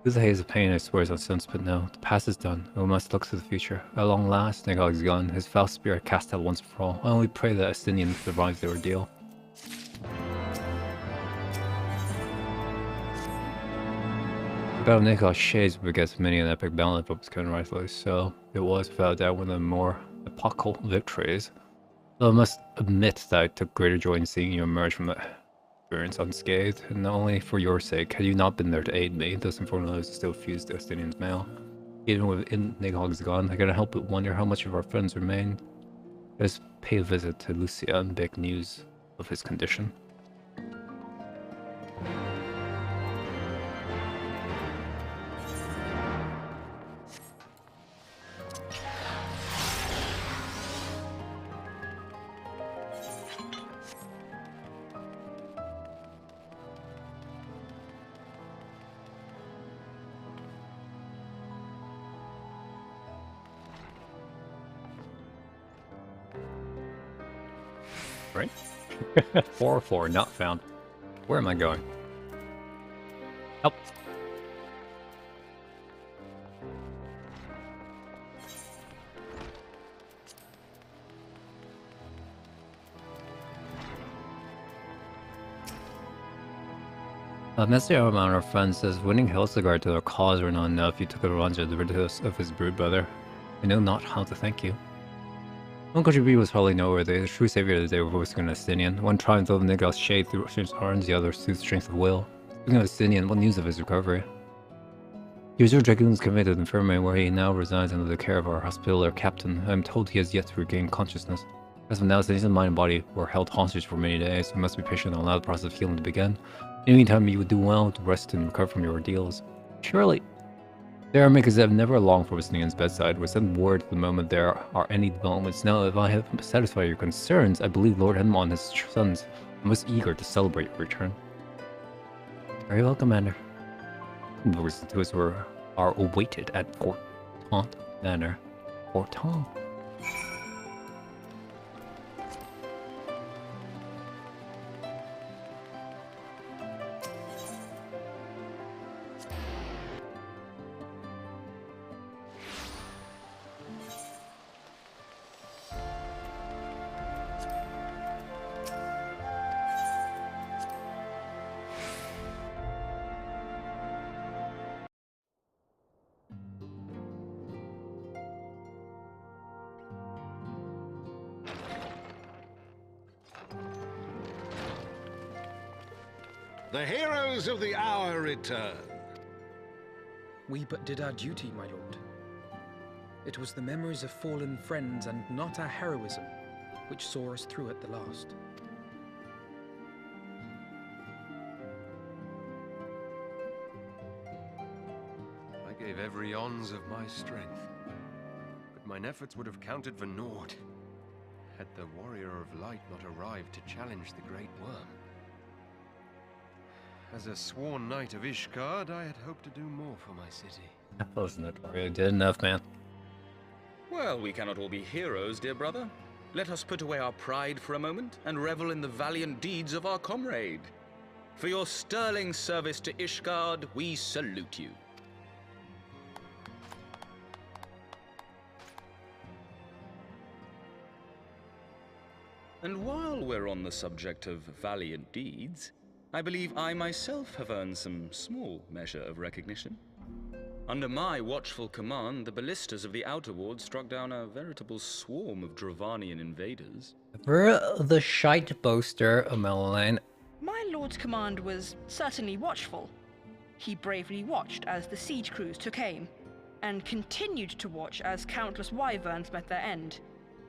Through the haze of pain, I swear is on sense, but no. The past is done. We must look to the future. At long last, Nigog is gone. His foul spirit cast out once and for all. I only pray that Estinian survives the ordeal. The Battle of Nigog's shades begets many an epic battle, if it was kind of rightfully so. It was, without doubt, one of the more epochal victories. Though I must admit that I took greater joy in seeing you emerge from that experience unscathed, and not only for your sake. Had you not been there to aid me, those informed others still fused to Estinian's mail. Even with Nigog's gone, I cannot help but wonder how much of our friends remain. Let us pay a visit to Lucia and beg news of his condition. Right? 404, not found. Where am I going? Help. Message among our friends says, winning Helsegard to their cause were not enough. You took advantage of the ridiculous of his brood brother. I know not how to thank you. One contribution was probably noteworthy. The true savior of the day was voicing an Estinian. One triumphed over Nigog's shade through his arms, the other through strength of will. Speaking of Estinian, what news of his recovery? He was your dragoons conveyed to the infirmary where he now resides under the care of our hospitaller captain. I am told he has yet to regain consciousness. As of now, his mind and body were held hostage for many days. We must be patient and allow the process of healing to begin. In the meantime, you would do well to rest and recover from your ordeals. Surely. There are makers that have never longed for Estinian's bedside. We send word the moment there are any developments. Now, if I have satisfied your concerns, I believe Lord Henmon and his sons are most eager to celebrate your return. Very well, Commander. Those are awaited at Fort Taunt Manor. Fort Taunt. The heroes of the hour return. We but did our duty, my lord. It was the memories of fallen friends and not our heroism which saw us through at the last. I gave every ounce of my strength, but mine efforts would have counted for naught had the Warrior of Light not arrived to challenge the Great Worm. As a sworn knight of Ishgard, I had hoped to do more for my city. That wasn't it. Really did enough, man. Well, we cannot all be heroes, dear brother. Let us put away our pride for a moment and revel in the valiant deeds of our comrade. For your sterling service to Ishgard, we salute you. And while we're on the subject of valiant deeds, I believe I myself have earned some small measure of recognition. Under my watchful command, the ballistas of the Outer Ward struck down a veritable swarm of Dravanian invaders. The shite boaster, Ameline. My lord's command was certainly watchful. He bravely watched as the siege crews took aim, and continued to watch as countless wyverns met their end.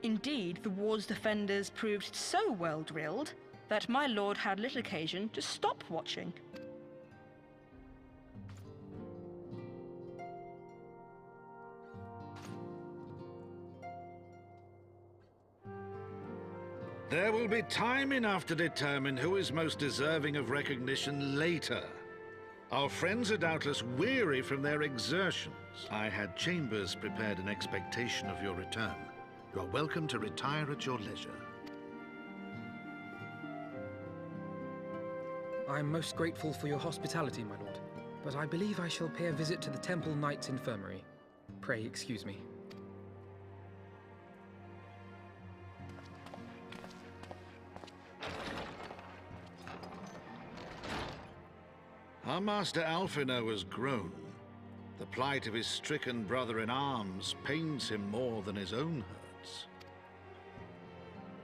Indeed, the ward's defenders proved so well drilled that my lord had little occasion to stop watching. There will be time enough to determine who is most deserving of recognition later. Our friends are doubtless weary from their exertions. I had chambers prepared in expectation of your return. You are welcome to retire at your leisure. I am most grateful for your hospitality, my lord. but I believe I shall pay a visit to the Temple Knight's infirmary. Pray excuse me. Our master Alphino has grown. The plight of his stricken brother-in-arms pains him more than his own hurts.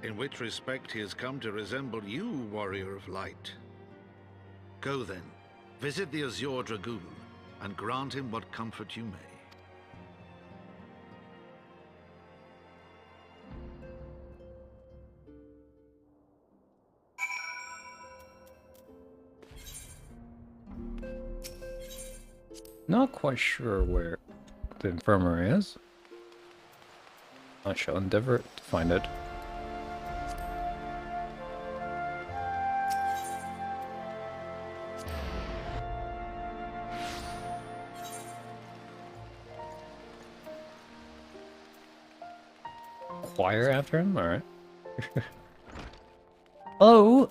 In which respect he has come to resemble you, Warrior of Light. Go then, visit the Azure Dragoon, and grant him what comfort you may. Not quite sure where the infirmary is. I shall endeavor to find it. Choir after him? Alright. Hello!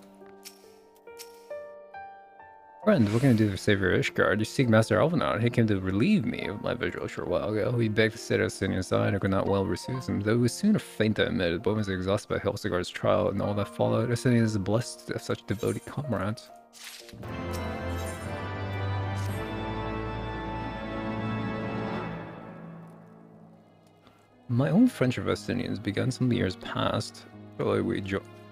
Friend, what can I do to save your Ishgard? You seek Master Alphinaud. He came to relieve me of my vigil a short while ago. He begged to sit at his side. I could not well refuse him, though he was soon a faint, I admitted. But was exhausted by Helsegard's trial and all that followed. Ascenius is blessed to have such devoted comrades. My own friendship with Ascenius began some years past,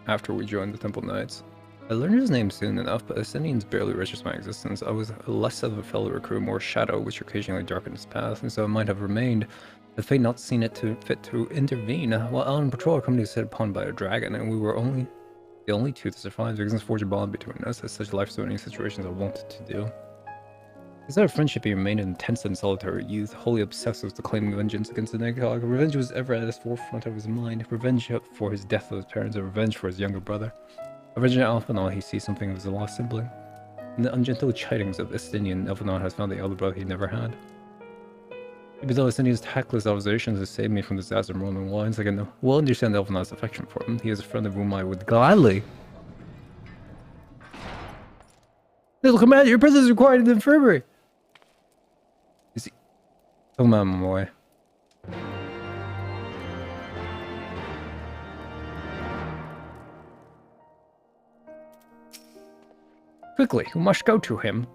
after we joined the Temple Knights. I learned his name soon enough, but Ascenius barely registers my existence. I was less of a fellow recruit, more shadow, which occasionally darkened his path, and so it might have remained, had fate not seen it fit to intervene. While out on patrol, our company was set upon by a dragon, and we were the only two to survive. There exists forged a bond between us, as such life-threatening situations are wont to do. Instead of friendship, he remained an intense and solitary youth, wholly obsessed with the claiming vengeance against the Nightcog. Revenge was ever at the forefront of his mind. Revenge for his death of his parents, and revenge for his younger brother. Avenging Alphinaud, he sees something of his lost sibling. In the ungentle chidings of Estinian, Alphinaud has found the elder brother he never had. Even though Estinian's tactless observations have saved me from disaster more than once, I can well understand Alphinaud's affection for him. He is a friend of whom I would gladly... Little commander, your presence is required in the infirmary! Is he... Tell him I'm on my way. Quickly, we must go to him.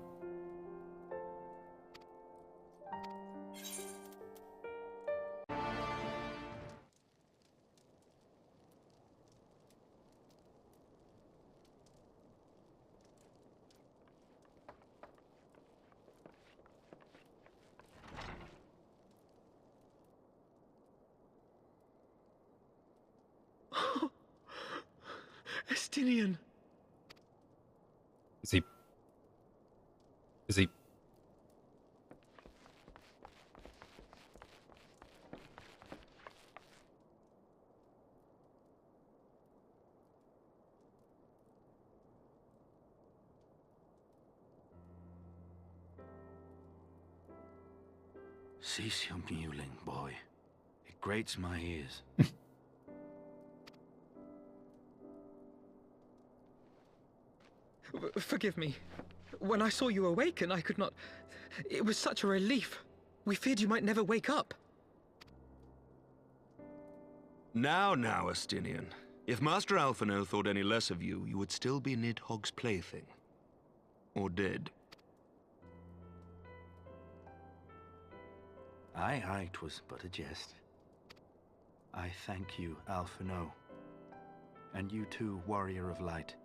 Estinian! Is he... Cease your mewling, boy. It grates my ears. Forgive me. When I saw you awaken, I could not... It was such a relief. We feared you might never wake up. Now, Estinian. If Master Alphinaud thought any less of you, you would still be Nidhogg's plaything. Or dead. Aye, 'twas but a jest. I thank you, Alphinaud. And you too, Warrior of Light.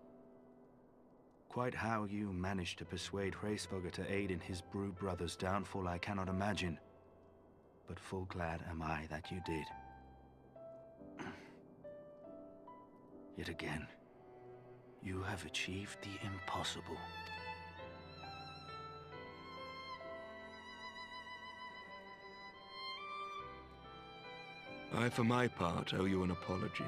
Quite how you managed to persuade Hraesvelgr to aid in his brood brother's downfall I cannot imagine. But full glad am I that you did. Yet again, you have achieved the impossible. I, for my part, owe you an apology.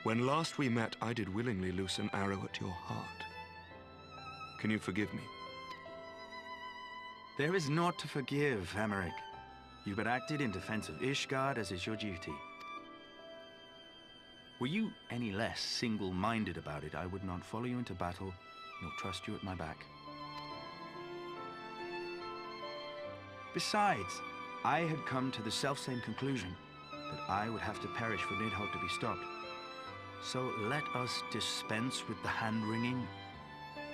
When last we met, I did willingly loose an arrow at your heart. Can you forgive me? There is naught to forgive, Emmerich. You but acted in defense of Ishgard as is your duty. Were you any less single-minded about it, I would not follow you into battle, nor trust you at my back. Besides, I had come to the selfsame conclusion, that I would have to perish for Nidhogg to be stopped. So let us dispense with the hand-wringing.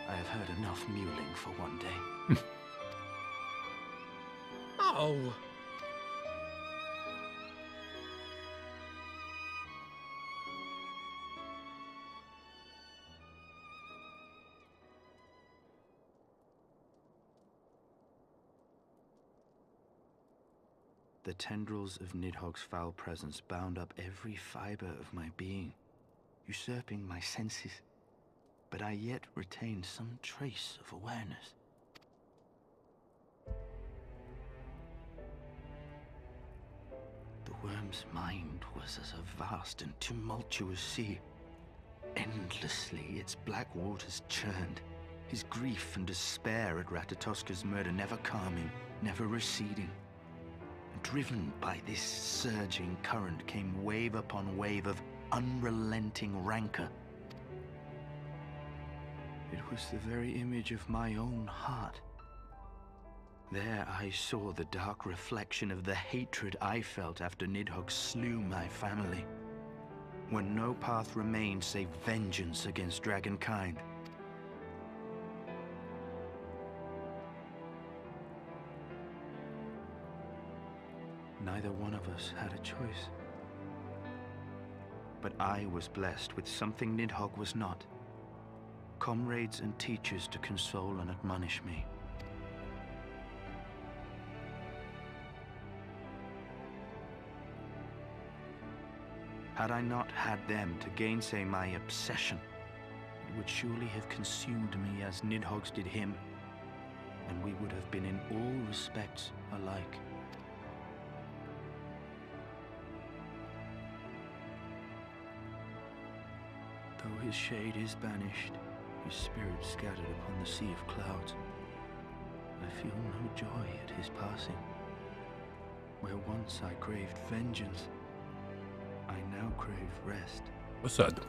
I have heard enough mewling for one day. Oh! The tendrils of Nidhogg's foul presence bound up every fiber of my being, usurping my senses, but I yet retained some trace of awareness. The worm's mind was as a vast and tumultuous sea. Endlessly its black waters churned, his grief and despair at Ratatoska's murder never calming, never receding. Driven by this surging current came wave upon wave of unrelenting rancor. It was the very image of my own heart. There I saw the dark reflection of the hatred I felt after Nidhogg slew my family, when no path remained save vengeance against dragonkind. Neither one of us had a choice. But I was blessed with something Nidhogg was not. Comrades and teachers to console and admonish me. Had I not had them to gainsay my obsession, it would surely have consumed me as Nidhogg's did him, and we would have been in all respects alike. Though his shade is banished, his spirit scattered upon the sea of clouds, I feel no joy at his passing. Where once I craved vengeance, I now crave rest. What's that?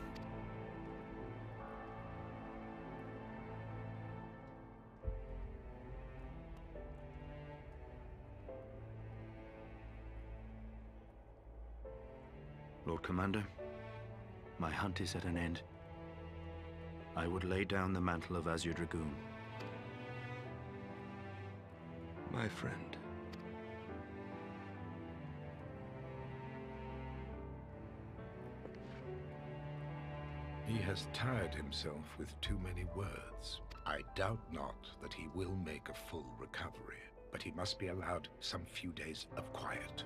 Lord Commander, my hunt is at an end. I would lay down the mantle of Azure Dragoon. My friend. He has tired himself with too many words. I doubt not that he will make a full recovery, but he must be allowed some few days of quiet.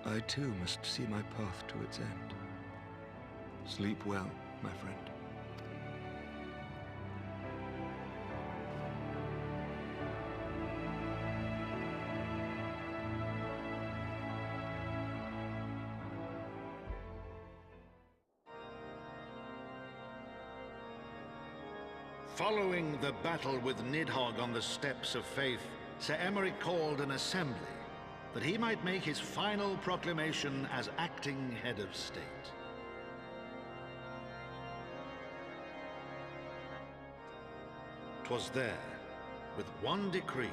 I too must see my path to its end. Sleep well, my friend. Following the battle with Nidhogg on the Steps of Faith, Sir Emeric called an assembly that he might make his final proclamation as acting head of state. 'Twas there, with one decree,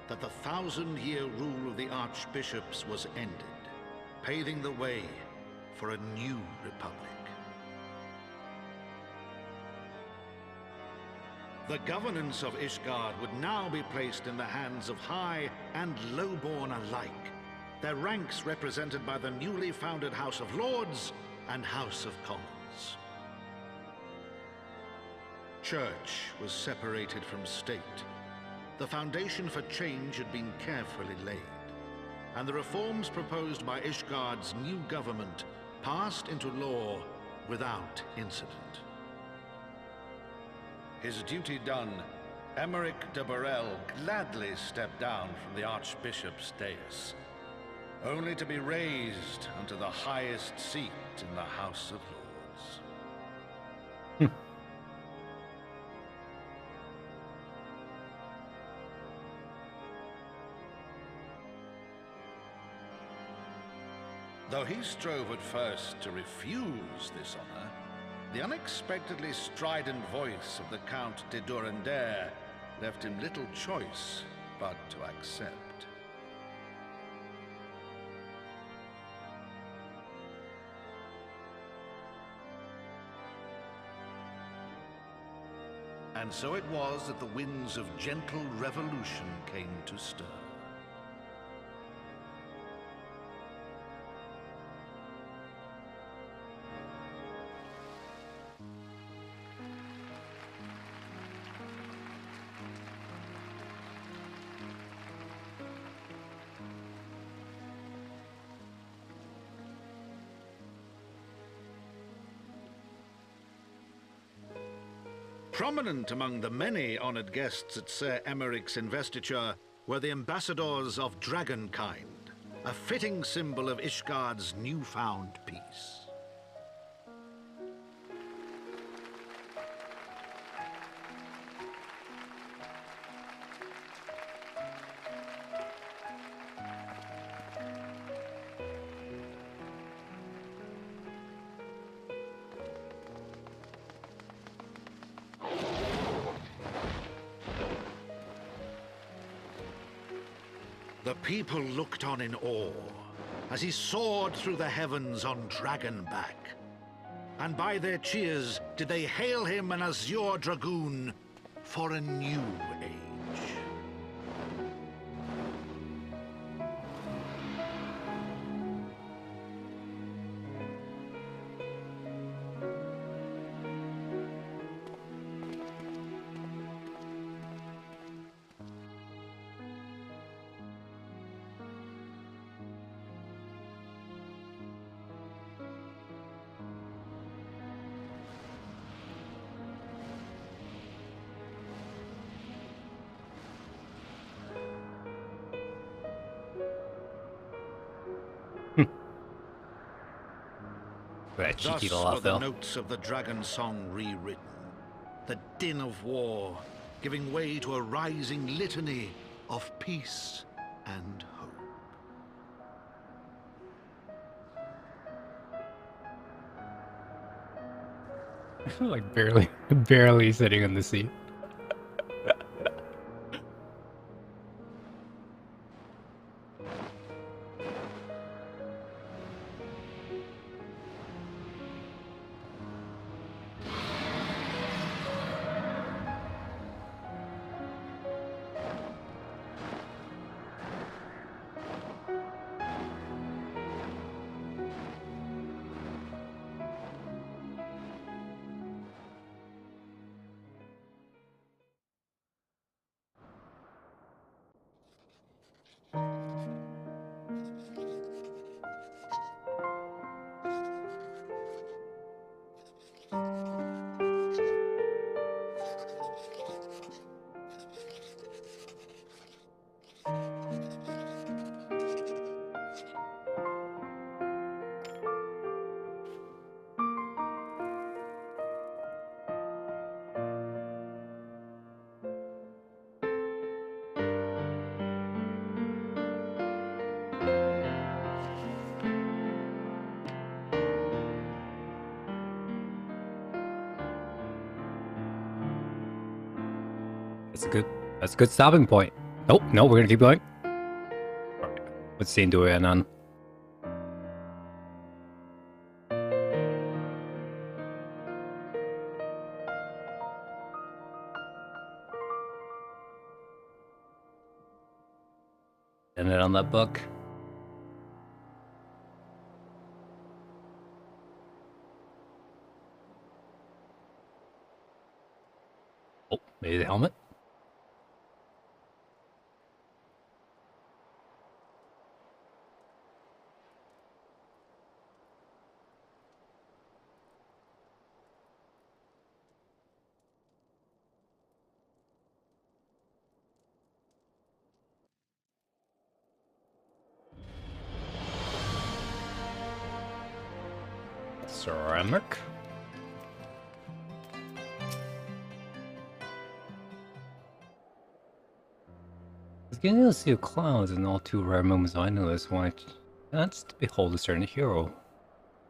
that the 1,000-year rule of the archbishops was ended, paving the way for a new republic. The governance of Ishgard would now be placed in the hands of high and lowborn alike, their ranks represented by the newly founded House of Lords and House of Commons. Church was separated from state. The foundation for change had been carefully laid, and the reforms proposed by Ishgard's new government passed into law without incident. His duty done, Emeric de Burrell gladly stepped down from the Archbishop's dais, only to be raised unto the highest seat in the House of Lords. Though he strove at first to refuse this honor, the unexpectedly strident voice of the Count de Durandare left him little choice but to accept. And so it was that the winds of gentle revolution came to stir. Prominent among the many honored guests at Sir Emeric's investiture were the ambassadors of Dragonkind, a fitting symbol of Ishgard's newfound peace. The people looked on in awe as he soared through the heavens on Dragonback. And by their cheers did they hail him an Azure Dragoon for a new age. That cheeky Thus little were the Phil. notes of the dragon song rewritten, the din of war giving way to a rising litany of peace and hope. Like barely sitting in the seat. That's a good stopping point. Nope, no, we're gonna keep going. Alright, what scene do we end on? End it on that book. Oh, maybe the helmet? ceramic. Getting to see the clouds in all too rare moments I know this one. That's to behold a certain hero,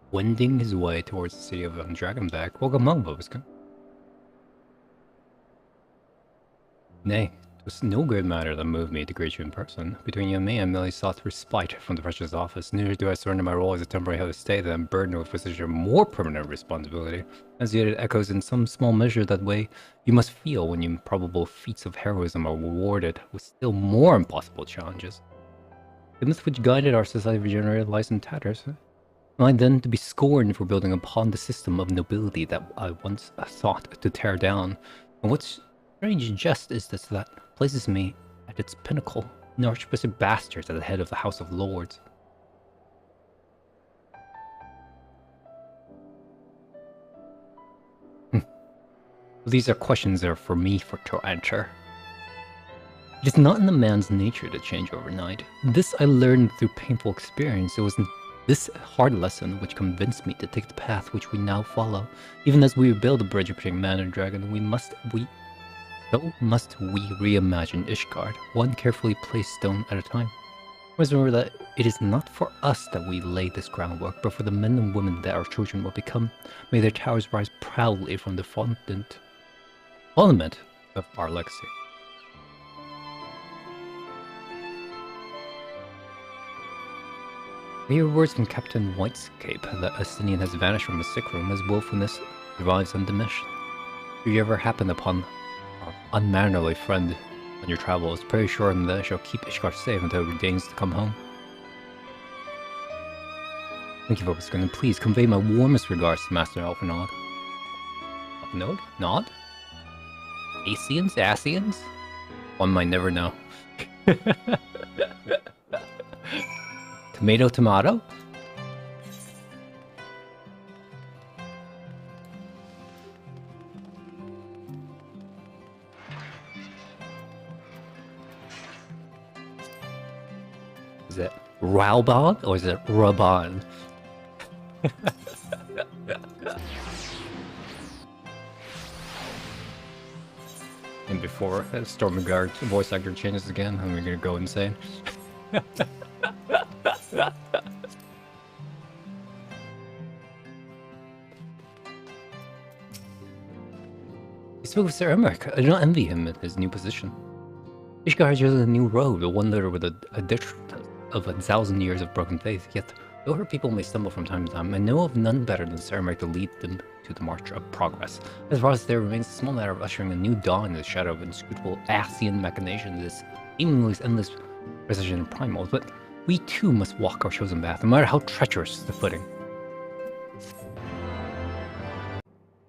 wending his way towards the city of Dragonback. Welcome home, Bobuskin. Nay, 'twas no great matter that moved me to greet you in person. Between you and me, I merely sought respite from the precious office. Neither do I surrender my role as a temporary head of state that I'm burdened with such a more permanent responsibility. As yet it echoes in some small measure that way you must feel when your improbable feats of heroism are rewarded with still more impossible challenges. The myth which guided our society regenerated lies in tatters. Am I then to be scorned for building upon the system of nobility that I once sought to tear down? And what's strange jest is this that places me at its pinnacle, an Archbishop Bastard at the head of the House of Lords. These are questions that are for me to answer. It is not in the man's nature to change overnight. This I learned through painful experience. It was this hard lesson which convinced me to take the path which we now follow. Even as we rebuild the bridge between man and dragon, must we reimagine Ishgard, one carefully placed stone at a time. Always remember that it is not for us that we lay this groundwork, but for the men and women that our children will become. May their towers rise proudly from the fundament of our legacy. I hear words from Captain Whitescape that Estinian has vanished from his sick room as willfulness survives undiminished. If you ever happen upon our unmannerly friend on your travels, pray assure him that I shall keep Ishgard safe until he deigns to come home. Thank you, Vobuskin, and please convey my warmest regards to Master Alphinaud. Alphinaud? Nod? Asians? Asians? One might never know. Tomato, tomato? Is it Raubon or is it Rabon? And before Stormguard voice actor changes again, I'm gonna go insane. He spoke with Sir Emmerich. I do not envy him in his new position. Ishgard has chosen a new road, the one leader with a ditch of 1,000 years of broken faith. Yet, though her people may stumble from time to time, I know of none better than Sir Emmerich to lead them to the march of progress. As far as there remains a small matter of ushering a new dawn in the shadow of inscrutable Asian machinations, this seemingly endless precision and primals, but we too must walk our chosen path, no matter how treacherous the footing.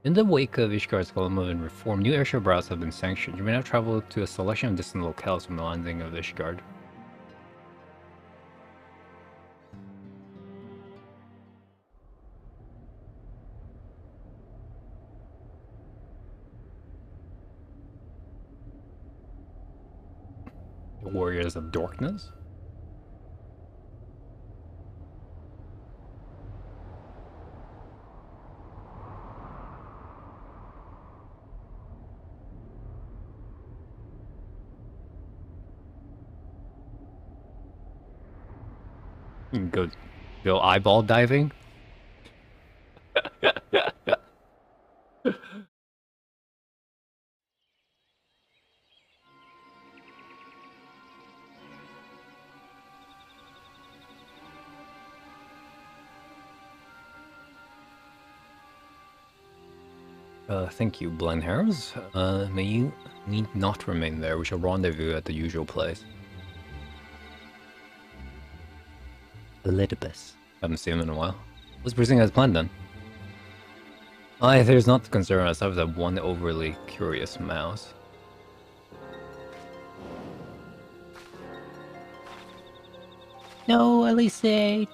In the wake of Ishgard's colonial and reform, new airship routes have been sanctioned. You may now travel to a selection of distant locales from the landing of Ishgard. The Warriors of Darkness? You can go eyeball diving. Thank you, Blenhairs. May you need not remain there. We shall rendezvous at the usual place. Elidibus. Haven't seen him in a while. What's proceeding as planned then? There's not the concern as I have that one overly curious mouse. No, Elise.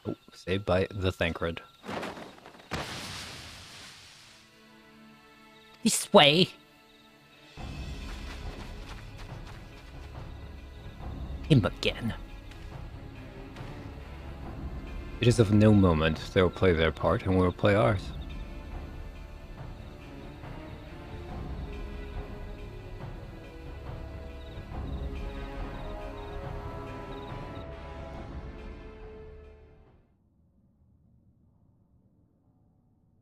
Oh, saved by the Thancred. This way. Him again. It is of no moment. They will play their part, and we will play ours.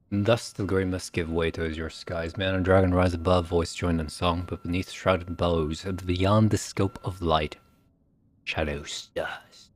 And thus the grey must give way to azure skies. Man and dragon rise above, voice joined in song, but beneath shrouded billows, beyond the scope of light, shadows dust.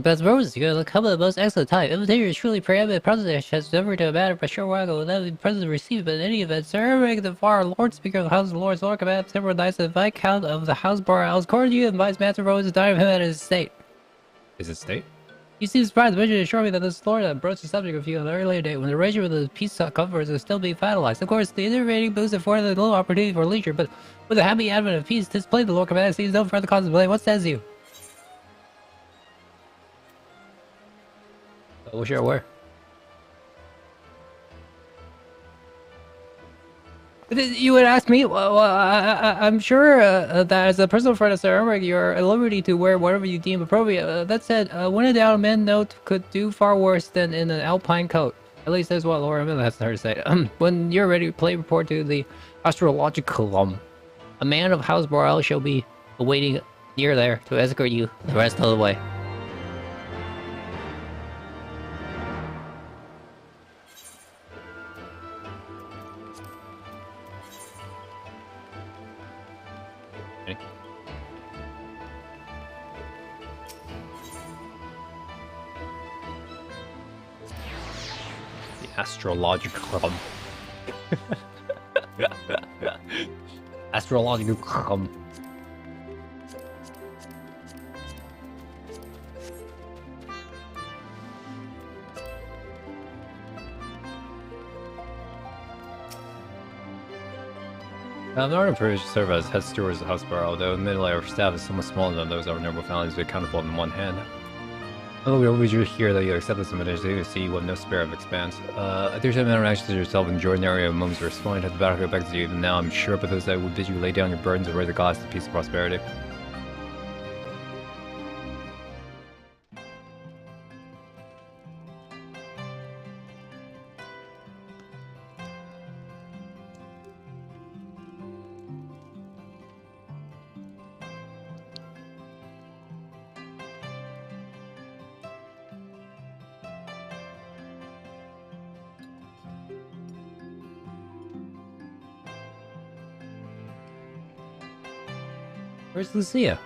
Best Rose, you gotta come of the most excellent time. Invitation is truly preeminent. President has delivered to a matter for sure while ago without the president received, but in any event, Sir Eric the Far Lord Speaker of the House of Lords, Lord Command, several knights, and Viscount of the House Bar House, court you invites Master Rose to dine with him at his estate. His estate? You seem surprised, but you assure me that this Lord broached the subject with you on an earlier date when the arrangement of the peace conference is still being finalized. Of course, the intervening boost afforded a little opportunity for leisure, but with the happy advent of peace displayed, the Lord Command seems no further cause of delay. What says you? I wish you're aware. You would ask me? Well, I'm sure that as a personal friend of Sir Emmerich, you're at liberty to wear whatever you deem appropriate. That said, when in doubt, a man note could do far worse than in an alpine coat. At least that's what Laura Miller has her to say. When you're ready, play report to the astrological. A man of House Borel shall be awaiting near there to escort you the rest of the way. Astrological. Astrological. I'm not approved to serve as head stewards of the House Barrow, though admittedly our staff is somewhat smaller than those of our noble families, we account for in one hand. Although we always hear that you accept this invitation, you see you have no spare of expanse. There's a matter of action to yourself in ordinary moments of respond at the battle back to you even now, I'm sure, but those that would bid you lay down your burdens and raise a glass to peace and prosperity. Where's Lucia?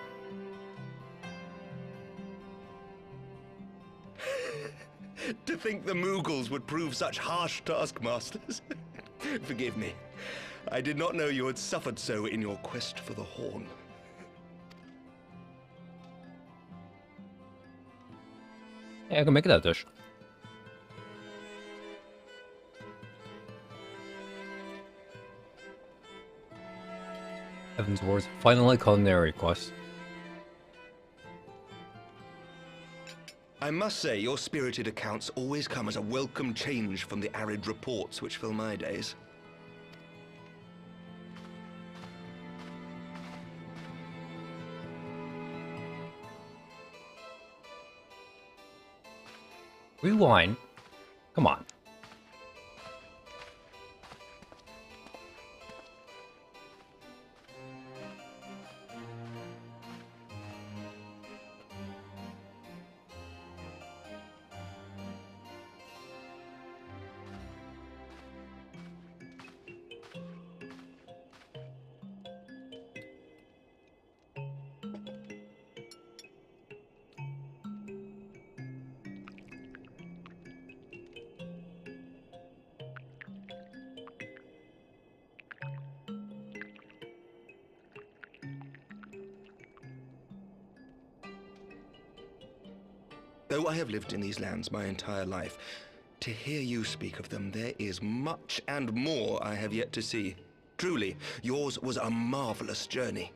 To think the Moogles would prove such harsh taskmasters. Forgive me. I did not know you had suffered so in your quest for the horn. Yeah, I can make that dish. Heavensward's finally culinary quest. I must say, your spirited accounts always come as a welcome change from the arid reports which fill my days. Rewind. Come on. Though I have lived in these lands my entire life, To hear you speak of them, there is much and more I have yet to see. Truly, yours was a marvelous journey.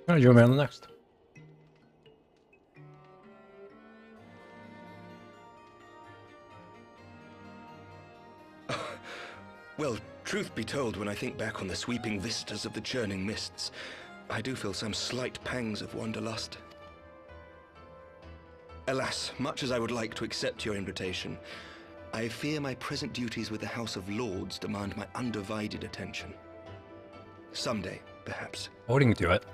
Alright, you're on the next. Well, truth be told, when I think back on the sweeping vistas of the churning mists, I do feel some slight pangs of wanderlust. Alas, much as I would like to accept your invitation, I fear my present duties with the House of Lords demand my undivided attention. Someday, perhaps. Holding to it.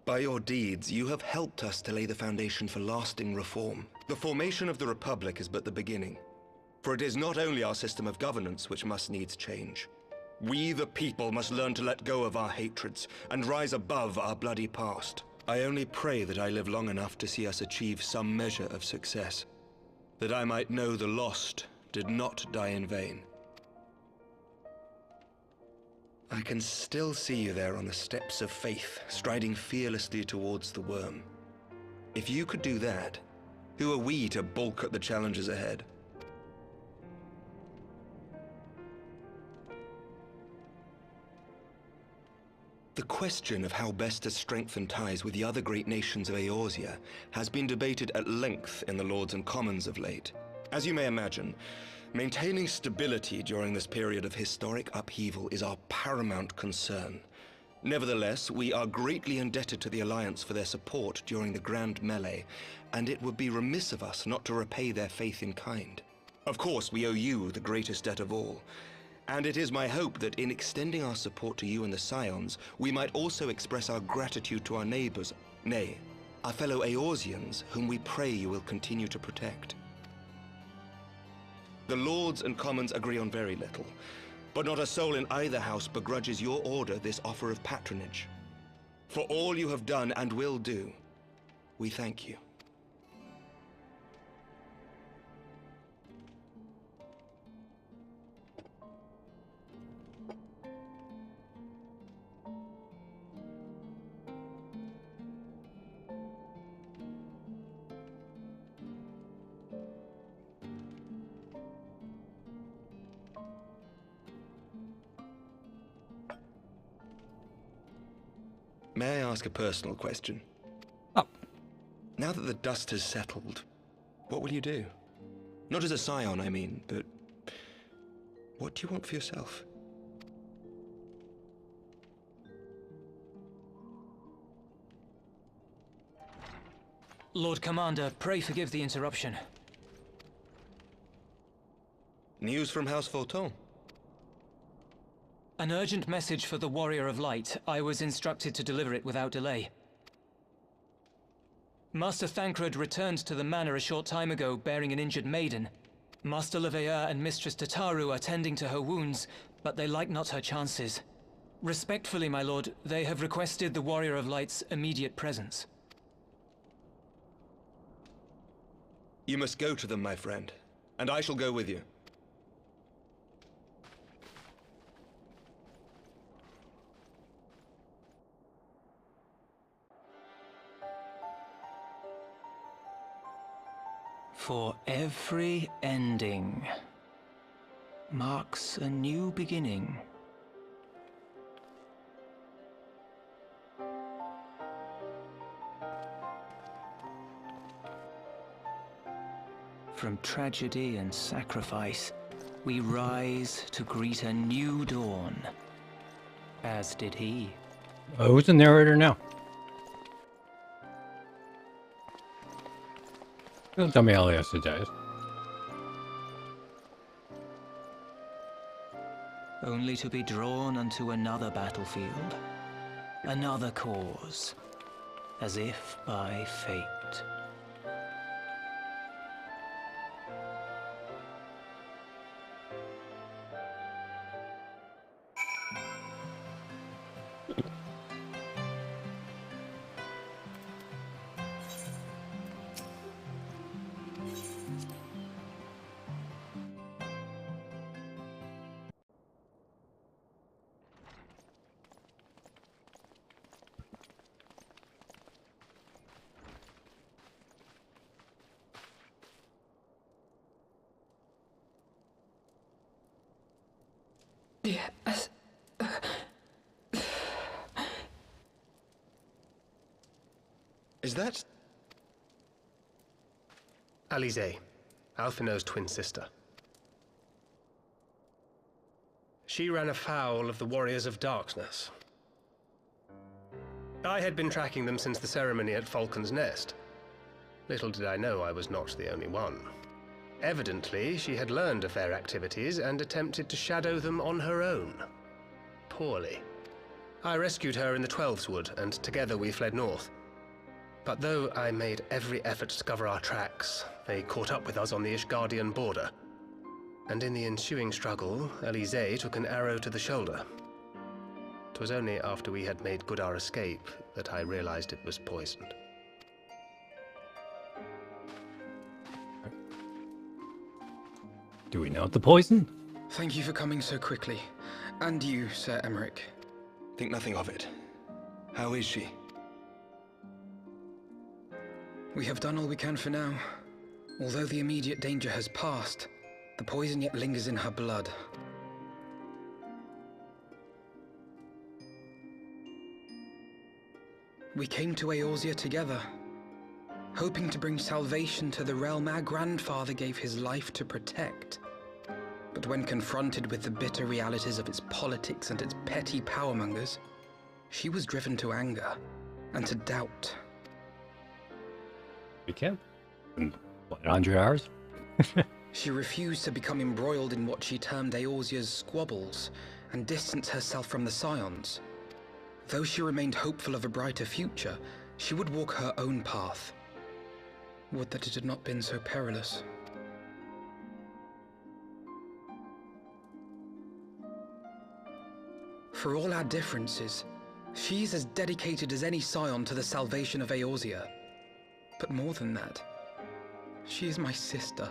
By your deeds, you have helped us to lay the foundation for lasting reform. The formation of the Republic is but the beginning. For it is not only our system of governance which must needs change. We, the people, must learn to let go of our hatreds and rise above our bloody past. I only pray that I live long enough to see us achieve some measure of success. That I might know the lost did not die in vain. I can still see you there on the steps of faith, striding fearlessly towards the worm. If you could do that, who are we to balk at the challenges ahead? The question of how best to strengthen ties with the other great nations of Eorzea has been debated at length in the Lords and Commons of late. As you may imagine, maintaining stability during this period of historic upheaval is our paramount concern. Nevertheless, we are greatly indebted to the Alliance for their support during the Grand Melee, and it would be remiss of us not to repay their faith in kind. Of course, we owe you the greatest debt of all, and it is my hope that in extending our support to you and the Scions, we might also express our gratitude to our neighbors, nay, our fellow Eorzeans, whom we pray you will continue to protect. The Lords and Commons agree on very little, but not a soul in either house begrudges your order this offer of patronage. For all you have done and will do, we thank you. May I ask a personal question? Oh. Now that the dust has settled, what will you do? Not as a scion, I mean, but what do you want for yourself? Lord Commander, pray forgive the interruption. News from House Fulton? An urgent message for the Warrior of Light. I was instructed to deliver it without delay. Master Thancred returned to the manor a short time ago, bearing an injured maiden. Master Leveilleur and Mistress Tataru are tending to her wounds, but they like not her chances. Respectfully, my lord, they have requested the Warrior of Light's immediate presence. You must go to them, my friend, and I shall go with you. For every ending marks a new beginning. From tragedy and sacrifice, we rise to greet a new dawn, as did he. Who's the narrator now? Don't tell me Elias dies. Only to be drawn unto another battlefield, another cause, as if by fate. Yes. Is that... Alize, Alphinaud's twin sister. She ran afoul of the Warriors of Darkness. I had been tracking them since the ceremony at Falcon's Nest. Little did I know I was not the only one. Evidently, she had learned of their activities and attempted to shadow them on her own. Poorly. I rescued her in the Twelveswood, and together we fled north. But though I made every effort to cover our tracks, they caught up with us on the Ishgardian border. And in the ensuing struggle, Alize took an arrow to the shoulder. It was only after we had made good our escape that I realized it was poisoned. Do we know the poison? Thank you for coming so quickly. And you, Sir Emmerich. Think nothing of it. How is she? We have done all we can for now. Although the immediate danger has passed, the poison yet lingers in her blood. We came to Eorzea together, hoping to bring salvation to the realm our grandfather gave his life to protect. But when confronted with the bitter realities of its politics and its petty powermongers, she was driven to anger and to doubt. We can't. In, what, 100 hours? She refused to become embroiled in what she termed Eorzea's squabbles and distance herself from the Scions. Though she remained hopeful of a brighter future, she would walk her own path. Would that it had not been so perilous. For all our differences, she's as dedicated as any Scion to the salvation of Eorzea. But more than that, she is my sister.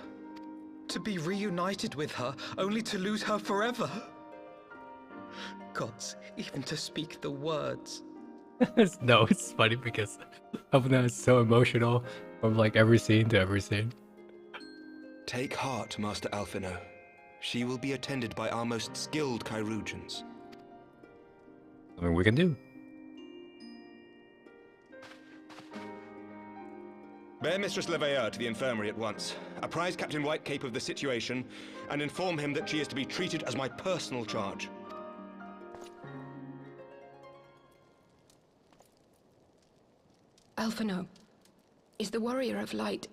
To be reunited with her, only to lose her forever. Gods, even to speak the words. No, it's funny because Alphinaud is so emotional from like every scene to every scene. Take heart, Master Alphinaud. She will be attended by our most skilled Chirurgeons. Something we can do. Bear Mistress Leveilleur to the infirmary at once. Apprise Captain Whitecape of the situation, and inform him that she is to be treated as my personal charge. Alphinaud, is the Warrior of Light,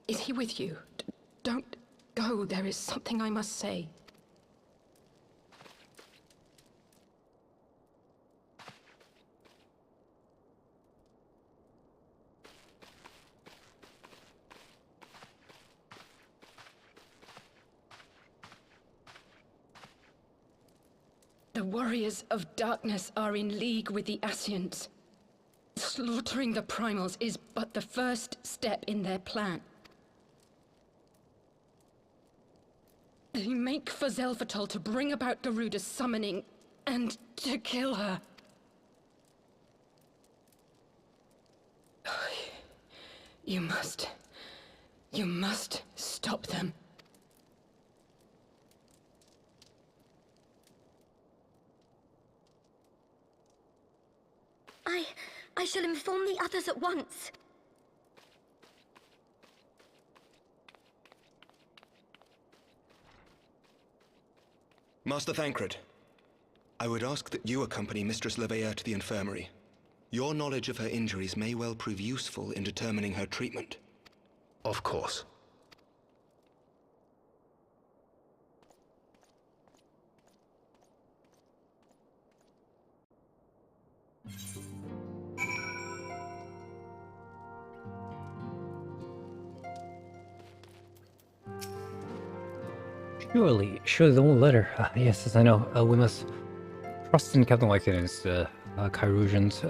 is he with you? Don't go, there is something I must say. The Warriors of Darkness are in league with the Ascians. Slaughtering the Primals is but the first step in their plan. They make for Zelvatol to bring about Garuda's summoning and to kill her. You must stop them. I shall inform the others at once. Master Thancred, I would ask that you accompany Mistress Leveilleur to the infirmary. Your knowledge of her injuries may well prove useful in determining her treatment. Of course. Surely the one letter. Yes, I know. We must trust in Captain Whitecape and his Chirurgeons.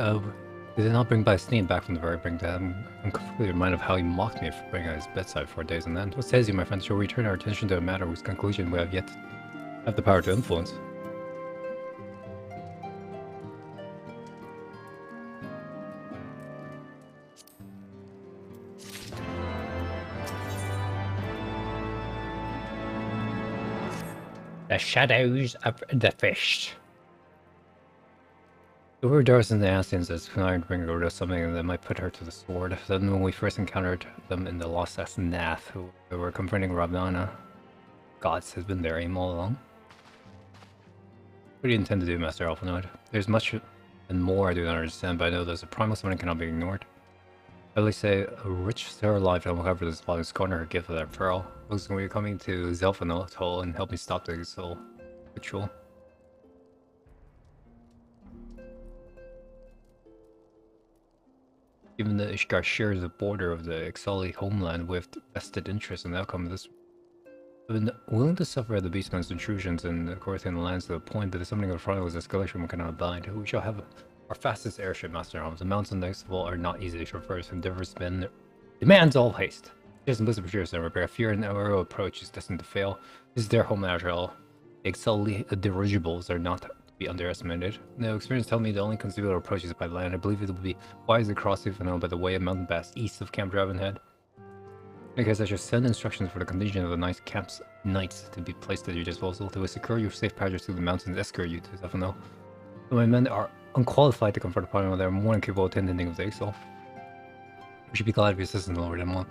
They did not bring by Sneed back from the very brink. I'm completely reminded of how he mocked me for being at his bedside for days on end. What says you, my friend? Shall we turn our attention to a matter whose conclusion we have yet have the power to influence? The shadows of the fish. The word Doris and the Ascians is trying to bring her to something that might put her to the sword. Then when we first encountered them in the Lost Nath, who were confronting Ravnana, gods has been their aim all along. What do you intend to do, Master Alphanoid? There's much and more I do not understand, but I know there's a primal summoning cannot be ignored. At least say a rich Sarah life and will cover this bottom's corner her gift of that pearl. Looks like we're coming to Zelfano Toll and help me stop the soul ritual. Given that Ishgard shares the border of the Ixali homeland with vested interest in the outcome of this, I've been willing to suffer at the beastman's intrusions in the Corinthian lands to the point that the summoning of the Frontal escalation we cannot abide. We shall have our fastest airship, Master Arms. The mountains next of all are not easily traversed, and Diver's men demands all haste. Just bliss of and repair. Fear and arrow approach is destined to fail. This is their home after all. The Ixali dirigibles are not to be underestimated. No, experience tell me the only conceivable approach is by land. I believe it will be wise to cross Zelfano by the way of mountain pass east of Camp Dravenhead. I guess I should send instructions for the contingent of the knights to be placed at your disposal. They will secure your safe passage through the mountains and escort you to Zelfano. My men are unqualified to confront the party, they are more than capable of attending of the Ixal. We should be glad of your assistance, Lord Emlon.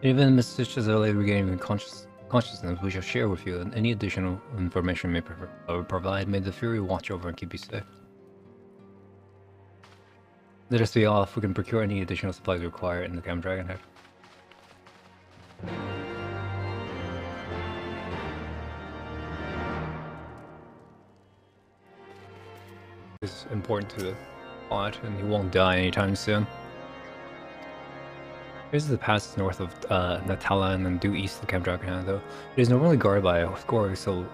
Even Miss Stitch's early regaining consciousness, we shall share with you, and any additional information may provide. May the Fury watch over and keep you safe. Let us be off. We can procure any additional supplies required in the Camp Dragonhead. It's important to the plot, and he won't die anytime soon. Here's the pass north of Natalan and due east of Camp Dragonhead, though. It is normally guarded by a score of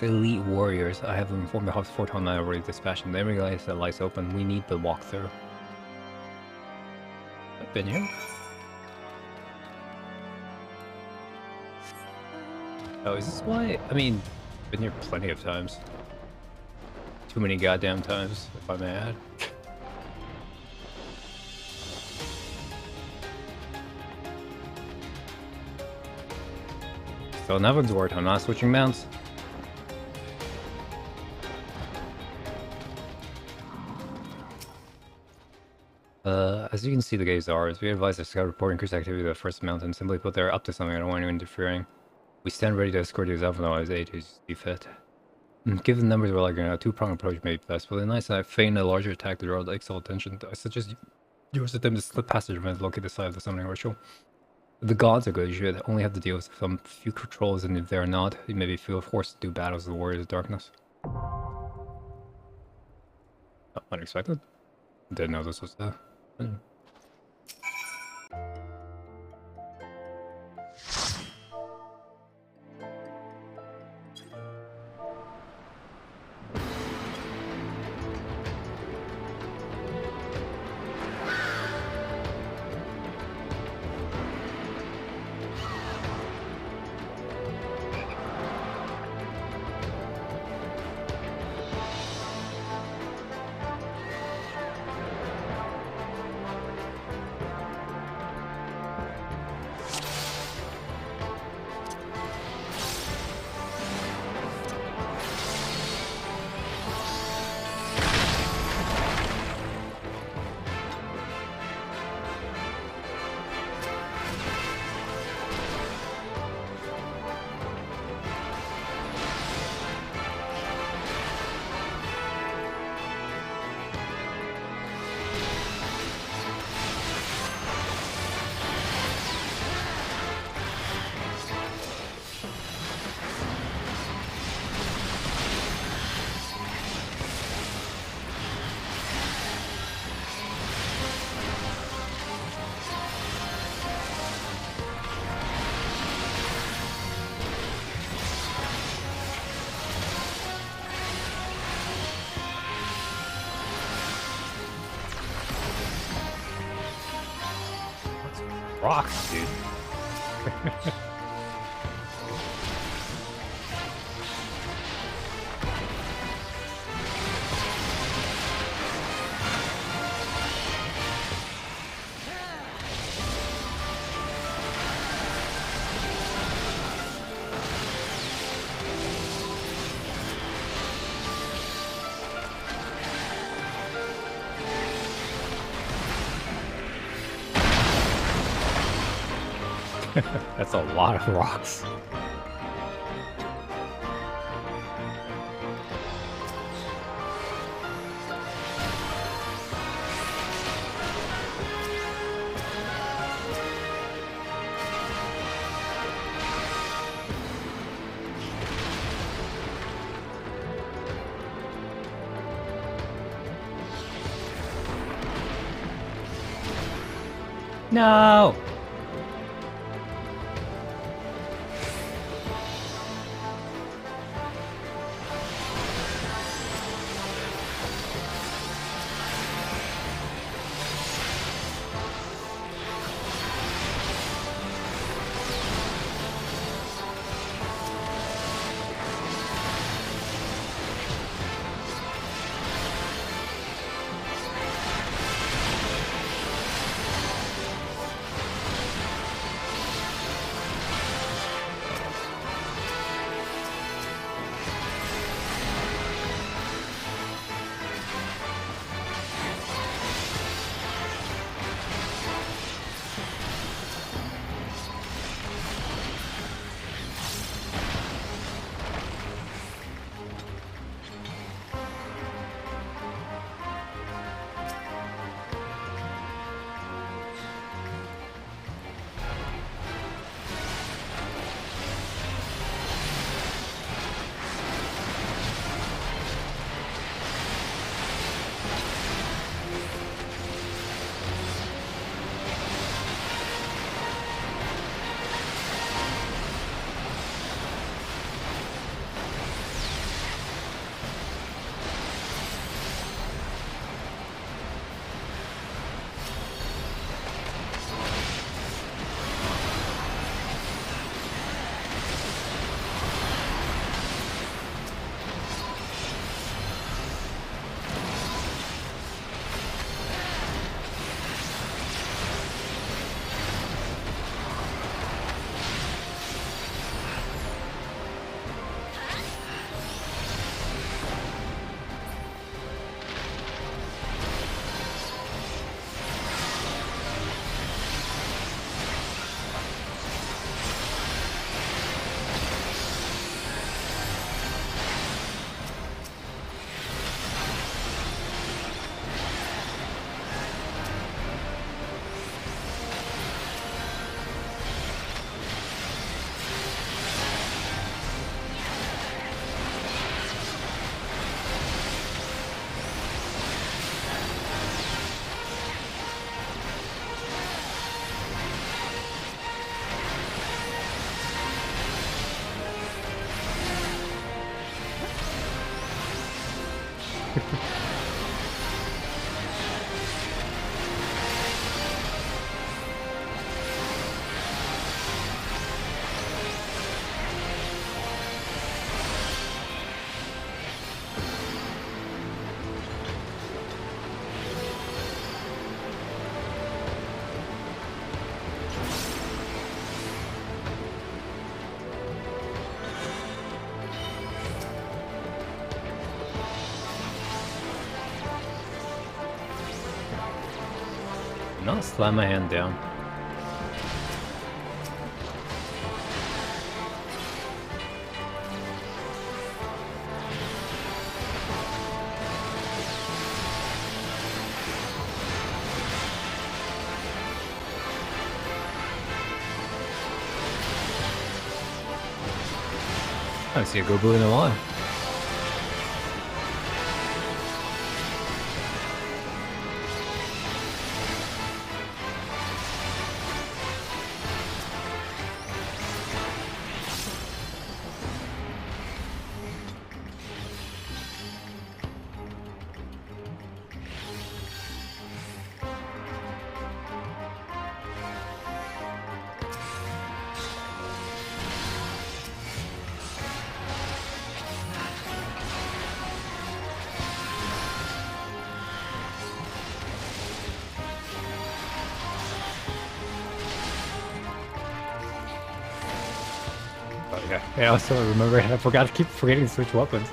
elite warriors. I have informed the Hobbs Fort on my already dispatched, and every light that lies open, we need to walk through. I've been here. Oh, is this why? I mean, been here plenty of times. Too many goddamn times, if I may add. So in Heavensward, I'm not switching mounts. As you can see, the gates are. As we advise the scout reporting cruise activity to the first mountain, simply put they're up to something. I don't want anyone interfering. We stand ready to escort you to Zelfano as aid as you see fit. Given the numbers we're like, a two-pronged approach may be best, but the nice I feign a larger attack to draw the Ixal attention. I suggest yours attempt to slip passage and locate the side of the summoning ritual. If the gods are good, you should only have to deal with some few controls, and if they're not, you may be forced to do battles with the warriors of darkness. Unexpected. Didn't know this was the... Rocks, dude. That's a lot of rocks. No! Not slam my hand down. I don't see a go blue in a while. Yeah, I also remember I forgot to keep forgetting to switch weapons.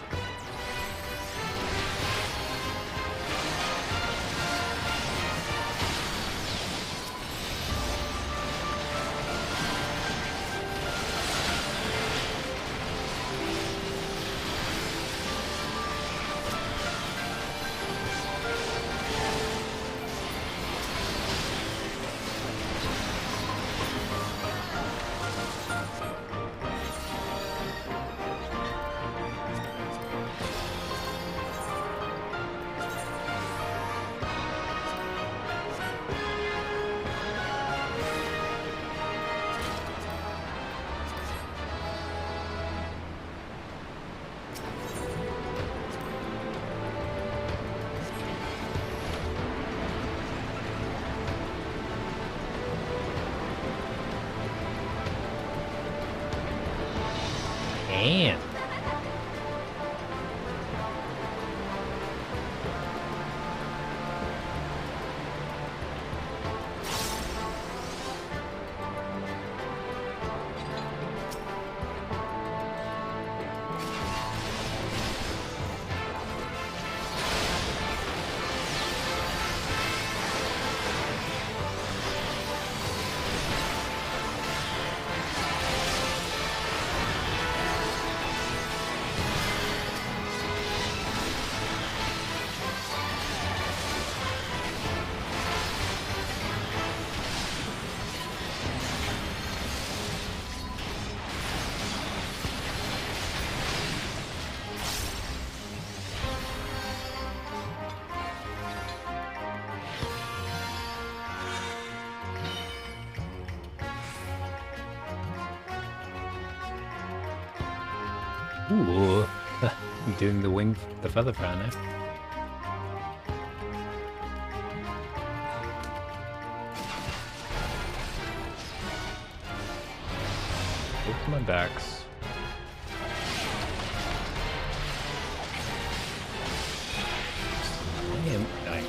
Ooh, doing the feather fan there. Both my backs. I am dying.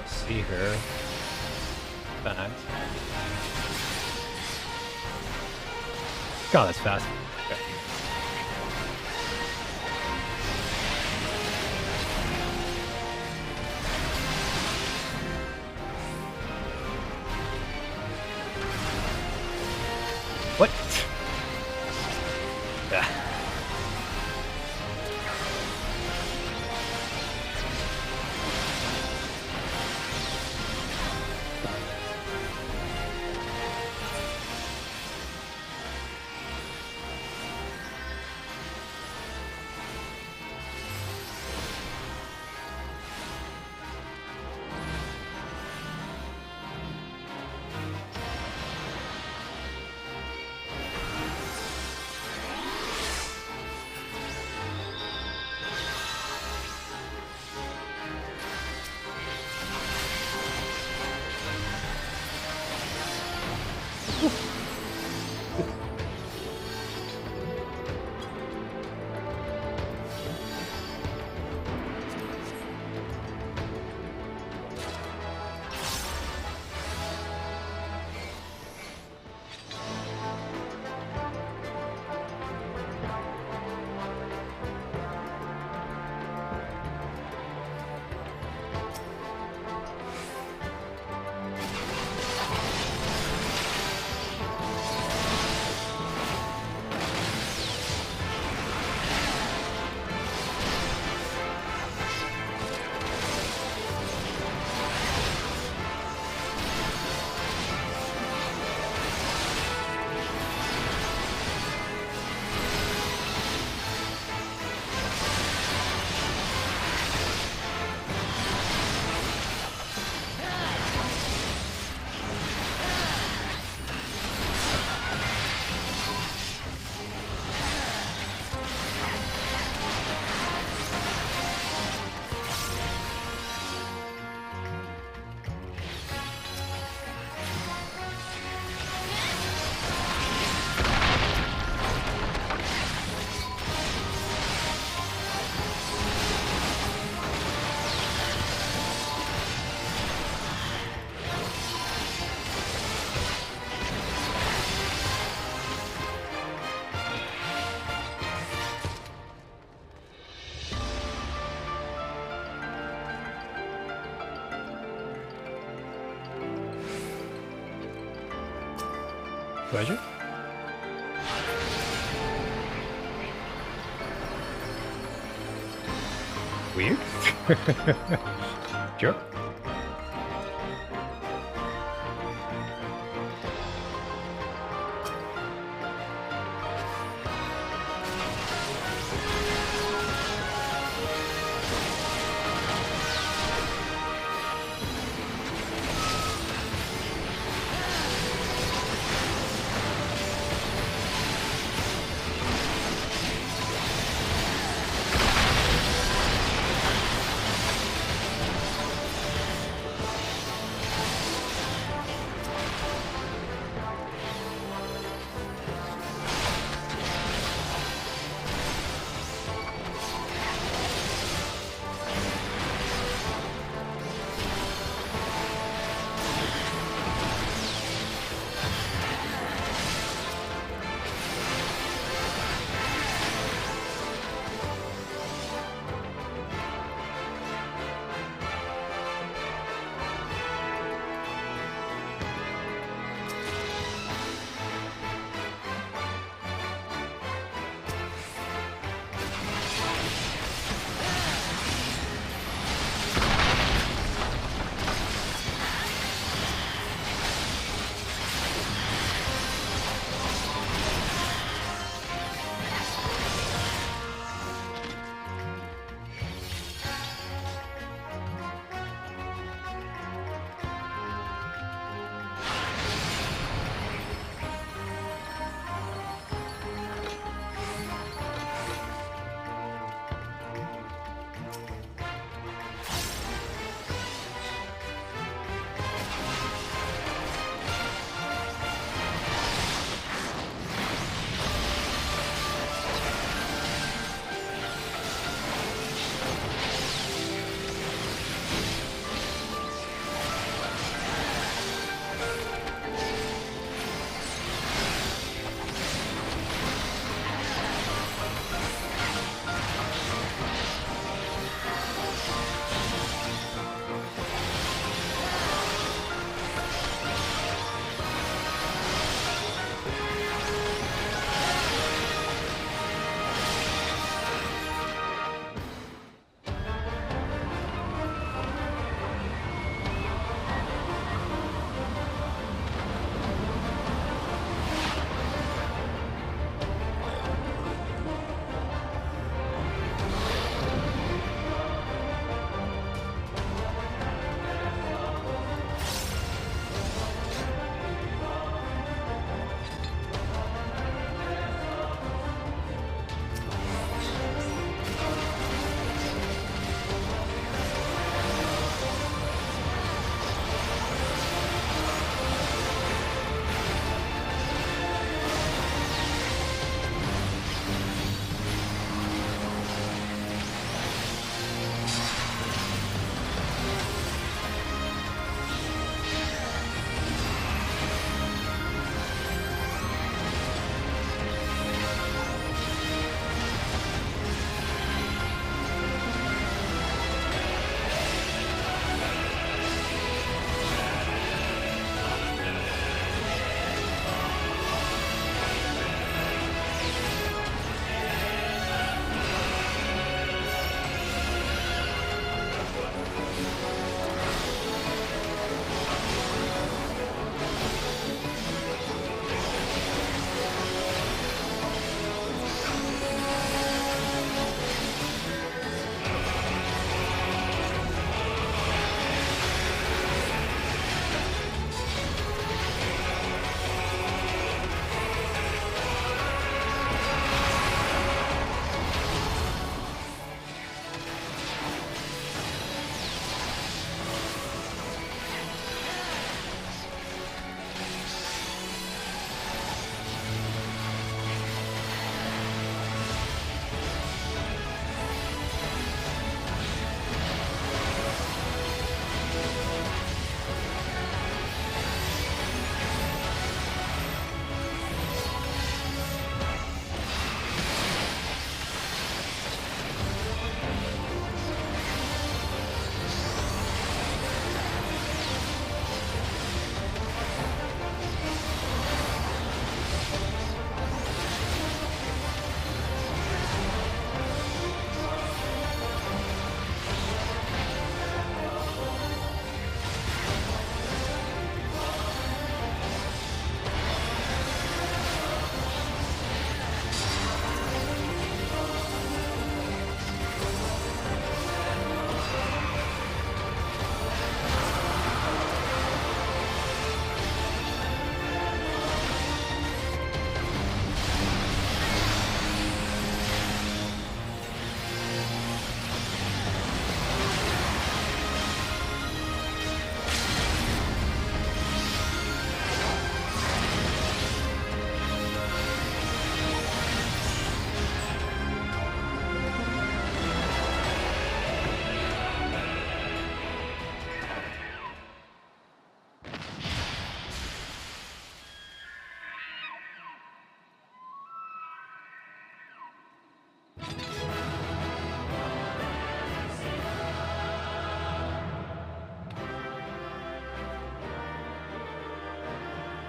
See her. Back. God, that's fast. Okay. What? Ah. Pleasure. Weird. Sure.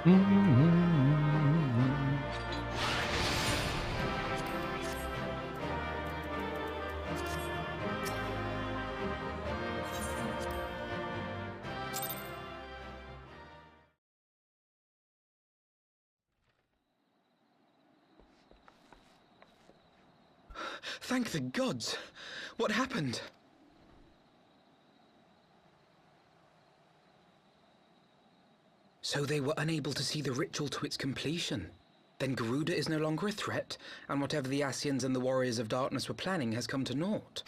Thank the gods! What happened? So they were unable to see the ritual to its completion. Then Garuda is no longer a threat, and whatever the Ascians and the Warriors of Darkness were planning has come to naught.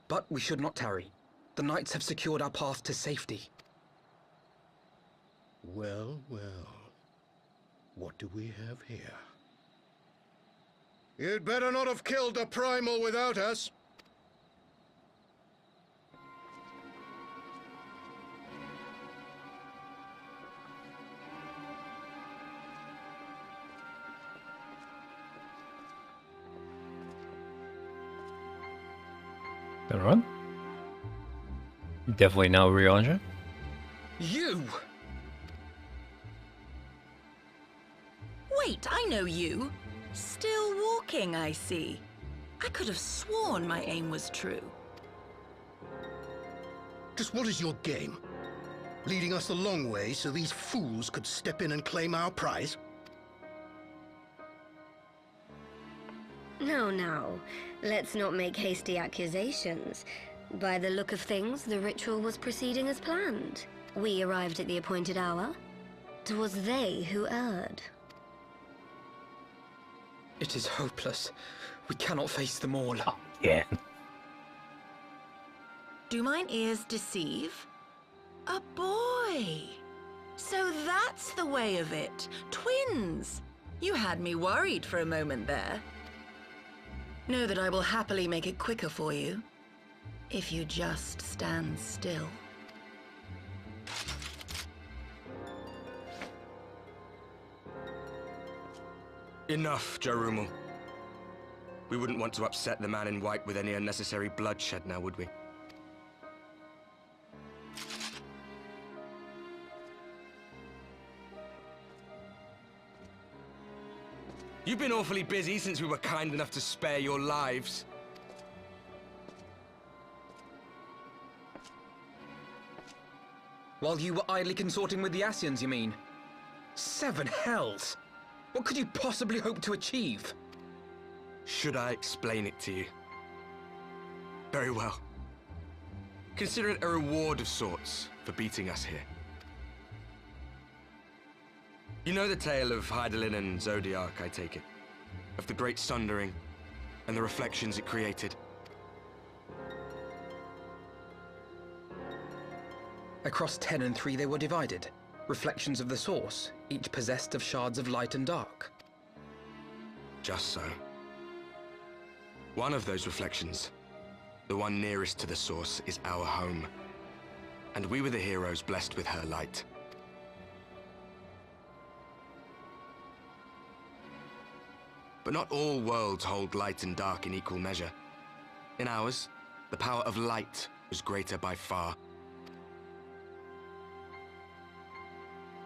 But we should not tarry. The knights have secured our path to safety. Well, well. What do we have here? You'd better not have killed the Primal without us. Gonna run? Definitely now Rianja. You! Wait, I know you. Still walking, I see. I could have sworn my aim was true. Just what is your game? Leading us a long way so these fools could step in and claim our prize? No. Let's not make hasty accusations. By the look of things, the ritual was proceeding as planned. We arrived at the appointed hour. 'Twas they who erred. It is hopeless. We cannot face them all. Oh, yeah. Do mine ears deceive? A boy! So that's the way of it. Twins! You had me worried for a moment there. Know that I will happily make it quicker for you, if you just stand still. Enough, Jarumal. We wouldn't want to upset the man in white with any unnecessary bloodshed now, would we? You've been awfully busy since we were kind enough to spare your lives. While you were idly consorting with the Ascians, you mean? 7 hells! What could you possibly hope to achieve? Should I explain it to you? Very well. Consider it a reward of sorts for beating us here. You know the tale of Hydaelyn and Zodiac, I take it? Of the Great Sundering and the reflections it created? Across 10 and 3 they were divided. Reflections of the source, each possessed of shards of light and dark. Just so. One of those reflections, the one nearest to the source, is our home. And we were the heroes blessed with her light. But not all worlds hold light and dark in equal measure. In ours, the power of light was greater by far.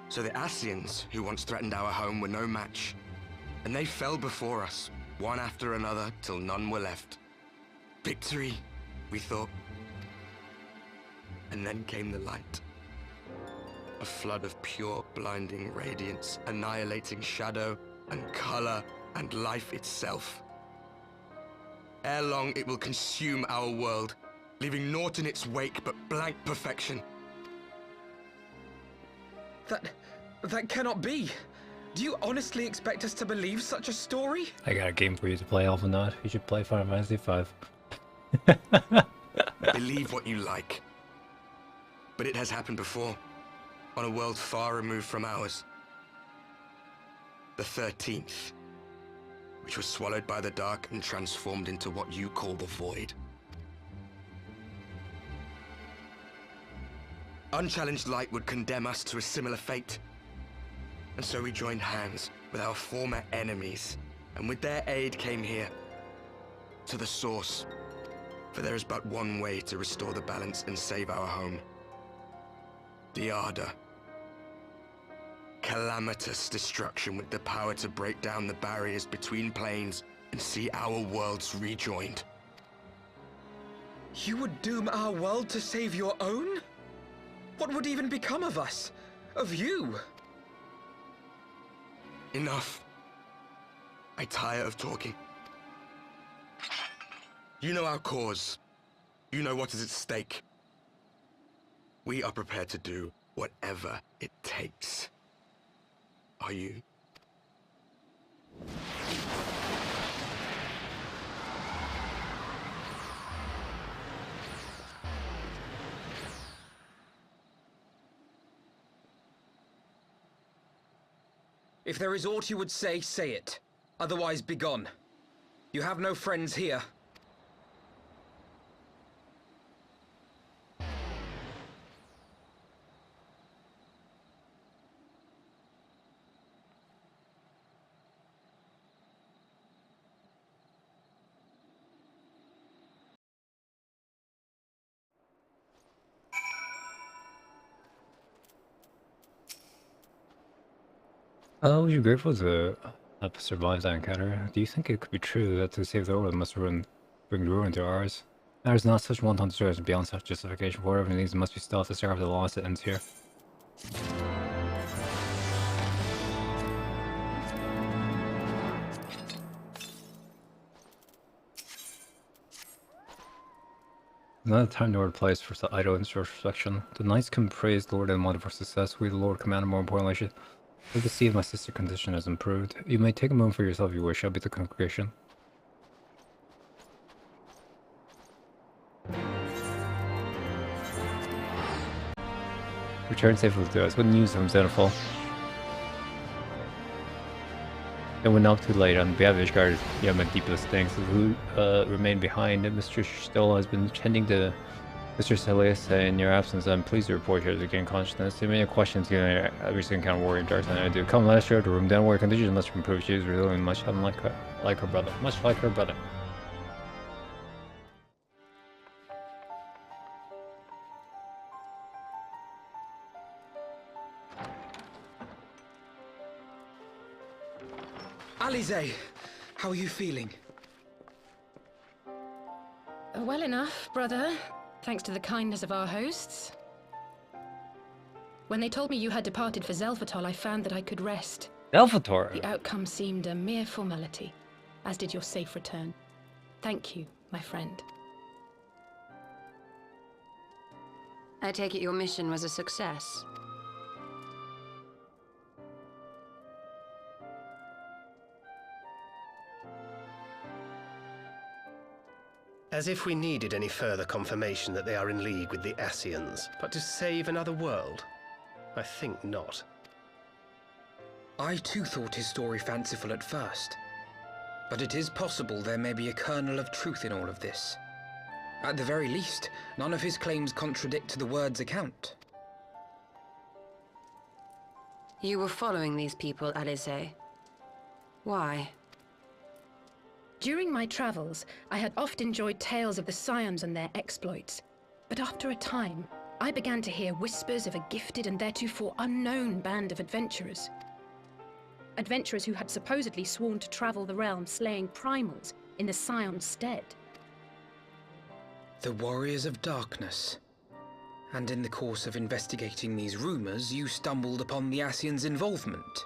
So the Ascians, who once threatened our home, were no match. And they fell before us, one after another, till none were left. Victory, we thought. And then came the light. A flood of pure, blinding radiance, annihilating shadow and color and life itself. Ere long, it will consume our world, leaving naught in its wake but blank perfection. That cannot be. Do you honestly expect us to believe such a story? I got a game for you to play, Alpha Nod. You should play Final Fantasy V. Believe what you like. But it has happened before, on a world far removed from ours. The 13th, which was swallowed by the dark and transformed into what you call the Void. Unchallenged light would condemn us to a similar fate. And so we joined hands with our former enemies, and with their aid came here, to the source. For there is but one way to restore the balance and save our home. The Ardor. calamitous destruction with the power to break down the barriers between planes and see our worlds rejoined. You would doom our world to save your own? What would even become of us? Of you? Enough. I tire of talking. You know our cause. You know what is at stake. We are prepared to do whatever it takes. Are you? If there is aught you would say, say it. Otherwise, begone. You have no friends here. Was you grateful to have survived that encounter? Do you think it could be true that to save the world must bring ruin to ours? There is not such wanton destruction beyond such justification. For whatever needs must be stopped to serve the loss that ends here. Not a time nor a place for the idle introspection. The knights can praise the Lord and want for success. We, the Lord Commander, more importantly, should let us see if my sister's condition has improved. You may take a moment for yourself if you wish. I'll be the congregation. Return safely to us. Good news from Zenithal. It went up too late. On behalf of Ishgard, you have my deepest thanks. Who remained behind? Mr. Stoll has been tending to Mr. Celius, in your absence, I'm pleased to report here to gain consciousness. Too many questions given every single kind of warrior dark than I do. Come, let us share the room. Down warrior conditions must improve. She is really much unlike her brother. Much like her brother. Alize, how are you feeling? Well enough, brother. Thanks to the kindness of our hosts. When they told me you had departed for Zelfatol, I found that I could rest. Zelfatol? The outcome seemed a mere formality, as did your safe return. Thank you, my friend. I take it your mission was a success. As if we needed any further confirmation that they are in league with the Ascians, but to save another world? I think not. I too thought his story fanciful at first. But it is possible there may be a kernel of truth in all of this. At the very least, none of his claims contradict the word's account. You were following these people, Alize. Why? During my travels, I had oft enjoyed tales of the Scions and their exploits. But after a time, I began to hear whispers of a gifted and theretofore unknown band of adventurers. Adventurers who had supposedly sworn to travel the realm slaying primals in the Scion's stead. The Warriors of Darkness. And in the course of investigating these rumors, you stumbled upon the Ascians' involvement.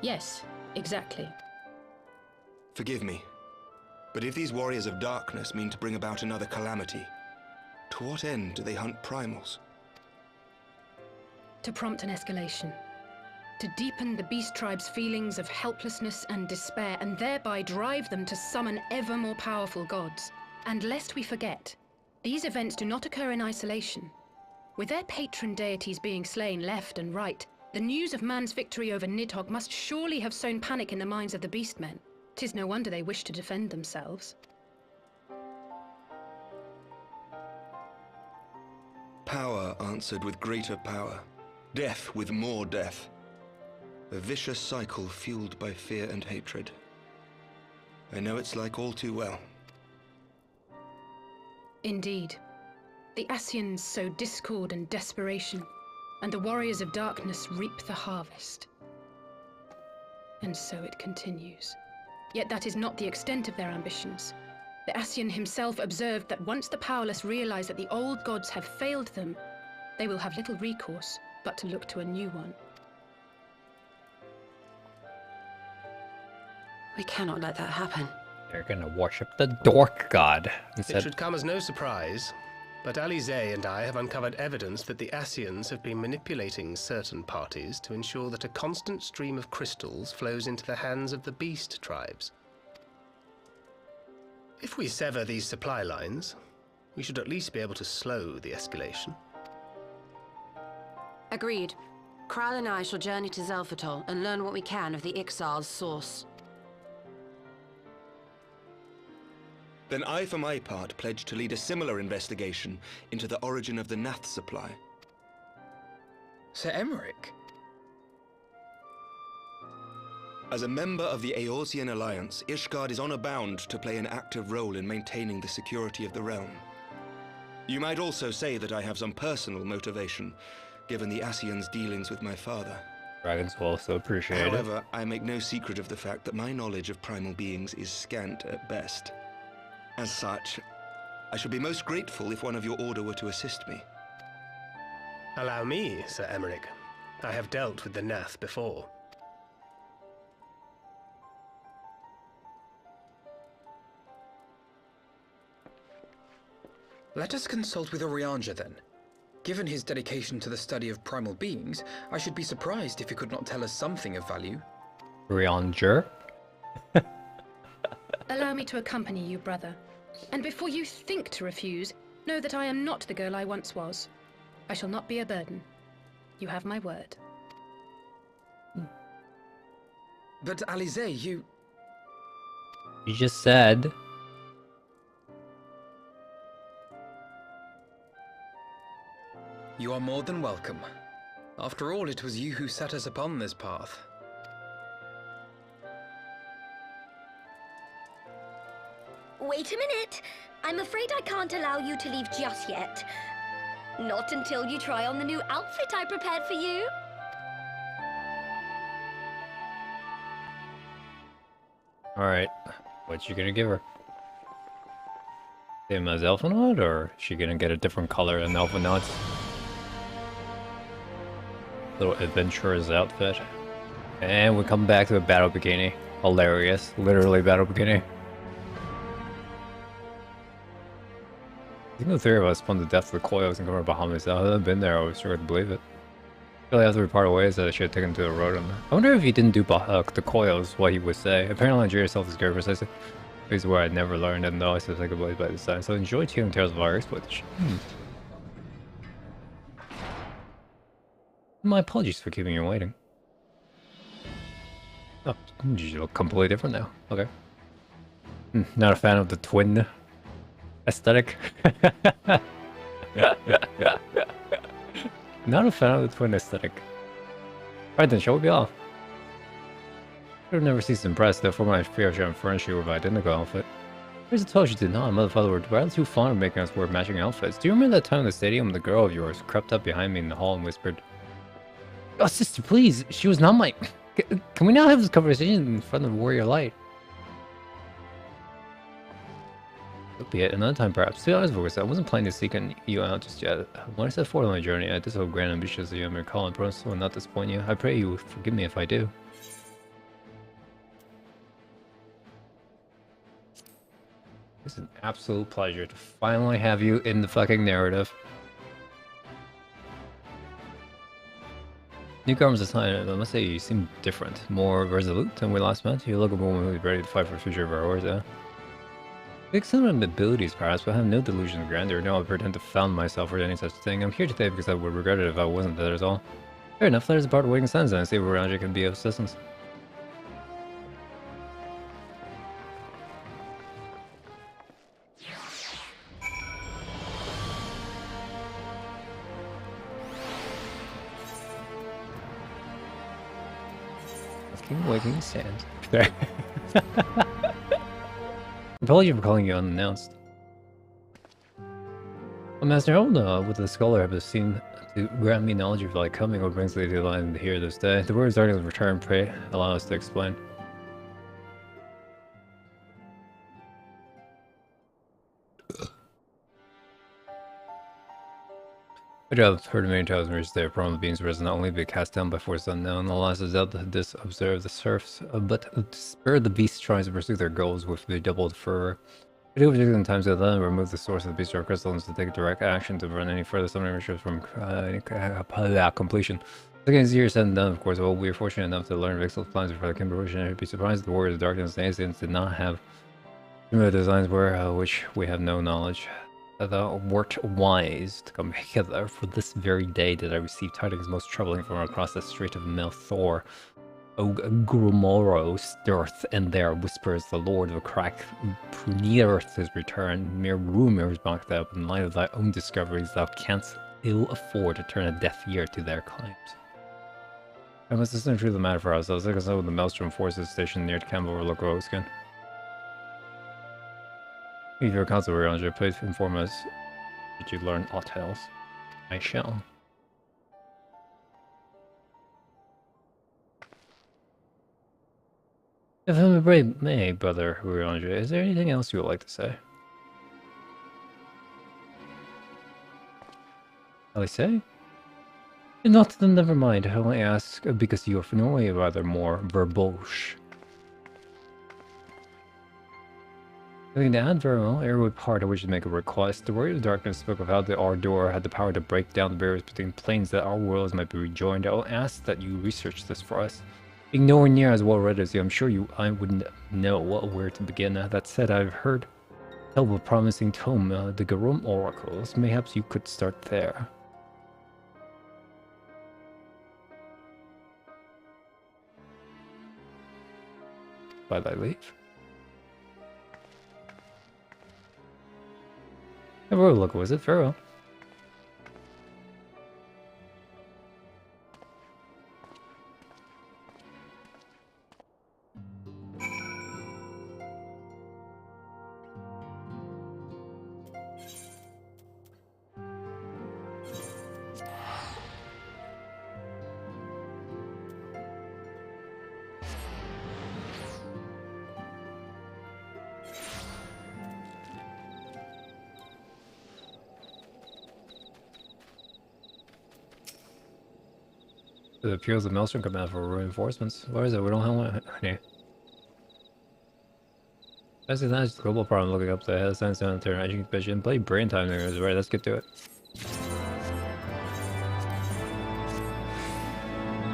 Yes, exactly. Forgive me, but if these Warriors of Darkness mean to bring about another calamity, to what end do they hunt primals? To prompt an escalation. To deepen the Beast Tribe's feelings of helplessness and despair, and thereby drive them to summon ever more powerful gods. And lest we forget, these events do not occur in isolation. With their patron deities being slain left and right, the news of man's victory over Nidhogg must surely have sown panic in the minds of the Beastmen. 'Tis no wonder they wish to defend themselves. Power answered with greater power. Death with more death. A vicious cycle fueled by fear and hatred. I know it's like all too well. Indeed. The Ascians sow discord and desperation, and the warriors of darkness reap the harvest. And so it continues. Yet that is not the extent of their ambitions. The Ascian himself observed that once the powerless realize that the old gods have failed them, they will have little recourse but to look to a new one. We cannot let that happen. They're gonna worship the Dork God instead. It should come as no surprise, but Alize and I have uncovered evidence that the Ascians have been manipulating certain parties to ensure that a constant stream of crystals flows into the hands of the beast tribes. If we sever these supply lines, we should at least be able to slow the escalation. Agreed. Kral and I shall journey to Zelphatol and learn what we can of the Ixal's source. Then I, for my part, pledge to lead a similar investigation into the origin of the Nath supply. Sir Emmerich? As a member of the Eorzean Alliance, Ishgard is honor-bound to play an active role in maintaining the security of the realm. You might also say that I have some personal motivation, given the Ascians' dealings with my father. Dragons will also appreciate it. However, I make no secret of the fact that my knowledge of primal beings is scant at best. As such, I should be most grateful if one of your order were to assist me. Allow me, Sir Emmerich. I have dealt with the Nath before. Let us consult with Orianja then. Given his dedication to the study of primal beings, I should be surprised if he could not tell us something of value. Orianja? Allow me to accompany you, brother. And before you think to refuse, know that I am not the girl I once was. I shall not be a burden. You have my word. But Alize, you just said... You are more than welcome. After all, it was you who set us upon this path. Wait a minute. I'm afraid I can't allow you to leave just yet. Not until you try on the new outfit I prepared for you. Alright, what you gonna give her? Same as Elfenwood, or is she gonna get a different color than Elfenwood's? Little adventurer's outfit. And we come back to a battle bikini. Hilarious. Literally battle bikini. I think the three of us spun the death of the coils and come from Bahamas. I haven't been there, I was sure to believe it. Really, after we part ways, I should have taken to the road. I wonder if he didn't do the coils, what he would say. Apparently, Nigeria itself is very precisely. This is where I'd never learned, and though I still think about it by this time. So enjoy hearing tales of our exploits. My apologies for keeping you waiting. Oh, you look completely different now. Okay. Not a fan of the twin aesthetic. Not a fan of the twin aesthetic. Alright then, shall we be off? I would never cease to impress, therefore my fair share of friendship with my identical outfit. Here's a tell she did not. Mother and father were rather too fond of making us wear matching outfits. Do you remember that time in the stadium when the girl of yours crept up behind me in the hall and whispered, "Oh, sister, please, she was not my... Can we now have this conversation in front of Warrior Light?" Could be it another time, perhaps. To be honest with you, I wasn't planning to seek you out just yet. When I set forth on my journey, I did so grand and ambitious as you may recall, and promise will not disappoint you. I pray you forgive me if I do. It's an absolute pleasure to finally have you in the fucking narrative. Newcomers aside, I must say you seem different, more resolute than we last met. You look a woman who's ready to fight for the future of our wars, yeah? Big some abilities perhaps, but I have no delusions of grandeur, nor I pretend to found myself or any such thing. I'm here today because I would regret it if I wasn't, that is all. Fair enough, that is a part of waiting signs, and I see where around you can be of assistance. Waving sand. Apology for calling you unannounced. Master Elna, with the scholar, have seen to grant me knowledge of light coming, what brings thee to the land here this day. The words articles return, pray allow us to explain. I have heard many times when reached there, from the beings risen not only be cast down by force unknown, alas is out this observe the serfs, but to spur the beast tries to pursue their goals with redoubled fervor. It overtakes in times of then remove the source of the beast or crystals to take direct action to prevent any further summoning rituals from completion. Against years said and done, of course, well, we are fortunate enough to learn Vixel's plans before the Kimber and be surprised that the Warriors of Darkness and Asians did not have similar designs were, which we have no knowledge. Thou wert wise to come hither, for this very day did I receive tidings most troubling from across the strait of Melthor. O Grumoro stirth, and there whispers the Lord of Crack neareth his return. Mere rumors mock thou, but in light of thy own discoveries thou canst ill afford to turn a deaf ear to their claims. I must listen to the matter for ourselves. Like I said, with the Maelstrom forces stationed near Campbell or Local Oakskin. If your counsel were on, please inform us. Did you learn aught else? I shall. If I may, brother Urianger, is there anything else you would like to say? I say? Not then, never mind. I only ask because you are from Norway, rather more verbose. Nothing to add, very well. Ere we part, I wish to make a request. The Warrior of Darkness spoke of how the Ardor had the power to break down the barriers between planes that our worlds might be rejoined. I will ask that you research this for us. Being nowhere near as well read as you, I'm sure I wouldn't know where to begin. That said, I've heard tell of a promising tome, the Garum Oracles. Mayhaps you could start there. By thy leave. Never look, was it? Farewell. It appears the Maelstrom come out for reinforcements. Where is it? We don't have any. That's the global problem looking up the head, science down there, edging vision, play brain time there is right, let's get to it.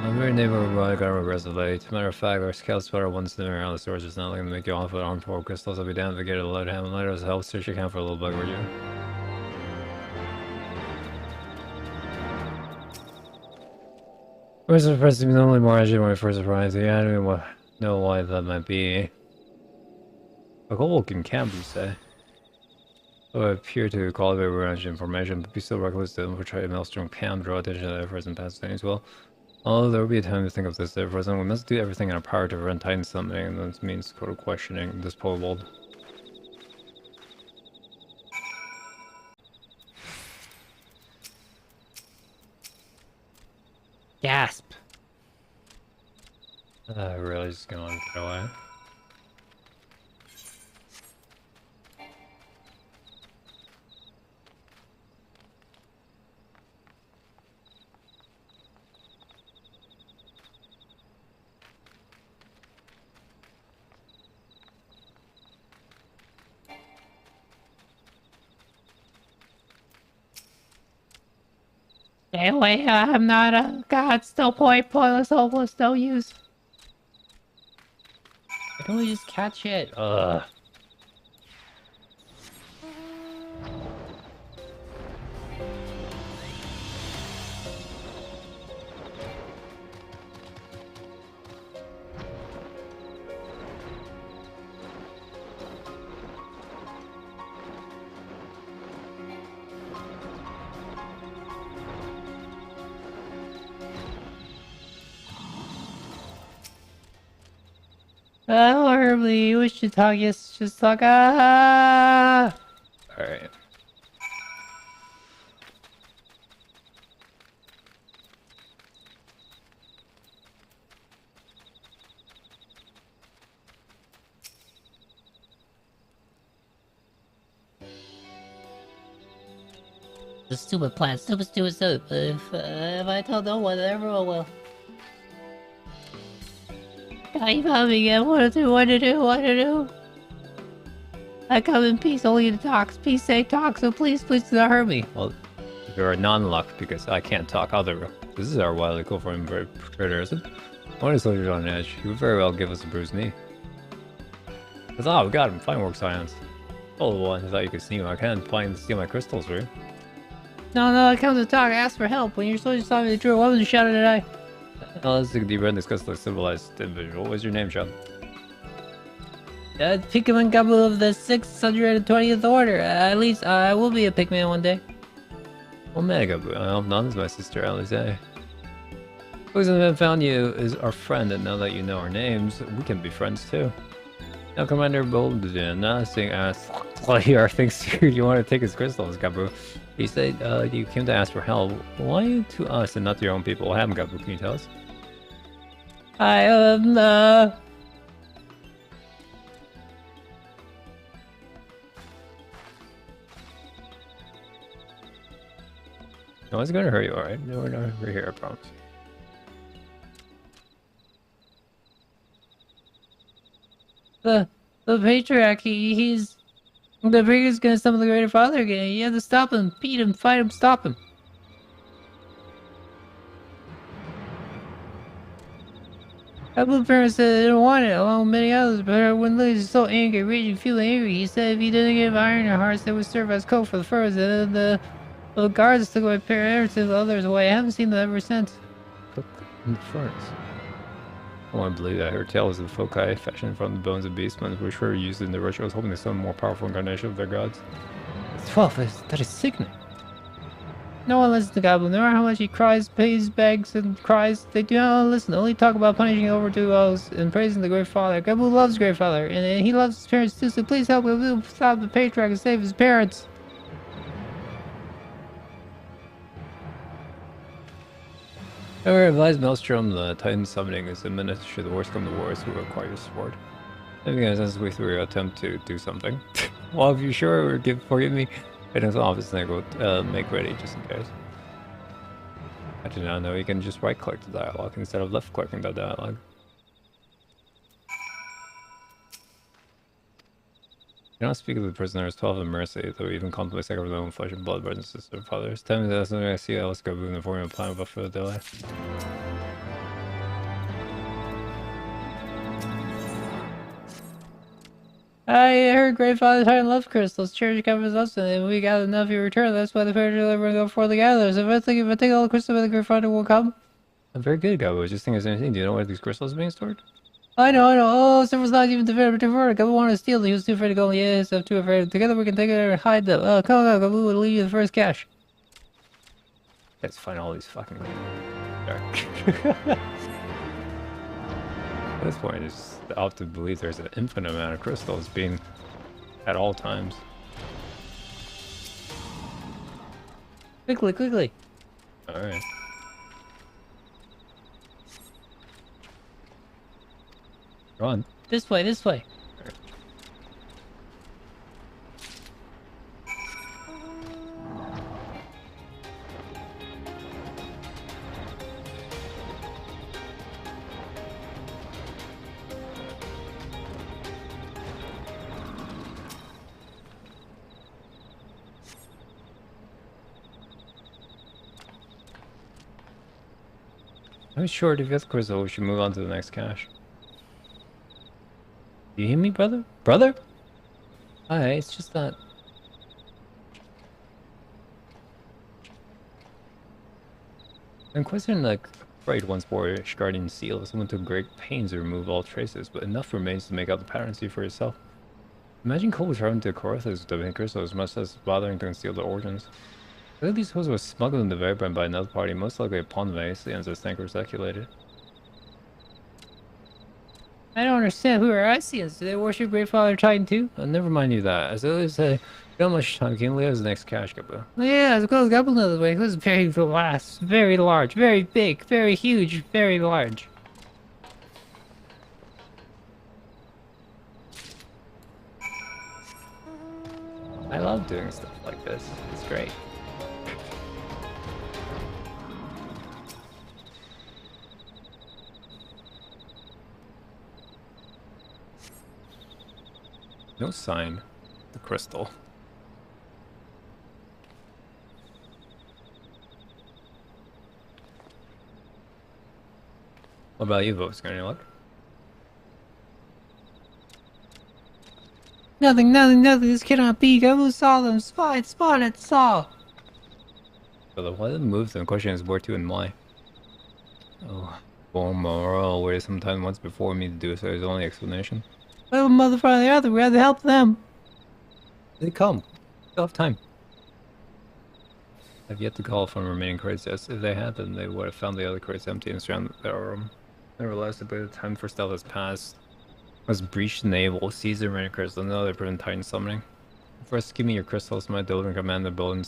I'm very neighborhood right, got regressive late. Matter of fact, our scout spotter once sitting around the stores is not looking to make you off with armed for crystals. I'll be down to get a load ham. Let us help search your account for a little bug, would you? First impressed me only more as when I first arrived. Yeah, I don't even know why that might be. A Golden camp, you say? So I appear to cultivate range information, but be still reckless to infiltrate a Maelstrom camp, draw attention to efforts and past things. Well, although there will be a time to think of this there for us, we must do everything in our power to prevent Titan summoning, and this means questioning this poor world. Gasp! Really just gonna get away. Stay away, I'm not a god, still pointless, hopeless, no use. Why don't we just catch it? Ugh. Horribly, you wish to talk, yes, just talk, Alright. It's a stupid plan. Stupid. If I tell no one, everyone will. I found me again. What to do? I come in peace, only to talk. Peace, say talk, so please do not hurt me. Well, you're a non-luck because I can't talk either. This is our wily cool for him, trader, isn't it? One of the soldiers on edge. He would very well give us a bruised knee. We got him. Fine work, science. Oh, one. I thought you could see him. I can't steal my crystals, right? No, I come to talk. I ask for help. When your soldiers saw me, they drew a weapon and shouted at I. Oh, let's take a deep breath and discuss the civilized individual. What's your name, child? Pikmin Gabu of the 620th Order. At least I will be a Pikmin one day. Well, Mhigo, well, Nana's my sister, Alice. The reason I found you is our friend, and now that you know our names, we can be friends too. Now, Commander Bolden, saying Slayer thinks you want to take his crystals, Gabu. He said you came to ask for help. Why to us and not to your own people? What happened, Gabu? Can you tell us? No one's gonna hurt you, alright? No, we're not over here, I promise. The Patriarch, he's... The Brigger's gonna summon the Greater Father again. You have to stop him, beat him, fight him, stop him. A couple of parents said they didn't want it, along with many others, but when Liz was so angry, raging, feeling angry, he said if he didn't give iron or hearts, they would serve as coat for the furs, and then the guards took my parents and the others away. I haven't seen them ever since. Cook in the furnace. I want to believe that her tales of foci fashioned from the bones of beastmen, which were used in the rituals, hoping to summon more powerful incarnation of their gods. 12, that is sickening. No one listens to Goblin. No matter how much he cries, pays, begs, and cries, they do not listen. They only talk about punishing overdoers and praising the Great Father. Goblin loves Great Father, and he loves his parents too, so please help him. We'll stop the Patriarch and save his parents. However, advise Maelstrom the Titan summoning is imminent should the worst come to worst who require your support. I think as we through your attempt to do something. Well, if you're sure or forgive me, I don't know office and I go make ready just in case. I did not know you can just right click the dialogue instead of left clicking the dialogue. You cannot speak of the prisoners, 12 of mercy, though even contemplate sacrifice their own flesh and blood, brothers and sisters, fathers. Tell me that's something I see, let's go move and form a plan about further delay. I heard Great Father Titan loves crystals. Church covers us, and we got enough in return. That's why the Patriarch are going to go for the gatherers. If I take all the crystals, the Great Father will come. I'm very good, Gabo. I was just thinking of anything. Do you know where these crystals are being stored? I know. Oh, Silver's not even diverted. Gabo wanted to steal them. He was too afraid to go. Yes, I'm too afraid. Together we can take it and hide them. Come on, Gabo will leave you the first cash. Let's find all these fucking... At this point, it's out to believe there's an infinite amount of crystals being at all times. Quickly. Alright. Run. This way. I'm short if you have crystal, we should move on to the next cache. Do you hear me, brother? Brother? Hi, it's just that... I'm questioning, like, afraid once Boyish Guardian Seal, someone took great pains to remove all traces, but enough remains to make out the pattern. See for yourself. Imagine Cole was traveling to Corthus with the crystals, much less bothering to conceal the origins. Whether these crystals were smuggled in the very brand by another party, most likely upon the aliens as Thanker circulated. I don't understand. Who are Isians? Do they worship Great Father Titan too? Never mind you that. As I always say, not much time. Can Leo's the next cache, Gabba? Yeah, as close Gabba another way. It was very vast, very large, very big, very huge, very large. I love doing stuff like this. It's great. No sign. The crystal. What about you, folks? Got any luck? Nothing, nothing, nothing. This cannot be. Gabu saw them. Spotted, saw. But why the moves? The question is where to and why. Oh, Morale waited some time once before me to do so. There's only explanation. Well, motherfucker, the other. We had to help them. They come. Still have time. I've yet to call from remaining crates. Yes, if they had, then they would have found the other crates empty and surrounded their room. Nevertheless, a bit of time for stealth has passed. Was breached the naval, seized the remaining crystals, and now they prevent Titan summoning. First, give me your crystals, my Deliver and command the building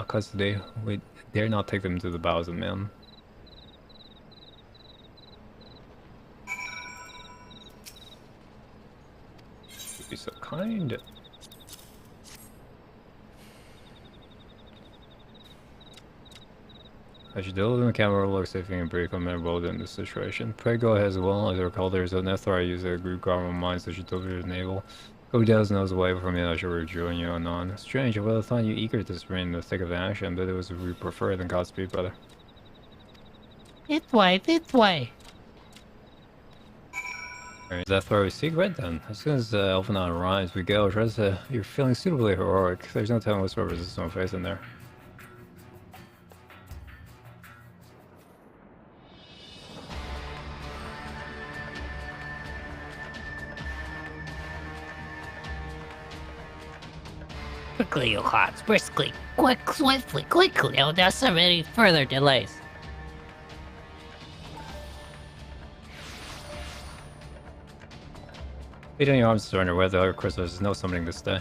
custody. We dare not take them to the bows of man. You'd be so kind. I should deliver the camera look safe and pretty commendable in this situation. Pray go ahead as well. As I recall, there is an Nethar I use a group government mine, so she delivered the naval. Go down knows away from me, I should rejoin you anon. Strange, I would have thought you eager to spring in the thick of action, but it was we prefer than Godspeed, brother. This way, this way. Alright, that's where we secret then. As soon as Elfenon arrives, we go. You're feeling suitably heroic. There's no telling what's resistance on face in there. Quickly, you hearts, briskly, quick, swiftly, quickly, oh, there's so many further delays. Beat on your arms, surrender. Where the other crystals, there's no summoning this day.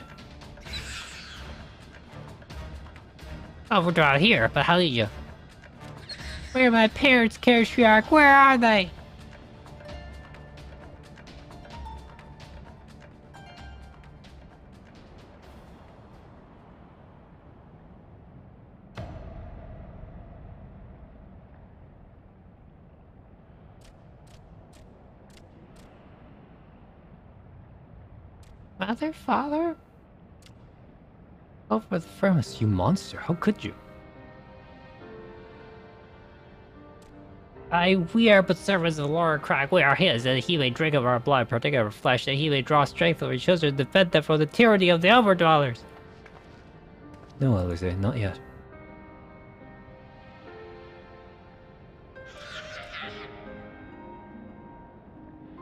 Overdraw here, but how did you? Where are my parents, Kershriark? Where are they? Mother, father? Oh, for the firmest, you monster! How could you? We are but servants of Lord Crack. We are his, that he may drink of our blood, partake of our flesh, that he may draw strength from our children, defend them from the tyranny of the overdwellers. No, Elise, not yet.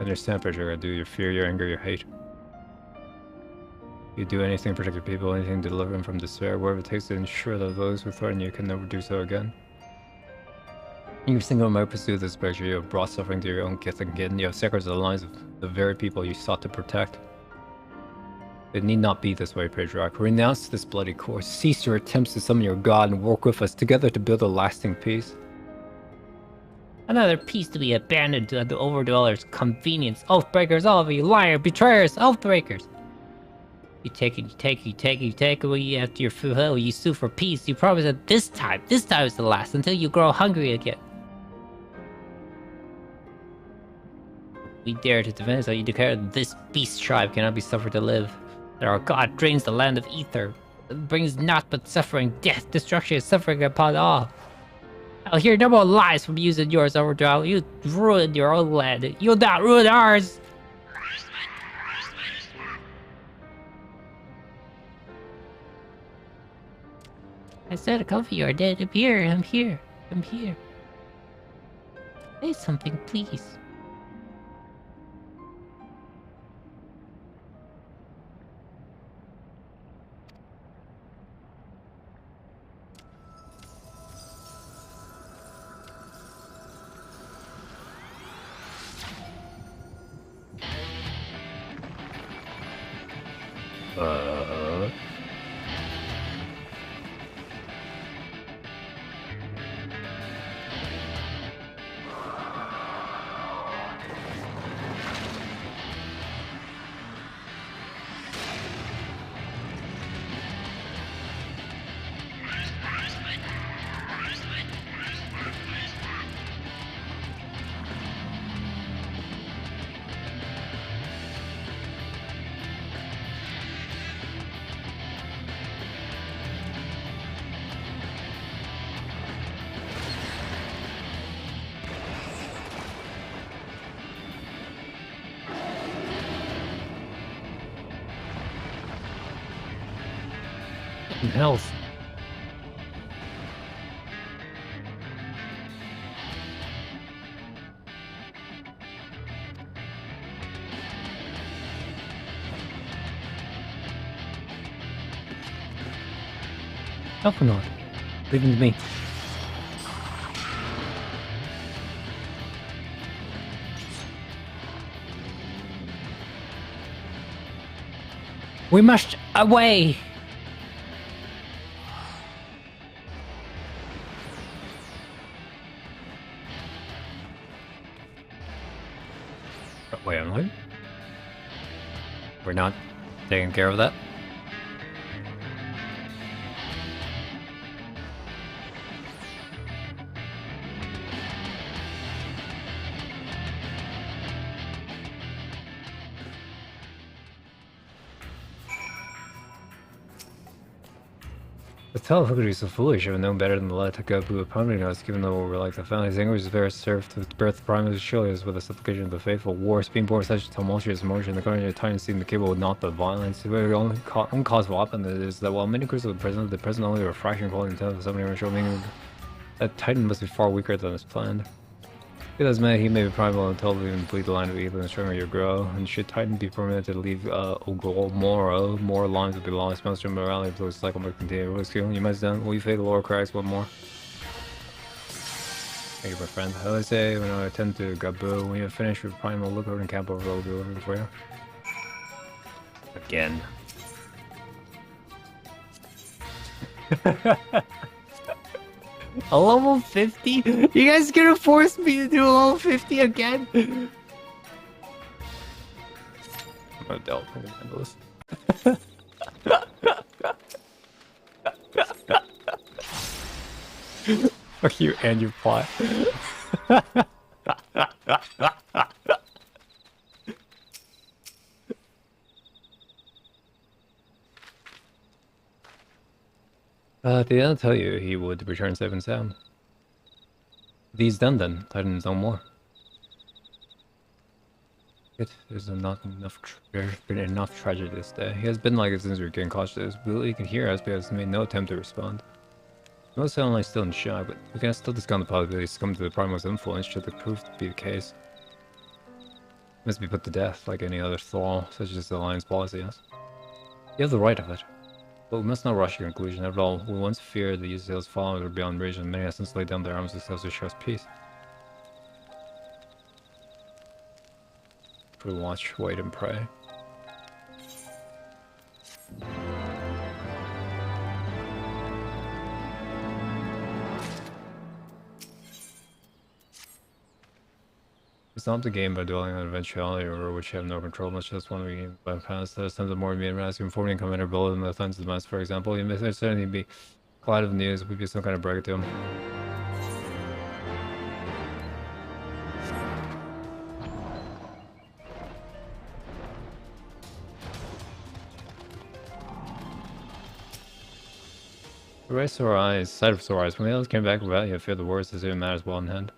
Understand, Patrick, I do your fear, your anger, your hate. You do anything to protect your people, anything to deliver them from despair, wherever it takes to ensure that those who threaten you can never do so again. In your single my pursuit of this picture, you have brought suffering to your own kith and kin. You have sacrificed the lives of the very people you sought to protect. It need not be this way, Patriarch. Renounce this bloody course. Cease your attempts to summon your god and work with us together to build a lasting peace. Another piece to be abandoned to the overdwellers' convenience. Oathbreakers, all of you, liar, betrayers, oathbreakers! You take it, you take it, you take it, you take away after your fulfill, you sue for peace. You promise that this time is the last, until you grow hungry again. We dare to defend, so you declare that this beast tribe cannot be suffered to live. That our god drains the land of ether, brings naught but suffering, death, destruction, and suffering upon all. I'll hear no more lies from you and yours, Overdrive. You ruined your own land. You'll not ruin ours! I said to come for you, I did. I'm here, I'm here, I'm here. Say something, please. And health. Help or not? Leave him to me. We must away! Wait, am I? We're not taking care of that? The Telephoto is so foolish. I would known better than to let Gabu accompany us, given though we were like the family's English is very served with birth primaries surely as with the supplication of the faithful. Wars being born such tumultuous emotion, the current of time seeing the cable would not but violence. The only cause of weapon is that while many crews of the present only a fraction quality intent of somebody show meaning that Titan must be far weaker than is planned. It does matter, he may be primal until we complete the line of evil and stronger you grow, and should Titan be permanent to leave more lines will be lost, monster morality blows cycle will continue. What skill? You must done. We fade the lower cracks one more. Thank you, my friend. As I say, when I attend to Gabu, when you have finished with primal, look over and camp over, I'll do everything for you. Again. A level 50? You guys gonna force me to do a level 50 again? I'm gonna delve. I'm gonna handle this. Fuck you and your plot. Did I tell you he would return safe and sound? If he's done then, Titan's no more. There's been enough tragedy this day. He has been like it since we were getting cautious. He can hear us, but has made no attempt to respond. Most sound like still in shock, but we can still discount the possibility he's come to the Primal's influence should the proof to be the case. He must be put to death like any other thrall, such as the Alliance policy is. You have the right of it. But we must not rush to conclusion. After all, we once feared the Yggdrasil's followers were beyond reach, and many have since laid down their arms themselves to show us peace. We watch, wait, and pray. It's not the game by dwelling on eventuality over which you have no control, much less one we game by past. There's tons of more immediate risks informing commander below than the tons of the mass, for example. You may certainly be glad of the news, it would be some kind of break to him. Erase sore eyes, sight of sore eyes. When the others came back without you, I fear the worst as it matters well in hand.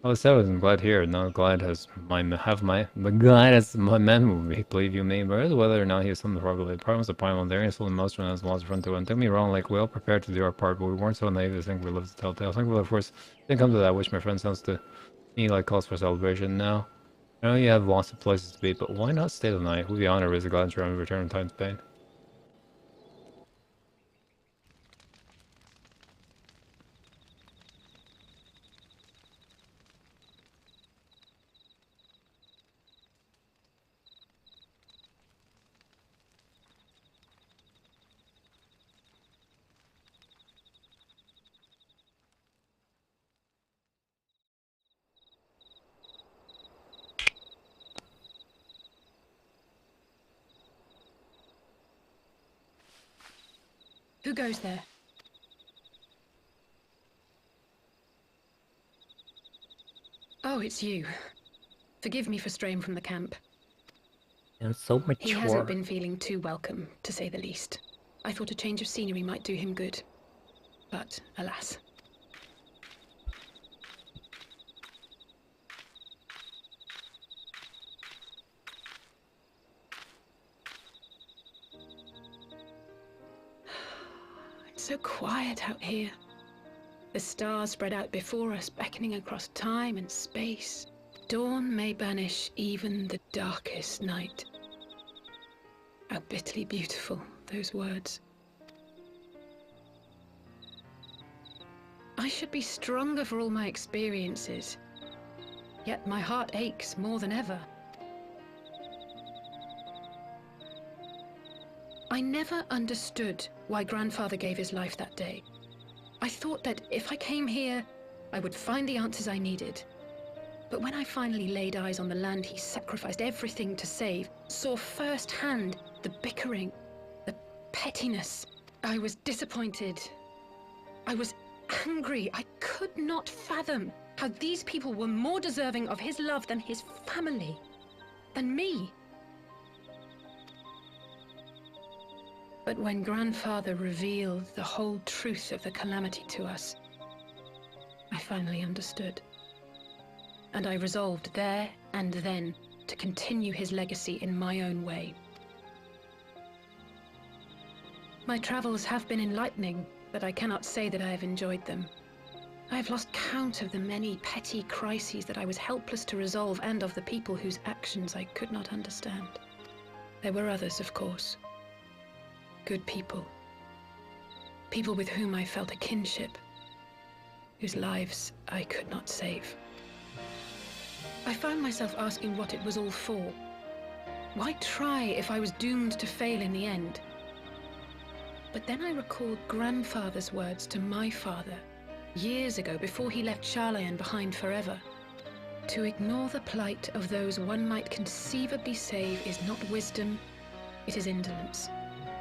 Oh, so I'm glad here. Not glad as my men will be, believe you me. But whether or not he has something probably. The problem is the primal. There is only most one as lost front to it. And don't get me wrong, like we all prepared to do our part, but we weren't so naive to think we lived to tell tales. I think we'll of course didn't come to that, which my friend sounds to me like calls for celebration now. I know you have lots of places to be, but why not stay the night? We'll be honored as a glad to return in time's pain. Who goes there? Oh, it's you. Forgive me for straying from the camp. And so mature. He hasn't been feeling too welcome, to say the least. I thought a change of scenery might do him good. But, alas. so quiet out here. The stars spread out before us, beckoning across time and space. Dawn may banish even the darkest night. How bitterly beautiful, those words. I should be stronger for all my experiences, yet my heart aches more than ever. I never understood why Grandfather gave his life that day. I thought that if I came here, I would find the answers I needed. But when I finally laid eyes on the land he sacrificed everything to save, saw firsthand the bickering, the pettiness, I was disappointed. I was angry. I could not fathom how these people were more deserving of his love than his family, than me. But when Grandfather revealed the whole truth of the calamity to us, I finally understood. And I resolved there and then to continue his legacy in my own way. My travels have been enlightening, but I cannot say that I have enjoyed them. I have lost count of the many petty crises that I was helpless to resolve and of the people whose actions I could not understand. There were others, of course. Good people. People with whom I felt a kinship, whose lives I could not save. I found myself asking what it was all for. Why try if I was doomed to fail in the end? But then I recalled Grandfather's words to my father, years ago, before he left Charlayan behind forever. To ignore the plight of those one might conceivably save is not wisdom, it is indolence.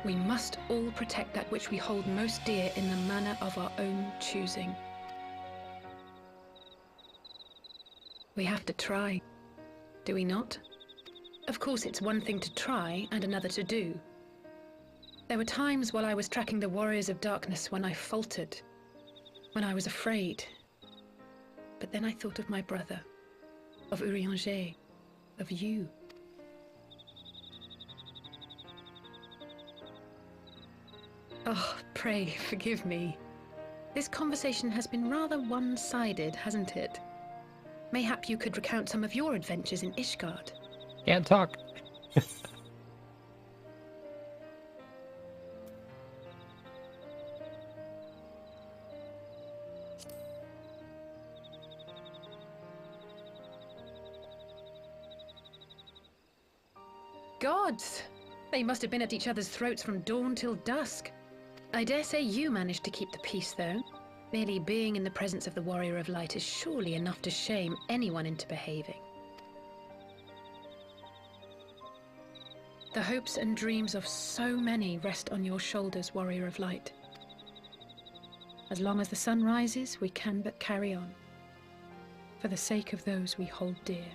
We must all protect that which we hold most dear in the manner of our own choosing. We have to try, do we not? Of course, it's one thing to try and another to do. There were times while I was tracking the warriors of darkness when I faltered, when I was afraid. But then I thought of my brother, of Urianger, of you. Oh, pray forgive me. This conversation has been rather one-sided, hasn't it? Mayhap you could recount some of your adventures in Ishgard. Can't talk. Gods! They must have been at each other's throats from dawn till dusk. I dare say you managed to keep the peace, though. Merely being in the presence of the Warrior of Light is surely enough to shame anyone into behaving. The hopes and dreams of so many rest on your shoulders, Warrior of Light. As long as the sun rises, we can but carry on, for the sake of those we hold dear.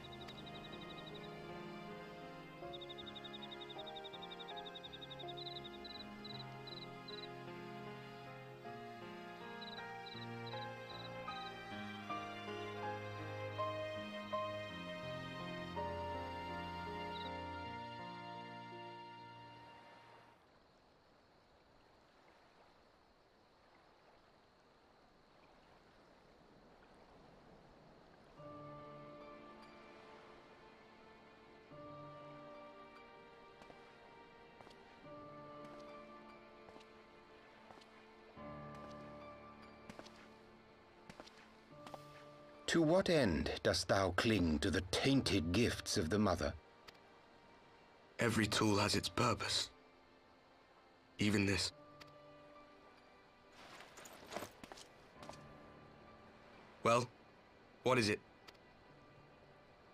To what end dost thou cling to the tainted gifts of the Mother? Every tool has its purpose. Even this. Well, what is it?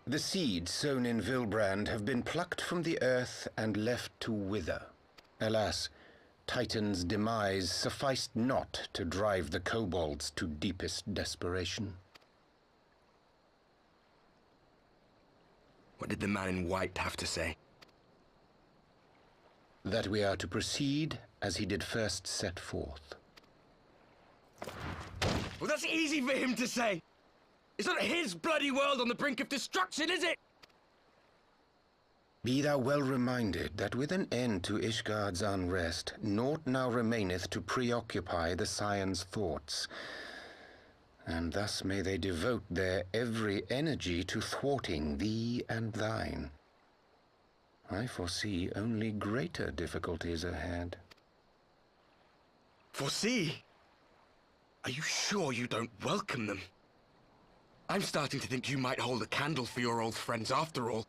The seeds sown in Vilbrand have been plucked from the earth and left to wither. Alas, Titan's demise sufficed not to drive the kobolds to deepest desperation. What did the man in white have to say? That we are to proceed as he did first set forth. Well, that's easy for him to say. It's not his bloody world on the brink of destruction, is it? Be thou well reminded that with an end to Ishgard's unrest, naught now remaineth to preoccupy the Scion's thoughts. And thus may they devote their every energy to thwarting thee and thine. I foresee only greater difficulties ahead. Foresee? Are you sure you don't welcome them? I'm starting to think you might hold a candle for your old friends after all.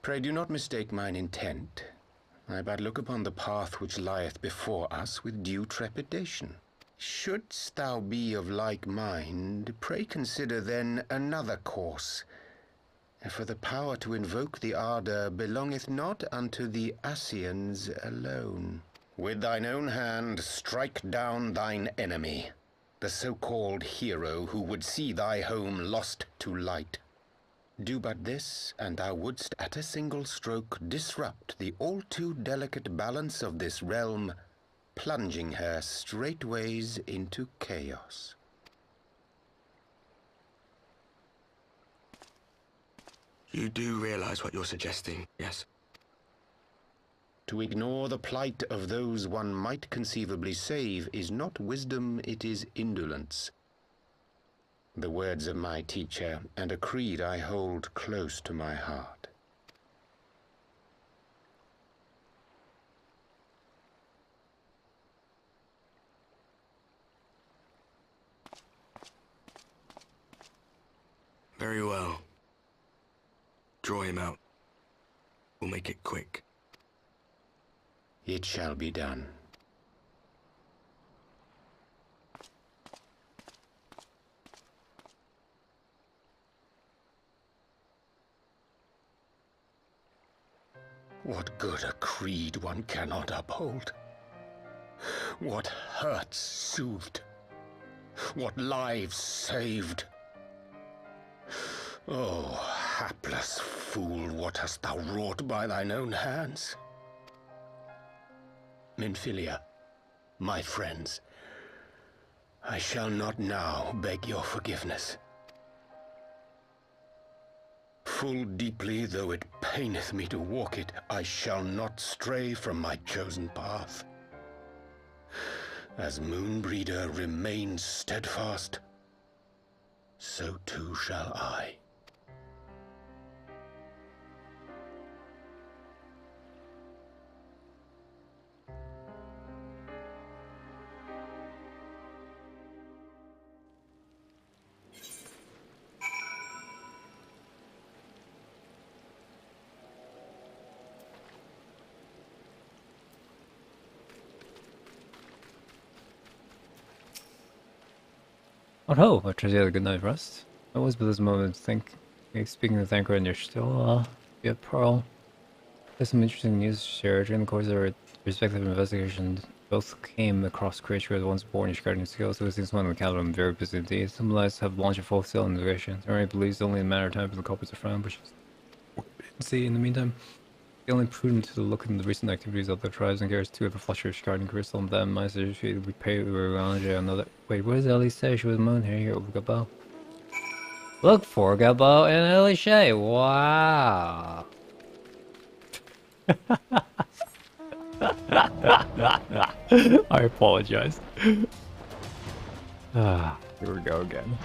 Pray do not mistake mine intent. I but look upon the path which lieth before us with due trepidation. Shouldst thou be of like mind, pray consider then another course. For the power to invoke the ardor belongeth not unto the Ascians alone. With thine own hand strike down thine enemy, the so-called hero who would see thy home lost to light. Do but this, and thou wouldst at a single stroke disrupt the all-too delicate balance of this realm, plunging her straightways into chaos. You do realize what you're suggesting, yes? To ignore the plight of those one might conceivably save is not wisdom, it is indolence. The words of my teacher, and a creed I hold close to my heart. Very well. Draw him out. We'll make it quick. It shall be done. What good a creed one cannot uphold? What hurts soothed? What lives saved? Oh, hapless fool, what hast thou wrought by thine own hands? Minfilia, my friends, I shall not now beg your forgiveness. Full deeply though it paineth me to walk it, I shall not stray from my chosen path. As Moonbreeder remains steadfast, so too shall I. Oh ho! I trust you had a good night rest. I always but this moment to think. Speaking of Thancred, and you're still be at Pearl. There's some interesting news to share. During the course of our respective investigations, both came across creatures once born in guardian skills, so it seems one of the capital and very busy indeed. Some lives have launched a full-scale investigation. There believes only in a matter of time for the culprits are found, but see in the meantime. The only prudent to look into the recent activities of the tribes and cares to have a flusher guarding crystal and them. I suggest we pay another. Wait, what does Ellie say? She was moon here over Gabo. Look for Gabo and Ellie Shay. Wow. I apologize. Here we go again.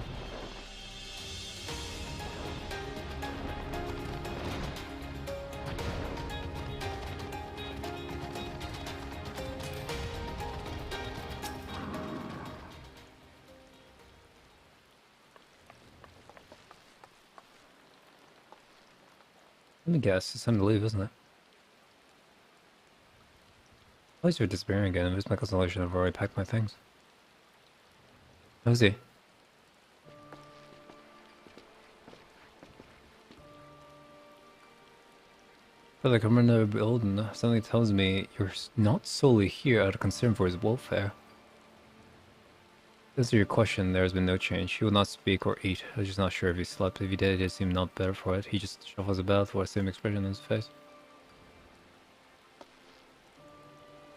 Let me guess, it's time to leave, isn't it? Please you're disappearing again. If it's my consolation, I've already packed my things. How's he? But like I'm in a building, something tells me you're not solely here out of concern for his welfare. To answer your question, there has been no change. He will not speak or eat. I'm just not sure if he slept. If he did, he seemed not better for it. He just shuffles about with the same expression on his face.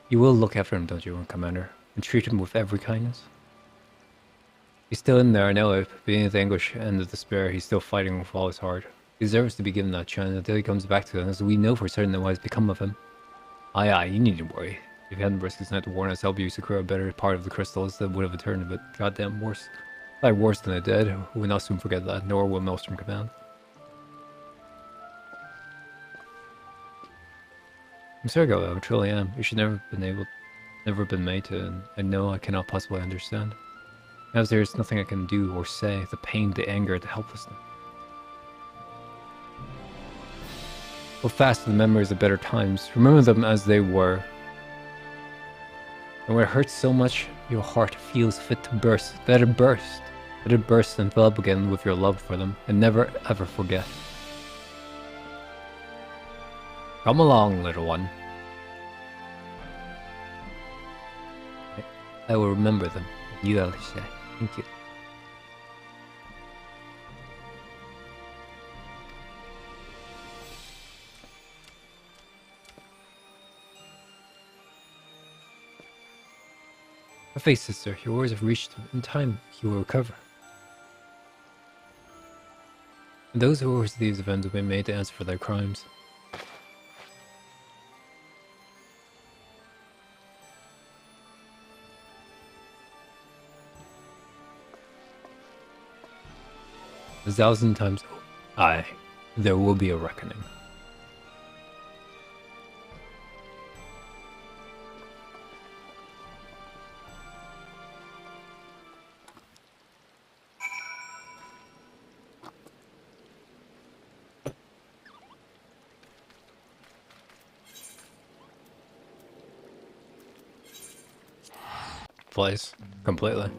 You will look after him, don't you, Commander? And treat him with every kindness? He's still in there, I know it. Beneath the anguish and the despair, he's still fighting with all his heart. He deserves to be given that chance until he comes back to us. We know for certain what has become of him. Aye, you needn't worry. If you hadn't risked his night to warn us, help you secure a better part of the crystals that would have returned a bit goddamn worse. Like worse than the dead, we will not soon forget that, nor will Maelstrom command. I'm sorry, Go, I truly am. You should never been made to, and I know I cannot possibly understand. As there is nothing I can do or say, the pain, the anger, the helplessness. Hold fast to the memories of better times. Remember them as they were. And when it hurts so much, your heart feels fit to burst. Let it burst. Let it burst and fill up again with your love for them. And never ever forget. Come along, little one. I will remember them. You, Alicia. Thank you. Have faith, sister. Your words have reached him. In time, he will recover. And those who oversee these events will be made to answer for their crimes. A thousand times, aye, there will be a reckoning. Place completely.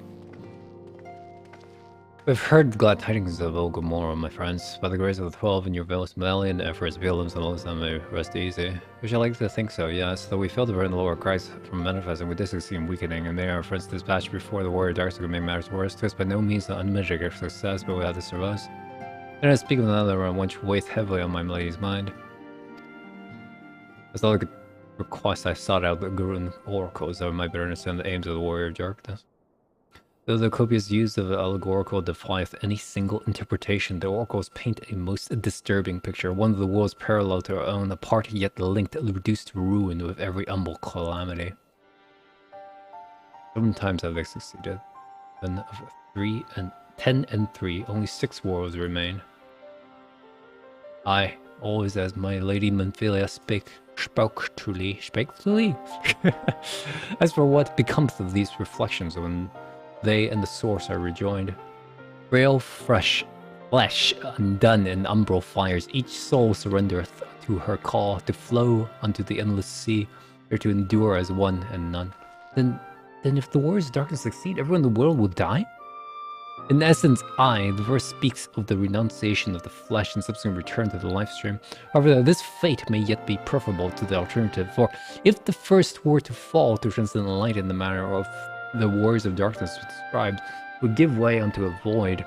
We've heard glad tidings of old Gomorrah, my friends. By the grace of the 12 and your valiant efforts, Balaam's and all may rest easy. We shall like to think so, yes, though we fail to prevent the Lord Christ from manifesting, we did succeed in weakening, and may our friends dispatched before the warrior darks could make matters worse. 'Twas by no means an unmitigated success, but we had to survive. And I speak of another one which weighs heavily on my lady's mind. As all I could request, I sought out the Gurun oracles that might better understand the aims of the warrior of darkness. Though the copious use of the allegorical defieth any single interpretation, the oracles paint a most disturbing picture, one of the worlds parallel to our own, apart yet linked, reduced to ruin with every humble calamity. Sometimes have they succeeded. Then of 10 and 3, only 6 worlds remain. Aye, always as my lady Menphilia spoke truly. As for what becomes of these reflections when they and the source are rejoined, frail, fresh flesh undone in umbral fires, each soul surrendereth to her call to flow unto the endless sea, or to endure as one and none. Then if the warriors of darkness succeed, everyone in the world will die? In essence, the verse speaks of the renunciation of the flesh and subsequent return to the life stream. However, this fate may yet be preferable to the alternative, for if the first were to fall to transcend the light in the manner of the warriors of darkness described, would give way unto a void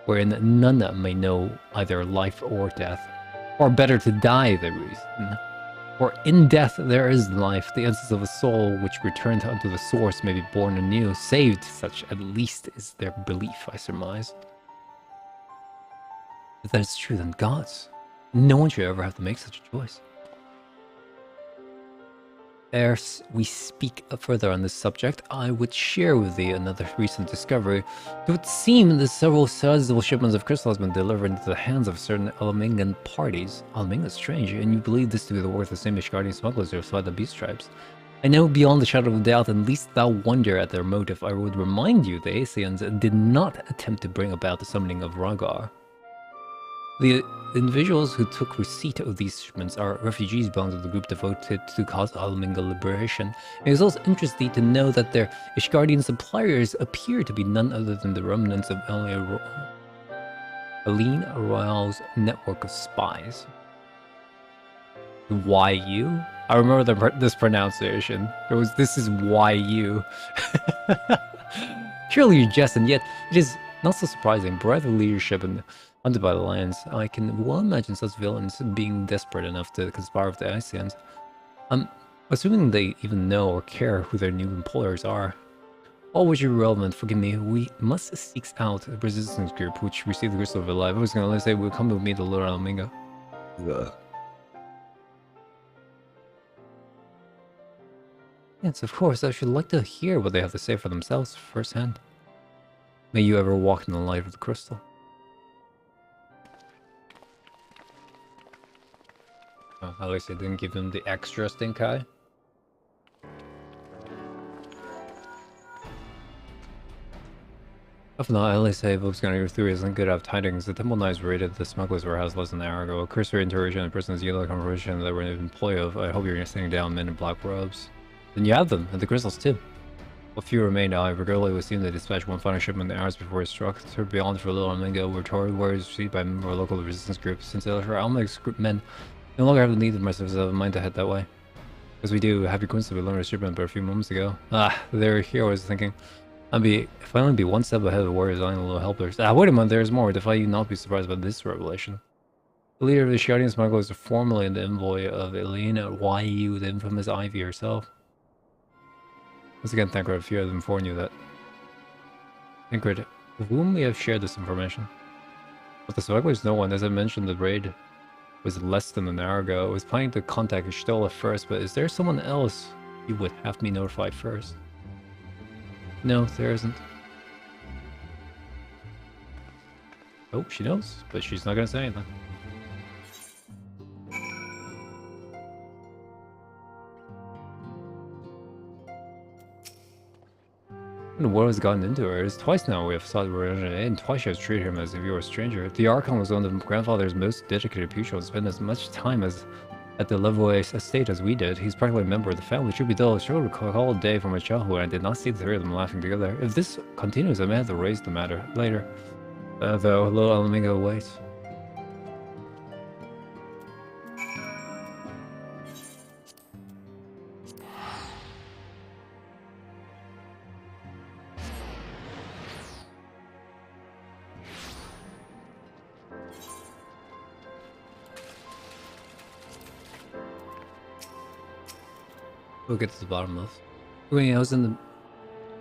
wherein none may know either life or death. Or better to die the reason. For in death there is life, the essence of a soul which returned unto the source may be born anew, saved, such at least is their belief, I surmise. If that is true, then gods. No one should ever have to make such a choice. Ere we speak further on this subject, I would share with thee another recent discovery. It would seem that several sizable shipments of crystal has been delivered into the hands of certain Alamingan parties. Alamingan is strange, and you believe this to be the work of the same Ishgardian smugglers who fled the beast tribes. I know beyond the shadow of doubt, and least thou wonder at their motive. I would remind you the Aesians did not attempt to bring about the summoning of Rhaegar. The individuals who took receipt of these shipments are refugees belonging to the group devoted to cause Alaminga liberation. It is also interesting to know that their Ishgardian suppliers appear to be none other than the remnants of Aline Royale's network of spies. YU? I remember this pronunciation. This is YU. Surely you jest, and yet it is not so surprising. Breadth of leadership and hunted by the lions, I can well imagine such villains being desperate enough to conspire with the Aesians. Assuming they even know or care who their new employers are. All which are relevant, forgive me, we must seek out a resistance group which received the crystal of alive. I was gonna say we'll come with me to Lord Mhigo. Yes, of course, I should like to hear what they have to say for themselves firsthand. May you ever walk in the light of the crystal. Oh, at least I didn't give them the extra stink eye. If not, at least Volk's gonna go through isn't good of tidings. The Temple Knights raided the smuggler's warehouse less than an hour ago. A cursory interrogation of the person's yellow conversation that we're in employ of. I hope you're sitting down men in black robes. Then you have them, and the crystals too. What few remain, I regularly was seen to dispatch one final shipment hours before it struck. To beyond for Little Mhigo were Tory warriors received by member of local resistance groups. Since Almeg's men no longer have the need of my services, I have a mind to head that way. Because we do, happy coincidence we learned a shipment but a few moments ago. There, here I was thinking. If I only be one step ahead of the warriors, I'm a little helpless. Wait a minute, there's more. Defy you not be surprised by this revelation. The leader of the shouting smugglers is formerly the envoy of Elena Yu, the infamous Ivy herself. Once again, Thancred, a few of them informed you that. Thancred, with whom we have shared this information. But the smugglers, no one. As I mentioned, the raid was less than an hour ago. I was planning to contact Stola first, but is there someone else you would have me notify first? No, there isn't. Oh, she knows, but she's not gonna say anything. And what has gotten into her? It's twice now we have sought revenge, and twice she has treated him as if he were a stranger. The Archon was one of the grandfather's most dedicated pupils, spent as much time as at the Levoy estate as we did. He's practically a member of the family. Truth be told, I struggle to recall a day from my childhood and I did not see the three of them laughing together. If this continues, I may have to raise the matter later. Though, Little Mhigo waits. We'll get to the bottom of this. Wait, I was in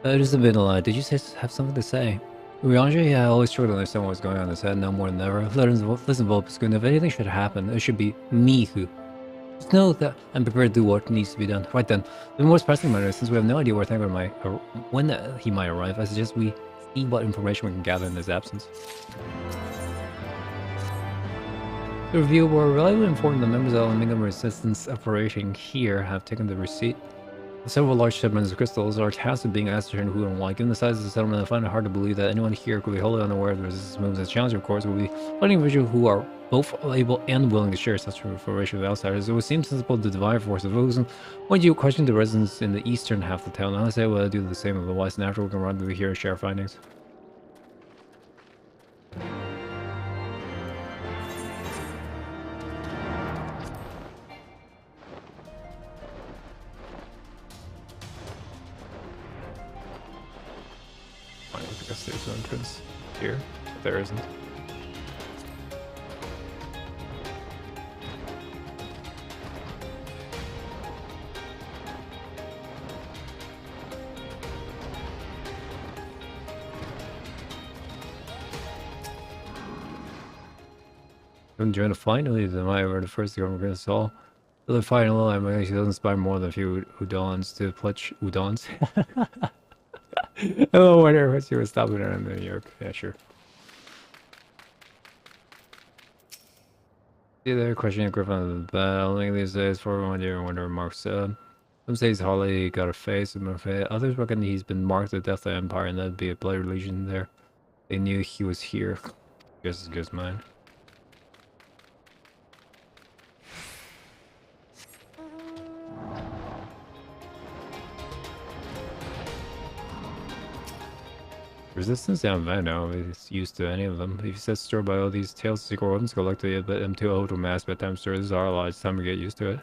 the... it hasn't been a lot. Did you have something to say? Andre, I always struggled to understand what was going on in his head, now more than ever. Listen, Volpscoon, if anything should happen, it should be me who... Just know that I'm prepared to do what needs to be done. Right then, the most pressing matter, since we have no idea where Thancred might... or when he might arrive, I suggest we see what information we can gather in his absence. The review were reliably informed the members of the Mhigo resistance operating here have taken the receipt. Several large shipments of crystals are tasked with being ascertained who and why. Given the size of the settlement, I find it hard to believe that anyone here could be wholly unaware of the resistance moves. The challenge, of course, will be finding individuals who are both able and willing to share such information with outsiders. It would seem sensible to divide forces of those. When you question the residents in the eastern half of the town, I say we'll do the same with the west, and after we can run through here and share findings. I guess there's an entrance here. There isn't. Come join a fight? Only the Maya were the first to come against all. The fight alone, I mean, she doesn't inspire more than a few udons to pledge udons. Oh, whatever. She was stopping her in New York. Yeah, sure. See there, questioning Griffin, but only these days for one year wonder remarks. Some say he's hardly got a face, others reckon he's been marked the death of the Empire and that'd be a bloody legion there. They knew he was here. Guess as good as mine. Resistance? Yeah, I know. He's used to any of them. If he says stirred by all these tales, secret weapons collected, but I'm too old to mass, but I'm sure this is our lives. Time to get used to it.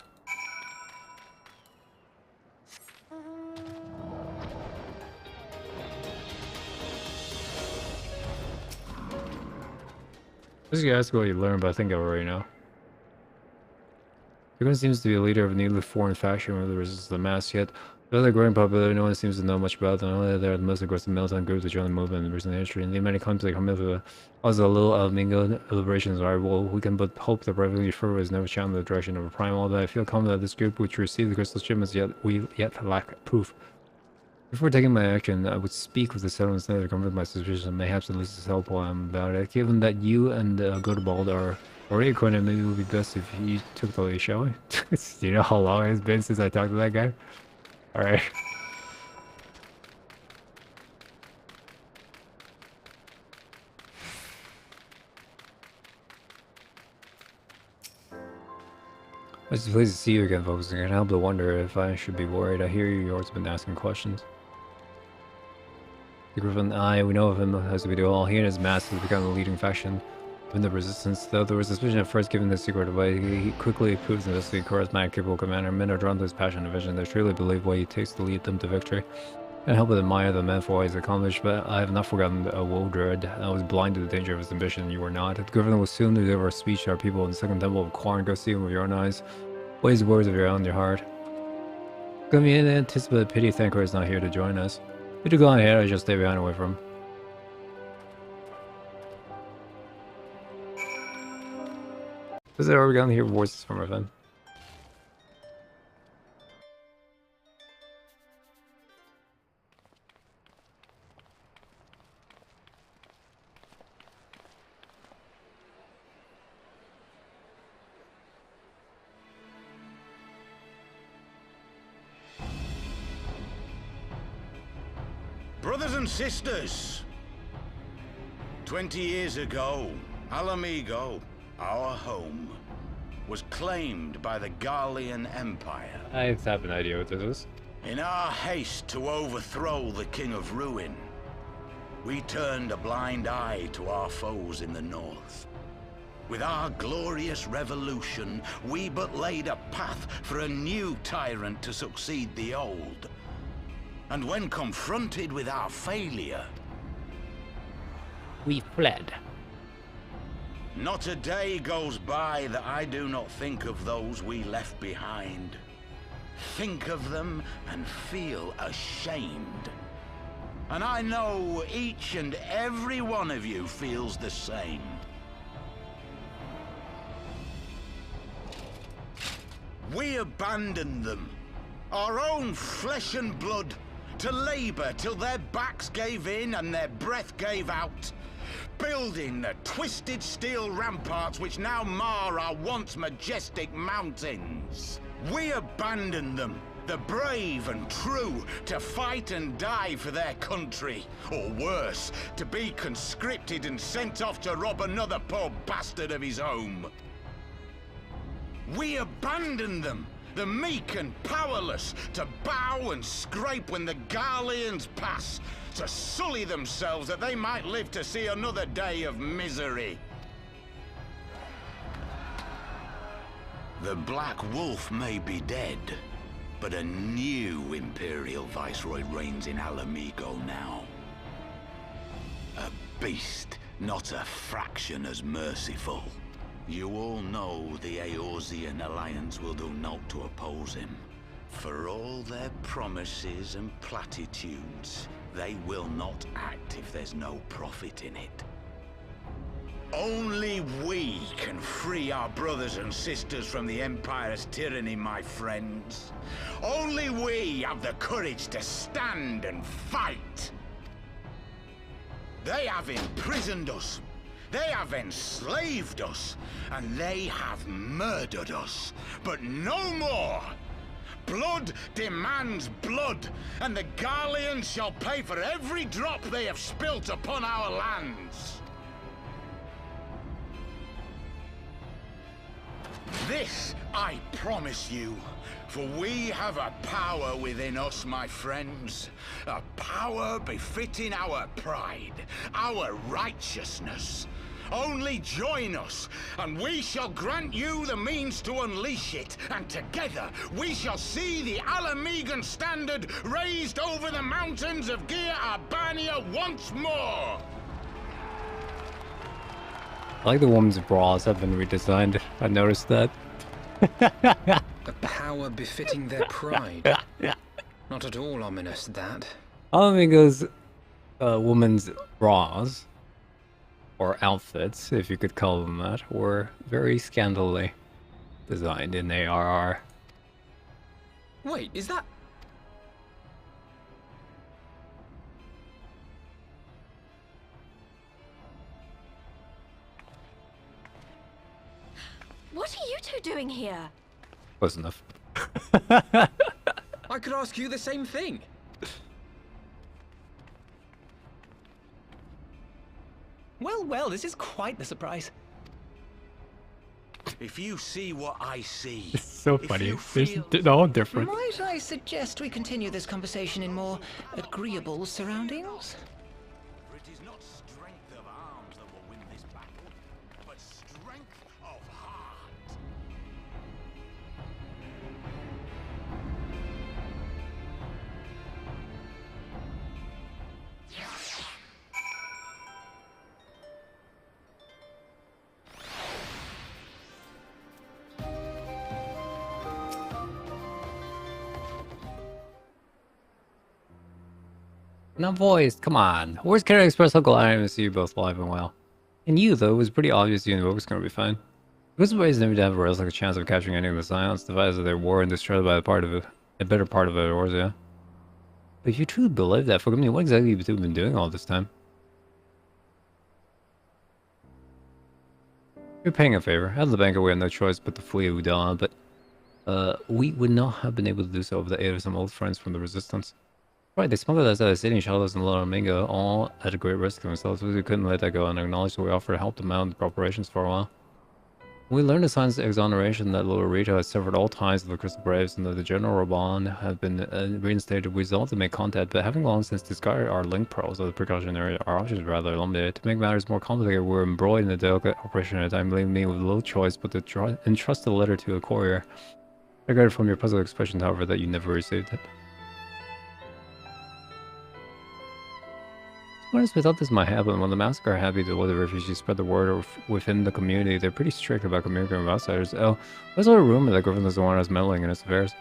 Just gonna ask what you learned, but I think I already know. Dragon seems to be a leader of a newly formed faction where there is the mass, yet Though they're growing popular, no one seems to know much about them. Only they're the most aggressive militant group to join the movement in recent history. And the many conflicts they come into also a little Mhigo liberations are well, we can but hope the revolution further is never shown in the direction of a prime. Although I feel confident that this group which received the crystal shipments we yet lack proof. Before taking my action, I would speak with the settlements to confirm my suspicions and mayhaps at least help while I'm about it. Given that you and Godebald are already acquainted, maybe it would be best if you took the lead, shall we? Do you know how long it's been since I talked to that guy? Alright. It's pleased to see you again, folks. I can't help but wonder if I should be worried. I hear you've always been asking questions. The Griffin, we know of him as we do all. He and his mask has become the leading faction in the resistance. Though there was suspicion at first given the secret away, he quickly proves himself to be a charismatic, capable commander. Men are drawn to his passion and vision. They truly believe what he takes to lead them to victory. I can't help but admire the man for what he's accomplished, but I have not forgotten Woldred. I was blind to the danger of his ambition, you were not. The Griffin will soon deliver a speech to our people in the second temple of Quarren. Go see him with your own eyes. Weigh his words of your own, your heart. Come in and anticipate pity Thancred is not here to join us. You do go on ahead, I just stay behind away from him. Is it already gonna hear voices from within? Brothers and sisters, 20 years ago, Mhigo, our home, was claimed by the Garlean Empire. I have an idea what this is. In our haste to overthrow the King of Ruin, we turned a blind eye to our foes in the north. With our glorious revolution, we but laid a path for a new tyrant to succeed the old. And when confronted with our failure, we fled. Not a day goes by that I do not think of those we left behind. Think of them and feel ashamed. And I know each and every one of you feels the same. We abandoned them, our own flesh and blood, to labor till their backs gave in and their breath gave out, building the twisted steel ramparts which now mar our once majestic mountains. We abandoned them, the brave and true, to fight and die for their country, or worse, to be conscripted and sent off to rob another poor bastard of his home. We abandoned them, the meek and powerless, to bow and scrape when the Garleans pass, to sully themselves that they might live to see another day of misery. The Black Wolf may be dead, but a new Imperial Viceroy reigns in Mhigo now. A beast, not a fraction as merciful. You all know the Eorzean Alliance will do naught to oppose him. For all their promises and platitudes, they will not act if there's no profit in it. Only we can free our brothers and sisters from the Empire's tyranny, my friends. Only we have the courage to stand and fight. They have imprisoned us. They have enslaved us, and they have murdered us, but no more! Blood demands blood, and the Garleans shall pay for every drop they have spilt upon our lands. This I promise you, for we have a power within us, my friends. A power befitting our pride, our righteousness. Only join us, and we shall grant you the means to unleash it, and together we shall see the Mhigan standard raised over the mountains of Gia Arbania once more! I like the woman's bras have been redesigned. I noticed that. A power befitting their pride. Not at all ominous, that. Mhigo's woman's bras, or outfits, if you could call them that, were very scandalously designed in ARR. Wait, is that... What are you two doing here? Close enough. I could ask you the same thing. Well, well, this is quite the surprise. If you see what I see... It's so funny. They're all different. Might I suggest we continue this conversation in more agreeable surroundings? For it is not strength of arms that will win this battle, but strength of heart. No voice, come on. Where's Canada Express Uncle? I didn't see you both live and well. And you, though, it was pretty obvious you knew it was going to be fine. It was surprised never to have a like a chance of capturing any of the silence devised of their war and destroyed by a better part of it, Eorzea. But if you truly believe that, forgive me, what exactly have you been doing all this time? You're paying a favor. Out of the banquet, we had no choice but to flee Udala, but we would not have been able to do so with the aid of some old friends from the Resistance. Right, they smuggled us out of the city and shot us in Little Mhigo, all at a great risk to themselves. We couldn't let that go and acknowledge that we offered to help them out in the preparations for a while. We learned the signs of exoneration that Little Rito has severed all ties with the Crystal Braves and that the General Raban have been reinstated. We resolved to make contact, but having long since discarded our link pearls, or the precautionary, our options rather eliminated. To make matters more complicated, we were embroiled in a delicate operation at a time, leaving me with little choice but to entrust the letter to a courier. I got it from your puzzled expression, however, that you never received it. Honestly, we thought this might happen. When the Massacre are happy to let the refugees spread the word within the community, they're pretty strict about communicating with outsiders. Oh, there's a rumor that Griffin doesn't want us meddling in its affairs.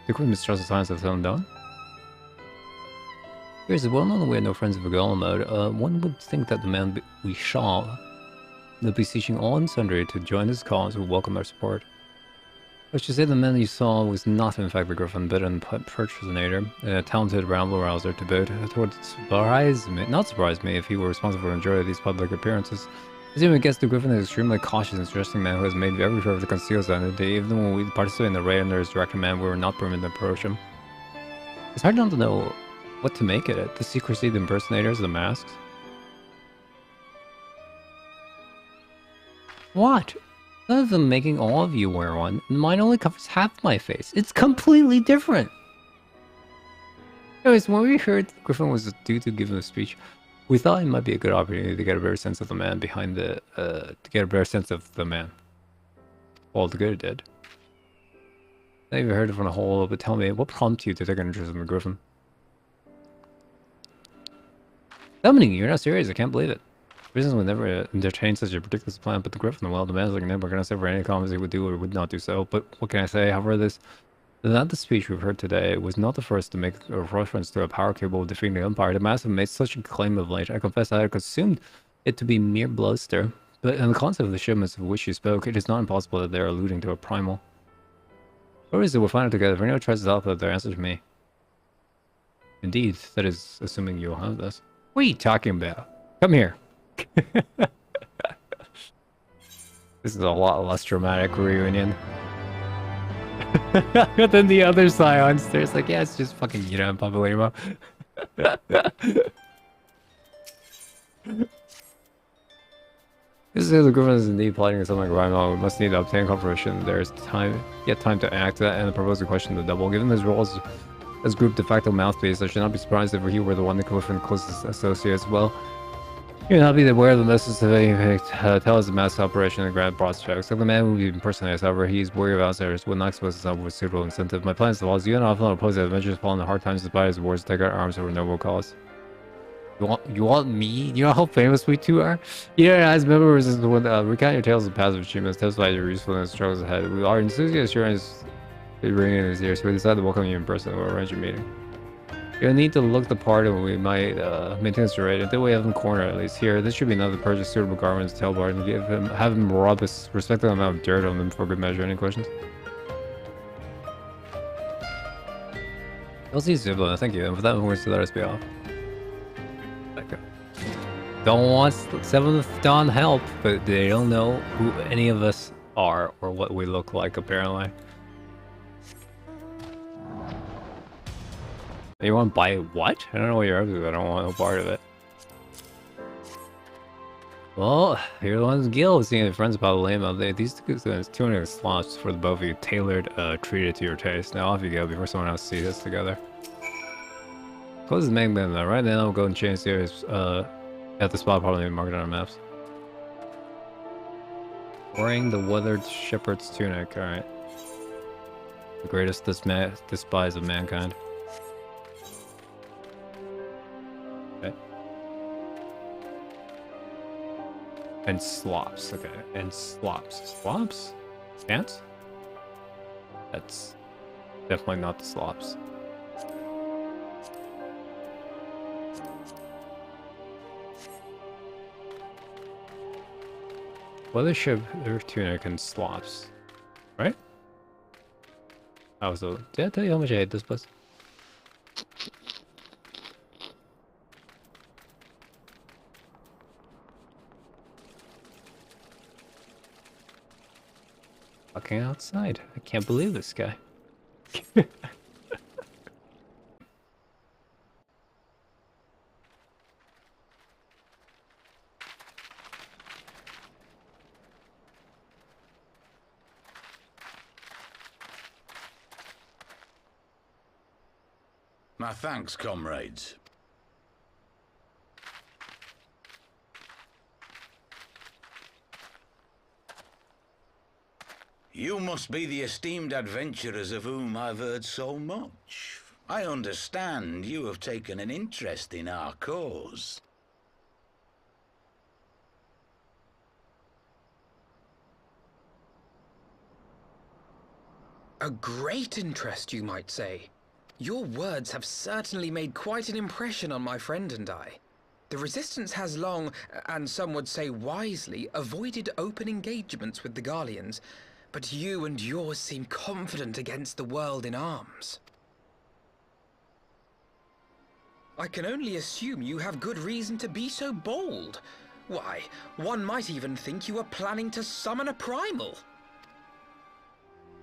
They couldn't mistrust the signs of them done. Here's well known that we had no friends of Vigala mode. One would think that the man we shot, the beseeching all and sundry to join his cause, would welcome our support. Let's just say the man you saw was not in fact the Griffin, but an impersonator, a talented rabble-rouser to boot. It would not surprise me if he were responsible for the majority of these public appearances. As you would guess, the Griffin is an extremely cautious and interesting man who has made every effort to conceal his identity. Even when we participated in the raid under his direct command, we were not permitted to approach him. It's hard not to know what to make of it. The secrecy, the impersonators, the masks. What? None of them making all of you wear one, and mine only covers half my face. It's completely different! Anyways, when we heard Griffin was due to give him a speech, we thought it might be a good opportunity to get a better sense of the man behind the, Well, the good it did. I even heard it from a whole, but tell me, what prompted you to take an interest in the Griffin? Summoning you, you're not serious, I can't believe it. Reasons would never entertain such a ridiculous plan, but the Griffin, well, demands like never gonna say for any comments he would do or would not do so. But what can I say? However, the speech we've heard today was not the first to make a reference to a power capable of defeating the Empire. The mass have made such a claim of late. I confess I had assumed it to be mere bluster, but in the concept of the shipments of which you spoke, it is not impossible that they are alluding to a primal. Or is it we'll find it together? If anyone tries to help, their answer to me. Indeed, that is assuming you'll have this. What are you talking about? Come here. This is a lot less dramatic reunion than the other Scions. There's like, yeah, it's just fucking Yuna and Papa Lima. This is the Griffin is indeed plotting something like Rhino. We must need to obtain confirmation. There is time to act, and the proposed question to double. Given his role as group de facto mouthpiece, I should not be surprised if he were the one the Griffin closest associates. Well, you'll not be aware of the necessary tell us the mass operation and grant broad strokes. So the man will be impersonated, however, he's worried about outsiders, will not expose himself with suitable incentive. My plans to laws, you and I often oppose the adventures fall in the hard times despite his wars, take our arms over noble cause. You want me? You know how famous we two are? Yeah, as members of the one recount your tales of passive achievements, testify your usefulness, struggles ahead. We are enthusiastic assurance bringing in his ears, so we decided to welcome you in person. We'll arrange a meeting. You'll need to look the part and we might maintain this rate until we have him cornered at least. Here, this should be enough to purchase suitable garments, tail bar, and have him rub a respectable amount of dirt on them for good measure. Any questions? LC Zibla, thank you. And for that, we're going to let us be off. Okay. Don't want 7th Dawn help, but they don't know who any of us are or what we look like, apparently. You want to buy what? I don't know what you're up to. I don't want no part of it. Well, you're the ones Gil seeing the friends about lame out there. These 200 slots for the both of you, tailored, treated to your taste. Now off you go before someone else sees us together. Close the main bin though. Right now, we'll go and change series at the spot probably marked on our maps. Wearing the weathered shepherd's tunic. All right. The greatest despise of mankind. Okay. And slops. Okay. And slops. Slops? Stance? That's definitely not the slops. Weather ship, tunic, and slops. Right? Did I tell you how much I hate this place? Fucking outside. I can't believe this guy. My thanks, comrades. You must be the esteemed adventurers of whom I've heard so much. I understand you have taken an interest in our cause. A great interest, you might say. Your words have certainly made quite an impression on my friend and I. The Resistance has long, and some would say wisely, avoided open engagements with the Garleans, but you and yours seem confident against the world in arms. I can only assume you have good reason to be so bold. Why, one might even think you are planning to summon a primal.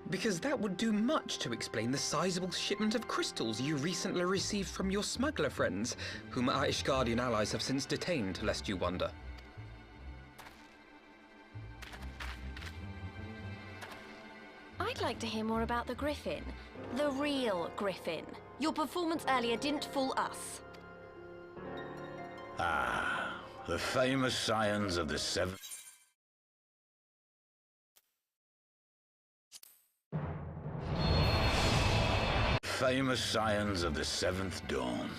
Because that would do much to explain the sizable shipment of crystals you recently received from your smuggler friends, whom our Ishgardian allies have since detained, lest you wonder. I'd like to hear more about the Griffin. The real Griffin. Your performance earlier didn't fool us. Ah, the famous scions of the seventh... Famous scions of the 7th Dawn.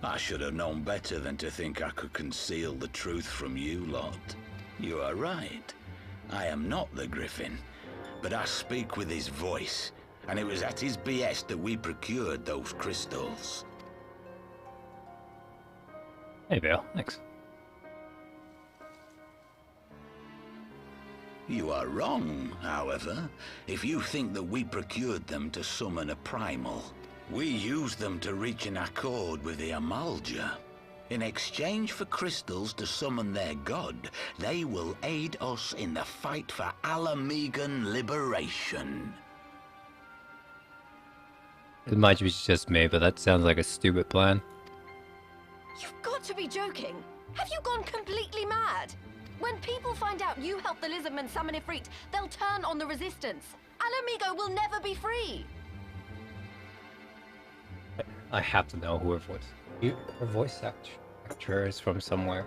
I should have known better than to think I could conceal the truth from you lot. You are right. I am not the Griffin, but I speak with his voice, and it was at his behest that we procured those crystals. Hey, Vale. Thanks. You are wrong, however, if you think that we procured them to summon a primal. We used them to reach an accord with the Amalja. In exchange for crystals to summon their god, they will aid us in the fight for Alamegan liberation. It might be just me, but that sounds like a stupid plan. You've got to be joking. Have you gone completely mad? When people find out you helped the Lizardmen summon Ifrit, they'll turn on the Resistance. Mhigo will never be free. I have to know who her voice actor is from somewhere.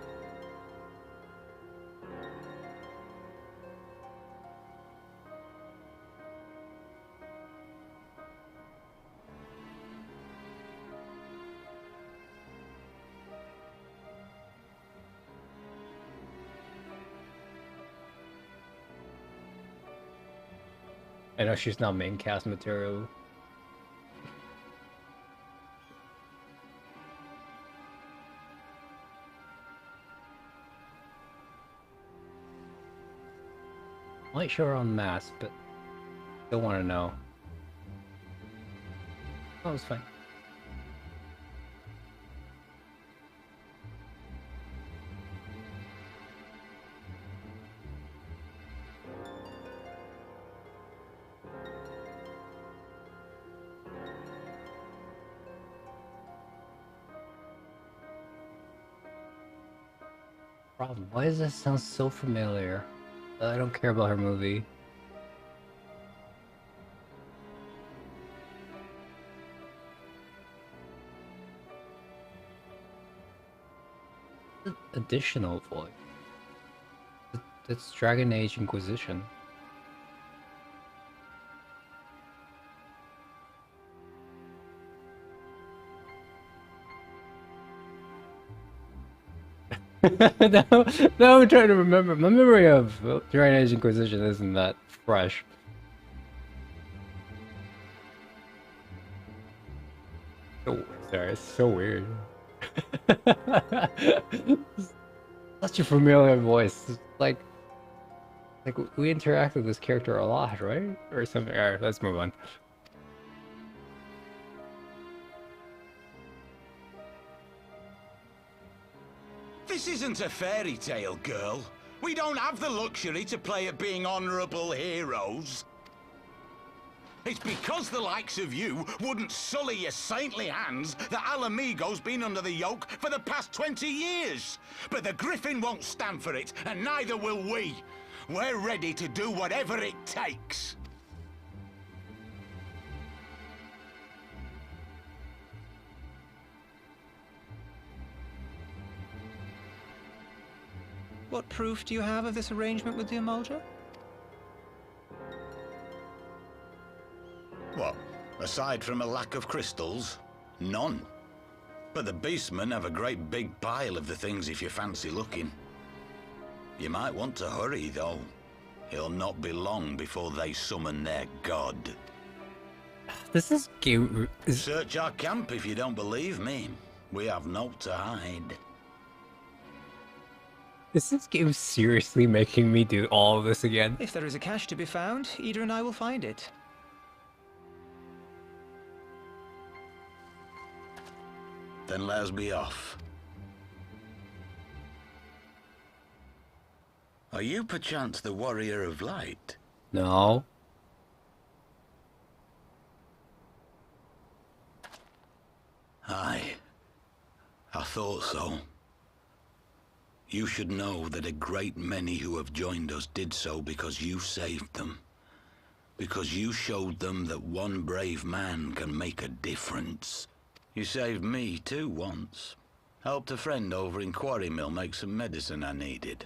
I know she's not main cast material. Might show her on mask, but still want to know. That was fine. Problem. Why does this sound so familiar? I don't care about her movie. Additional voice. That's Dragon Age Inquisition. now I'm trying to remember. My memory of Dragon Age Inquisition isn't that fresh. Oh, sorry, it's so weird. Such a familiar voice. Like we interact with this character a lot, right? Or something. Alright, let's move on. This isn't a fairy tale, girl. We don't have the luxury to play at being honorable heroes. It's because the likes of you wouldn't sully your saintly hands that Mhigo's been under the yoke for the past 20 years. But the Griffin won't stand for it, and neither will we. We're ready to do whatever it takes. What proof do you have of this arrangement with the Amaldra? What? Aside from a lack of crystals? None. But the beastmen have a great big pile of the things if you fancy looking. You might want to hurry, though. It'll not be long before they summon their god. This is game. Search our camp if you don't believe me. We have naught to hide. Is this game seriously making me do all of this again? If there is a cache to be found, Ida and I will find it. Then let us be off. Are you perchance the Warrior of Light? No. Aye. I thought so. You should know that a great many who have joined us did so because you saved them. Because you showed them that one brave man can make a difference. You saved me too once. Helped a friend over in Quarry Mill make some medicine I needed.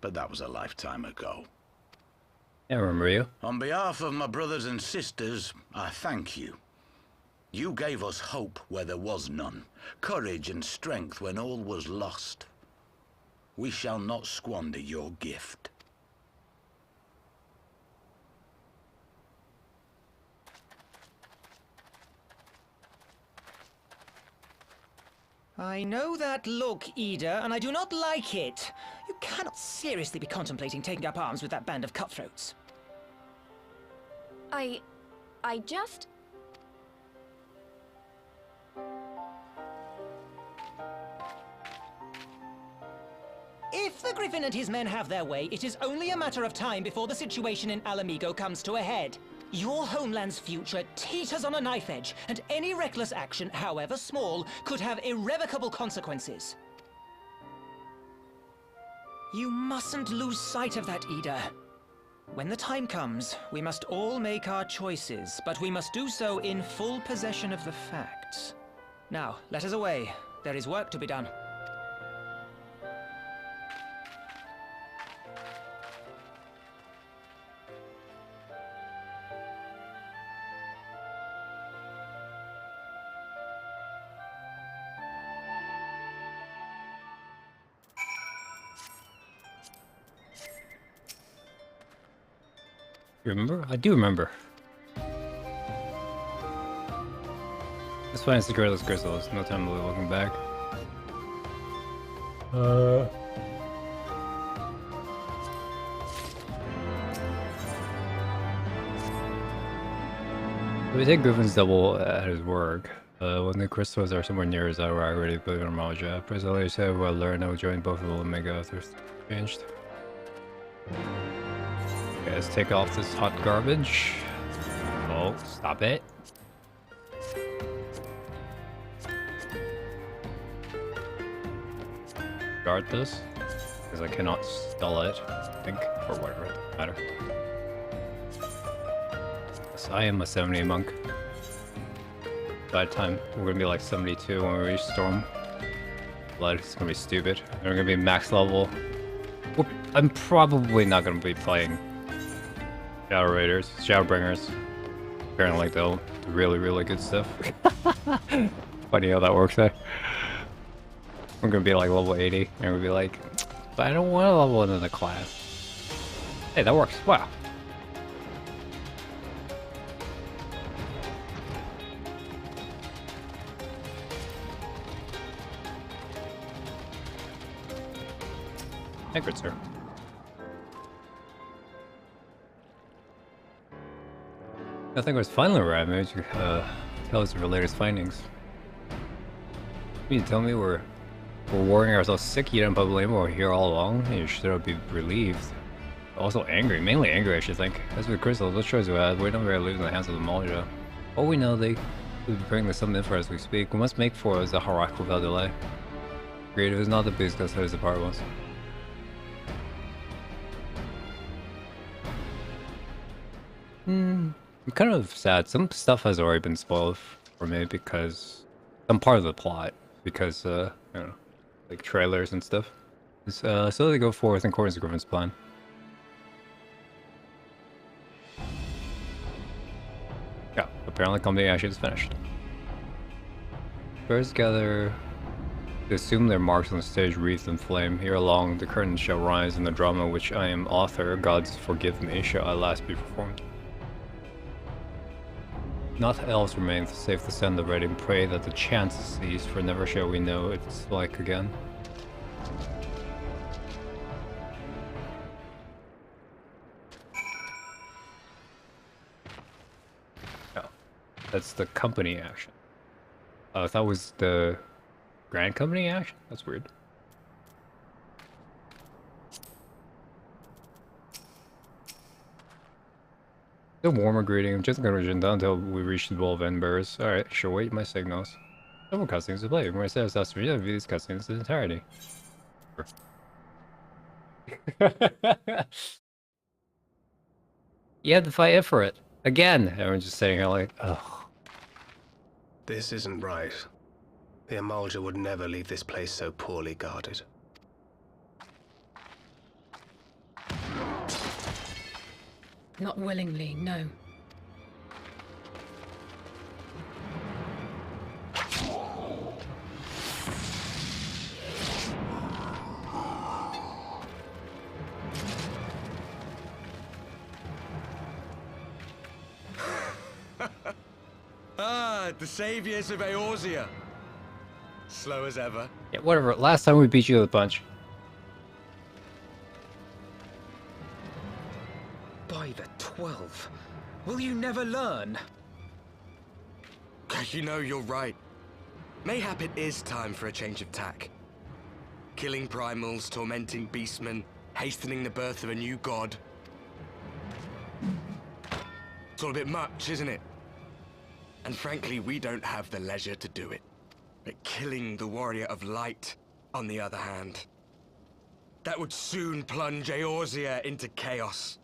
But that was a lifetime ago. I remember you. On behalf of my brothers and sisters, I thank you. You gave us hope where there was none, courage and strength when all was lost. We shall not squander your gift. I know that look, Ida, and I do not like it. You cannot seriously be contemplating taking up arms with that band of cutthroats. I just... If the Griffin and his men have their way, it is only a matter of time before the situation in Mhigo comes to a head. Your homeland's future teeters on a knife edge, and any reckless action, however small, could have irrevocable consequences. You mustn't lose sight of that, Ida. When the time comes, we must all make our choices, but we must do so in full possession of the facts. Now, let us away. There is work to be done. You remember? I do remember. Let's find Secretless Crystals. No time to be looking back. We take Griffin's double at his work. When the crystals are somewhere near his hour, I already put it on Raja. Presently said we'll learn I will join both of them and Mhigo if they're changed. Okay, let's take off this hot garbage. Oh, stop it. Guard this, because I cannot stall it, I think, or whatever, it doesn't matter. Yes, I am a 70 monk. By the time we're gonna be like 72 when we reach Storm Blood. It's gonna be stupid. And we're gonna be max level. I'm probably not gonna be playing Shadow Raiders, Shadowbringers. Apparently like the really, really good stuff. Funny how that works there. We're gonna be like level 80, and we'll be like, but I don't want to level into the class. Hey, that works. Wow. Hey, good sir. I think it was finally right. Maybe you tell us your latest findings. You tell me we're worrying ourselves sick. You didn't probably we're here all along. You should be relieved. Also angry, mainly angry, I should think. As with crystals, what choice we have? We don't really live in the hands of the Malja. All we know, they will be bringing something for as we speak. We must make for us a Harak without delay. Agreed, it was not the beast that set us apart once. I'm kind of sad. Some stuff has already been spoiled for me because some part of the plot, because you know, like trailers and stuff. So they go forth in accordance with Griffin's plan. Yeah, apparently company action is finished. Birds gather to assume their marks on the stage wreathed in flame. Here along the curtain shall rise, and the drama which I am author, Gods forgive me, shall at last be performed. Naught else remains save to send the ready and pray that the chance cease, for never shall we know its like again. Oh, that's the company action. Oh, that was the Grand Company action? That's weird. The warmer greeting. I'm just gonna return down until we reach the Wall of Embers. Alright, sure, wait my signals. Several cutscenes to play. When I say I was to review these cutscenes in entirety. You have to fight it for it. Again! Everyone's just sitting here like, ugh. This isn't right. The Amalja would never leave this place so poorly guarded. Not willingly, no. Ah, the saviors of Eorzea. Slow as ever. Yeah, whatever. Last time we beat you with a punch. By the 12, will you never learn? You know, you're right. Mayhap it is time for a change of tack. Killing primals, tormenting beastmen, hastening the birth of a new god. It's all a bit much, isn't it? And frankly, we don't have the leisure to do it. But killing the Warrior of Light, on the other hand, that would soon plunge Eorzea into chaos.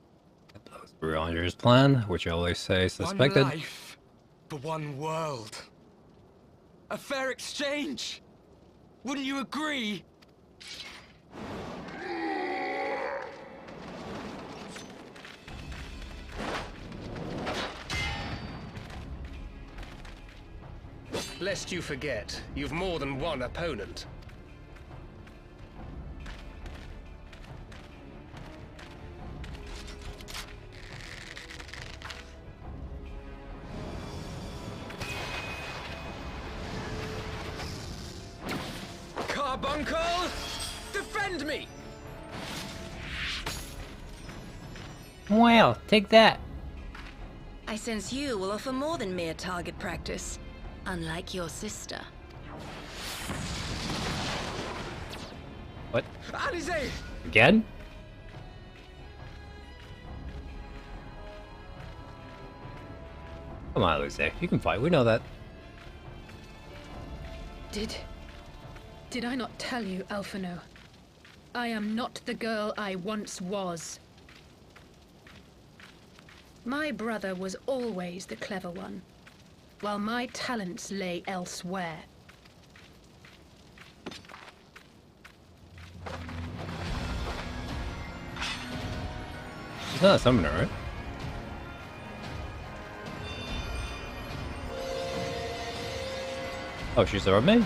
Ranger's plan, which I always say suspected. One life for one world. A fair exchange. Wouldn't you agree? Lest you forget, you've more than one opponent. Carbuncle! Defend me! Wow, take that. I sense you will offer more than mere target practice, unlike your sister. What? Alizé! Again? Come on, Alizé. You can fight. We know that. Did I not tell you, Alphino? I am not the girl I once was. My brother was always the clever one, while my talents lay elsewhere. She's not a summoner, right? Oh, she's a red mage?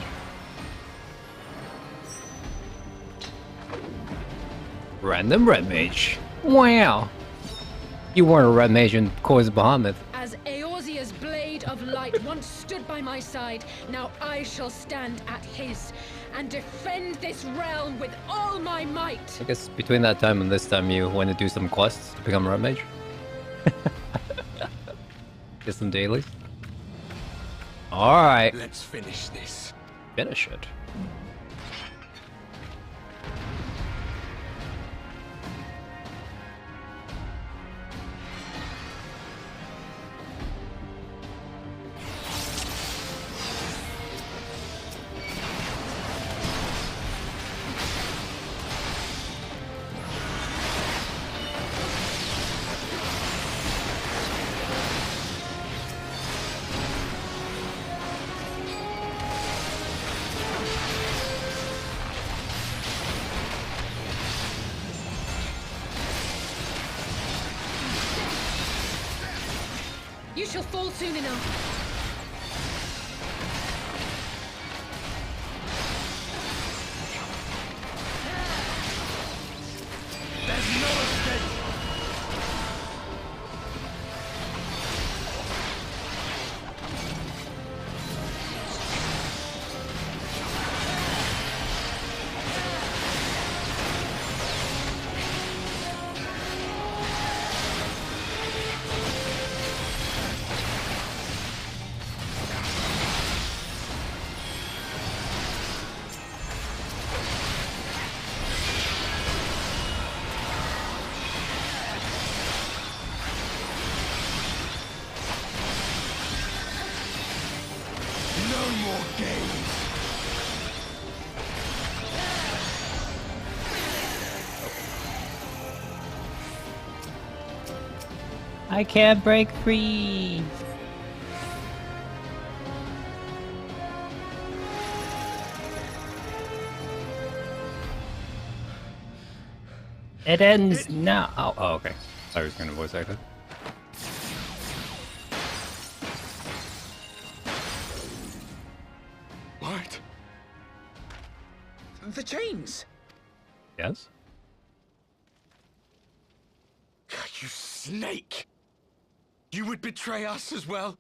Random red mage. Wow! You weren't a red mage in Kors Bahamut. As Eorzea's blade of light once stood by my side, now I shall stand at his, and defend this realm with all my might. I guess between that time and this time you want to do some quests to become a red mage? Get some dailies? Alright. Let's finish this. Finish it. You shall fall soon enough. There's no escape! I can't break free. It ends now. Oh, okay. I was gonna voice act it. What? The chains! Yes? You snake! You would betray us as well?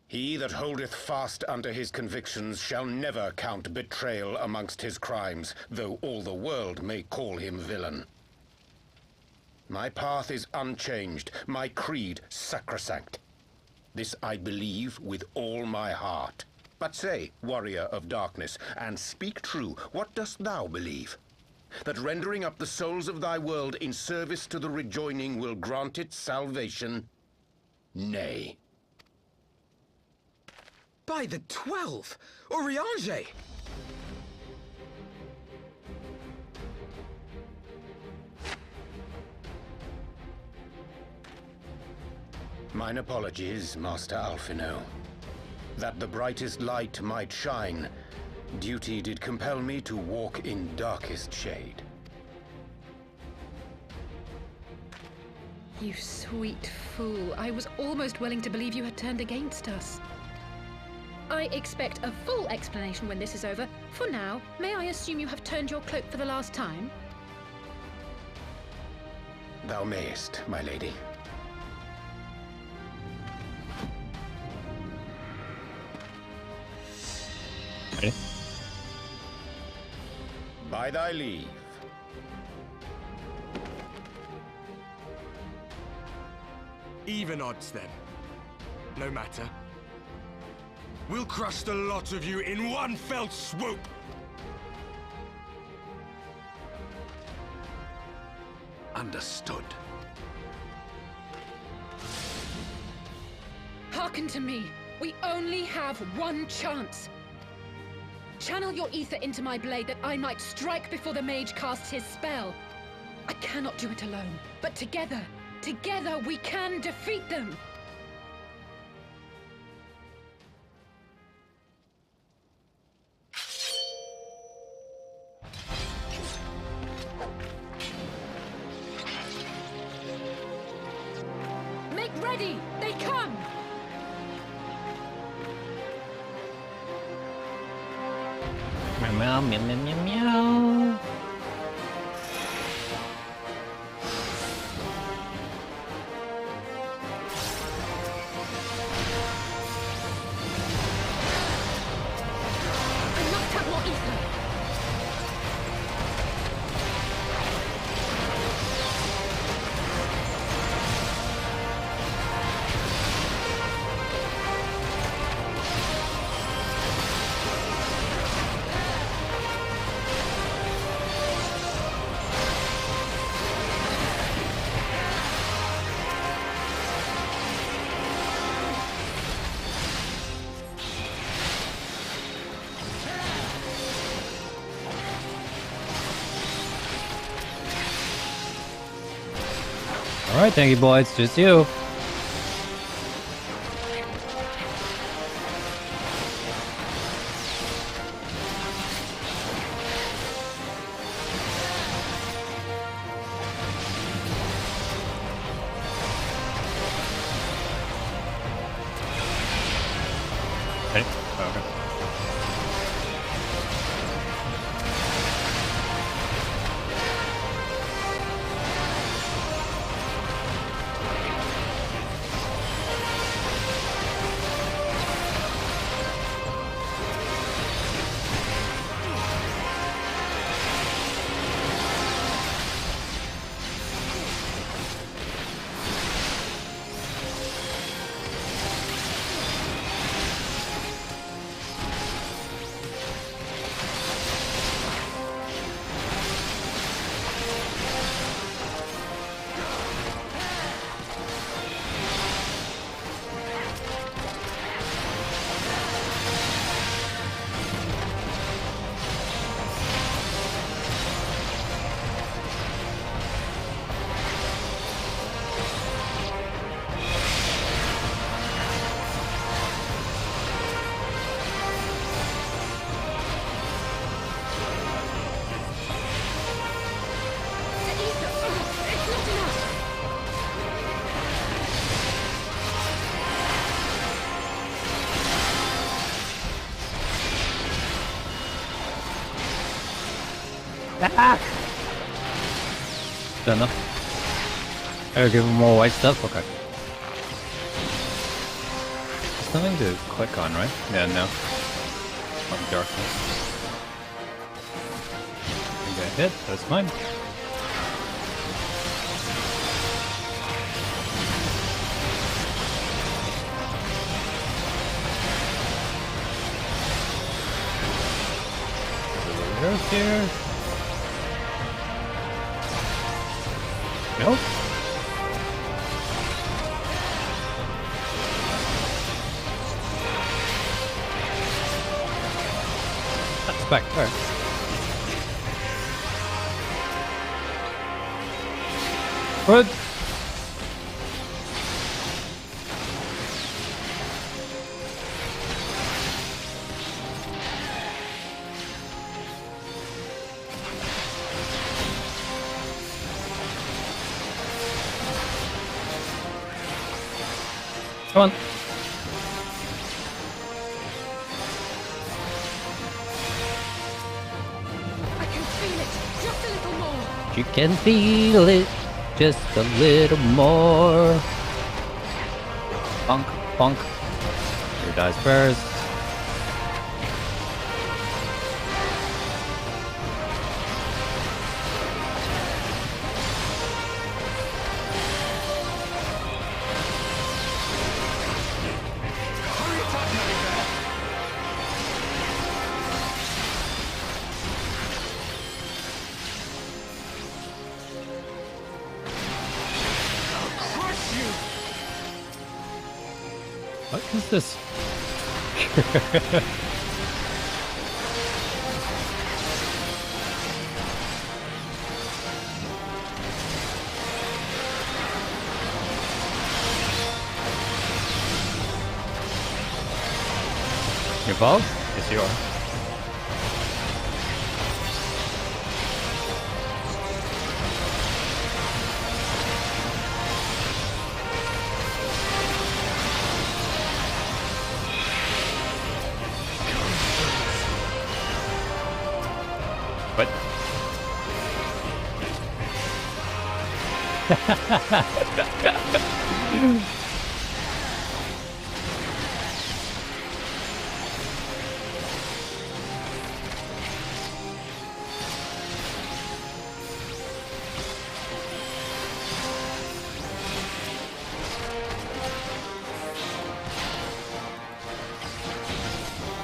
He that holdeth fast unto his convictions shall never count betrayal amongst his crimes, though all the world may call him villain. My path is unchanged, my creed sacrosanct. This I believe with all my heart. But say, warrior of darkness, and speak true, what dost thou believe? That rendering up the souls of thy world in service to the rejoining will grant it salvation? Nay. By the 12! Oriange! Mine apologies, Master Alphino. That the brightest light might shine, duty did compel me to walk in darkest shade. You sweet fool. I was almost willing to believe you had turned against us. I expect a full explanation when this is over. For now, may I assume you have turned your cloak for the last time? Thou mayest, my lady. Ready? By thy leave. Even odds, then. No matter. We'll crush the lot of you in one fell swoop! Understood. Hearken to me. We only have one chance. Channel your ether into my blade that I might strike before the mage casts his spell. I cannot do it alone, but together we can defeat them. Make ready! They come! Meow, meow, meow, meow, meow. I must have more ether. Alright, thank you, boy. It's just you. Hey. Oh, okay. Ah! Done enough. I gotta give him more white stuff? Okay. There's nothing to click on, right? Yeah, no. On darkness. I think I hit, that's fine. Earth here. Nope. That's back there. Good. Come on. I can feel it. Just a little more. You can feel it just a little more. Bonk, bonk. Here dies first. What is this? Your balls? Yes, you are. What?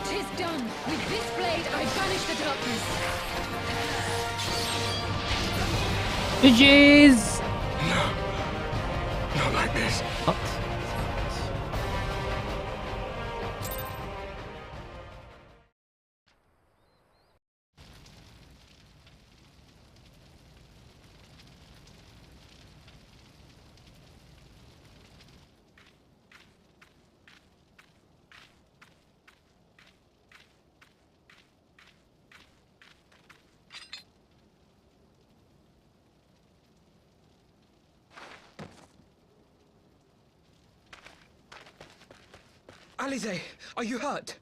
Tis done. With this blade, I banish the darkness. Jeez! Not like this. What? Alize, are you hurt?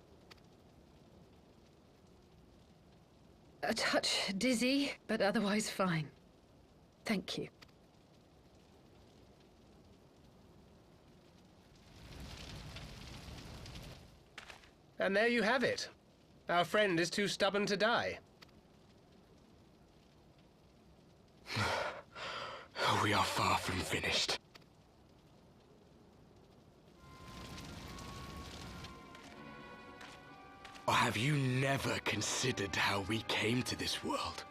A touch dizzy, but otherwise fine. Thank you. And there you have it. Our friend is too stubborn to die. We are far from finished. Or have you never considered how we came to this world?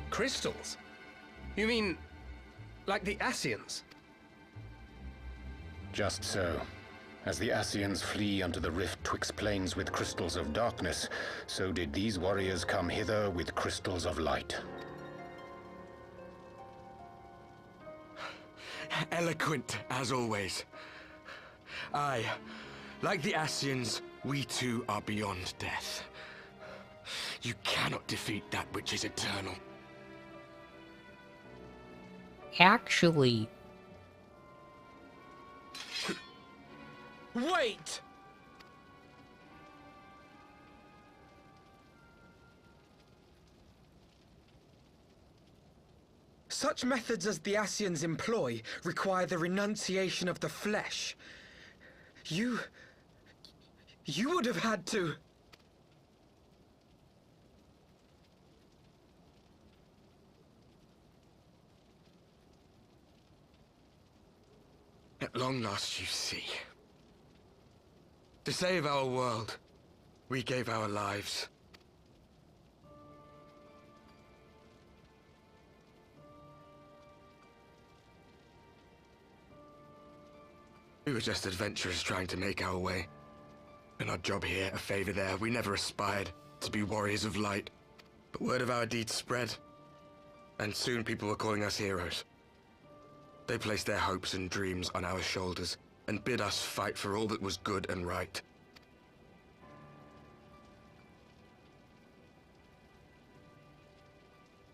Crystals? You mean, like the Ascians? Just so. As the Ascians flee unto the rift twixt plains with crystals of darkness, so did these warriors come hither with crystals of light. Eloquent, as always. Aye, like the Ascians, we too are beyond death. You cannot defeat that which is eternal. Actually... Wait! Such methods as the Ascians employ require the renunciation of the flesh. You would have had to... At long last, you see. To save our world, we gave our lives. We were just adventurers trying to make our way. An odd job here, a favor there. We never aspired to be warriors of light. But word of our deeds spread. And soon people were calling us heroes. They placed their hopes and dreams on our shoulders and bid us fight for all that was good and right.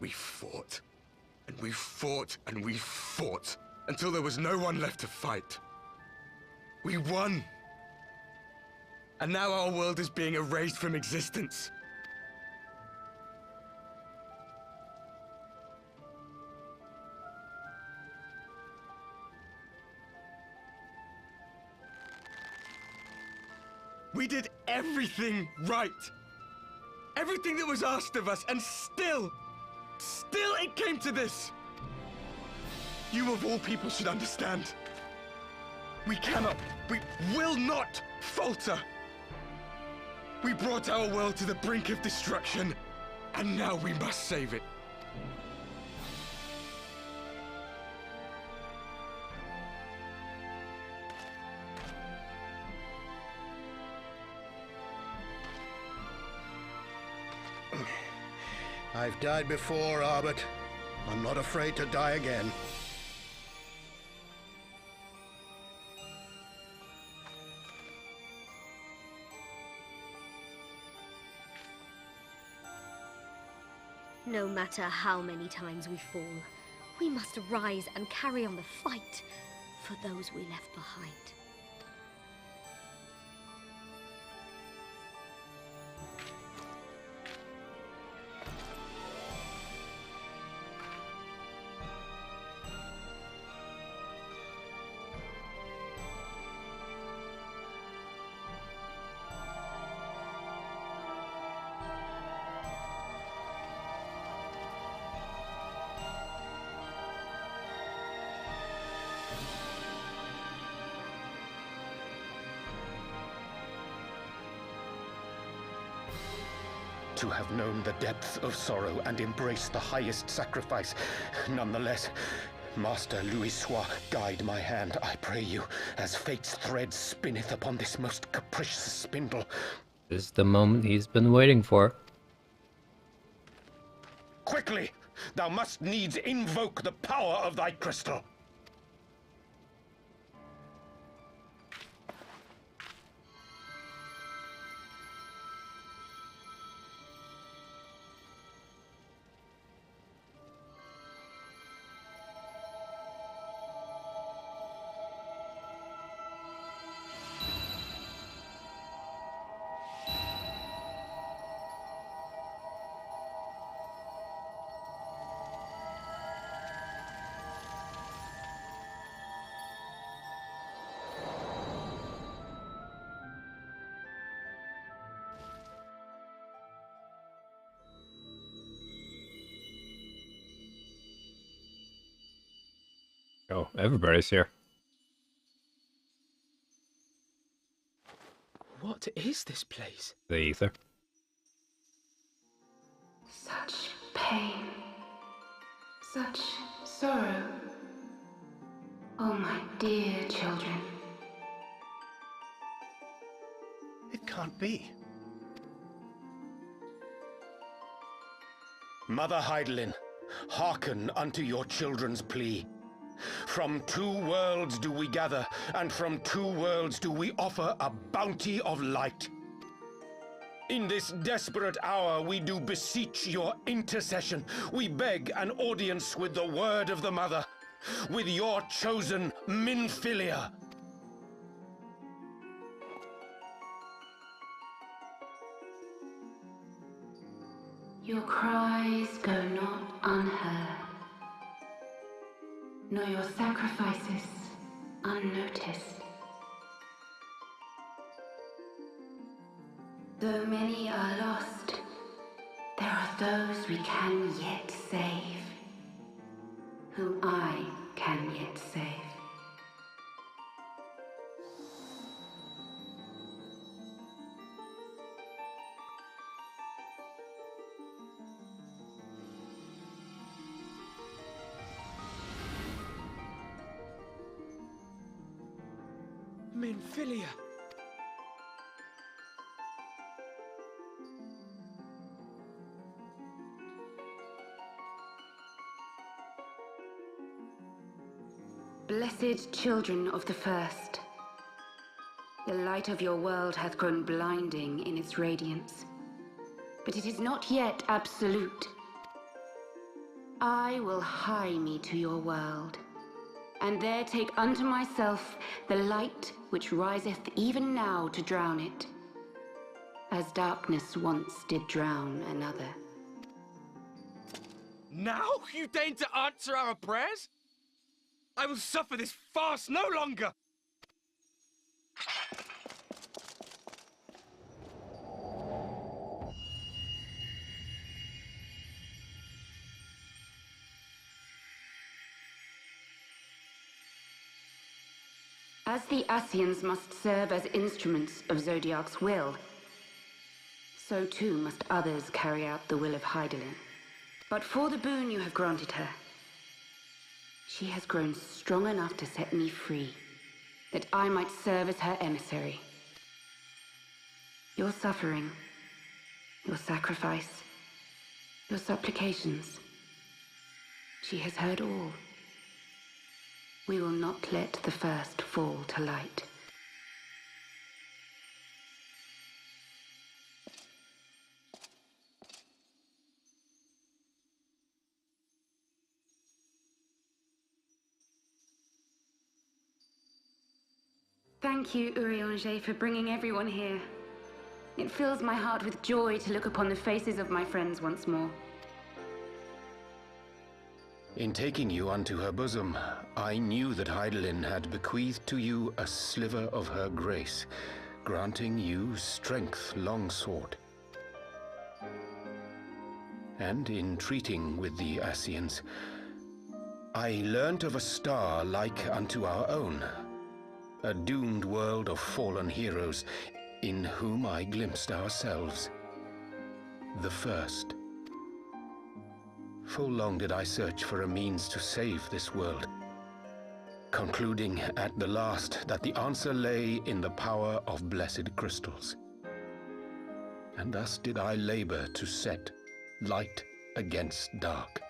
We fought, and we fought, and we fought, until there was no one left to fight. We won! And now our world is being erased from existence. We did everything right. Everything that was asked of us, and still it came to this. You of all people should understand. We will not falter. We brought our world to the brink of destruction, And now we must save it. I've died before, Arbet. I'm not afraid to die again. No matter how many times we fall, we must rise and carry on the fight for those we left behind. To have known the depth of sorrow and embraced the highest sacrifice. Nonetheless, Master Louis-Sois, guide my hand, I pray you, as fate's thread spinneth upon this most capricious spindle. This is the moment he's been waiting for. Quickly! Thou must needs invoke the power of thy crystal. Oh, everybody's here. What is this place? The ether. Such pain. Such sorrow. Oh, my dear children. It can't be. Mother Heidelin, hearken unto your children's plea. From two worlds do we gather, and from two worlds do we offer a bounty of light. In this desperate hour we do beseech your intercession. We beg an audience with the word of the Mother, with your chosen Minfilia. Your cries go not unheard, nor your sacrifices unnoticed. Though many are lost, there are those we can yet save, whom I can yet save. Minfilia. Blessed children of the First, the light of your world hath grown blinding in its radiance, but it is not yet absolute. I will hie me to your world, and there take unto myself the light which riseth even now to drown it, as darkness once did drown another. Now you deign to answer our prayers? I will suffer this farce no longer! As the Ascians must serve as instruments of Zodiac's will, so too must others carry out the will of Hydaelyn. But for the boon you have granted her, she has grown strong enough to set me free, that I might serve as her emissary. Your suffering, your sacrifice, your supplications, she has heard all. We will not let the first fall to light. Thank you, Urianger, for bringing everyone here. It fills my heart with joy to look upon the faces of my friends once more. In taking you unto her bosom, I knew that Hydaelyn had bequeathed to you a sliver of her grace, granting you strength long sought. And in treating with the Ascians, I learnt of a star like unto our own, a doomed world of fallen heroes, in whom I glimpsed ourselves, the first. Full long did I search for a means to save this world, concluding at the last that the answer lay in the power of blessed crystals. And thus did I labor to set light against dark.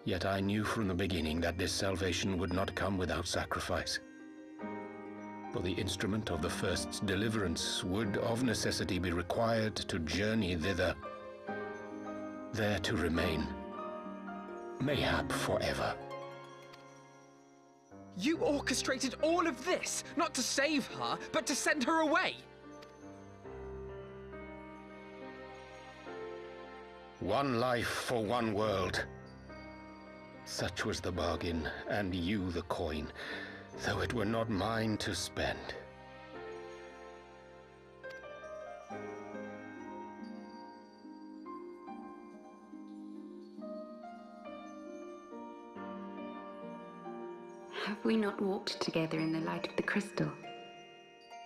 Yet I knew from the beginning that this salvation would not come without sacrifice. For the instrument of the first's deliverance would of necessity be required to journey thither, there to remain, mayhap forever. You orchestrated all of this, not to save her, but to send her away! One life for one world. Such was the bargain, and you the coin, though it were not mine to spend. Have we not walked together in the light of the crystal,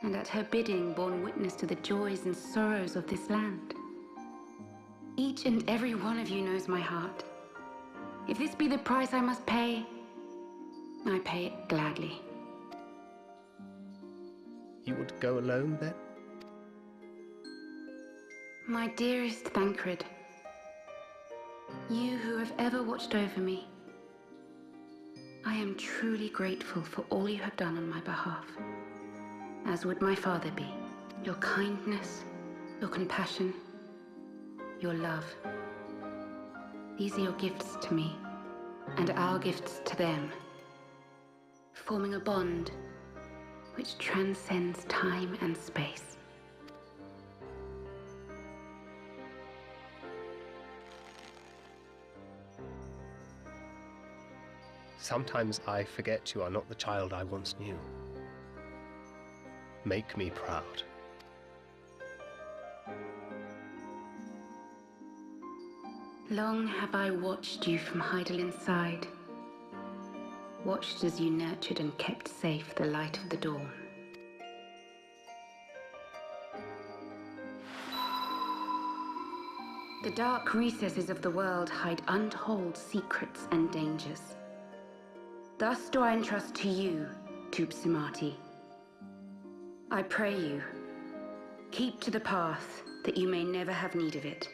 and at her bidding borne witness to the joys and sorrows of this land? Each and every one of you knows my heart. If this be the price I must pay, I pay it gladly. You would go alone, then? My dearest Thancred, you who have ever watched over me, I am truly grateful for all you have done on my behalf, as would my father be. Your kindness, your compassion, your love. These are your gifts to me, and our gifts to them, forming a bond which transcends time and space. Sometimes I forget you are not the child I once knew. Make me proud. Long have I watched you from Hydaelyn's side, watched as you nurtured and kept safe the light of the dawn. The dark recesses of the world hide untold secrets and dangers. Thus do I entrust to you, Tupsimati. I pray you, keep to the path that you may never have need of it.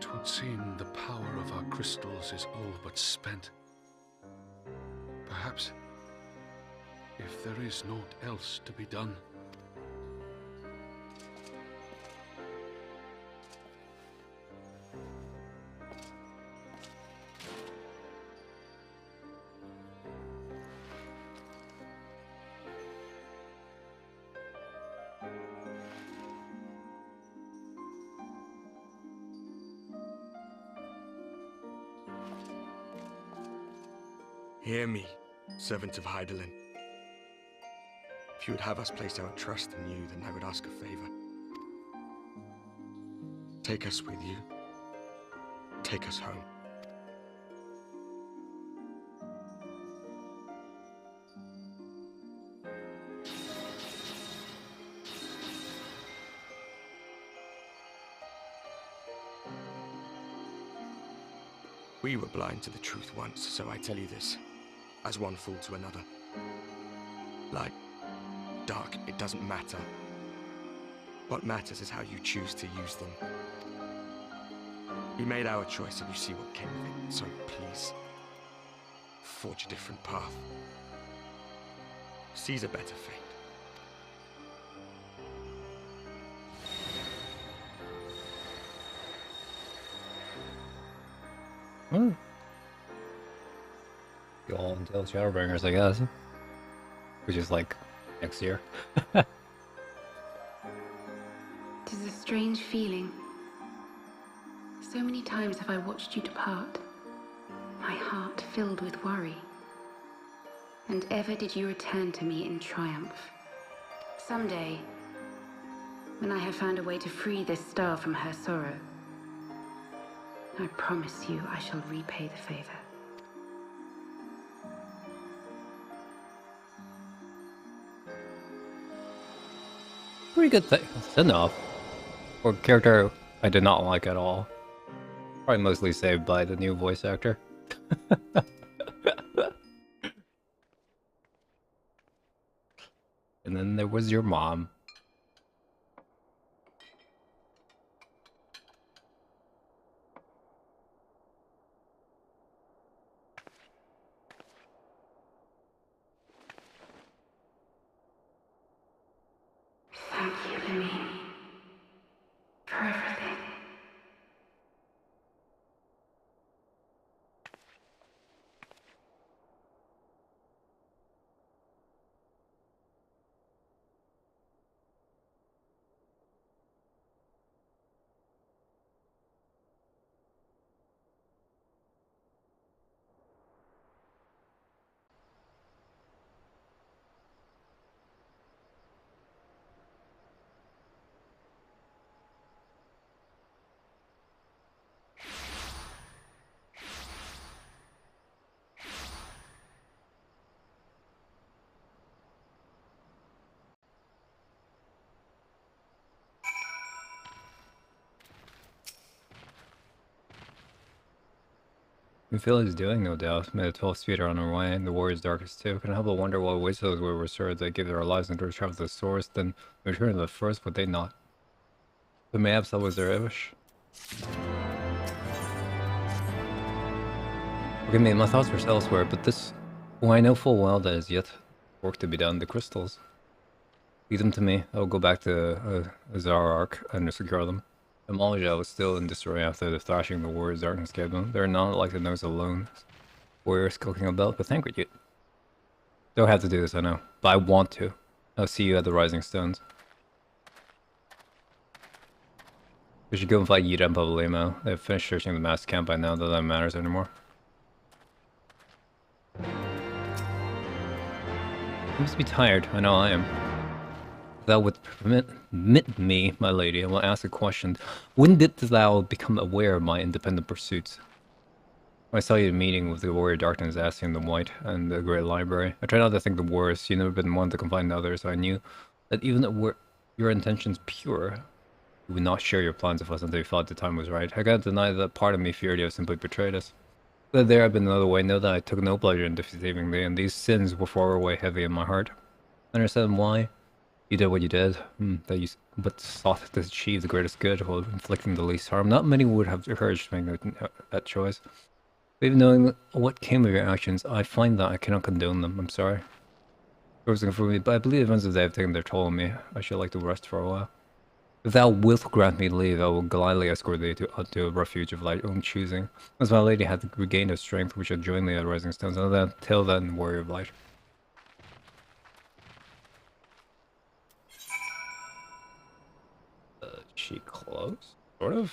Twould seem the power of our crystals is all but spent. Perhaps, if there is naught else to be done. Hear me, servants of Hydaelyn. If you would have us place our trust in you, then I would ask a favor. Take us with you. Take us home. We were blind to the truth once, so I tell you this, as one fool to another. Light, dark, it doesn't matter. What matters is how you choose to use them. We made our choice and you see what came of it, so please, forge a different path. Seize a better fate. Hmm. Go all until Shadowbringers, I guess. Which is like next year. It is a strange feeling. So many times have I watched you depart, my heart filled with worry. And ever did you return to me in triumph. Someday, when I have found a way to free this star from her sorrow, I promise you I shall repay the favor. Pretty good thing. That's enough. For a character I did not like at all. Probably mostly saved by the new voice actor. And then there was your mom. Thank you, Lemmy, for everything. We feel he's doing, no doubt. Made a 12 speeder on our way, and the warrior's darkest too. Can help but wonder what ways those were restored. They gave their lives in order to travel to the source, then return to the first, would they not? But mayhaps that was their wish. Forgive me, my thoughts were elsewhere, but this... Well, I know full well that is yet work to be done. The crystals. Leave them to me. I will go back to Zarark and secure them. Amalia was still in disarray after the thrashing the warriors' darkness gave them. They're not like the nose alone. Warriors cooking a belt, but thank you. Don't have to do this, I know. But I want to. I'll see you at the Rising Stones. We should go and fight Yida and Pablemo. They've finished searching the mass camp by now, that matters anymore. You must be tired. I know I am. If thou would permit me, my lady, I will ask a question. When didst thou become aware of my independent pursuits? I saw you in a meeting with the warrior darkness asking the white and the great library. I tried not to think the worst. You've never been one to confide in others. I knew that even if your intentions pure, you would not share your plans with us until you thought the time was right. I can't deny that part of me feared you have simply betrayed us. But there I've been another way. Know that I took no pleasure in deceiving thee, and these sins were far away heavy in my heart. I understand why you did what you did, that you but sought to achieve the greatest good while inflicting the least harm. Not many would have the courage to make that choice. But even knowing what came of your actions, I find that I cannot condone them. I'm sorry. For me, but I believe events of the day have taken their toll on me. I should like to rest for a while. If thou wilt grant me leave, I will gladly escort thee to a refuge of thy own choosing. As my lady hath regained her strength, we shall join thee at Rising Stones. Until then, warrior of light. She close? Sort of?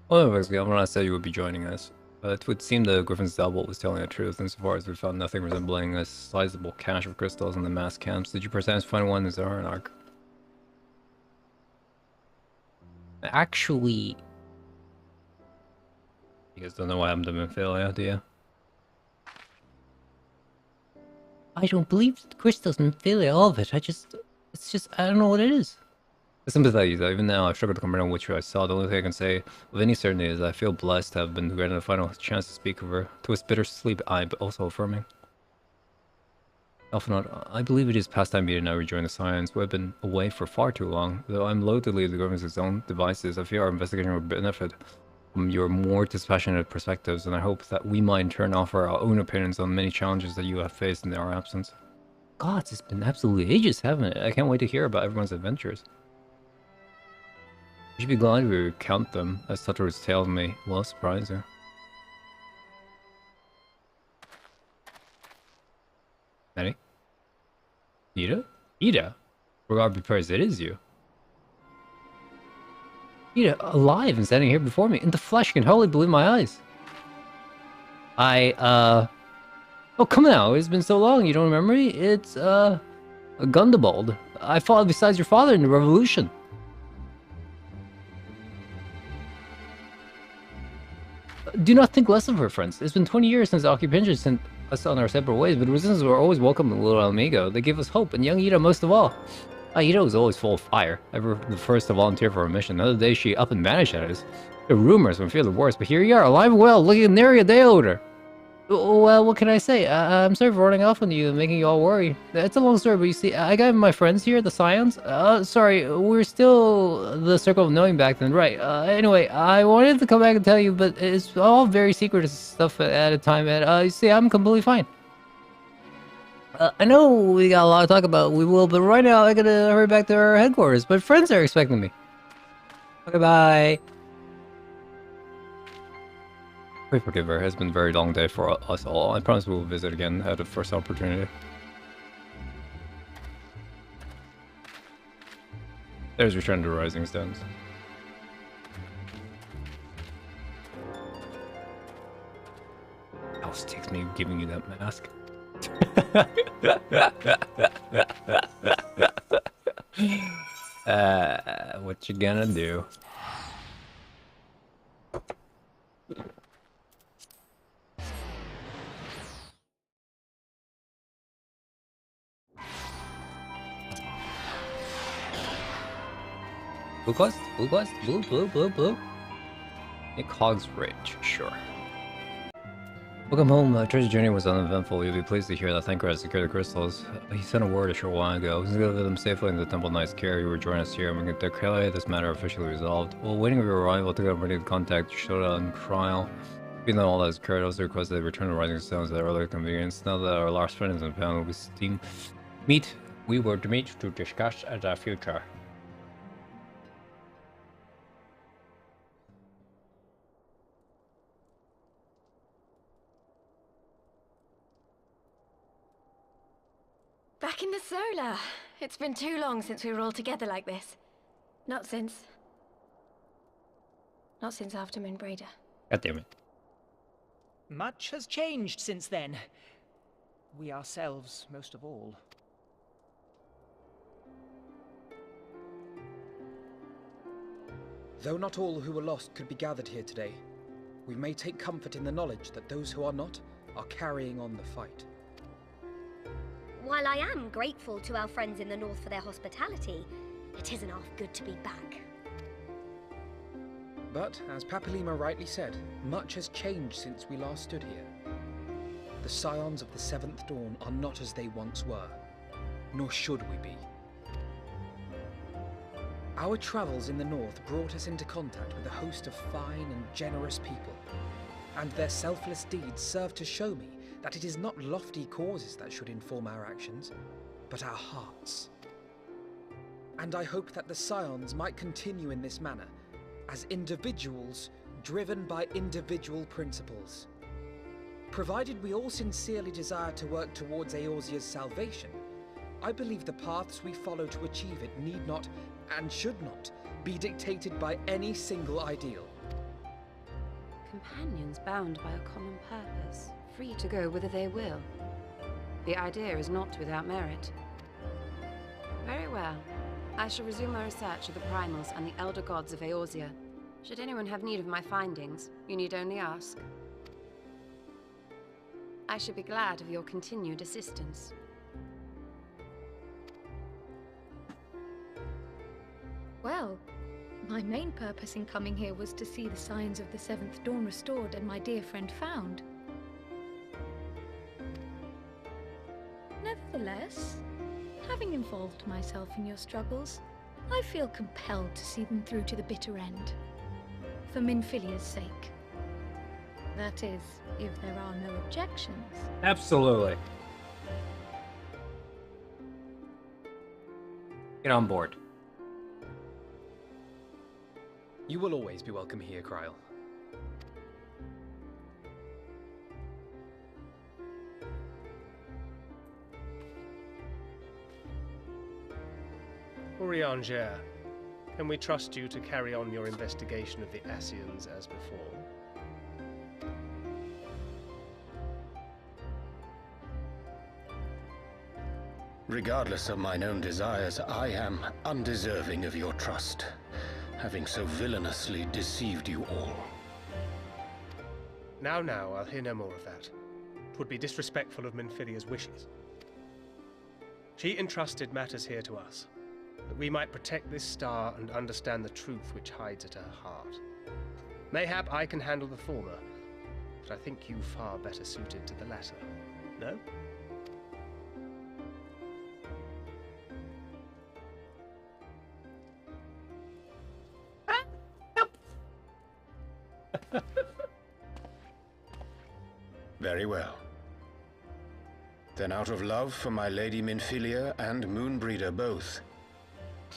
Well, basically, when I said you would be joining us, it would seem the Griffin's Double was telling the truth insofar as we found nothing resembling a sizable cache of crystals in the mass camps. Did you perchance find one in Zaranark? Actually, you guys don't know what happened to Memphilia, do you? I don't believe crystals Memphilia, all of it. It's just, I don't know what it is. I sympathize. Even now, I struggle to comprehend which I saw. The only thing I can say with any certainty is I feel blessed to have been granted a final chance to speak of her. To its bitter sleep, but also affirming. Alphanaut, I believe it is past time me to now rejoin the Scions. We have been away for far too long. Though I'm loath to leave the government's own devices, I fear our investigation will benefit from your more dispassionate perspectives, and I hope that we might in turn offer our own opinions on many challenges that you have faced in our absence. God, it's been absolutely ages, haven't it? I can't wait to hear about everyone's adventures. You should be glad we recount them, as Tutter's tale may well surprise you. Any? Ida? Ida? For God be praised, it is you. Ida, alive and standing here before me, in the flesh, I can hardly believe my eyes. Oh, come now, it's been so long, you don't remember me? It's, Gundabald. I fought beside your father in the revolution. Do not think less of her, friends. It's been 20 years since the occupation sent us on our separate ways, but the resistance were always welcome in little Mhigo. They gave us hope, and young Ida most of all. Ida was always full of fire, ever the first to volunteer for a mission. The other day she up and vanished at us. The rumors would fear the worst, but here you are, alive and well, looking nary a day older. Well, what can I say? I'm sorry for running off on you and making you all worry. It's a long story, but you see, I got my friends here, the Scions. Sorry, we're still the Circle of Knowing back then, right? Anyway, I wanted to come back and tell you, but it's all very secret stuff at a time, and you see, I'm completely fine. I know we got a lot to talk about, we will, but right now I gotta hurry back to our headquarters. My friends are expecting me. Okay, bye. Pray forgive her. It has been a very long day for us all. I promise we will visit again at the first opportunity. There's Return to Rising Stones. Else takes me giving you that mask. What you gonna do? Blue quest? Blue quest? Blue? Nick Hogg's Ridge, sure. Welcome home. Treasure journey was uneventful. You'll be pleased to hear that Thanker has secured the crystals. He sent a word a short while ago. He's gonna leave them safely in the Temple Knight's care. You will join us here, and we can declare this matter officially resolved. While waiting for your arrival, took up ready to contact Shoda and trial. Being that all that has occurred, I also request that they return to Rising Stones at earlier convenience. Now that our last friend has been found, we were to meet to discuss the future. Back in the Solar. It's been too long since we were all together like this. Not since after Moonbraider. God damn it. Much has changed since then. We ourselves, most of all. Though not all who were lost could be gathered here today, we may take comfort in the knowledge that those who are not are carrying on the fight. While I am grateful to our friends in the north for their hospitality, it isn't half good to be back. But, as Papalima rightly said, much has changed since we last stood here. The Scions of the Seventh Dawn are not as they once were, nor should we be. Our travels in the north brought us into contact with a host of fine and generous people, and their selfless deeds serve to show me that it is not lofty causes that should inform our actions, but our hearts. And I hope that the Scions might continue in this manner, as individuals driven by individual principles. Provided we all sincerely desire to work towards Eorzea's salvation, I believe the paths we follow to achieve it need not, and should not, be dictated by any single ideal. Companions bound by a common purpose, free to go whither they will. The idea is not without merit. Very well. I shall resume my research of the primals and the elder gods of Eorzea. Should anyone have need of my findings, you need only ask. I should be glad of your continued assistance. Well, my main purpose in coming here was to see the signs of the Seventh Dawn restored and my dear friend found. Nevertheless, having involved myself in your struggles, I feel compelled to see them through to the bitter end. For Minfilia's sake. That is, if there are no objections. Absolutely. Get on board. You will always be welcome here, Kryl. Urianger, can we trust you to carry on your investigation of the Ascians as before? Regardless of mine own desires, I am undeserving of your trust, having so villainously deceived you all. Now, I'll hear no more of that. 'Twould be disrespectful of Minfilia's wishes. She entrusted matters here to us, that we might protect this star and understand the truth which hides at her heart. Mayhap I can handle the former, but I think you far better suited to the latter. No? Very well. Then out of love for my Lady Minfilia and Moonbreeder both,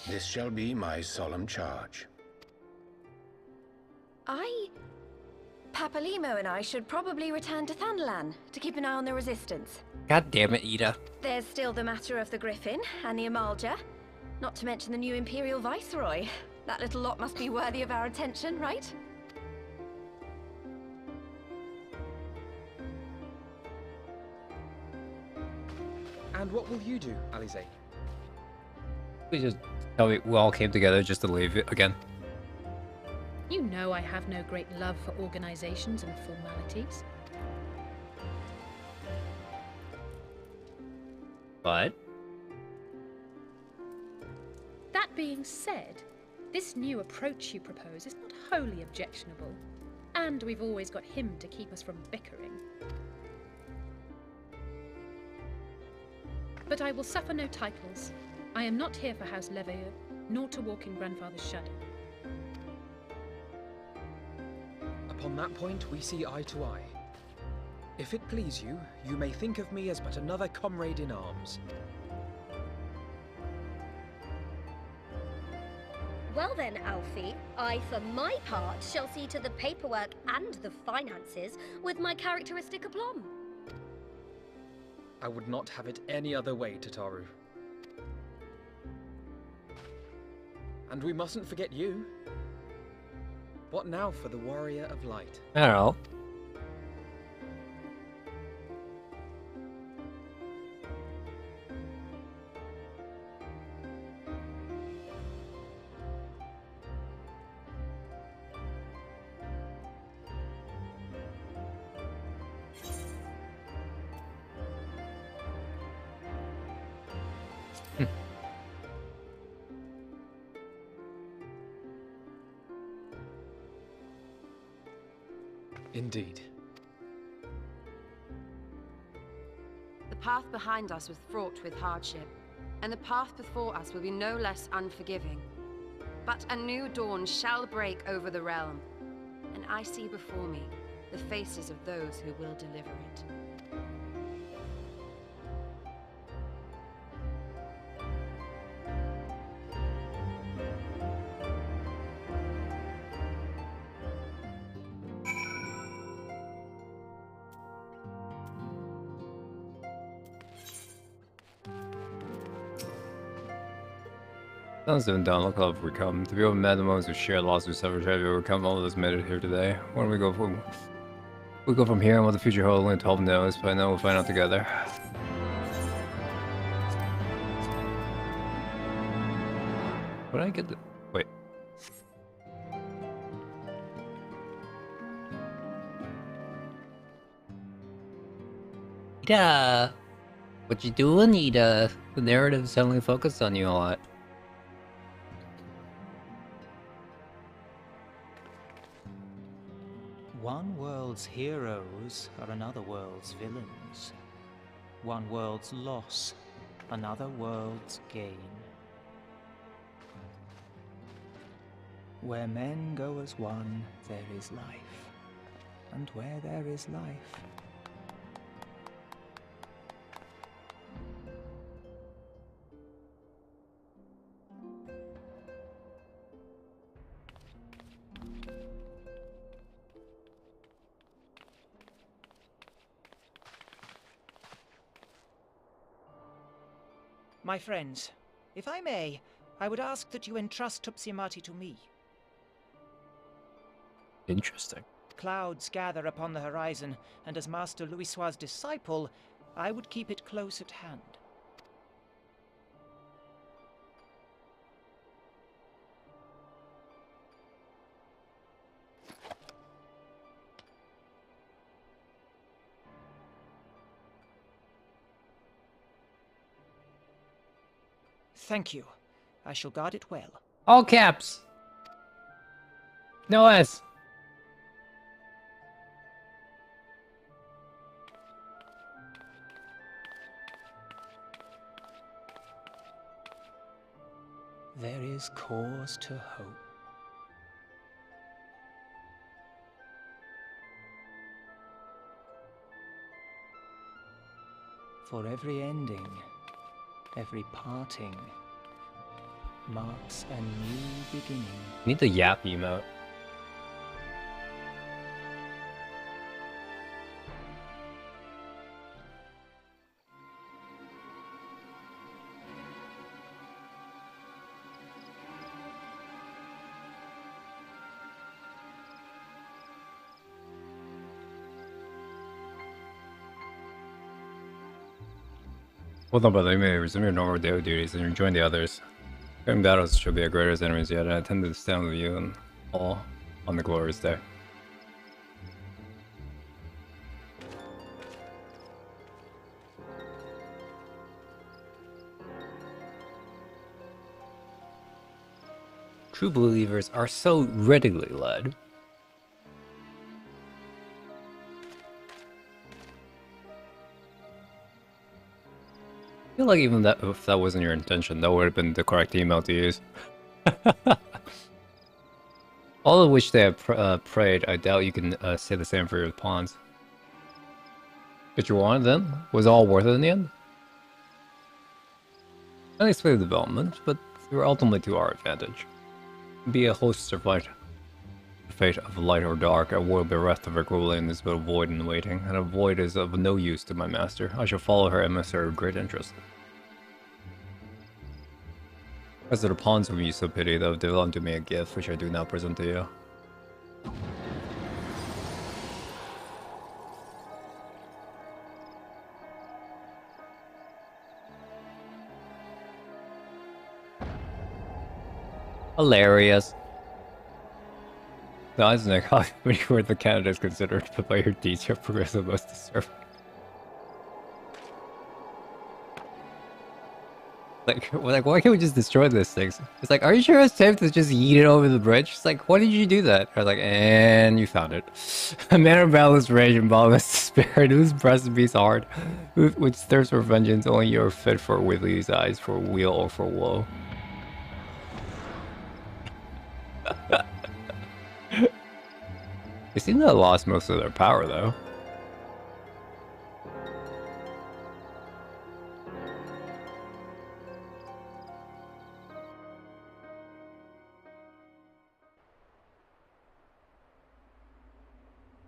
this shall be my solemn charge. Papalimo and I should probably return to Thanalan to keep an eye on the Resistance. God damn it, Ida. There's still the matter of the Griffin and the Amalja, not to mention the new Imperial Viceroy. That little lot must be worthy of our attention, right? And what will you do, Alize? Please just tell me we all came together just to leave it again. You know I have no great love for organizations and formalities. But? That being said, this new approach you propose is not wholly objectionable. And we've always got him to keep us from bickering. But I will suffer no titles. I am not here for House Leveilleur, nor to walk in Grandfather's shadow. Upon that point, we see eye to eye. If it please you, you may think of me as but another comrade in arms. Well then, Alfie, I for my part shall see to the paperwork and the finances with my characteristic aplomb. I would not have it any other way, Tataru. And we mustn't forget you. What now for the Warrior of Light? I don't know. Indeed. The path behind us was fraught with hardship, and the path before us will be no less unforgiving. But a new dawn shall break over the realm, and I see before me the faces of those who will deliver it. Sounds even done. Look how we come. To be able to mad the moments of shared loss we suffered, try to overcome all of those made it here today. When we go from here and what the future holds, only 12 knows, but I know we'll find out together. What did I get the... Wait. Ida! What you doing, Ida? The narrative suddenly focused on you a lot. One world's heroes are another world's villains. One world's loss, another world's gain. Where men go as one, there is life. And where there is life, My friends, if I may, I would ask that you entrust Tupsimati to me. Interesting. Clouds gather upon the horizon, and as Master Louisoix's disciple, I would keep it close at hand. Thank you. I shall guard it well. All caps. No S. there is cause to hope. For every ending, every parting, marks a new beginning. Need the yap emote. Well done, brother. You may resume your normal daily duties and rejoin the others. Fighting battles should be our greatest enemies yet, and I intend to stand with you and all on the glorious day. True believers are so readily led. I feel like even that, if that wasn't your intention, that would have been the correct email to use. All of which they have prayed, I doubt you can say the same for your pawns. But you wanted then? Was it all worth it in the end? Unexpected development, but they were ultimately to our advantage. Be a host of light. The fate of light or dark, I will bereft of her equivalent is but a void in waiting, and a void is of no use to my master. I shall follow her emissary with great interest. As to the pawns whom you so pity, they have developed unto me a gift, which I do now present to you. Hilarious. The odds and how many were the candidates considered, but by your deeds you have progressed the most deserving. Like, why can't we just destroy these things? It's like, are you sure it's safe to just yeet it over the bridge? It's like, why did you do that? I was like, and you found it. A man of boundless rage and boundless despair, whose breast beats hard, which thirsts for vengeance, only you are fit for with these eyes, for weal or for woe. They seem to have lost most of their power, though.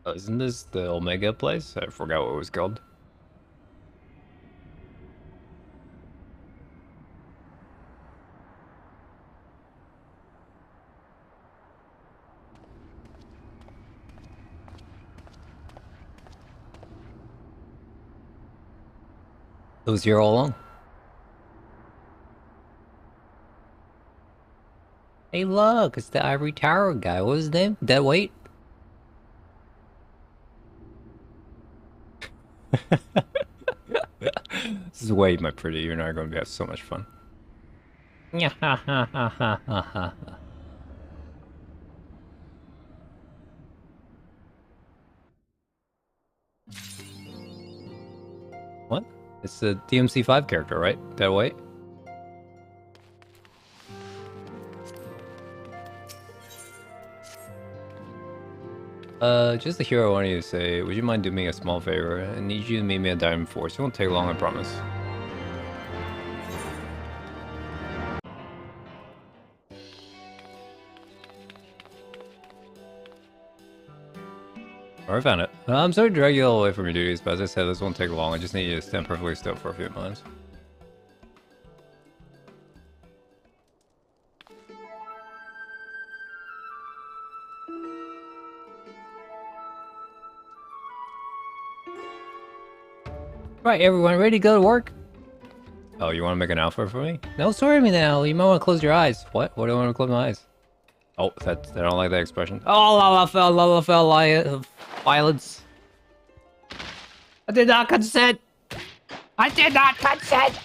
Oh, isn't this the Omega place? I forgot what it was called. It was here all along. Hey, look, it's the ivory tower guy. What was his name? Deadweight? This is way, my pretty. You're not going to have so much fun. Yeah, ha ha ha ha ha ha. What? It's the DMC5 character, right? Deadweight? Just the hero I wanted you to say, would you mind doing me a small favor? I need you to meet me at Diamond Force. It won't take long, I promise. I found it. I'm sorry to drag you all away from your duties, but as I said, this won't take long. I just need you to stand perfectly still for a few moments. Right, everyone, ready to go to work? Oh, you want to make an outfit for me? No, sorry me now. You might want to close your eyes. What? What do I want to close my eyes? Oh, I don't like that expression. Oh, violence. I did not consent. I did not consent.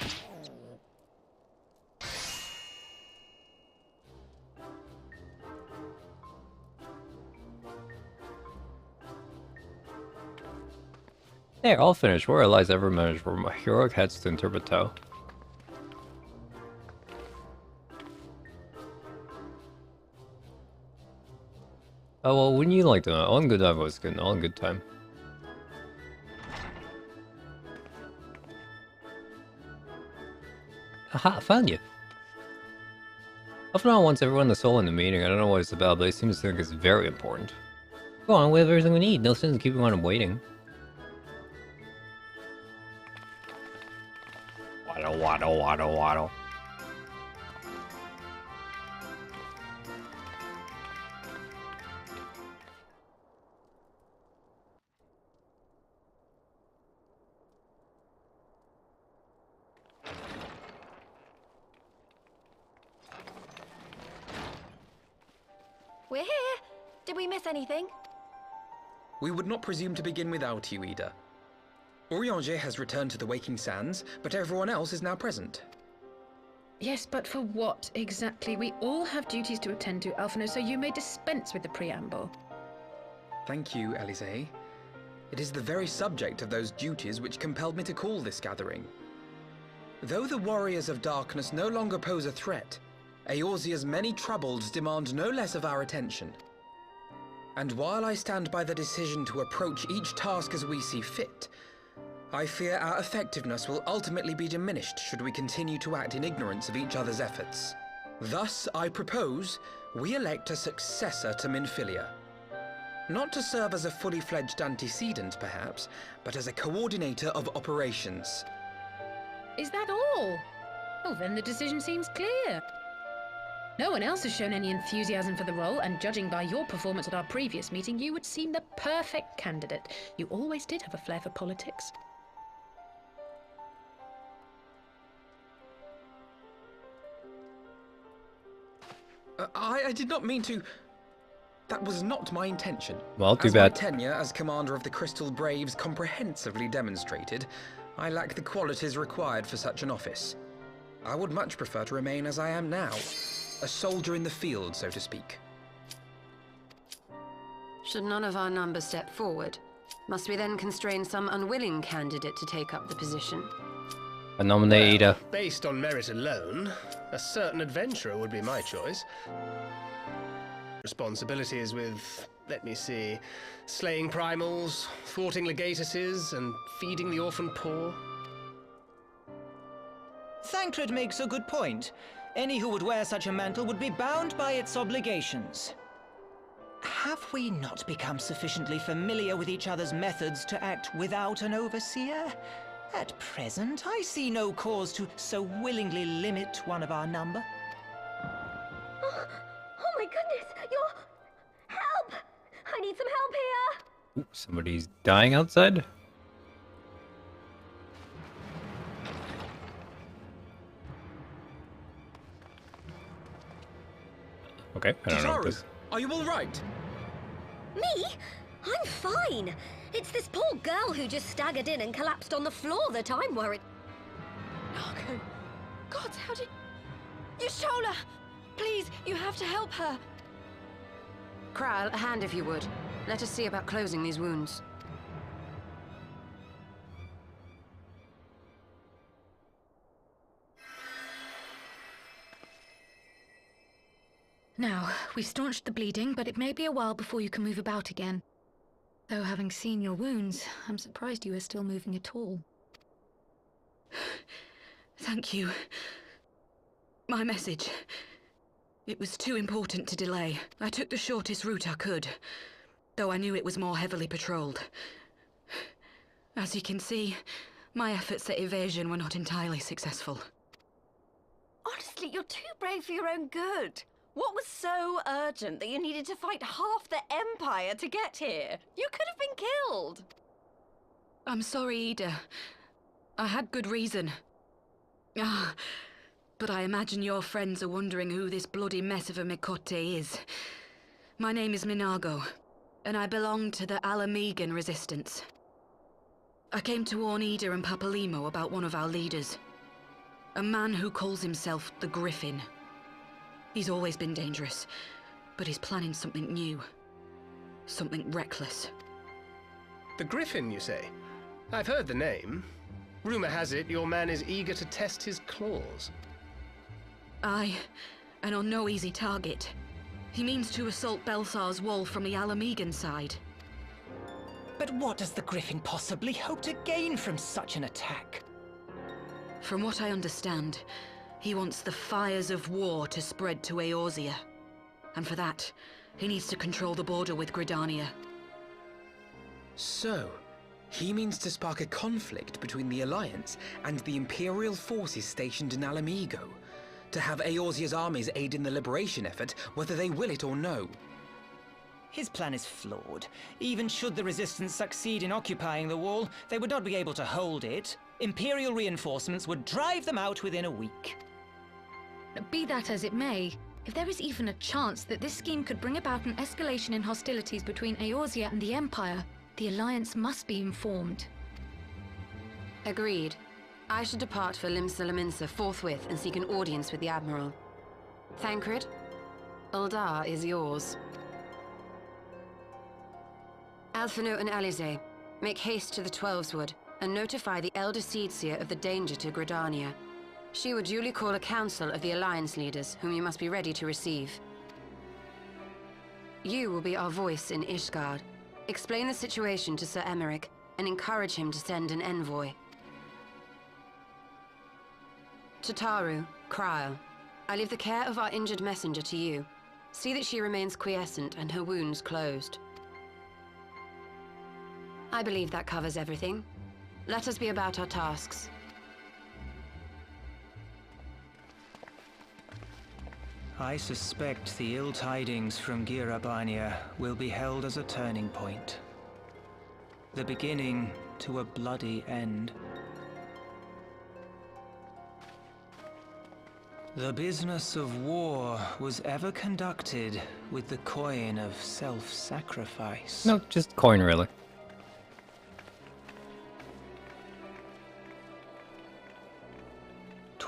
There, all finished. Where lies ever managed from heroic heads to interpret Tao. Oh, well, wouldn't you like to know? All in good time was good. All in good time. Aha, found you. Alpha wants everyone to soul in the meeting. I don't know what it's about, but he seems to think it's very important. Go on, we have everything we need. No sense in keeping on waiting. Waddle, waddle, waddle, waddle. We're here. Did we miss anything? We would not presume to begin without you, Ida. Urianger has returned to the Waking Sands, but everyone else is now present. Yes, but for what exactly? We all have duties to attend to, Alphino, so you may dispense with the preamble. Thank you, Elise. It is the very subject of those duties which compelled me to call this gathering. Though the Warriors of Darkness no longer pose a threat, Eorzea's many troubles demand no less of our attention. And while I stand by the decision to approach each task as we see fit, I fear our effectiveness will ultimately be diminished should we continue to act in ignorance of each other's efforts. Thus, I propose we elect a successor to Minfilia. Not to serve as a fully fledged antecedent, perhaps, but as a coordinator of operations. Is that all? Oh, then the decision seems clear. No one else has shown any enthusiasm for the role, and judging by your performance at our previous meeting, you would seem the perfect candidate. You always did have a flair for politics. I did not mean to... That was not my intention. Well, too As bad. my tenure as commander of the Crystal Braves comprehensively demonstrated, I lack the qualities required for such an office. I would much prefer to remain as I am now, a soldier in the field, so to speak. Should none of our number step forward, must we then constrain some unwilling candidate to take up the position? I nominate Ida. Based on merit alone, a certain adventurer would be my choice. Responsibilities with, let me see, slaying primals, thwarting legatuses, and feeding the orphan poor. Thancred makes a good point. Any who would wear such a mantle would be bound by its obligations. Have we not become sufficiently familiar with each other's methods to act without an overseer? At present, I see no cause to so willingly limit one of our number. Oh my goodness, you're... Help! I need some help here! Ooh, somebody's dying outside? Okay, I don't know what Tataru, this. are you all right? Me? I'm fine. It's this poor girl who just staggered in and collapsed on the floor that I'm worried. Narco. God, how did... Yashola! Please, you have to help her. Kral, a hand if you would. Let us see about closing these wounds. Now, we've staunched the bleeding, but it may be a while before you can move about again. Though having seen your wounds, I'm surprised you are still moving at all. Thank you. My message. It was too important to delay. I took the shortest route I could, though I knew it was more heavily patrolled. As you can see, my efforts at evasion were not entirely successful. Honestly, you're too brave for your own good. What was so urgent that you needed to fight half the Empire to get here? You could have been killed. I'm sorry, Ida. I had good reason. Ah, but I imagine your friends are wondering who this bloody mess of a Mikote is. My name is Mhigo, and I belong to the Alamegan resistance. I came to warn Ida and Papalimo about one of our leaders. A man who calls himself the Griffin. He's always been dangerous, but he's planning something new. Something reckless. The Griffin, you say? I've heard the name. Rumor has it your man is eager to test his claws. Aye, and on no easy target. He means to assault Belsar's wall from the Alamegan side. But what does the Griffin possibly hope to gain from such an attack? From what I understand, he wants the fires of war to spread to Eorzea. And for that, he needs to control the border with Gridania. So, he means to spark a conflict between the Alliance and the Imperial forces stationed in Alamigo, to have Eorzea's armies aid in the liberation effort, whether they will it or no. His plan is flawed. Even should the Resistance succeed in occupying the wall, they would not be able to hold it. Imperial reinforcements would drive them out within a week. Be that as it may, if there is even a chance that this scheme could bring about an escalation in hostilities between Eorzea and the Empire, the Alliance must be informed. Agreed. I should depart for Limsa forthwith and seek an audience with the Admiral. Thancred, Uldar is yours. Alphino and Alize, make haste to the Twelveswood and notify the Elder Seedseer of the danger to Gridania. She will duly call a council of the Alliance leaders, whom you must be ready to receive. You will be our voice in Ishgard. Explain the situation to Sir Emmerich and encourage him to send an envoy. Tataru, Krile, I leave the care of our injured messenger to you. See that she remains quiescent and her wounds closed. I believe that covers everything. Let us be about our tasks. I suspect the ill tidings from Girabania will be held as a turning point. The beginning to a bloody end. The business of war was ever conducted with the coin of self-sacrifice. No, just coin, really.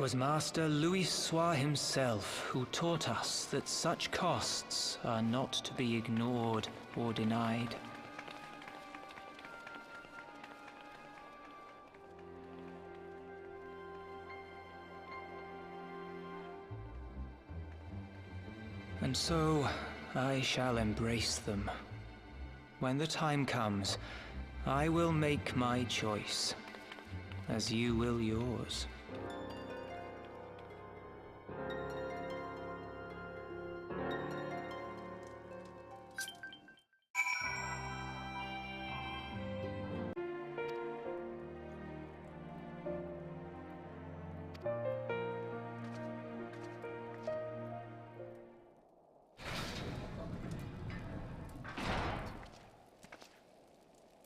'Twas Master Louis Soir himself who taught us that such costs are not to be ignored or denied. And so, I shall embrace them. When the time comes, I will make my choice, as you will yours.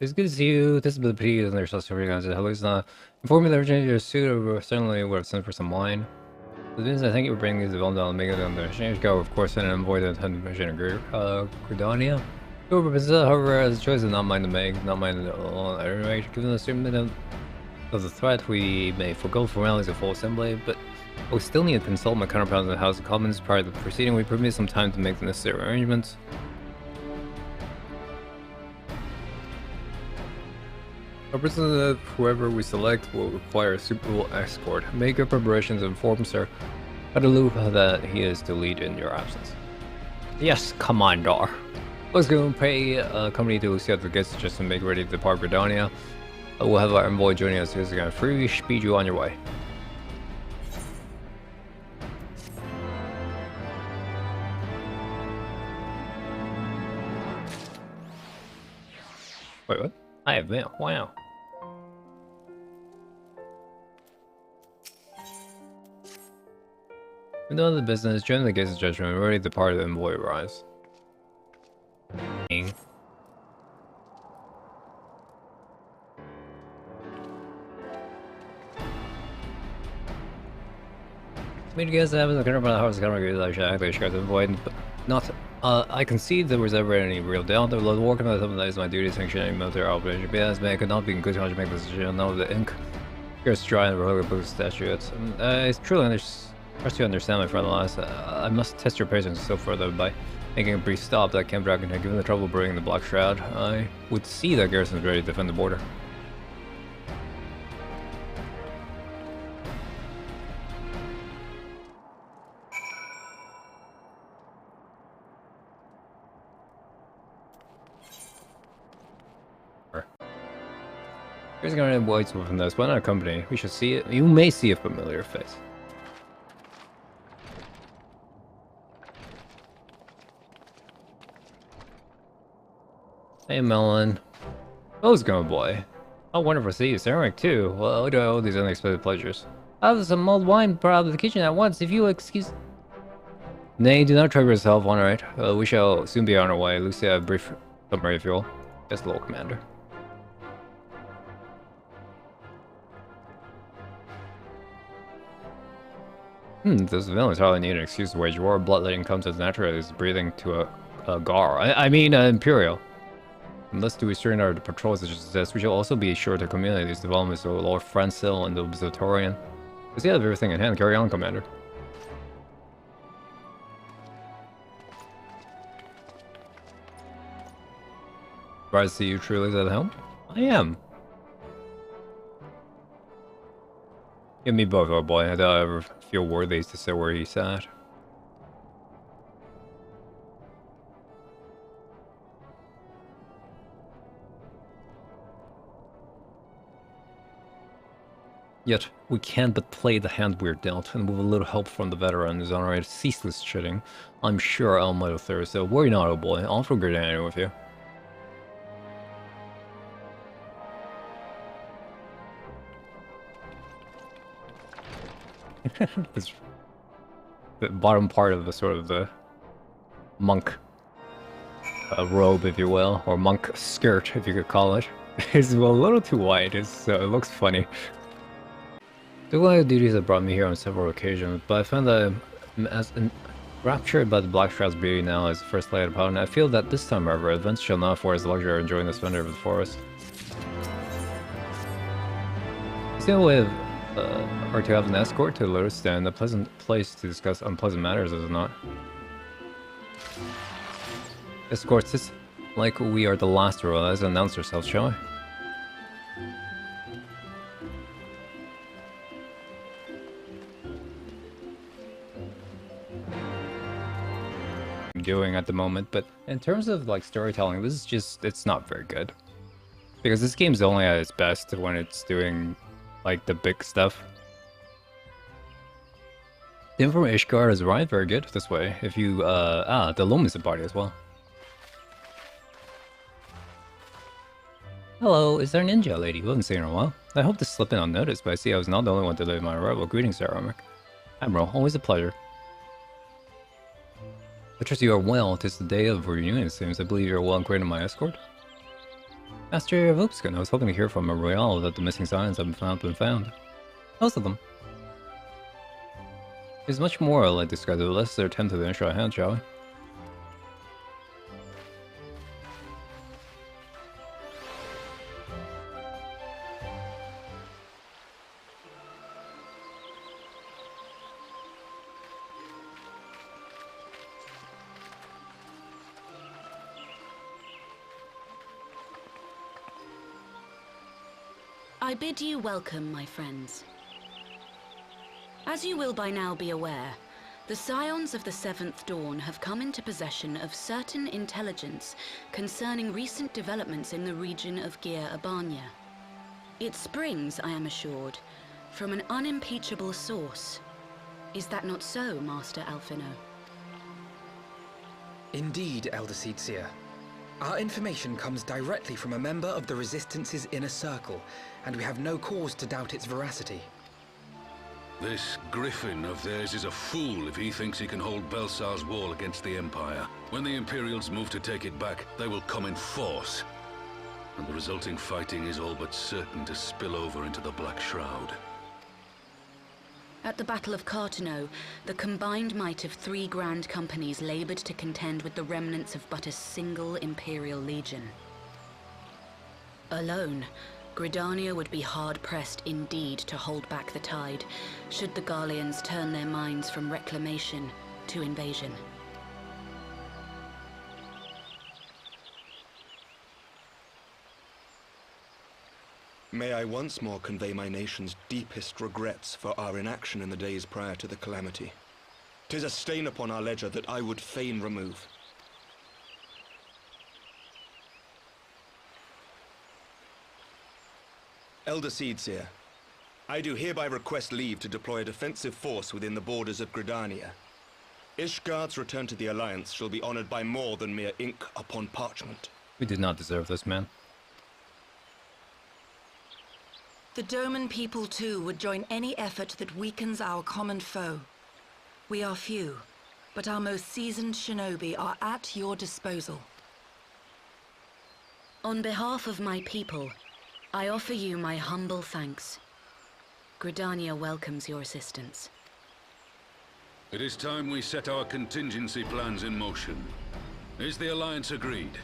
It's good to see you. This is the pretty under social guys. Hello, inform me that Virginia your suit or certainly would have sent for some wine. I thank you for bringing these development on Mhigo down the exchange go, of course, and envoy the intended mission of Gridania. However, has choice to not mind the Meg, not mind the rate. Given the statement of the threat, we may forego formalities of full assembly, but we still need to consult my counterparts in the House of Commons prior to the proceeding. We permit some time to make the necessary arrangements. Representative, whoever we select, will require a suitable escort. Make your preparations and inform Sir Guadalupe that he is to lead in your absence. Yes, Commander. Let's go and pay company to Lucia at the gates just to make ready to depart Gridania. We'll have our envoy joining us here, so we're freely speed you on your way. Wait, what? I have mail. Wow. We're done the business, join the gates of judgment, we're ready to depart, the envoy rise. Made guess that having the current house camera I should actually try to avoid, but not. I concede there was ever any real doubt that was working on something that is my duty sanctioning military operation. But as man, I could not be in good time to make this decision. Now the ink here's dry and we're going to statutes. It's truly trust you understand my friend Elias. I must test your patience still further by making a brief stop at Camp Dragon. Given the trouble bringing the Black Shroud, I would see that garrison is ready to defend the border. Here's going to avoid from this. Why not accompany? We should see it. You may see a familiar face. Hey, Melon. How's it going, boy? Oh, wonderful to see you. Ceramic, too. Well, what do I owe these unexpected pleasures? I have some mulled wine brought out of the kitchen at once, if you will excuse... Nay, do not trouble yourself, alright. We shall soon be on our way. Lucia, a brief summary, if you will. Yes, Lord Commander. This villains hardly need an excuse to wage war. Bloodletting comes as natural as breathing to a gar. I mean, Imperial. Unless to restrain our patrols such as this, we shall also be sure to communicate these developments to Lord Francil and the Observatorian. Because you have everything in hand. Carry on, Commander. Surprised to see you truly at the helm? I am. Give me both, oh boy. I don't ever feel worthy to sit where he sat. Yet, we can't but play the hand we're dealt, and with a little help from the veteran who's on our ceaseless shitting, I'm sure I'll muddle through, so worry not, oh boy. I'll throw Gridania with you. This, the bottom part of the sort of the monk robe, if you will, or monk skirt, if you could call it, is well, a little too wide, so it looks funny. The line of duties have brought me here on several occasions, but I find that I'm as enraptured by the Black Shroud's beauty now as first laid upon. I feel that this time, however, events shall not afford us the luxury of enjoying the splendor of the forest. It's the only way of or to have an escort to Lotus Stand, a pleasant place to discuss unpleasant matters, is it not? Escorts, it's like we are the last row. Let's announce ourselves, shall we? I'm doing at the moment, but in terms of like storytelling, this is just, it's not very good. Because this game's only at its best when it's doing like the big stuff. The info from Ishgard is right, very good this way. If you, the Luminous party as well. Hello, is there a ninja lady? We haven't seen her in a while. I hope to slip in unnoticed, but I see I was not the only one to leave my arrival. Greetings, Sir Armic. Admiral, always a pleasure. I trust you are well. 'Tis the day of reunion, it seems. I believe you are well and great in my escort. Master of Upskin, I was hoping to hear from a Royale that the missing signs have been found. Most of them. It's much more like this guy, the less their attempt to finish our hand, shall we? I bid you welcome, my friends. As you will by now be aware, the Scions of the Seventh Dawn have come into possession of certain intelligence concerning recent developments in the region of Gyr Abania. It springs, I am assured, from an unimpeachable source. Is that not so, Master Alphino? Indeed, Elder Seedseer. Our information comes directly from a member of the Resistance's inner circle, and we have no cause to doubt its veracity. This Griffin of theirs is a fool if he thinks he can hold Belsar's wall against the Empire. When the Imperials move to take it back, they will come in force. And the resulting fighting is all but certain to spill over into the Black Shroud. At the Battle of Cartano, the combined might of 3 grand companies labored to contend with the remnants of but a single Imperial legion. Alone, Gridania would be hard-pressed indeed to hold back the tide, should the Garleans turn their minds from reclamation to invasion. May I once more convey my nation's deepest regrets for our inaction in the days prior to the calamity. 'Tis a stain upon our ledger that I would fain remove. Elder Seedseer, I do hereby request leave to deploy a defensive force within the borders of Gridania. Ishgard's return to the Alliance shall be honored by more than mere ink upon parchment. We did not deserve this, man. The Doman people, too, would join any effort that weakens our common foe. We are few, but our most seasoned shinobi are at your disposal. On behalf of my people, I offer you my humble thanks. Gridania welcomes your assistance. It is time we set our contingency plans in motion. Is the Alliance agreed?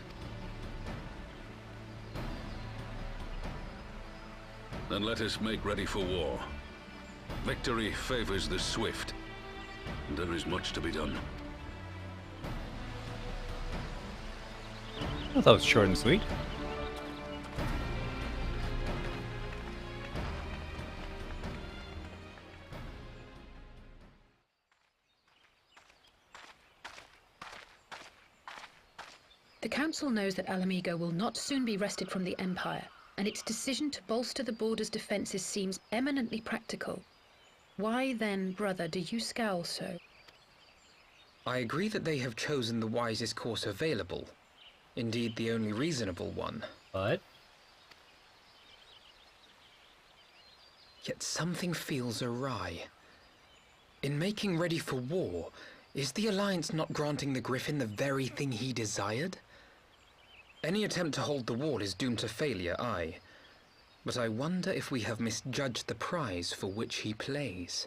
Then let us make ready for war. Victory favors the swift, and there is much to be done. I thought it was short and sweet. The Council knows that Mhigo will not soon be wrested from the Empire, and its decision to bolster the border's defenses seems eminently practical. Why then, brother, do you scowl so? I agree that they have chosen the wisest course available. Indeed, the only reasonable one. But? Yet something feels awry. In making ready for war, is the Alliance not granting the Griffin the very thing he desired? Any attempt to hold the wall is doomed to failure, aye. But I wonder if we have misjudged the prize for which he plays.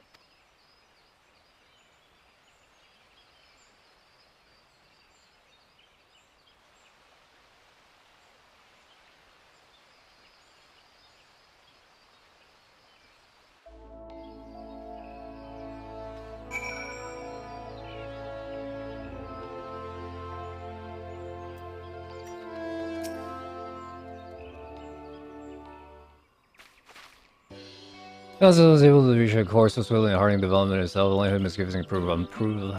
Because I was able to reach a course of swiftly hardening development itself, only him misgivings and unproven.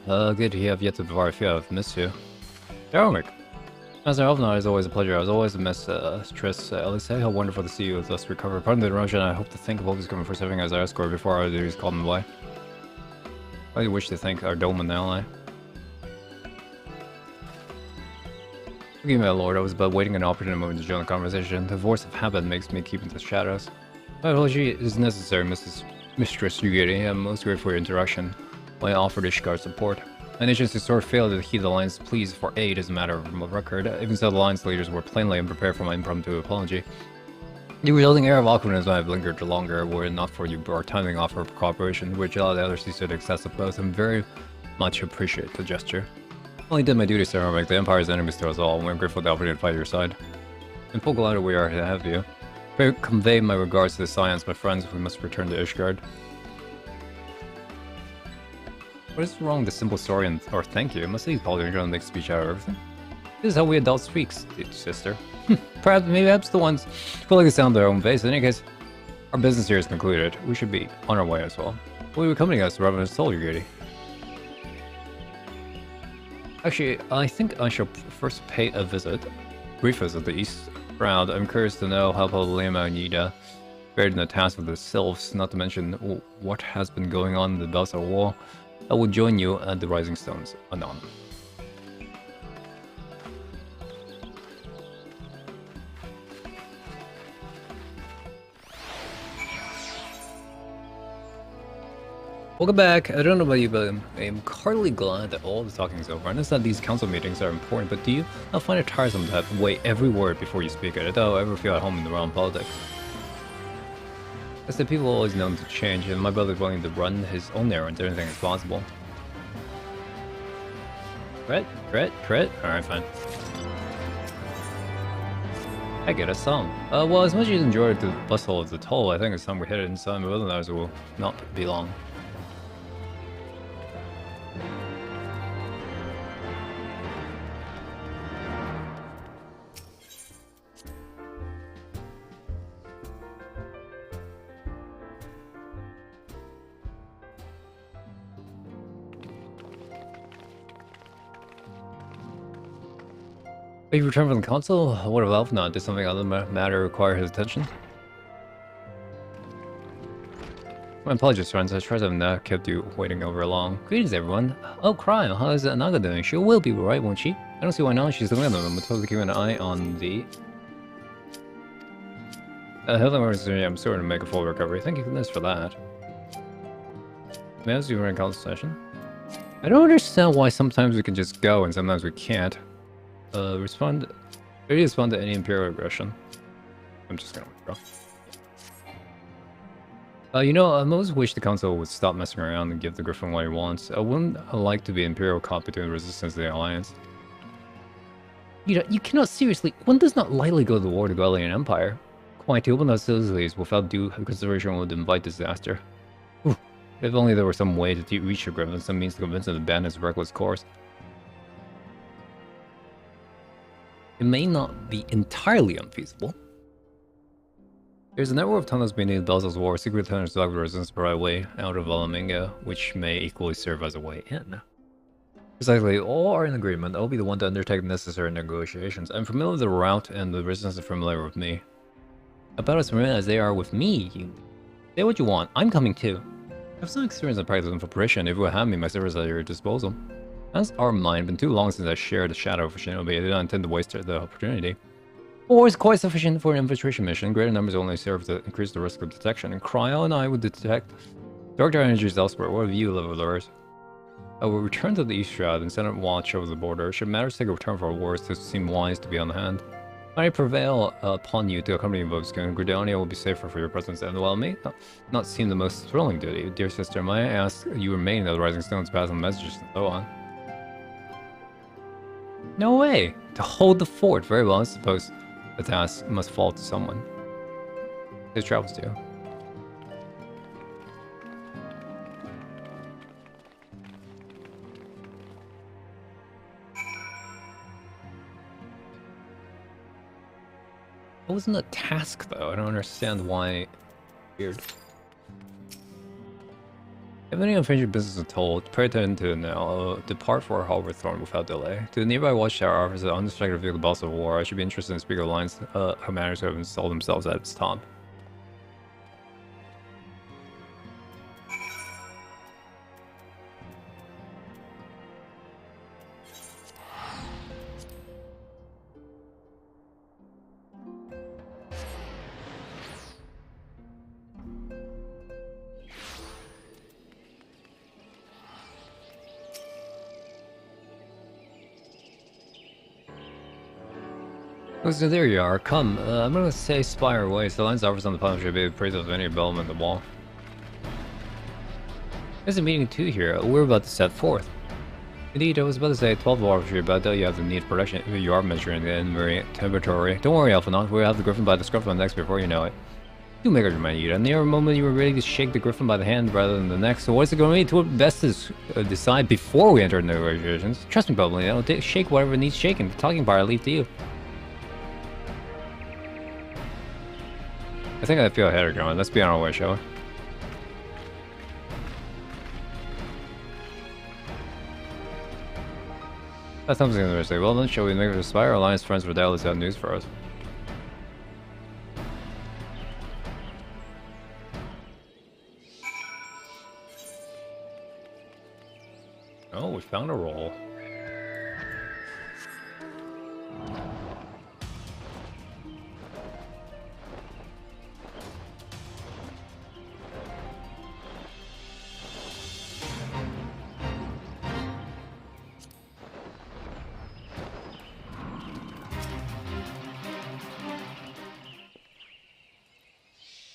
Good to have yet to before I feel I've missed you. Darwick! As an Elvenor, it's always a pleasure. I was always a mistress. Elise, how wonderful to see you with us recover. Pardon the interruption, I hope to think of always coming for serving as our escort before our duties call me away. I wish to thank our dome and ally. Forgive me, my lord, I was but waiting an opportune moment to join the conversation. The force of habit makes me keep in the shadows. My apology is necessary, Mistress Yugiri. I am most grateful for your interaction. When I offered Ishgard support. My nation's sword failed to heed the Alliance's pleas for aid as a matter of record. Even so, the Alliance leaders were plainly unprepared for my impromptu apology. The resulting air of awkwardness might have lingered longer were it not for you our timing offer of cooperation, which allowed the others to see the excess of both, and very much appreciate the gesture. I only did my duty, Sir Hormick. The Empire's enemies to us all, and we're grateful to the opportunity to fight at your side. In full glad we are to have you. Pray convey my regards to the Scions, my friends. We must return to Ishgard. What is wrong with the simple story or thank you? Must these apologies gonna make a speech out of everything? This is how we adults speak, sister. Perhaps the ones who like the sound of their own face. In any case, our business here is concluded. We should be on our way as well. Will you accompany us rather than told you, Grady? Actually, I think I shall first pay a brief visit to East Shroud. I'm curious to know how Lema and Yida fared in the task of the Sylphs, not to mention what has been going on in the Belsa War. I will join you at the Rising Stones anon. Welcome back. I don't know about you, but I'm heartily glad that all the talking is over. I understand these council meetings are important, but do you not find it tiresome to have to weigh every word before you speak it? I don't ever feel at home in the realm of politics. I said people are always known to change, and my brother's willing to run his own errands. Anything is possible. Crit? Alright, fine. I get a song. Well, as much as you enjoyed the bustle of the toll, I think it's time we hit it inside, but otherwise it will not be long. If you return from the council, what of Elfnot? Did something other matter require his attention? My apologies, friends. I try to have not kept you waiting over long. Greetings, everyone. Oh, Cryo, how is Naga doing? She will be right, won't she? I don't see why not. She's the one of them. I'm totally keeping an eye on the... health emergency. I'm certain to make a full recovery. Thank you for that. May I ask you for a council session? I don't understand why sometimes we can just go and sometimes we can't. Respond to any Imperial aggression. I'm just gonna withdraw. You know, I always wish the Council would stop messing around and give the Griffin what he wants. I wouldn't like to be Imperial caught between the Resistance and the Alliance. You know, you cannot seriously... One does not lightly go to war to the Alien Empire. Quite to open hostilities without due consideration would invite disaster. Ooh, if only there were some way to reach the Griffin, some means to convince him to abandon his reckless course. It may not be entirely unfeasible. There's a network of tunnels beneath Belzel's War, secret tunnels block the resistance the right way out of Mhigo, which may equally serve as a way in. Precisely, all are in agreement. I'll be the one to undertake the necessary negotiations. I'm familiar with the route, and the resistance is familiar with me. About as familiar as they are with me, you say what you want. I'm coming too. I have some experience in practice and preparation. If you would have me, my service at your disposal. As are mine, been too long since I shared the shadow of Shinobi. I did not intend to waste the opportunity. 4 is quite sufficient for an infiltration mission. Greater numbers only serve to increase the risk of detection. And Cryo and I would direct our energies elsewhere. What have you, levelers? I will return to the East Shroud and send a watch over the border. Should matters take a return for our wars, it seem wise to be on hand. When I prevail upon you to accompany Voskin, Gridonia will be safer for your presence, and while it may not seem the most thrilling duty, dear sister, may I ask you remain at the Rising Stones, pass on messages and so on. No way! To hold the fort. Very well, I suppose the task must fall to someone. His travels to you. It wasn't a task, though. I don't understand why. Weird. If any unfinished business is told, pray attention to it now. Depart for Halberthorn without delay. To the nearby watchtower offers an undistracted view of the boss of war. I should be interested in speaker lines how matters have installed themselves at its top. So there you are. Come, I'm gonna say spire away. So the lines offers on the platform should be praise of any development on the wall. There's a meeting too here. We're about to set forth. Indeed, I was about to say 12 hours here, but I doubt you have the need for production if you are measuring the in-marine temperature. Don't worry, Alphanaut. We'll have the griffin by the scruff of the neck before you know it. You make your mind, Ida. Near a moment you were ready to shake the griffin by the hand rather than the neck. So what's it going to be? To best is decide before we enter negotiations. Trust me, Bubbly. I'll shake whatever needs shaking. The talking part I leave to you. I think I feel a header going. Let's be on our way, shall we? That's something I'm going to say. Well then, shall we make it a spire? Alliance friends with Dallas have news for us. Oh, we found a roll.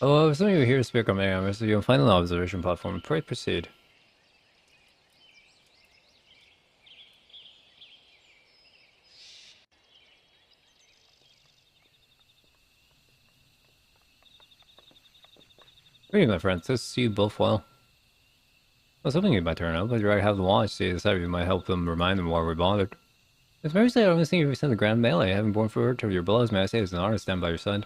Oh, some of you here to speak on me. So you'll find an observation platform. Pray proceed. Greetings, my friends. This see you both well. I was hoping you might turn up, but you already have the watch. See, decided you might help them remind them why we bothered. It's very sad I only think you sent the Grand Melee. Having borne forward to your blows, may I say it's an honor to stand by your side.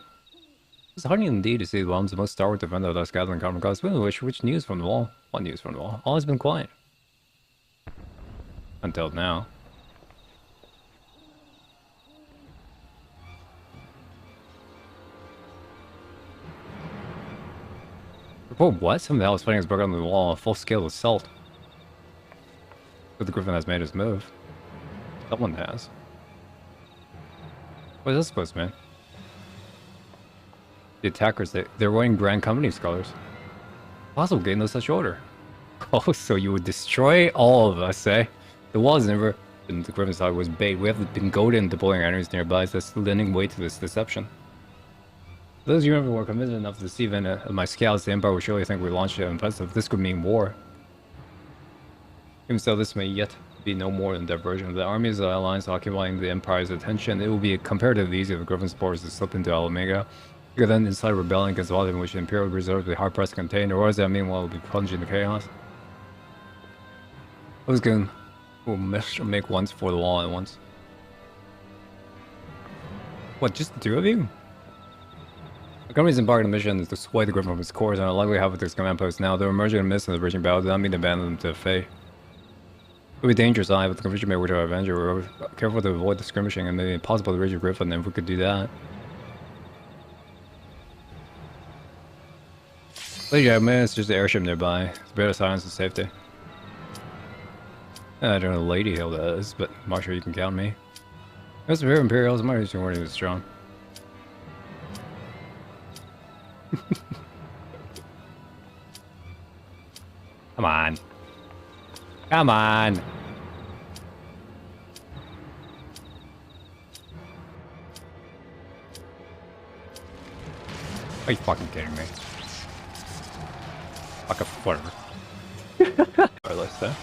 It's heartening indeed to see the Whelm's the most stalwart defender of us gathering common cause. Which news from the wall? What news from the wall? All has been quiet. Until now. Report what? Some of the hell is fighting has broken on the wall, a full-scale assault. But the Griffin has made his move. Someone has. What is this supposed to mean? The attackers, they're wearing Grand Company's colors. Possible gain no such order. Oh, so you would destroy all of us, eh? The wall has never been the Griffin's thought was bait. We have been goaded into deploying enemies nearby, so that's lending weight to this deception. For those of you who were convinced enough to deceive my scouts, the Empire will surely think we launched it offensive. This could mean war. Even so, this may yet be no more than diversion. Of the armies of the Alliance occupying the Empire's attention, it will be comparatively easy for Griffin's forces to slip into Mhigo. You could then incite rebellion against all of which the Imperial Reserve will be hard-pressed to contain, or does that mean we'll be plunged into chaos? I was going to make once for the wall at once. What, just the two of you? The company's embarked on a mission to sway the Griffin from its course, and I'll likely have with its command post now. They're emerging in the midst of the bridging battle, does not mean to abandon them to the fate. It would be dangerous, but the confusion may work to our advantage. We're careful to avoid the skirmishing, and maybe impossible to reach a Griffin, and if we could do that. Yeah, man, it's just the airship nearby. It's better silence and safety. I don't know what Lady Hill does, but I'm not sure you can count me. That's very Imperials, I'm not really sure weren't strong. Come on. Come on! Are you fucking kidding me? Fuck up, whatever. Regardless, though.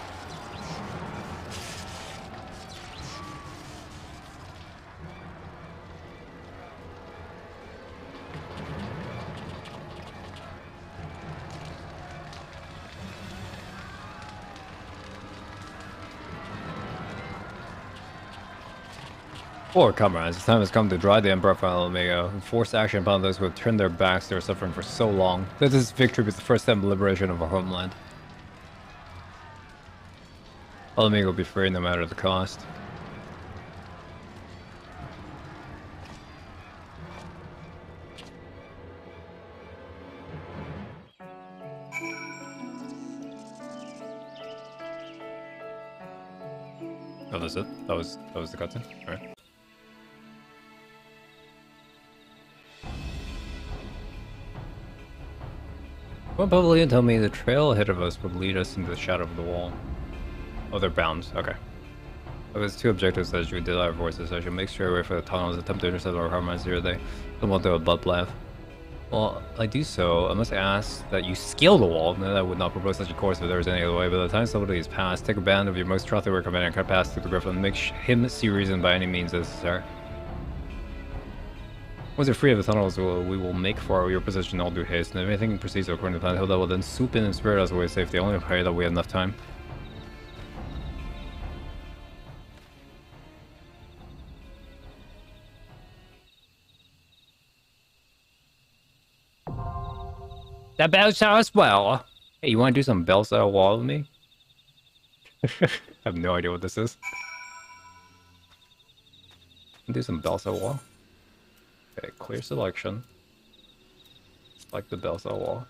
Forward, comrades. The time has come to drive the Emperor from Mhigo and force action upon those who have turned their backs to our suffering for so long. That this victory was the first step in the liberation of our homeland. All Mhigo will be free no matter the cost. Oh, that's it? That was the cutscene? Alright. Well, Pavilion told me the trail ahead of us would lead us into the shadow of the wall. Oh, they're bound. Okay. There was 2 objectives that you did our forces. I should make sure away for the tunnels, attempt to intercept or harmonize here. They don't want to do a bloodbath. Well, I do so. I must ask that you scale the wall. No, I would not propose such a course if there was any other way. By the time somebody is passed, take a band of your most trustworthy companion and cut past through the griffin. Make him see reason by any means necessary. Once you're free of the tunnels, we will make for your position all due haste. And if anything proceeds according to plan, Hilda will then swoop in and spirit us away safely. Only pray that we have enough time. The Belsar's Well. Hey, you want to do some Belsar Wall with me? I have no idea what this is. Do some Belsar Wall. Okay, clear selection. Select the Belsar Wall.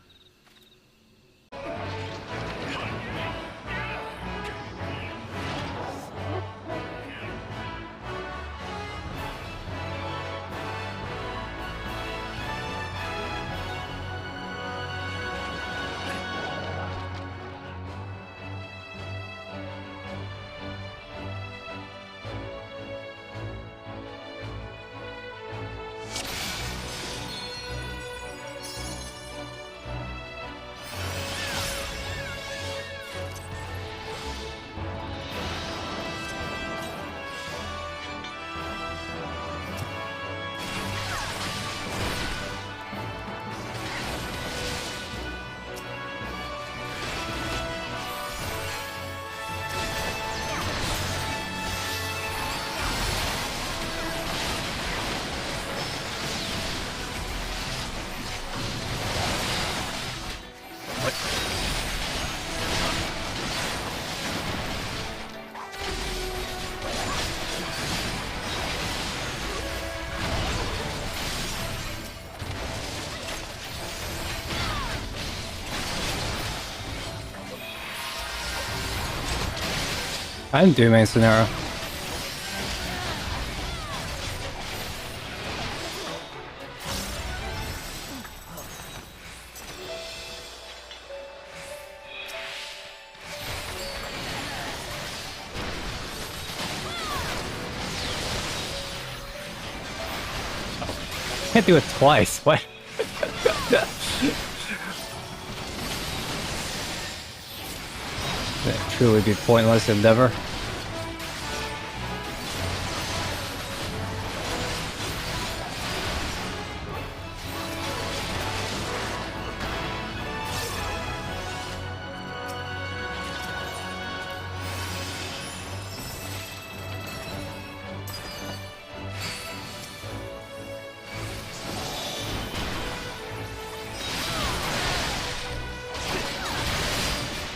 I'm doing scenario. Can't do it twice. What? That truly be pointless endeavor.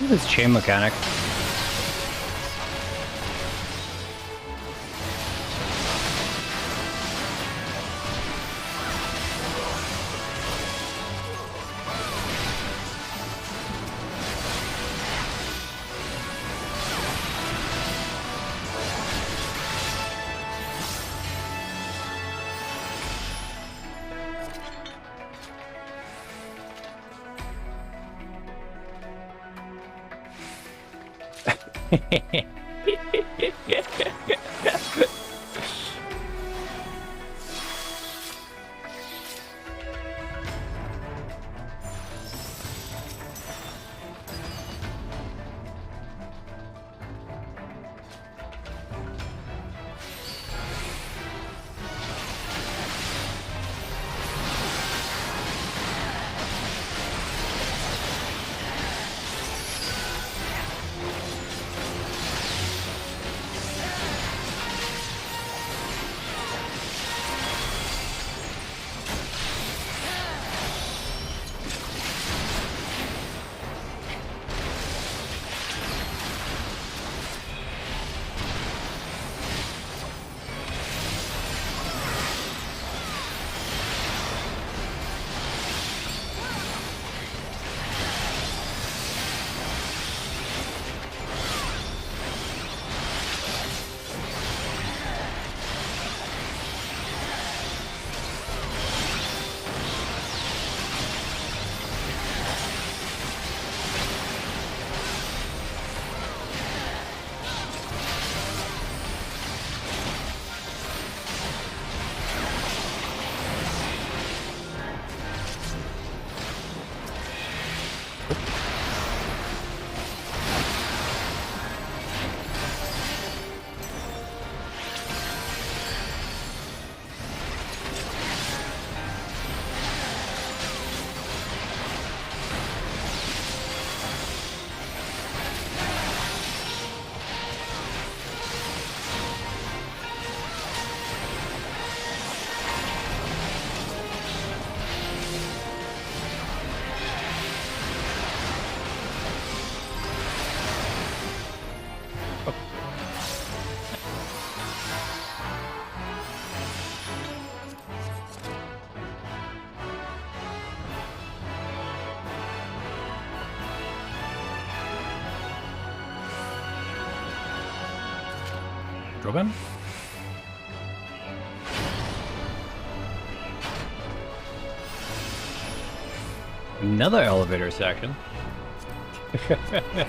This chain mechanic. drop him. Another elevator section. Okay.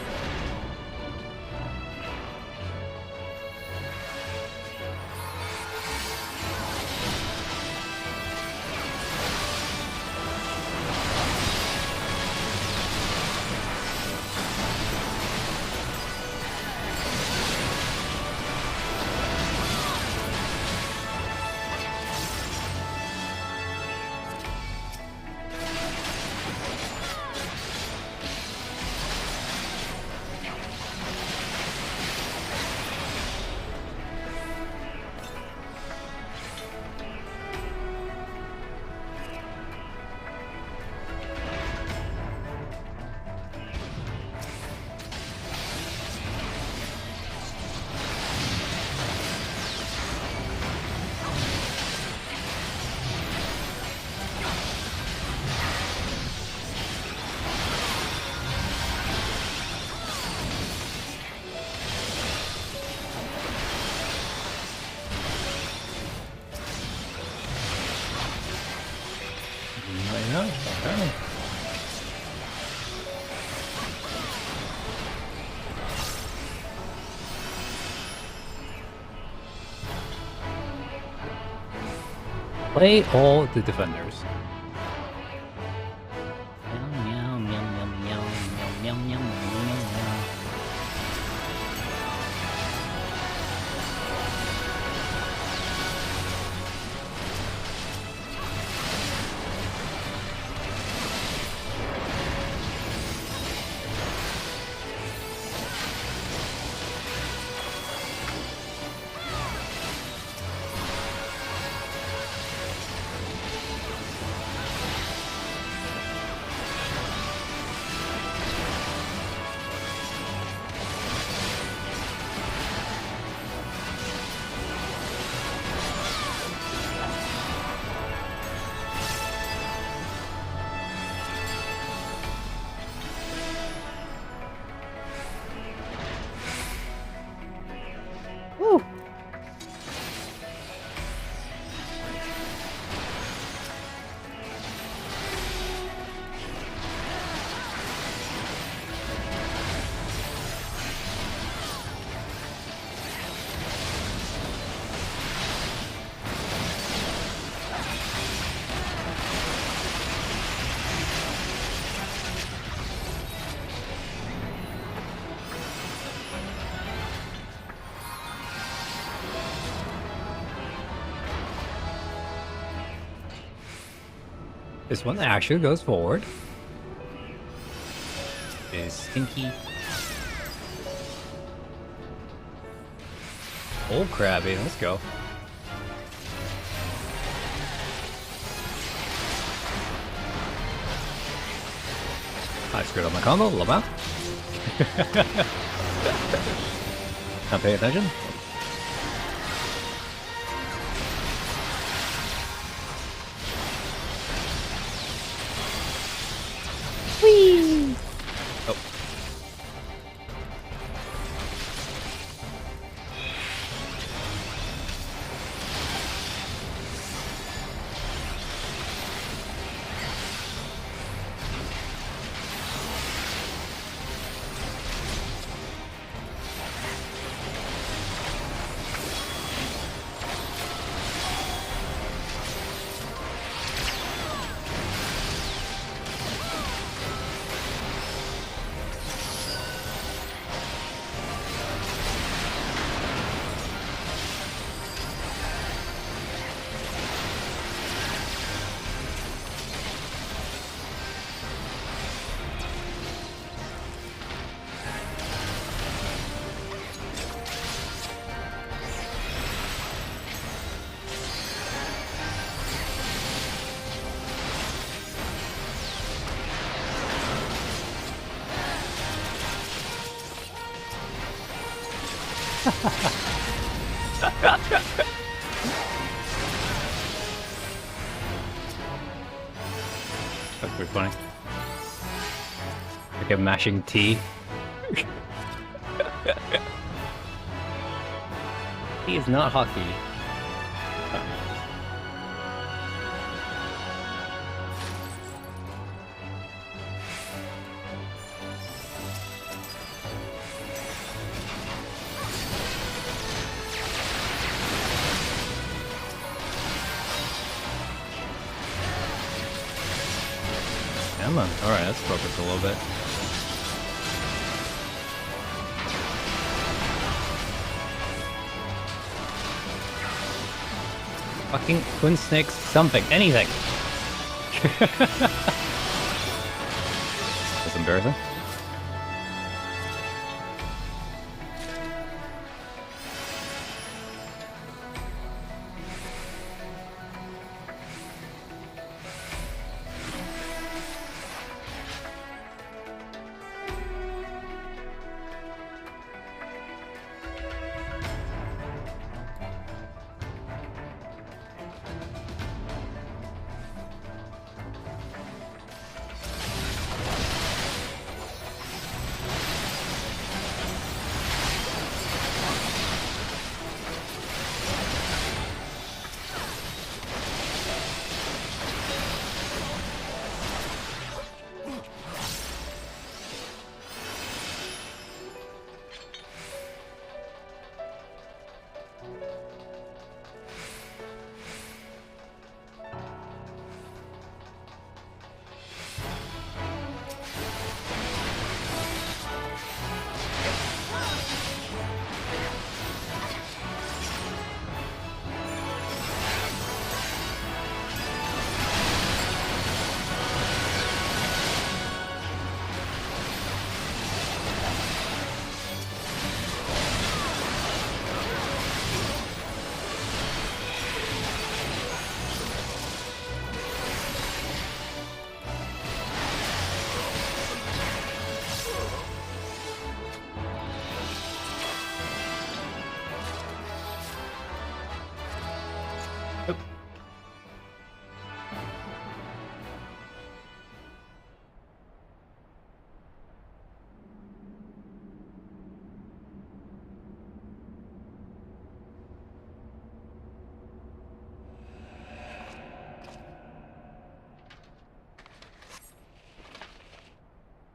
Play all the defenders. Meow, meow, meow, meow, meow, meow, meow, meow, meow. Woo! This one actually goes forward. Is stinky. Old crabby, let's go. I screwed up my combo, love out. Not pay attention. Whee! Oh. That's pretty funny. Like a mashing tea. He is not hockey. Come on. Alright, let's focus a little bit. Fucking twin snakes, something, anything. That's embarrassing.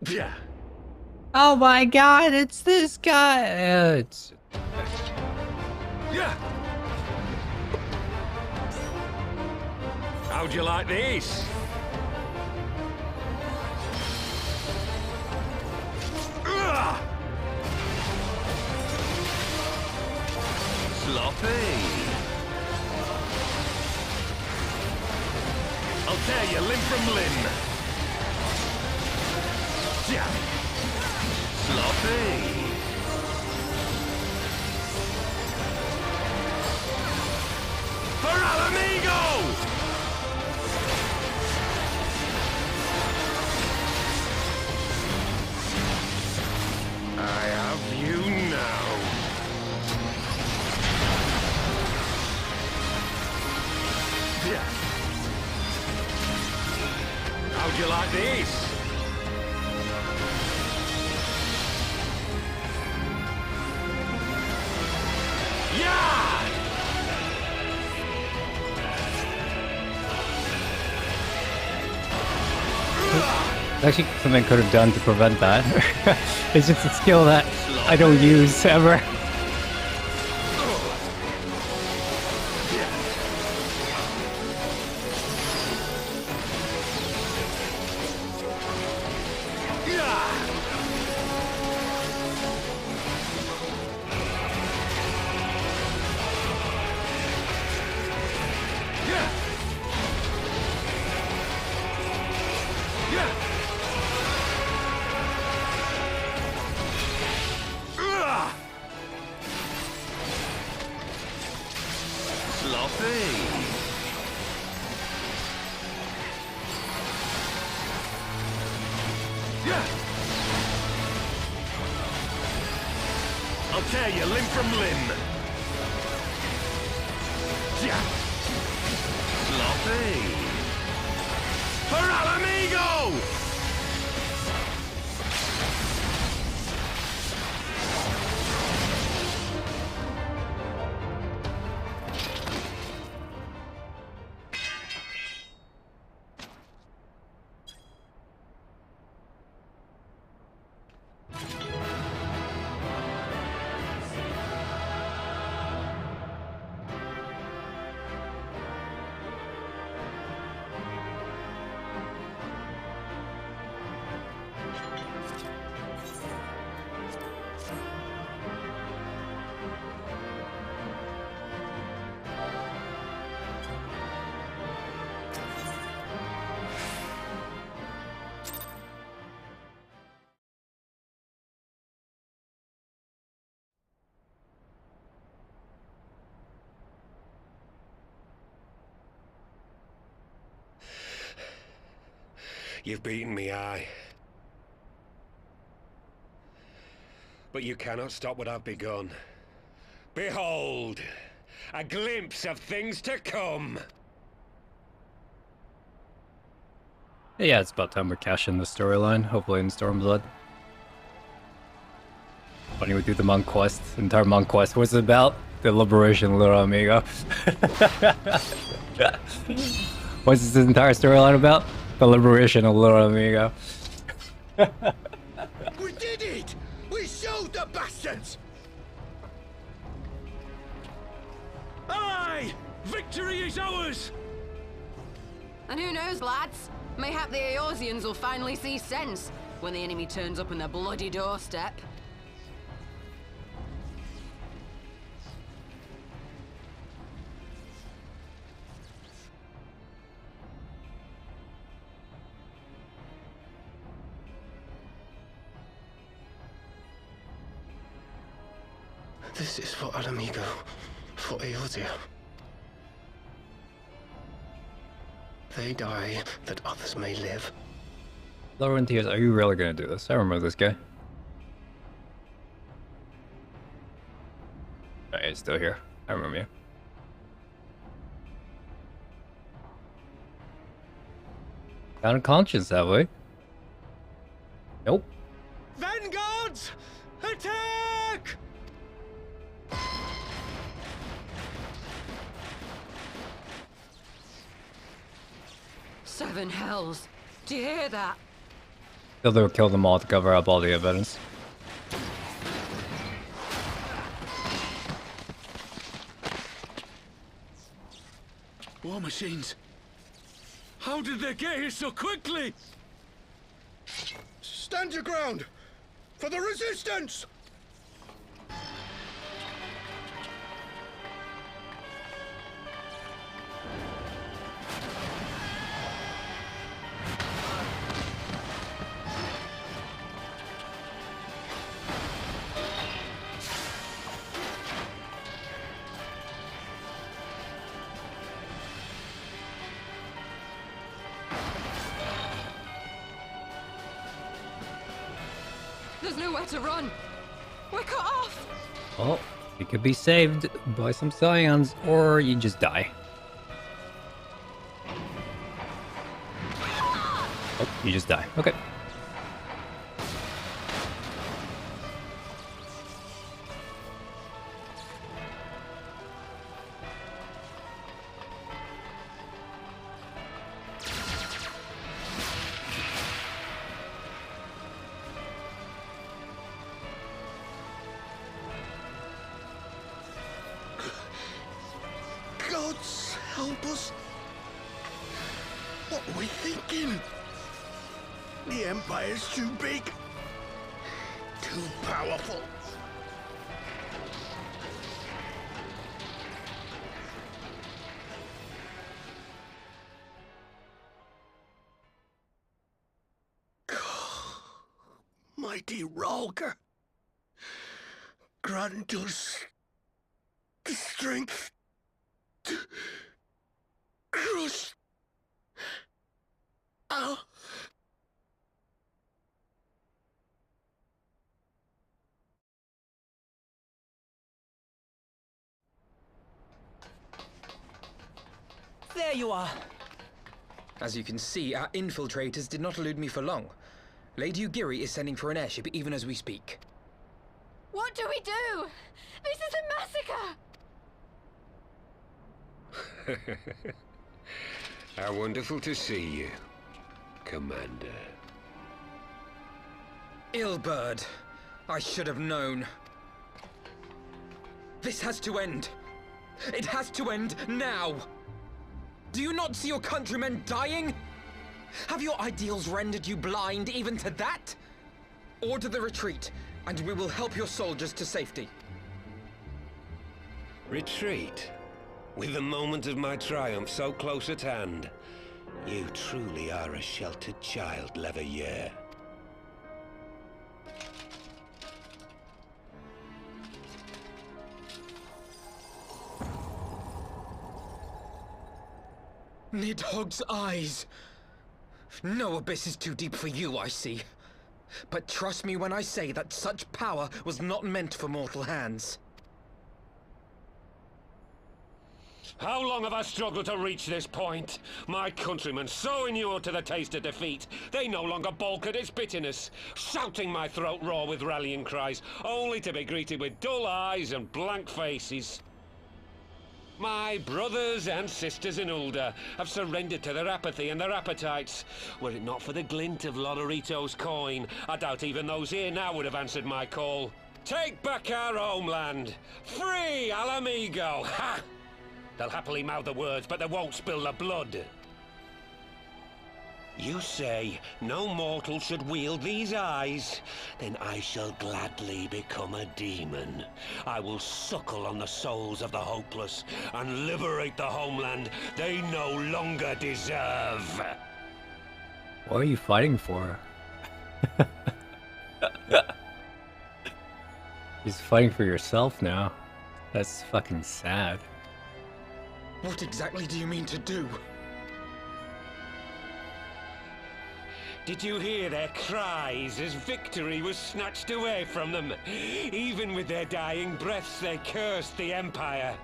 Yeah. Oh my god, it's this guy! It's... Yeah. How'd you like these? Sloppy. I'll tear you limb from limb. Yeah. Sloppy. For Mhigo! I have you now. Yeah. How'd you like these? Yeah! Actually, something I could have done to prevent that. It's just a skill that I don't use ever. I'll tear you limb from limb. Yeah. Sloppy. For Mhigo! You've beaten me, aye. But you cannot stop what I've begun. Behold! A glimpse of things to come! Yeah, it's about time we're cashing the storyline, hopefully in Stormblood. Funny we do the monk quest, the entire monk quest. What's it about? The liberation of little Mhigo. What's this entire storyline about? The liberation of little Mhigo. We did it! We showed the bastards! Aye! Victory is ours! And who knows, lads? Mayhap the Eorzeans will finally see sense when the enemy turns up on their bloody doorstep. This is for Mhigo, for Eorzea. They die that others may live. Lauren Tears, are you really gonna do this? I remember this guy. Oh, he's still here. I remember you. Down of conscience, have we? Nope. Vanguards! Attack! Seven hells. Do you hear that? They'll kill them all to cover up all the evidence. War machines. How did they get here so quickly? Stand your ground! For the resistance! There's nowhere to run. We're cut off. Well, you could be saved by some scions, or you just die. Oh, you just die. Okay. Gods help us! What are we thinking? The Empire's too big. Too powerful. Mighty Rhalgr, grant us the strength to crush our... There you are. As you can see, our infiltrators did not elude me for long. Lady Ugiri is sending for an airship even as we speak. What do we do? This is a massacre! How wonderful to see you, Commander. Ilbird, I should have known. This has to end. It has to end now. Do you not see your countrymen dying? Have your ideals rendered you blind even to that? Order the retreat, and we will help your soldiers to safety. Retreat? With the moment of my triumph so close at hand? You truly are a sheltered child, Leveilleur. Nidhogg's eyes. No abyss is too deep for you, I see. But trust me when I say that such power was not meant for mortal hands. How long have I struggled to reach this point? My countrymen, so inured to the taste of defeat, they no longer balk at its bitterness, shouting my throat raw with rallying cries, only to be greeted with dull eyes and blank faces. My brothers and sisters in Ulda have surrendered to their apathy and their appetites. Were it not for the glint of Lodorito's coin, I doubt even those here now would have answered my call. Take back our homeland! Free Mhigo! Ha! They'll happily mouth the words, but they won't spill the blood. You say no mortal should wield these eyes? Then I shall gladly become a demon. I will suckle on the souls of the hopeless and liberate the homeland they no longer deserve. What are you fighting for? He's fighting for yourself now. That's fucking sad. What exactly do you mean to do? Did you hear their cries as victory was snatched away from them? Even with their dying breaths, they cursed the Empire.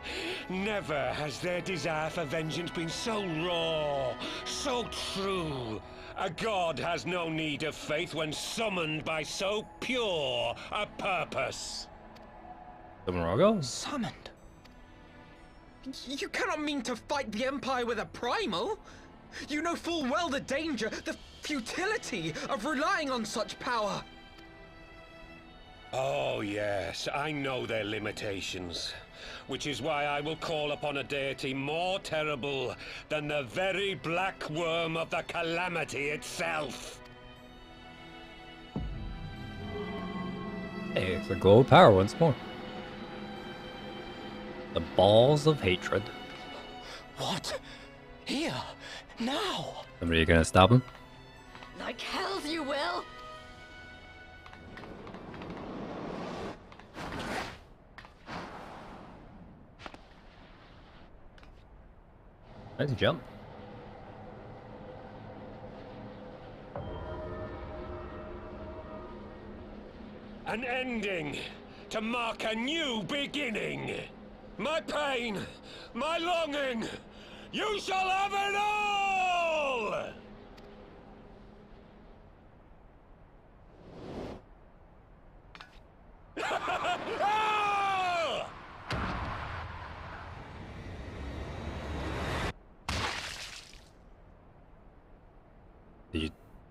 Never has their desire for vengeance been so raw, so true. A god has no need of faith when summoned by so pure a purpose. The Mhigo? Summoned? You cannot mean to fight the Empire with a primal! You know full well the danger, the futility of relying on such power! Oh yes, I know their limitations. Which is why I will call upon a deity more terrible than the very black worm of the calamity itself. Hey, it's a gold power once more. The balls of hatred. What? Here? Now? Somebody gonna stop him? Like hells you will! Nice jump. An ending to mark a new beginning. My pain, my longing, you shall have it all!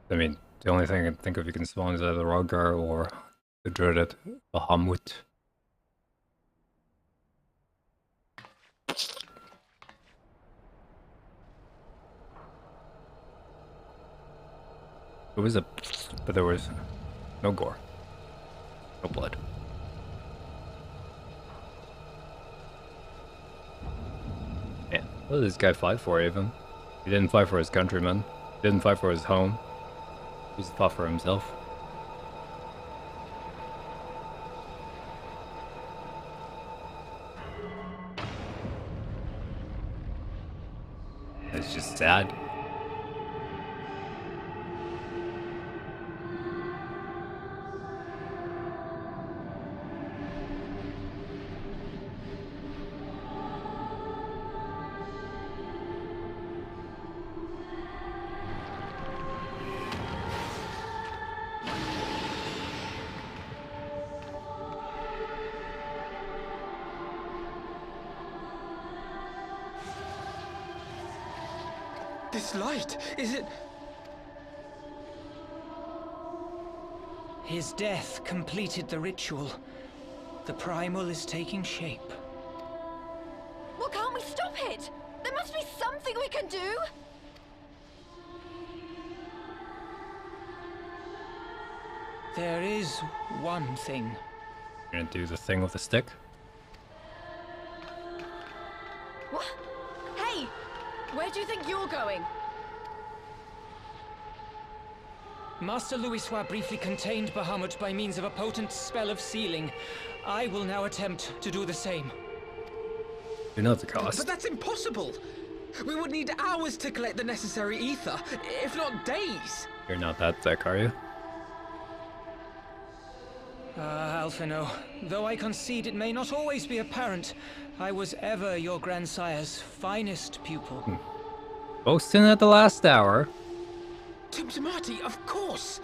I mean, the only thing I can think of you can spawn is either Rogar or the dreaded Bahamut. It was but there was no gore, no blood. Man, what did this guy fight for even? He didn't fight for his countrymen. He didn't fight for his home. He just fought for himself. It's just sad. This light, is it... His death completed the ritual. The primal is taking shape. Well, can't we stop it? There must be something we can do! There is one thing. You're gonna do the thing with the stick? What? Hey! Where do you think you're going? Master Louisoix briefly contained Bahamut by means of a potent spell of sealing. I will now attempt to do the same. You know the cost. But that's impossible! We would need hours to collect the necessary ether, if not days. You're not that thick, are you? Alphino, though I concede it may not always be apparent, I was ever your grandsire's finest pupil. Boasting at the last hour. Timtimati, of course!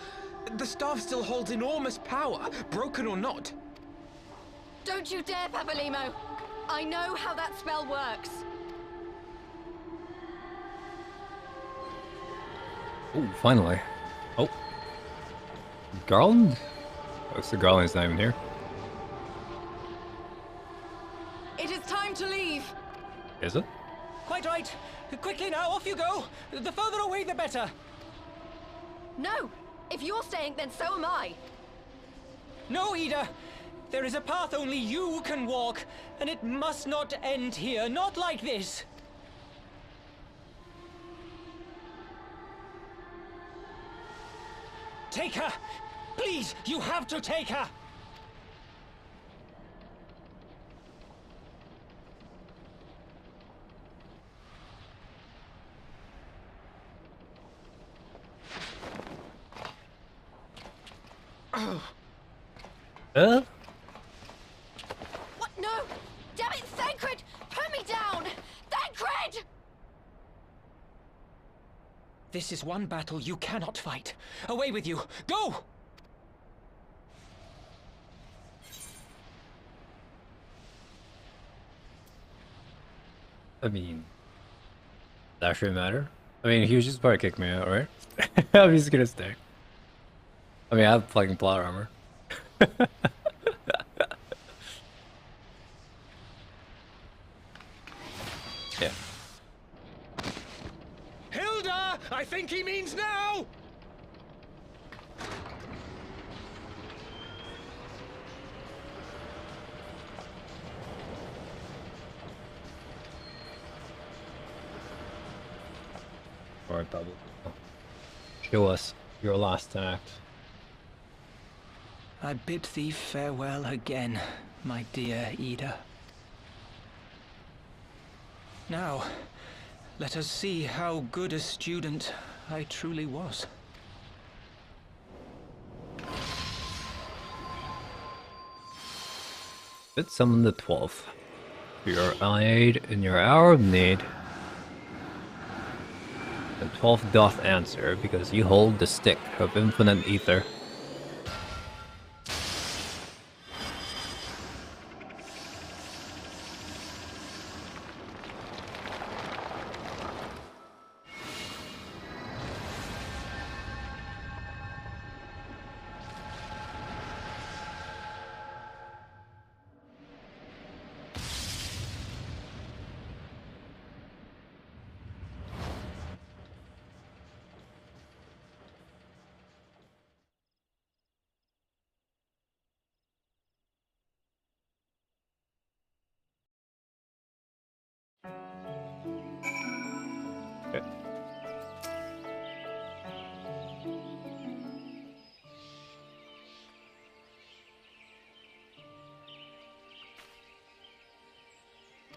The staff still holds enormous power, broken or not. Don't you dare, Papalymo! I know how that spell works. Oh, finally. Oh. Garland? Oh, so Garland's not even here. It is time to leave. Is it? Quite right. Quickly now, off you go. The further away, the better. No! If you're staying, then so am I. No, Ida. There is a path only you can walk, and it must not end here. Not like this. Take her! Please, you have to take her! Oh. What? No! Damn it, Thancred! Put me down! Thancred! This is one battle you cannot fight. Away with you! Go! I mean, that shouldn't matter. I mean, he was just probably kick me out, right? I'm just gonna stay. I mean, I have fucking plot armor. Yeah. Hilda! I think he means now! Alright, Bubble. Show us your last act. I bid thee farewell again, my dear Ida. Now, let us see how good a student I truly was. Let's summon the 12th. For your aid in your hour of need. The 12th doth answer, because you hold the stick of infinite ether.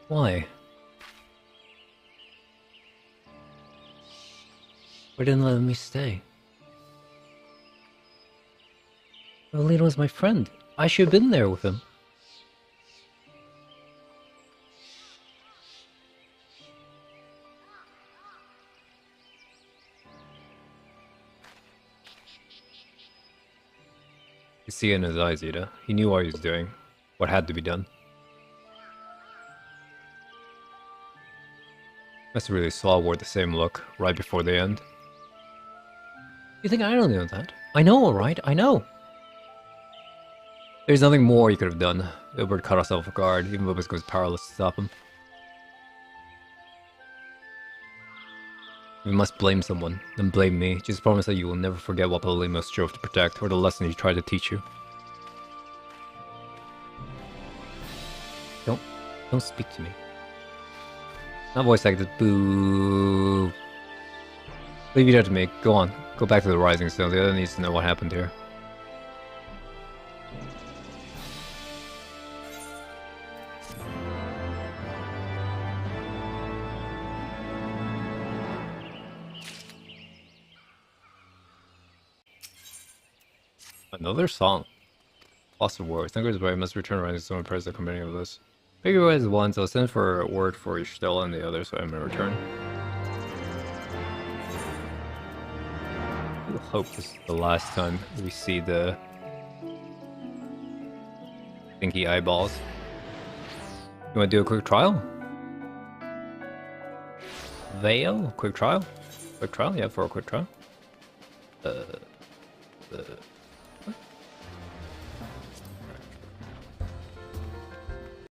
Why? Why didn't let me stay? Rolino was my friend. I should have been there with him. You see it in his eyes, Ida. He knew what he was doing. What had to be done. Must have really saw wore the same look right before the end. You think I don't know that? I know, alright? I know! There's nothing more he could have done. Ilbert caught us off guard, even Wilbus was powerless to stop him. We must blame someone, then blame me. Just promise that you will never forget what Papalymo strove to protect, or the lesson he tried to teach you. Don't speak to me. Not voice acted. Boo. Leave it up to me. Go on. Go back to the Rising Stone. The other needs to know what happened here. Another song. Lost of War. Thinkers Way must return around someone praise the committing of this. Figure is one, so send for a word for each still and the other, so I'm in return. I hope this is the last time we see the stinky eyeballs. You want to do a quick trial? Veil? Quick trial? Quick trial? Yeah, for a quick trial.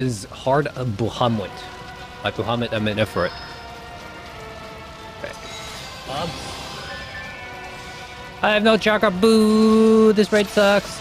Is hard a Buhamut. By Buhamut, I meant Ifrit. Okay. I have no chakra. Boo! This raid sucks.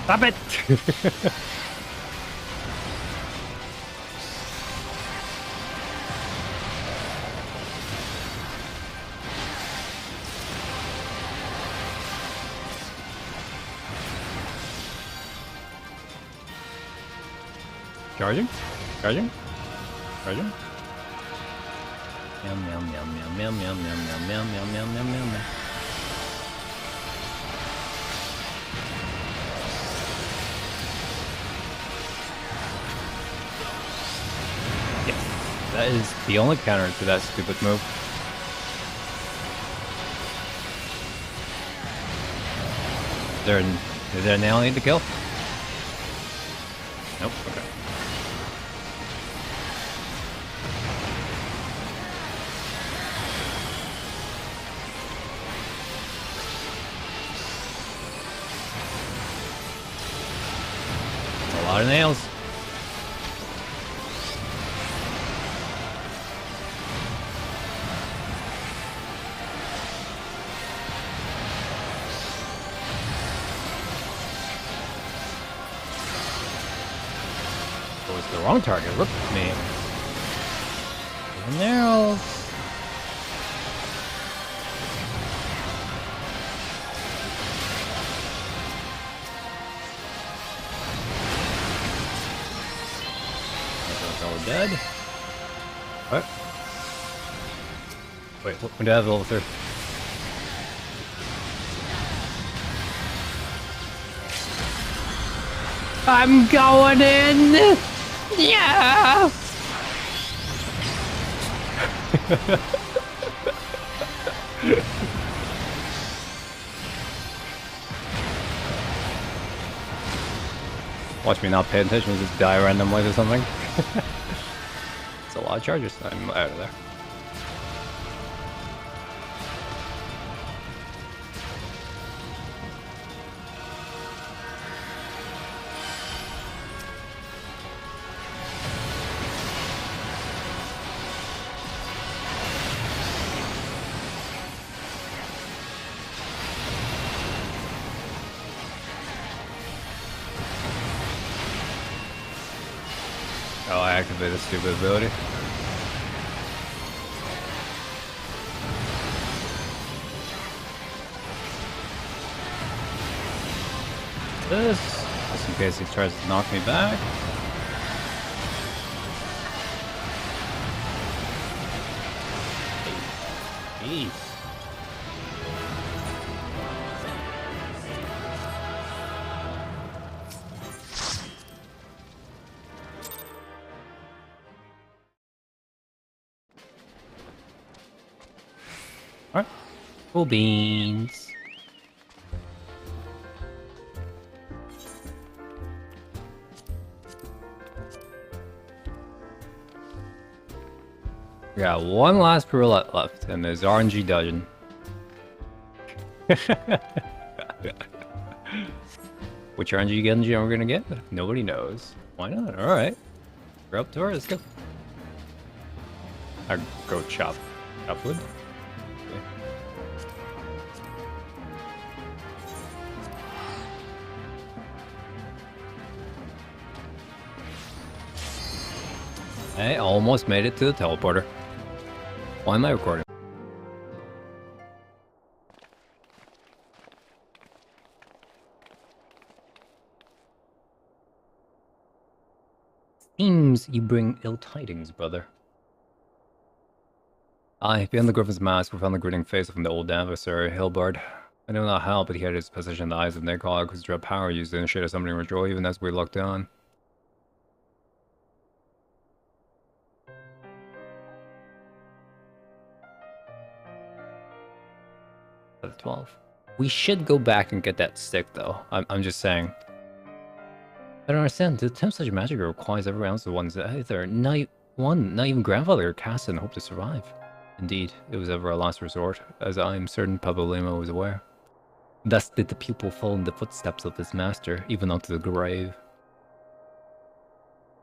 Stop it! Charging? Charging? Charging? Meow meow meow meow meow meow meow meow meow meow meow meow meow. That is the only counter to that stupid move. Is there a nail I need to kill? Nope, okay. That's a lot of nails. The wrong target. Look at me. Nails. All dead. What? Wait, when did I have level 3? I'm going in! Yeah! Watch me not pay attention, we'll just die randomly or something. It's a lot of charges. I'm out of there. Oh, I activated a stupid ability. This, just in case he tries to knock me back. Jeez. Alright. Cool beans. We got one last roulette left, and there's RNG dungeon. Which RNG dungeon we're gonna get? Nobody knows. Why not? Alright. We're up to her, let's go. I go chop wood. I almost made it to the teleporter. Why am I recording? Seems you bring ill tidings, brother. Aye, beyond the Griffin's mask, we found the grinning face of the old adversary, Hilbard. I know not how, but he had his position in the eyes of Nicog, whose dread power used to initiate a summoning ritual even as we looked on. That's 12. We should go back and get that stick, though. I'm just saying. I don't understand. To attempt such magic requires every ounce of one's either. Not even grandfather or Cassin hope to survive. Indeed, it was ever a last resort, as I am certain Pabolimo was aware. Thus did the pupil follow in the footsteps of his master, even unto the grave.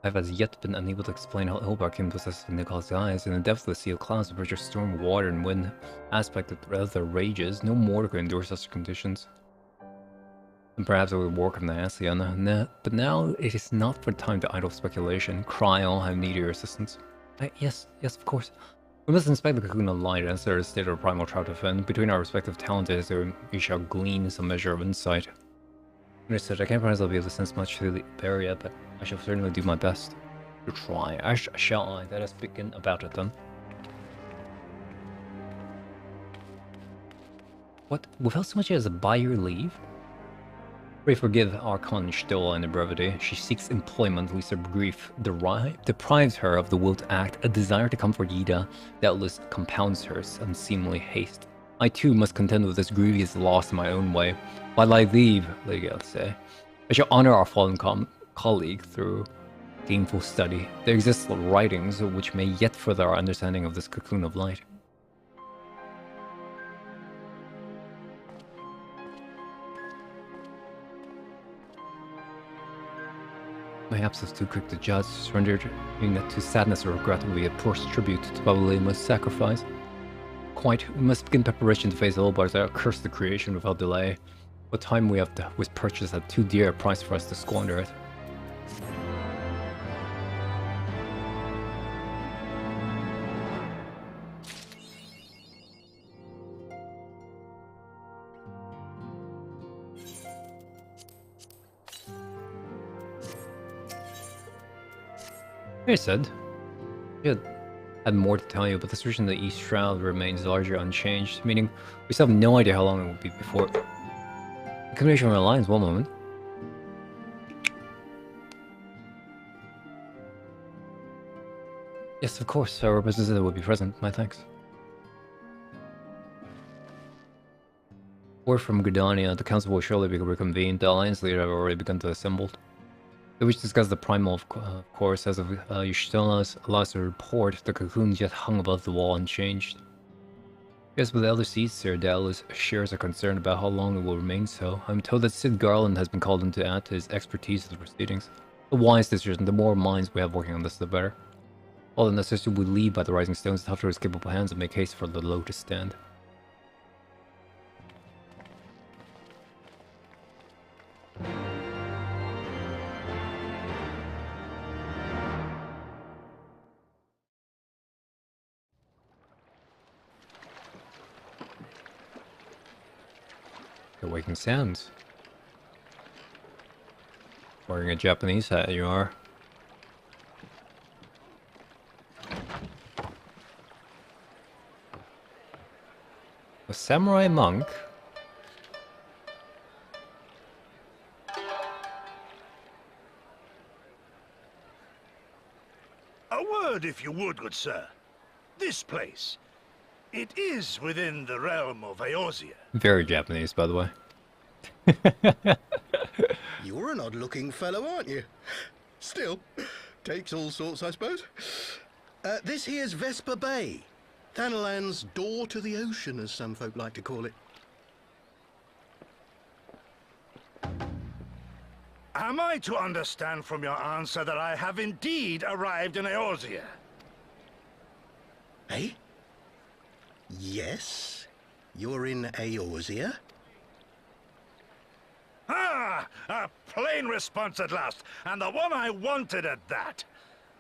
I have as yet been unable to explain how Ilbar came possessed of Nikol's eyes. In the depths of the sea of clouds, of which are storm, water, and wind aspect of the rages, no mortal could endure such conditions. And perhaps it would work on the Asiana, but now it is not for time to idle speculation. Cryo, I need your assistance. Yes, of course. We must inspect the cocoon of light and answer the state of primal trout defend. Between our respective talents, we shall glean some measure of insight. Understood. I can't promise I'll be able to sense much through the area, but I shall certainly do my best to try. Shall I? Let us begin about it then. What? Without so much as by your leave? Pray forgive our conch still and the brevity. She seeks employment, lest her grief deprives her of the will to act. A desire to comfort Yida doubtless compounds her unseemly haste. I too must contend with this grievous loss in my own way. While I leave, Lady say, I shall honor our fallen colleague through gainful study. There exist writings which may yet further our understanding of this cocoon of light. Perhaps I was too quick to judge, surrendered to sadness or regret will be a poor tribute to Babalema's sacrifice. Quite, we must begin preparation to face Ilbar's accursed creation without delay. What time we have was purchased at too dear a price for us to squander it. Hey, said. Yeah, I had more to tell you, but the situation in the East Shroud remains largely unchanged, meaning we still have no idea how long it will be before... Communication from Alliance, one moment. Yes, of course, our representative will be present. My thanks. Word from Gridania, the council will surely be reconvened. The Alliance leaders have already begun to assemble. They wish to discuss the primal, of course, as of Yushtila's last report, the cocoon yet hung above the wall unchanged. Yes, but the elder seeds here, Dallas shares a concern about how long it will remain so. I'm told that Sid Garland has been called in to add to his expertise to the proceedings. A wise decision. The more minds we have working on this, the better. All the necessity we leave by the rising stones to touch his capable hands and make haste for the low to stand. Awakening sounds. Wearing a Japanese hat, you are. A samurai monk? A word, if you would, good sir. This place. It is within the realm of Eorzea. Very Japanese, by the way. You're an odd-looking fellow, aren't you? Still, takes all sorts, I suppose. This here's Vesper Bay. Thanalan's door to the ocean, as some folk like to call it. Am I to understand from your answer that I have indeed arrived in Eorzea? Eh? Yes, you're in Eorzea. Ah! A plain response at last, and the one I wanted at that.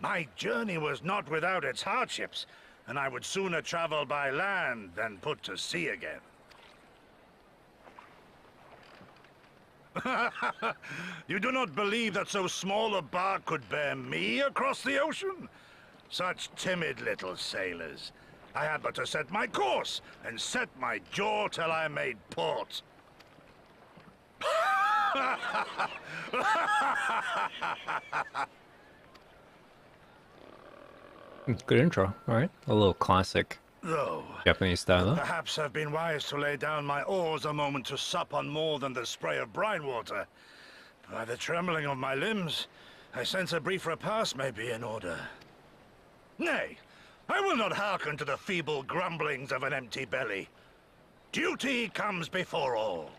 My journey was not without its hardships, and I would sooner travel by land than put to sea again. You do not believe that so small a bark could bear me across the ocean? Such timid little sailors. I had but to set my course and set my jaw till I made port. Good intro, alright. A little classic Though, Japanese style. Huh? perhaps I've been wise to lay down my oars a moment to sup on more than the spray of brine water. By the trembling of my limbs, I sense a brief repast may be in order. Nay, I will not hearken to the feeble grumblings of an empty belly. Duty comes before all.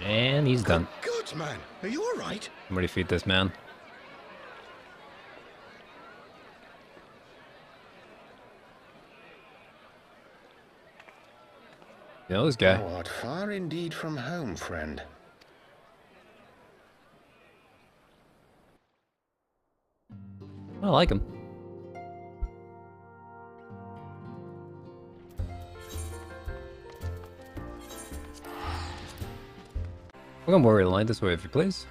And he's done. Good man, are you all right? Somebody feed this man. You know this guy. Thou art far indeed from home, friend. I like him. We're gonna worry the line this way if you please.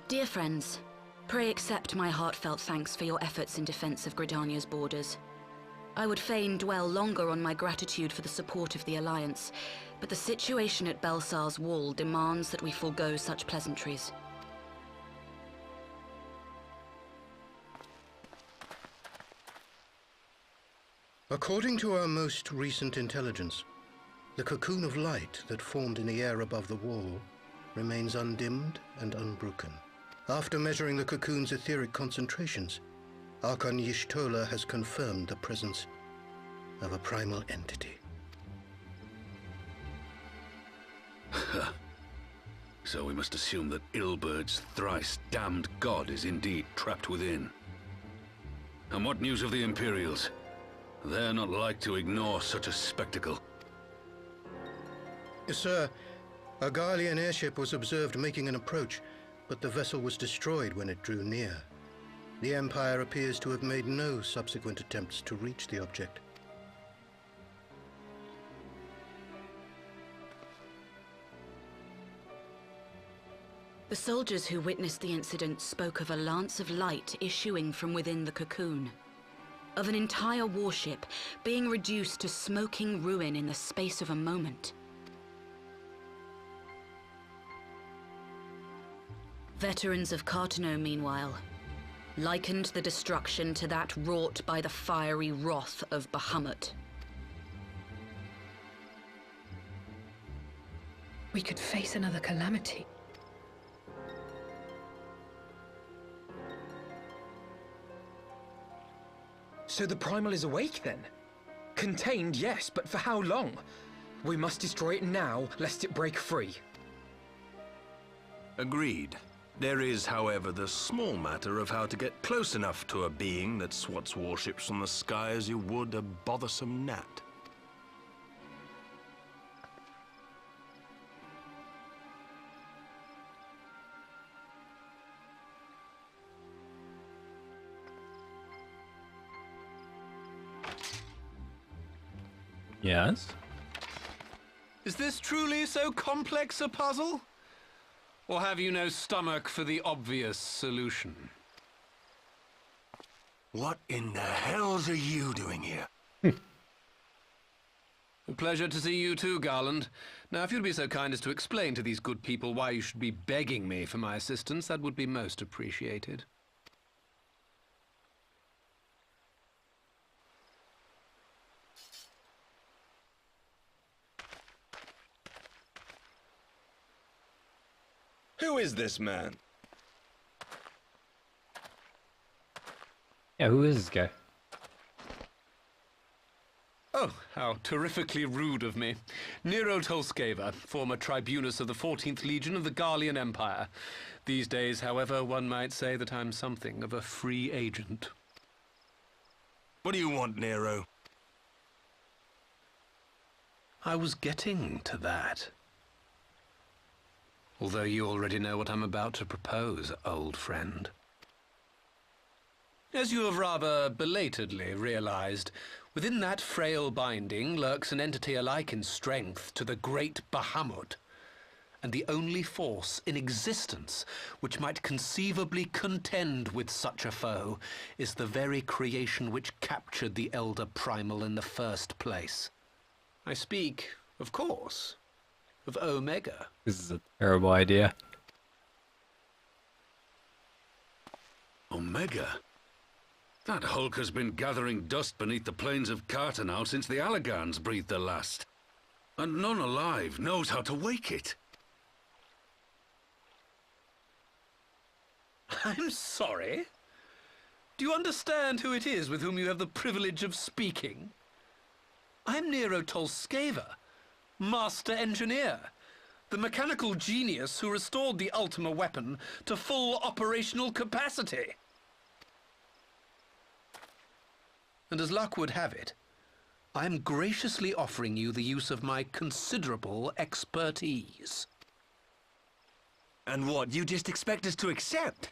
Dear friends, pray accept my heartfelt thanks for your efforts in defense of Gridania's borders. I would fain dwell longer on my gratitude for the support of the Alliance, but the situation at Belsar's Wall demands that we forego such pleasantries. According to our most recent intelligence, the cocoon of light that formed in the air above the wall remains undimmed and unbroken. After measuring the cocoon's etheric concentrations, Archon Y'shtola has confirmed the presence of a primal entity. So we must assume that Ilbert's thrice damned god is indeed trapped within. And what news of the Imperials? They're not like to ignore such a spectacle. Sir, a Garlean airship was observed making an approach, but the vessel was destroyed when it drew near. The Empire appears to have made no subsequent attempts to reach the object. The soldiers who witnessed the incident spoke of a lance of light issuing from within the cocoon. Of an entire warship being reduced to smoking ruin in the space of a moment. Veterans of Cartano, meanwhile, likened the destruction to that wrought by the fiery wrath of Bahamut. We could face another calamity. So the Primal is awake then? Contained, yes, but for how long? We must destroy it now, lest it break free. Agreed. There is, however, the small matter of how to get close enough to a being that swats warships from the sky as you would a bothersome gnat. Yes? Is this truly so complex a puzzle? Or have you no stomach for the obvious solution? What in the hells are you doing here? A pleasure to see you too, Garland. Now, if you'd be so kind as to explain to these good people why you should be begging me for my assistance, that would be most appreciated. Who is this man? Yeah, who is this guy? Oh, how terrifically rude of me. Nero Tolskeva, former tribunus of the 14th Legion of the Garlean Empire. These days, however, one might say that I'm something of a free agent. What do you want, Nero? I was getting to that. Although you already know what I'm about to propose, old friend. As you have rather belatedly realized, within that frail binding lurks an entity alike in strength to the great Bahamut, and the only force in existence which might conceivably contend with such a foe is the very creation which captured the Elder Primal in the first place. I speak, of course, of Omega. This is a terrible idea. Omega? That hulk has been gathering dust beneath the plains of Cartanau since the Allagans breathed their last. And none alive knows how to wake it. I'm sorry. Do you understand who it is with whom you have the privilege of speaking? I'm Nero Tolskeva, Master Engineer, the mechanical genius who restored the Ultima weapon to full operational capacity. And as luck would have it, I am graciously offering you the use of my considerable expertise. And what, you just expect us to accept?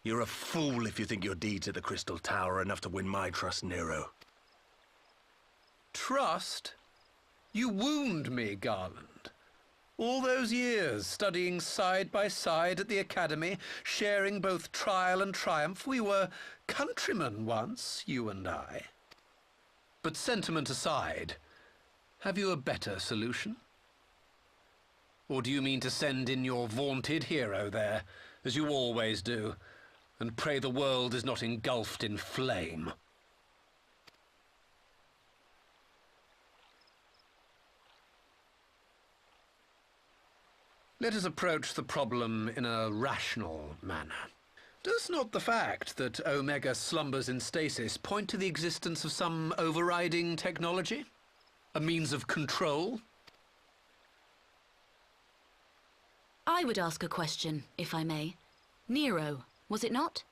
You're a fool if you think your deeds at the Crystal Tower are enough to win my trust, Nero. Trust? You wound me, Garland. All those years, studying side by side at the Academy, sharing both trial and triumph, we were countrymen once, you and I. But sentiment aside, have you a better solution? Or do you mean to send in your vaunted hero there, as you always do, and pray the world is not engulfed in flame? Let us approach the problem in a rational manner. Does not the fact that Omega slumbers in stasis point to the existence of some overriding technology? A means of control? I would ask a question, if I may. Nero, was it not?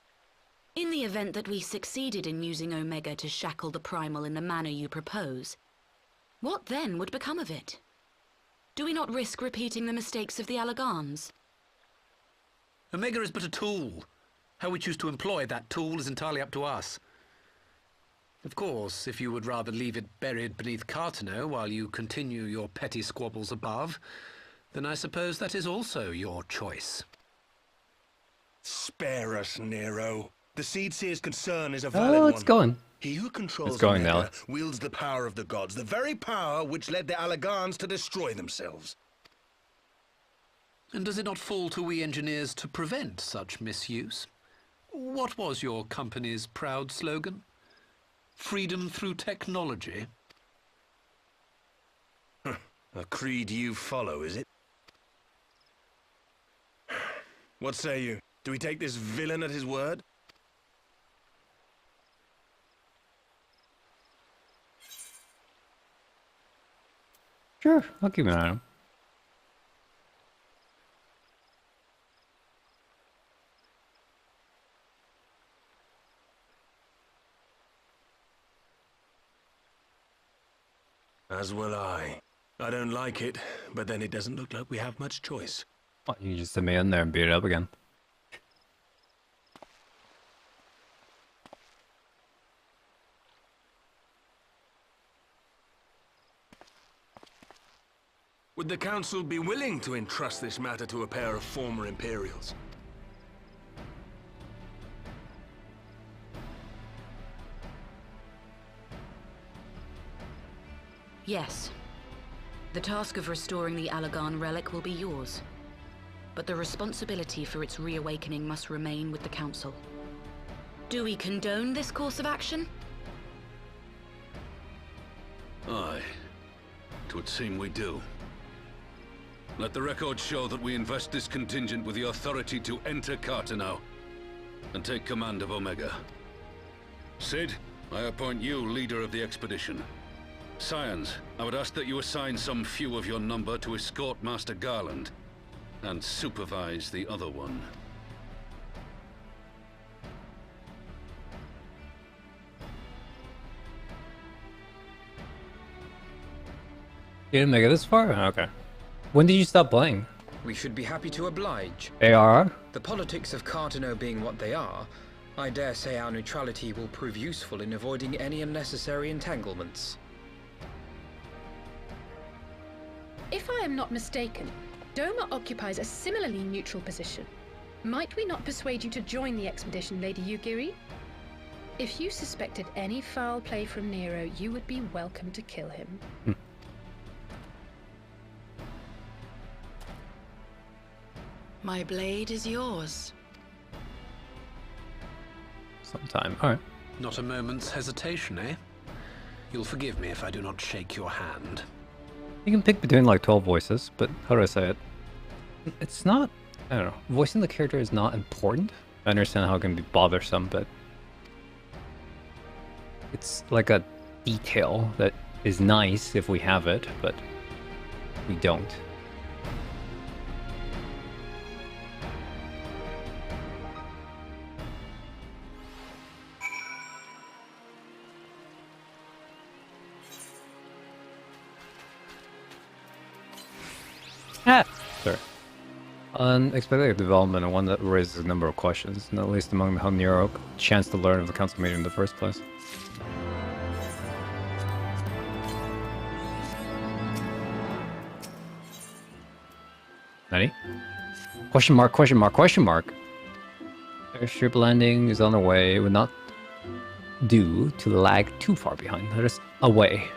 In the event that we succeeded in using Omega to shackle the Primal in the manner you propose, what then would become of it? Do we not risk repeating the mistakes of the Allagans? Omega is but a tool. How we choose to employ that tool is entirely up to us. Of course, if you would rather leave it buried beneath Cartanau while you continue your petty squabbles above, then I suppose that is also your choice. Spare us, Nero. The Seedseer's concern is a valid one. It's going. He who controls It's going Omega now. wields the power of the gods, the very power which led the Allagans to destroy themselves. And does it not fall to we engineers to prevent such misuse? What was your company's proud slogan? Freedom through technology? A creed you follow, is it? What say you? Do we take this villain at his word? Sure, I'll keep an eye on him. As will I. I don't like it, but then it doesn't look like we have much choice. Well, you can just send me in there and beat it up again. Would the Council be willing to entrust this matter to a pair of former Imperials? Yes. The task of restoring the Allagan relic will be yours. But the responsibility for its reawakening must remain with the Council. Do we condone this course of action? Aye. It would seem we do. Let the record show that we invest this contingent with the authority to enter Carteneau and take command of Omega. Cid, I appoint you leader of the expedition. Scions, I would ask that you assign some few of your number to escort Master Garland and supervise the other one. You didn't make it this far? Okay. When did you stop playing? We should be happy to oblige. ARR? The politics of Carteneau being what they are, I dare say our neutrality will prove useful in avoiding any unnecessary entanglements. If I am not mistaken, Doma occupies a similarly neutral position. Might we not persuade you to join the expedition, Lady Yugiri? If you suspected any foul play from Nero, you would be welcome to kill him. My blade is yours. Sometime. Alright. Not a moment's hesitation, eh? You'll forgive me if I do not shake your hand. You can pick between like 12 voices, but how do I say it? It's not, I don't know, voicing the character is not important. I understand how it can be bothersome, but it's like a detail that is nice if we have it, but we don't. Ah, sorry. Unexpected development and one that raises a number of questions, not least among how Nero chanced to learn of the council meeting in the first place. Ready? Question mark, question mark, question mark. Airship landing is on the way. It would not do to lag too far behind. Let us away.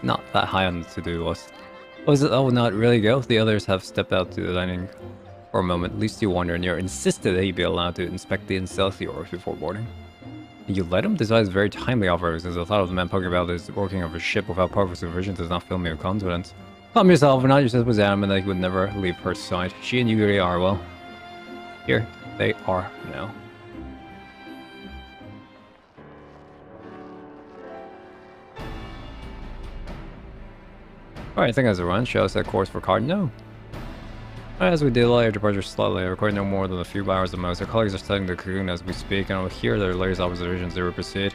Not that high on the to-do list. Was it? Oh, not really go. The others have stepped out to the dining for a moment. At least you wonder, and you're insisted that he be allowed to inspect the Excelsior before boarding. And you let him? This is very timely offer, since the thought of the man poking about his working of a ship without proper supervision does not fill me with confidence. Calm yourself, and not yourself was adamant that he would never leave her side. She and Yugiri are, well, here they are now. Alright, I think as a run, show us that course for Carteneau. As we delay our departure slightly, recording no more than a few hours at most. Our colleagues are studying the cocoon as we speak, and I will hear their latest observations as we proceed.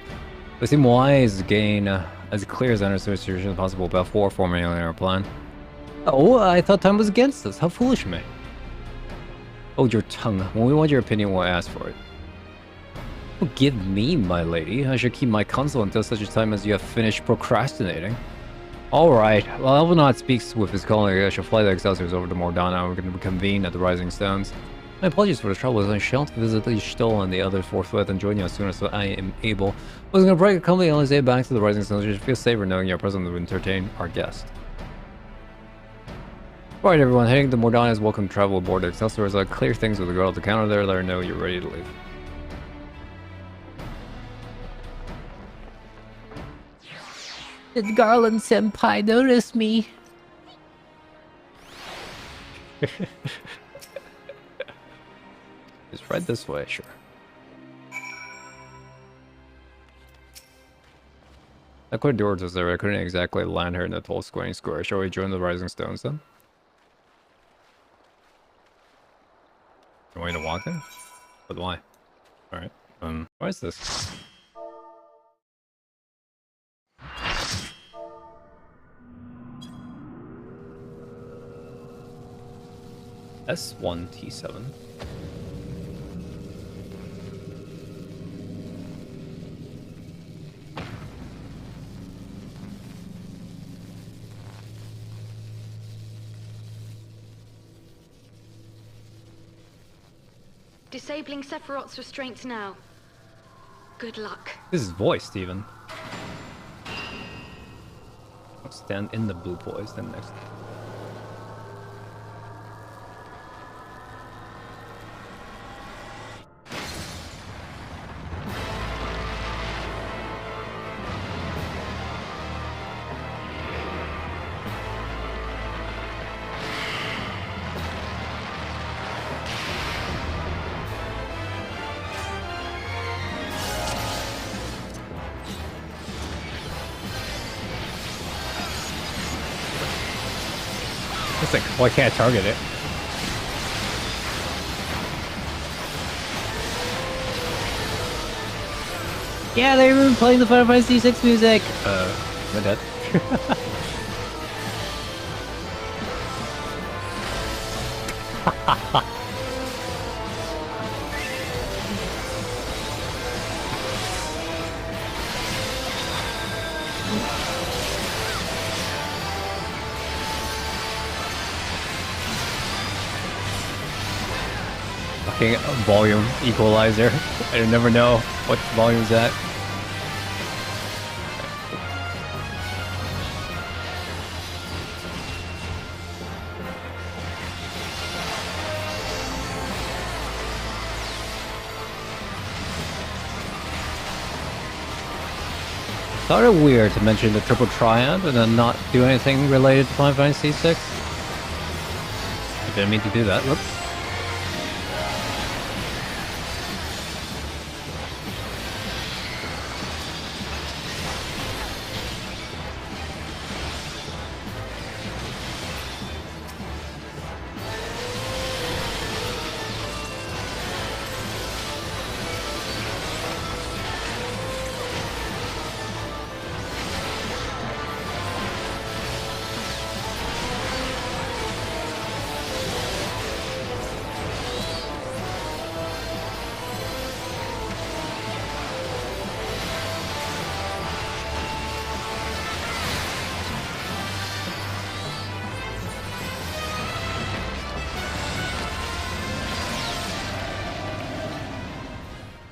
They seem wise to gain as clear as understood the situation as possible before formulating our plan. Oh, I thought time was against us. How foolish of me. Hold your tongue. When we want your opinion, we'll ask for it. Forgive me, my lady. I should keep my counsel until such a time as you have finished procrastinating. Alright, well, Elvenot speaks with his colleague. I shall fly the Excelsiors over to Mordana and we can convene at the Rising Stones. My apologies for the trouble, I shall visit the Stoll and the others forthwith and join you as soon as I am able. I was going to break a company and say back to the Rising Stones. You should feel safer knowing you're present to entertain our guest. Alright everyone, heading to Mordana is welcome to travel aboard the Excelsiors. I'll clear things with the girl at the counter there, let her know you're ready to leave. Did Garland Senpai notice me? Just right this way, sure. I quite adored this there. I couldn't exactly land her in the tall squaring square. Shall we join the Rising Stones then? You want me to walk there? But why? Alright. Why is this? S1T7. Disabling Sephiroth's restraints now. Good luck. This is voice, Steven. I'll stand in the blue boys then next. like, why can't I target it? Yeah, they're even playing the Final Fantasy VI music. Am I dead? Fucking volume equalizer. I never know what volume's at. Thought it weird to mention the triple triad and then not do anything related to Final Fantasy VI. I didn't mean to do that. Whoops.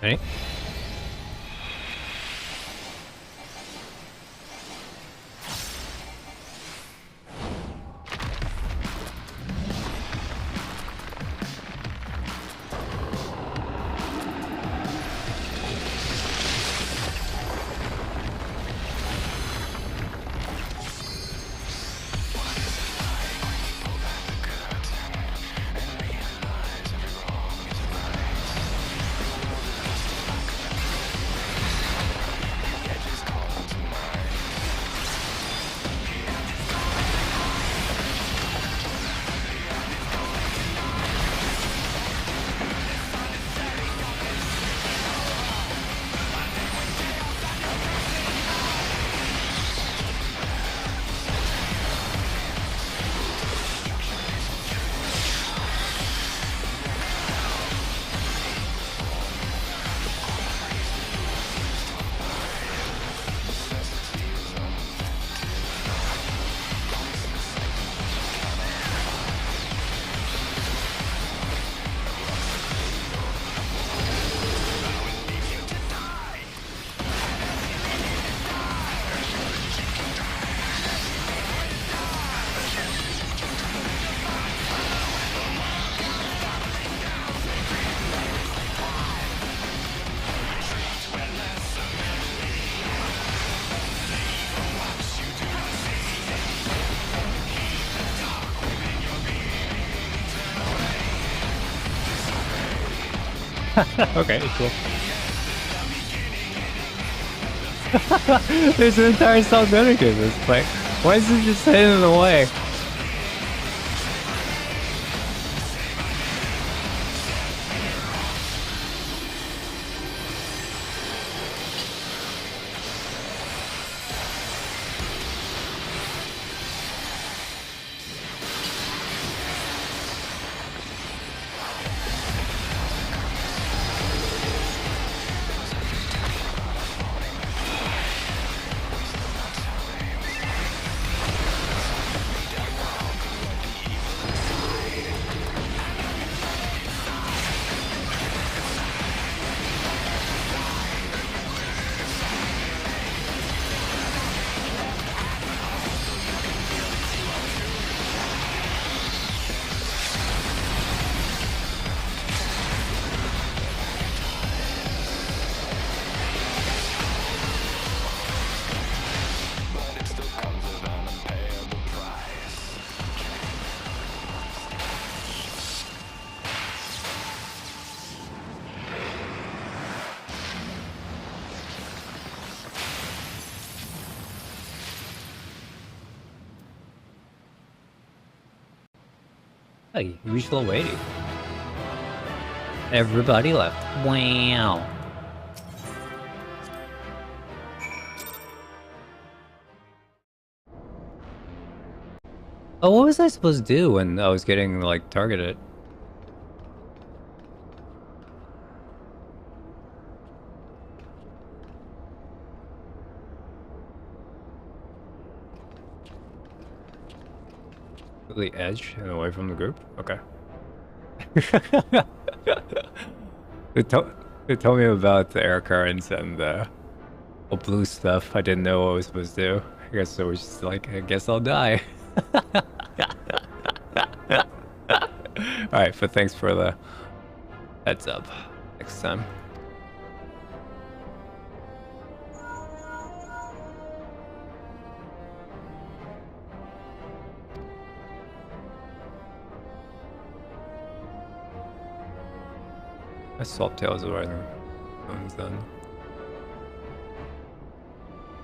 Ready? Okay, cool. There's an entire song dedicated to this play. Why is it just hidden in the way? Hey, you reached level 80. Everybody left. Wow. Oh, what was I supposed to do when I was getting, like, targeted? To the edge and away from the group? Okay. It told me about the air currents and the blue stuff. I didn't know what I was supposed to do. I guess I was just like, I guess I'll die. Alright, but thanks for the heads up next time. I swapped tails right now. Done.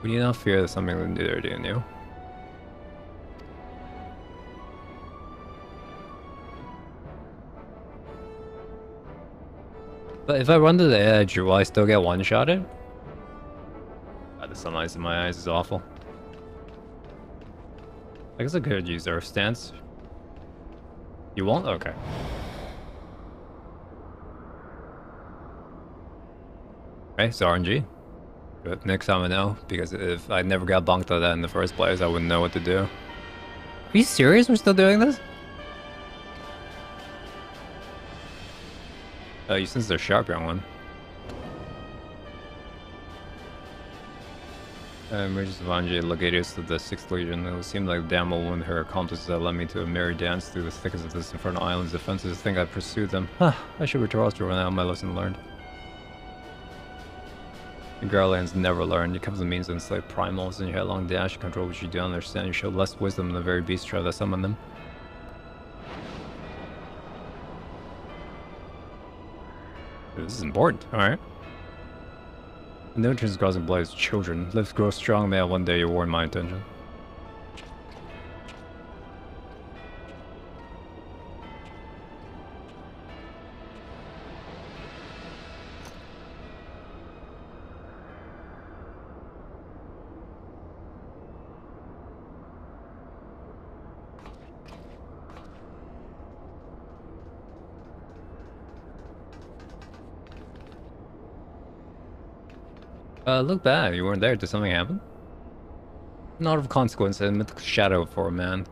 We need not fear there's something to do there, do you? But if I run to the edge, will I still get one-shotted? God, the sunlight in my eyes is awful. I guess I could use Earth Stance. You won't? Okay. Okay, it's RNG. But next time I know, because if I never got bonked on that in the first place, I wouldn't know what to do. Are you serious? We're still doing this? Oh, you sense they're sharp, young one. Emergence of Anji, Legatius of the 6th Legion. It would seem like damn old one her accomplices that led me to a merry dance through the thickets of this infernal island's defenses. I think I pursued them. Huh, I should return to run out my lesson learned. The Garlands never learn. You come to the means to enslave primals, and you headlong dash and control what you don't understand. You show less wisdom than the very beast try to summon them. This is important, alright. No transgressing blades, children. Live, grow strong, may one day you warn my intention. Look bad. You weren't there. Did something happen? Not of consequence. A mythical shadow for a man.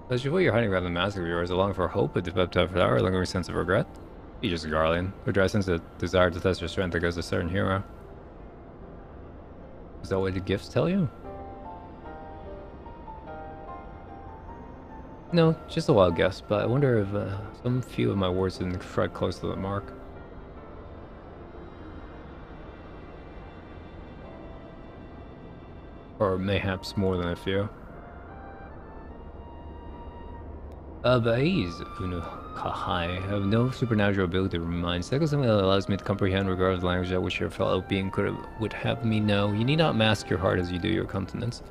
As you feel you're hiding around the mask of yours, along for hope, a developed flower, a lingering sense of regret. You just a Garland, who dry sense a desire to test your strength against a certain hero. Is that what the gifts tell you? No, just a wild guess, but I wonder if some few of my words didn't strike close to the mark. Or mayhaps more than a few. But he's Unuhai. I have no supernatural ability to remind. Second, something that allows me to comprehend regardless of the language that which your fellow being would have me know. You need not mask your heart as you do your countenance.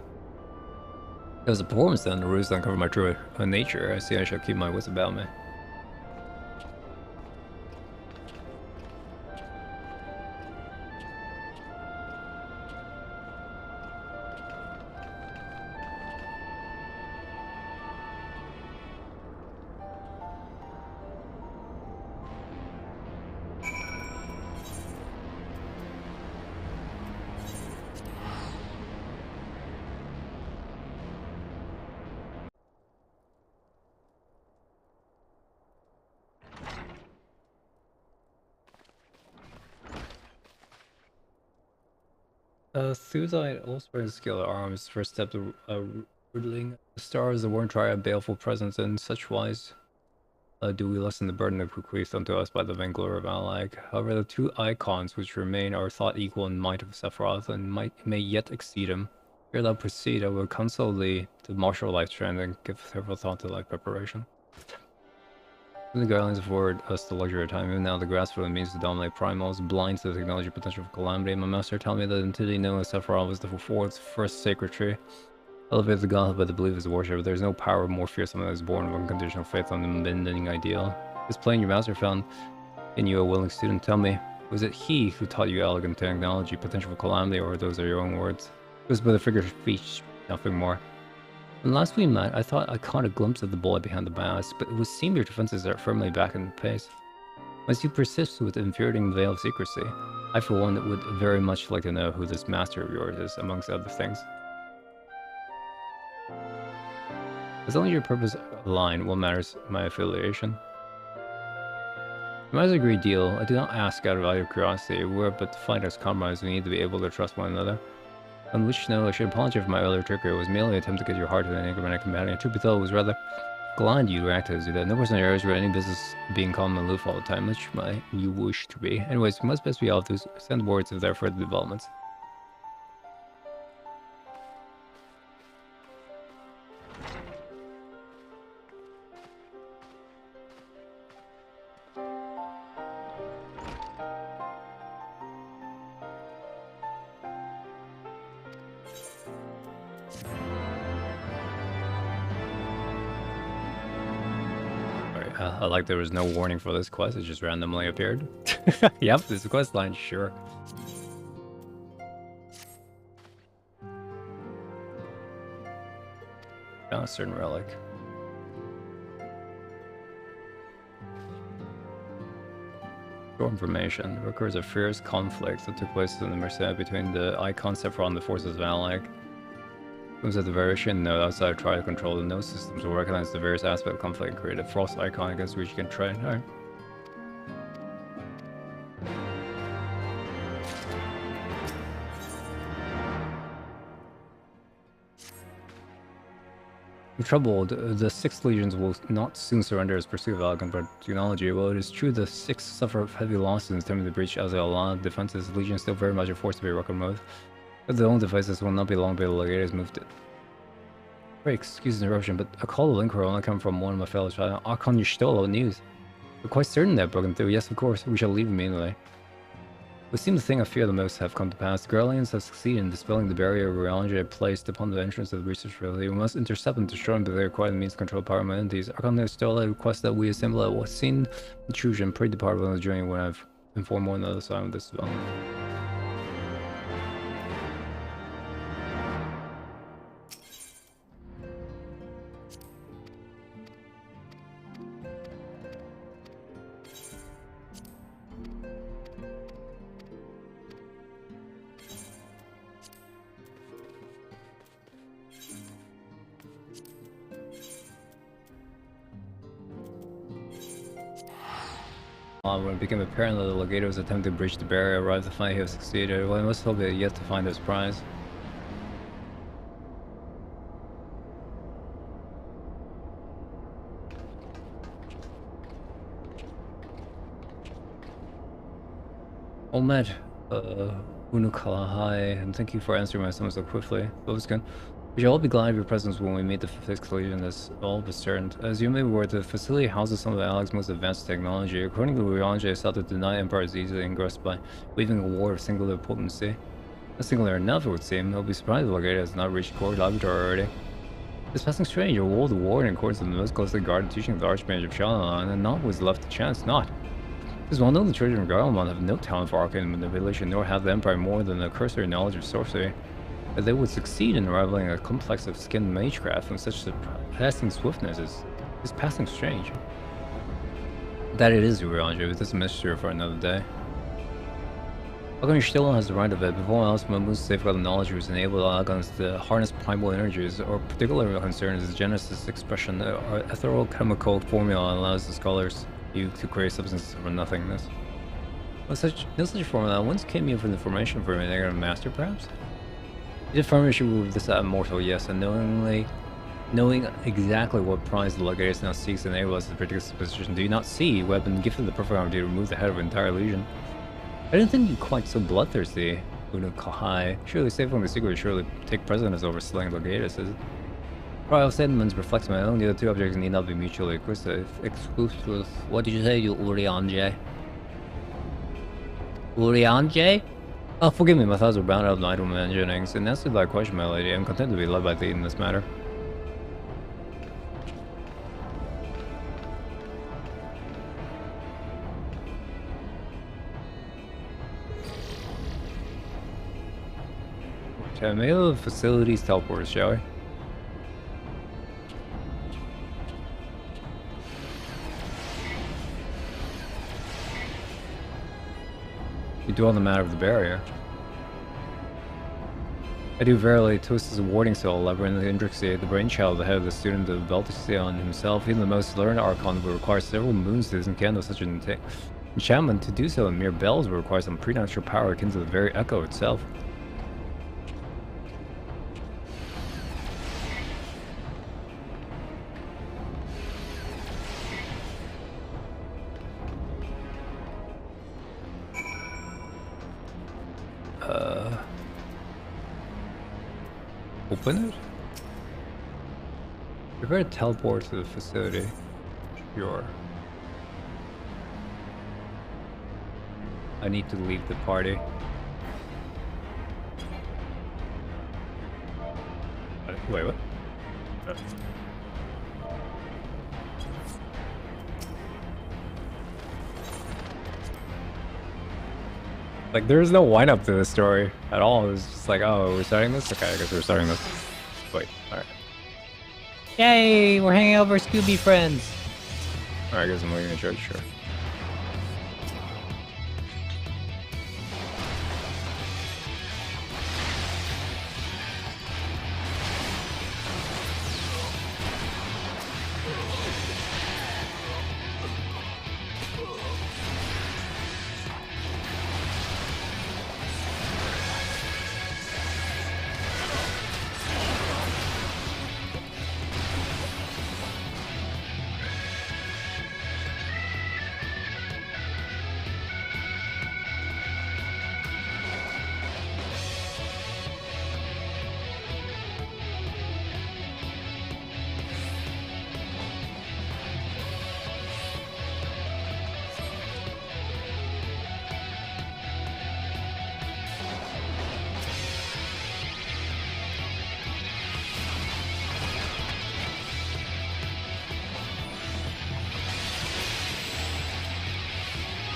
It was a performance then, the ruse uncover my true nature. I see I shall keep my wits about me. Thuzite also has skill at arms. First step to riddling the stars, the worn triad, baleful presence, in such wise do we lessen the burden of bequeathed unto us by the vain glory of Allag. However, the two icons which remain are thought equal in might of Sephiroth, and may yet exceed him. Ere thou proceed, I will counsel thee to marshal life strength and give several thought to life preparation. The guidelines afford us the luxury of time. Even now, the grasp for the means to dominate primals, blind to the technology potential for calamity. My master told me that entity known as Sephiroth was the fourth first sacred tree. Elevated the godhood by the belief of his worship. There is no power more fearsome than is born of unconditional faith on the unbending ideal. This plane your master found in you a willing student. Tell me, was it he who taught you elegant technology, potential for calamity, or those are your own words? It was but a figure of speech, nothing more. When last we met, I thought I caught a glimpse of the boy behind the mask, but it would seem your defenses are firmly back in place. Must you persist with the infuriating veil of secrecy? I, for one, would very much like to know who this master of yours is, amongst other things. As long as your purpose align, what matters my affiliation? It matters a great deal. I do not ask out of curiosity. We're but to fight as comrades, we need to be able to trust one another. On which note, I should apologize for my earlier trickery. It was merely an attempt to get your heart to an enigmatic companion. Truth be told, it was rather glad you reacted as you did. No person in areas where any business being calm and aloof all the time, much might you wish to be. Anyways, we must best be off to send words if there are further developments. I like there was no warning for this quest, it just randomly appeared. Yep, this quest line, sure. Found a certain relic. Short information. There occurs a fierce conflict that took place in the Merced between the Icon Sephiroth and the forces of Alec. Comes at the variation node outside of Triad control, the node systems will recognize the various aspects of conflict and create a frost icon against which you can train. Alright. Troubled, the 6th legions will not soon surrender as pursuit of elegant technology. While it is true the 6th suffer heavy losses in attempting to breach Azal's defenses, the legion is still very much a force to be reckoned with. But their own devices will not be long before the legate has moved it. Very excuse the interruption, but a call to Linkor only come from one of my fellow child. Archon, you stole out news. We're quite certain they've broken through. Yes, of course. We shall leave immediately. It would seem the thing I fear the most have come to pass. The Guardians have succeeded in dispelling the barrier Realange placed upon the entrance of the research facility. We must intercept and destroy them, but they require the means to control power entities. Archon, there's still a request that we assemble at what's seen intrusion. Pray depart on the journey when I've informed more on the other side of this development. When it became apparent that the legator was attempting to breach the barrier, arrived to find he had succeeded. Well, I must hope he had yet to find his prize. Olmed, Unukalahai, and thank you for answering my summons so quickly. Bobskin. We shall all be glad of your presence when we meet the 5th Legion as all discerned. As you may be aware, the facility houses some of Alec's most advanced technology. According to Realange, it sought to deny Empire is easily engrossed by weaving a war of singular potency. Not singular enough, it would seem. I'll be surprised if the Legate has not reached core laboratory already. It's passing strange. Your world war in accordance with the most closely guarded teaching of the Archmage of Shalom, and not was left to chance, not. It is well known the children of Garlemon have no talent for arcane manipulation, nor have the Empire more than a cursory knowledge of sorcery. That they would succeed in rivaling a complex of skinned magecraft with such surpassing swiftness is passing strange. That it is, Realange, but this is a mystery for another day. Algon still has the right of it. Before else, Mamu's safeguarded knowledge was enabled Algons to harness primal energies, or particularly concerned is the Genesis expression, or ethereal chemical formula allows the scholars to create substances from nothingness. No such formula once came in for the formation for a negative master, perhaps? The affirmation with this immortal, yes, and knowing exactly what prize the Legatus now seeks to enable us to predict this position. Do you not see? We have been gifted the perfect opportunity to remove the head of an entire legion. I don't think you're quite so bloodthirsty, Uno Kahai. Surely safe from the secret would surely take precedence over slaying Legatus, is it? Trial statements reflects my own. The other two objects need not be mutually exclusive. What did you say, you Urianje? Urianje? Oh, forgive me, my thoughts were bound up in idle imaginings. In answer to that question, my lady, I'm content to be led by thee in this matter. Okay, maybe the facilities teleporters, shall we? You do on the matter of the barrier. I do verily. Toast is a warding cell, labyrinth intricacy, the brainchild, the head of the student of Beltestion himself. Even the most learned Archon would require several moons to disencandle such an enchantment. To do so in mere bells would require some preternatural power akin to the very echo itself. Open it? We're going to teleport to the facility. Sure. I need to leave the party. Wait, what? Like, there's no wind-up to this story at all. It was just like, oh, we're starting this? Okay, I guess we're starting this. Wait, alright. Yay, we're hanging out with our Scooby friends. Alright, I guess I'm leaving the church, sure.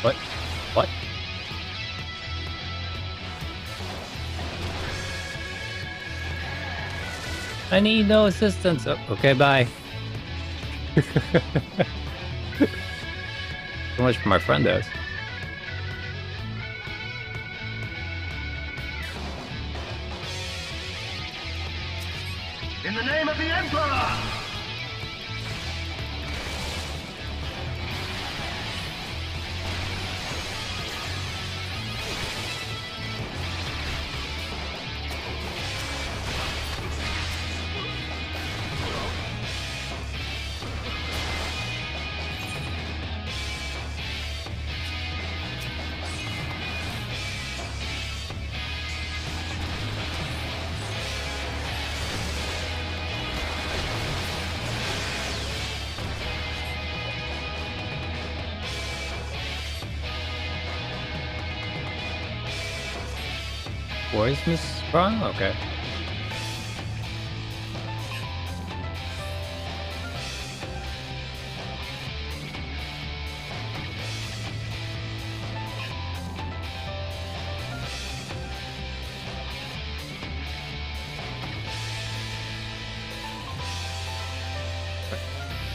What? What? I need no assistance. Oh, okay, bye. So much for my friend does. In the name of the Emperor! Where's Miss Braun? Okay.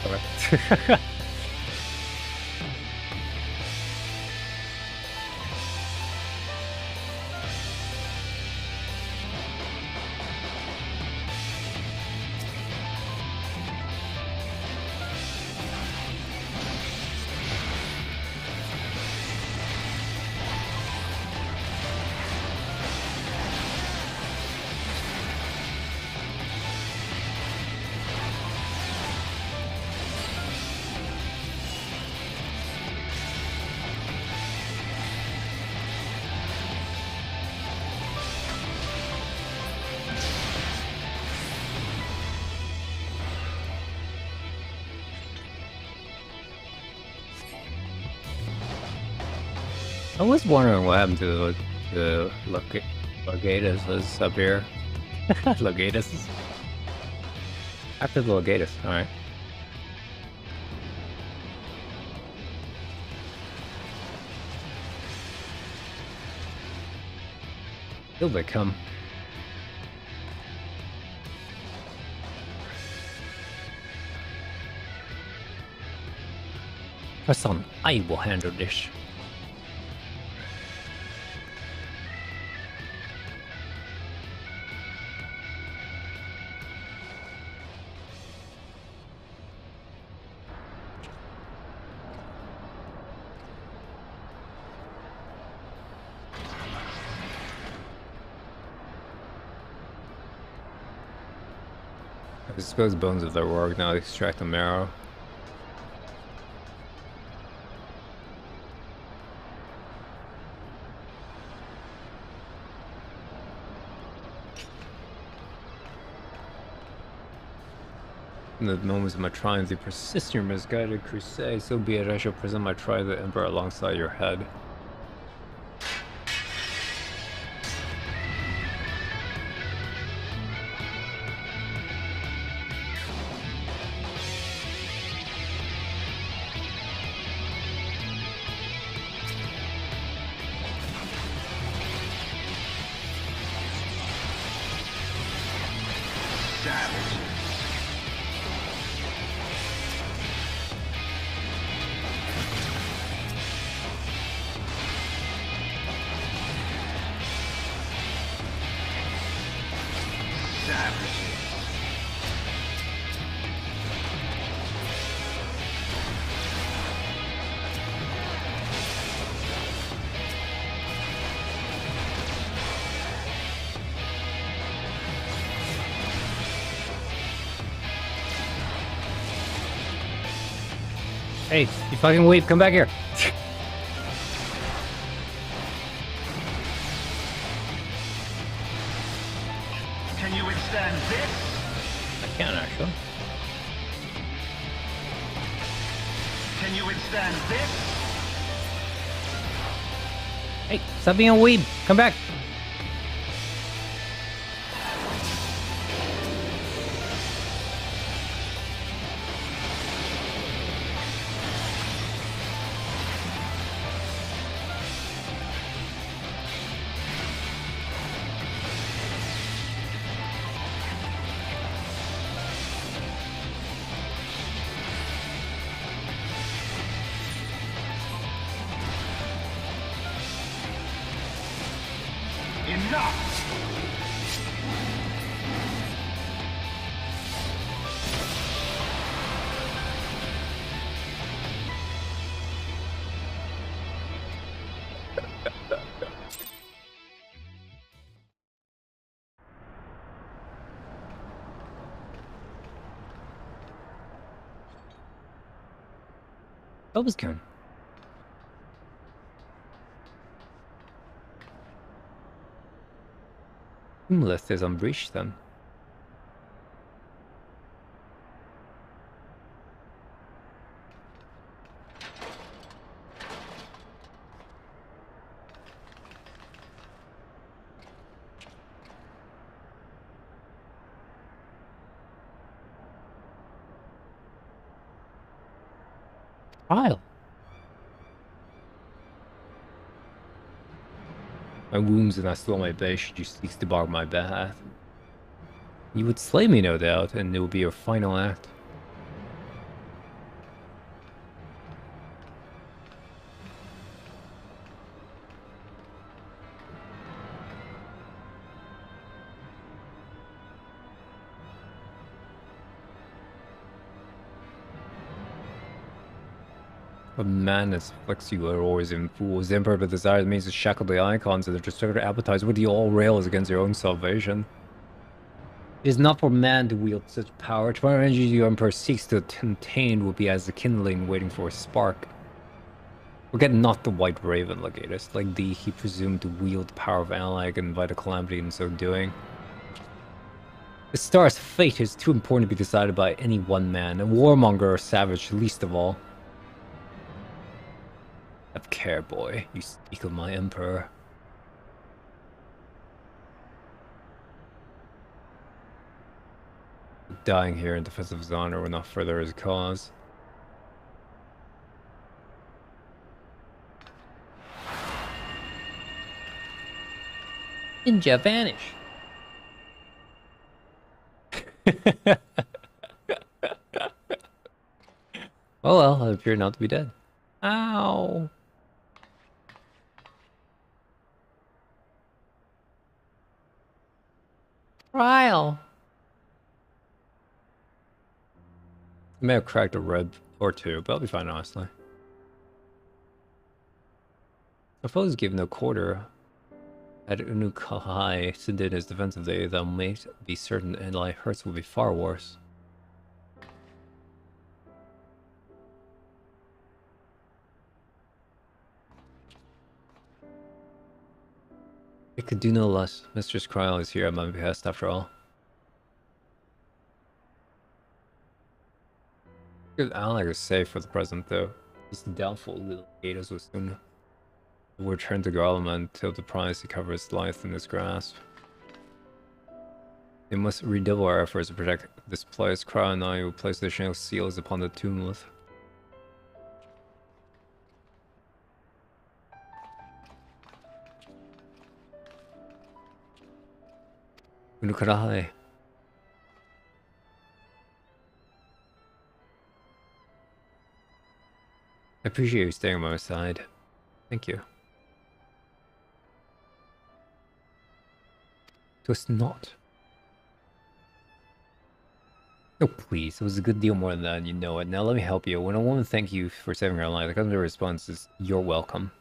Okay. I was wondering what happened to the Legatus up here. Legatus? After the Legatus, alright. Here they come. My son, I will handle this. I suppose bones of their work now extract the marrow. In the moments of my triumph, you persist in your misguided crusade. So be it, I shall present my tribe to the Emperor alongside your head. Hey, you fucking weep, come back here. Can you withstand this? I can actually. Can you withstand this? Hey, stop being a weeb, come back. That was good. List is unbreached then. Trial. My wounds and I slow my base should you seek to bar my path. You would slay me, no doubt, and it will be your final act. A madness afflicts you are always in fools. The Emperor but desires means to shackle the icons and to restrict appetites with you all rails against your own salvation. It is not for man to wield such power. To whatever energy your Emperor seeks to contain will be as a kindling waiting for a spark. Forget not the White Raven, Legatus. Like thee, he presumed to wield the power of Alag and invite a calamity in so doing. The star's fate is too important to be decided by any one man, a warmonger or savage least of all. Have care, boy. You speak of my emperor. Dying here in defense of his honor will not further his cause. Ninja vanish. Oh well, I appear not to be dead. Ow. Trial. I may have cracked a rib or two, but I'll be fine, honestly. Our foes give no quarter. Had Unukalhai sided his defensively, thou mayst be certain thy hurts will be far worse. It could do no less. Mistress Kryl is here at my behest after all. Good Alec is safe for the present though. It's doubtful little Gatos will soon return to Garlem until the prize to cover its life in his grasp. We must redouble our efforts to protect this place. Kryl and I will place the additional seals upon the tumulus. Unukarahai. I appreciate you staying by my side. Thank you. Twist not. Oh please, it was a good deal more than that, you know it. Now let me help you. When a woman thank you for saving her life, the customary response is, "You're welcome."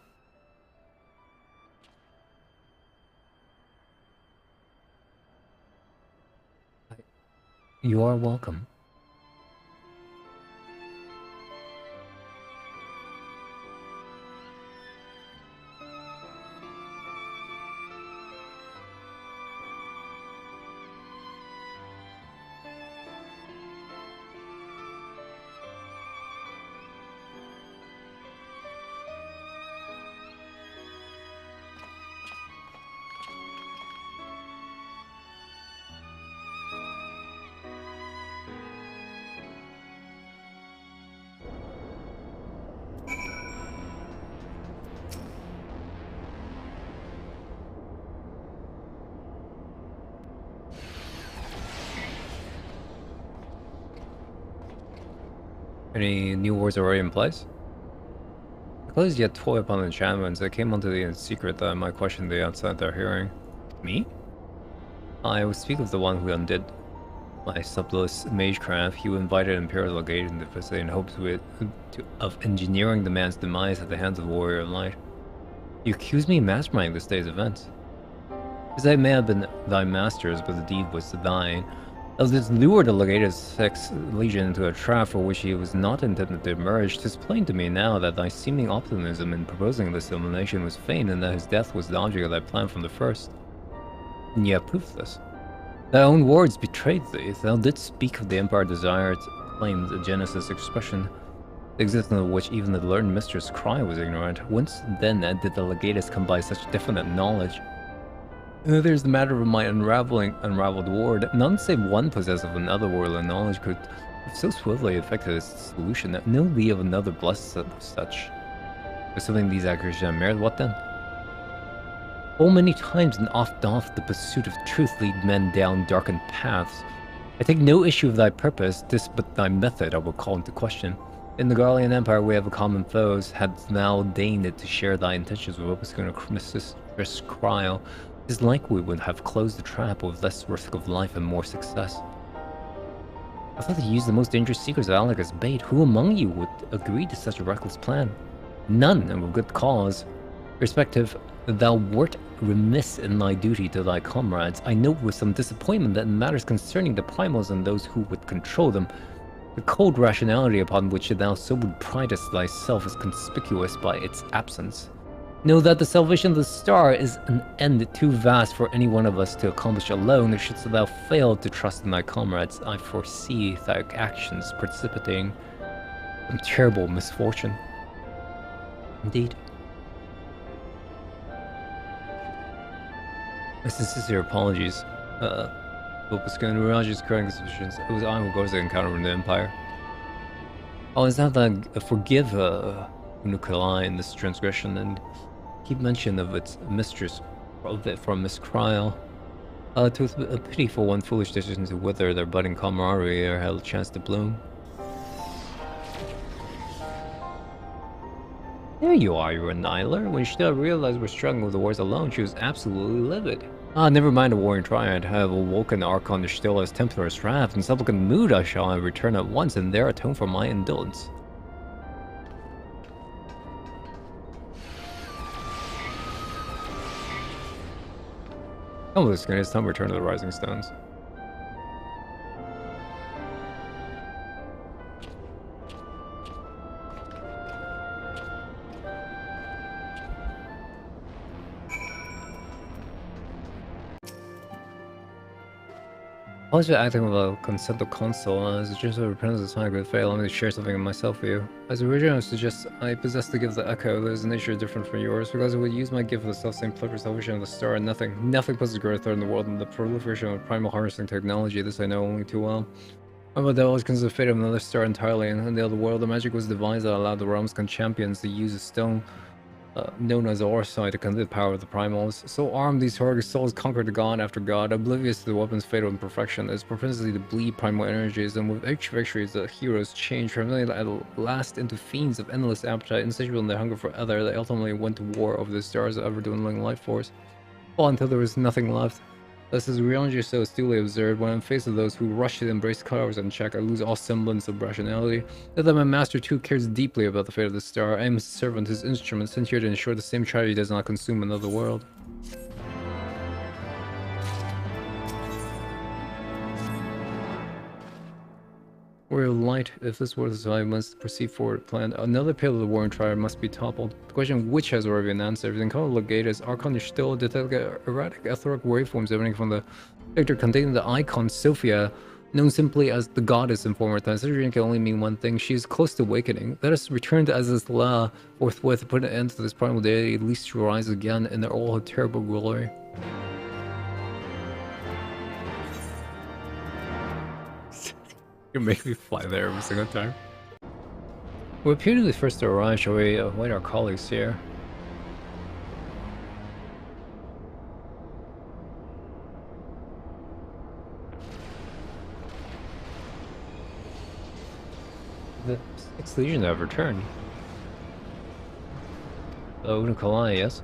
You are welcome. Any new wars already in place? I closed yet toy upon enchantments. I came onto the in secret that I might question the outside their hearing. Me? I would speak of the one who undid my subtlest magecraft. He invited Imperial Legate into the vicinity in hopes of engineering the man's demise at the hands of Warrior of Light. You accuse me of masterminding this day's events. As I may have been thy master's, but the deed was thine. As this lured the Legate's 6th Legion into a trap for which he was not intended to emerge, 'tis plain to me now that thy seeming optimism in proposing this elimination was feigned, and that his death was the object of thy plan from the first. And yet proof this. Thy own words betrayed thee. Thou didst speak of the Empire's desire to claim the Genesis expression, the existence of which even the learned Mistress Kryl was ignorant. Whence then did the Legatus come by such definite knowledge? There's the matter of my unraveled ward. None save one possessed of another worldly knowledge could have so swiftly effected its solution. That no thee of another blessed of such. Assuming these accusations are merit, what then? Oh, many times and oft doth the pursuit of truth lead men down darkened paths. I take no issue of thy purpose, this but thy method I will call into question. In the Garlean Empire we have a common foes. Hadst thou deigned to share thy intentions with what was going to Mistress Kryl, it is like we would have closed the trap with less risk of life and more success. I thought he used the most dangerous secrets of Alec as bait. Who among you would agree to such a reckless plan? None, and with good cause. Respective, thou wert remiss in thy duty to thy comrades. I note with some disappointment that in matters concerning the primals and those who would control them, the cold rationality upon which thou so would pridest thyself is conspicuous by its absence. Know that the salvation of the star is an end too vast for any one of us to accomplish alone. Shouldst thou fail to trust in thy comrades, I foresee thy actions precipitating some terrible misfortune. Indeed. My sincere apologies. Opuscun, Raj's correct suspicions. It was I who caused the encounter with the Empire. Oh, is that forgive Unukalai in this transgression and keep mention of its mistress from Miss Kryl. To a pity for one foolish decision to wither their budding camaraderie or had a chance to bloom. There you are, you annihilator. When she realized we're struggling with the wars alone, she was absolutely livid. Ah, never mind the warring triad. I have awoken the Archon to still as Templar's wrath. In supplicant mood I shall return at once and there atone for my indolence. Come with us, it's time to return to the Rising Stones. I was acting without consent of counsel, as a gesture of repentance is not a good fail. Let me share something of myself with you. As originally suggests, I possess the gift of the Echo. There is a nature different from yours, because I would use my gift for the self-same pleasure salvation of the star, and nothing puts a greater threat in the world than the proliferation of primal harnessing technology. This I know only too well. But that always considers the fate of another star entirely, and in the other world, the magic was devised that allowed the realm's champions to use a stone known as Orsai to contain the power of the primals. So armed, these heroic souls conquered the god after god, oblivious to the weapon's fatal imperfection, its propensity to bleed primal energies, and with each victory, the heroes changed, transforming at last into fiends of endless appetite, insatiable in their hunger for other. They ultimately went to war over the stars' ever-dwindling life force, all until there was nothing left. Thus, as Ryonji so astutely observed, when I'm faced with those who rush to embrace colors and check, I lose all semblance of rationality. That my master too cares deeply about the fate of the star. I am his servant, his instrument, sent here to ensure the same tragedy does not consume another world. We're light. If this world is I must proceed forward planned. Another pillar of the warring triad must be toppled. The question which has already been answered. The Encounter Legate is Archon still detect erratic etheric waveforms emanating from the vector containing the icon Sophia, known simply as the goddess in former times. Such can only mean one thing. She is close to awakening. Let us return to Azizla forthwith, put an end to this primal deity, at least to rise again in all her terrible glory. You make me fly there every single time. We appear to be the first to arrive. Shall we await our colleagues here? The 6th Legion have returned. Unukalai, yes?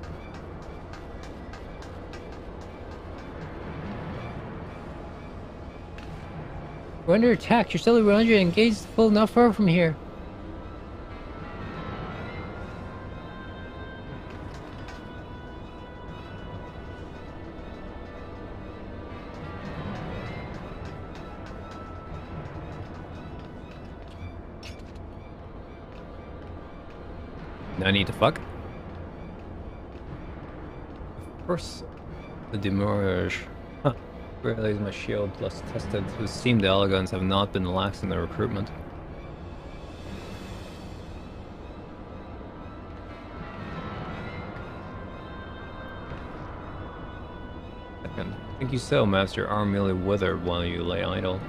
We're under attack. You're still around you engaged full not far from here. Now I need to fuck? Of course, the demurrage. Huh. Realize my shield plus tested to seem the elegants have not been lax in their recruitment. Second, think you so, Master? Arm merely withered while you lay idle.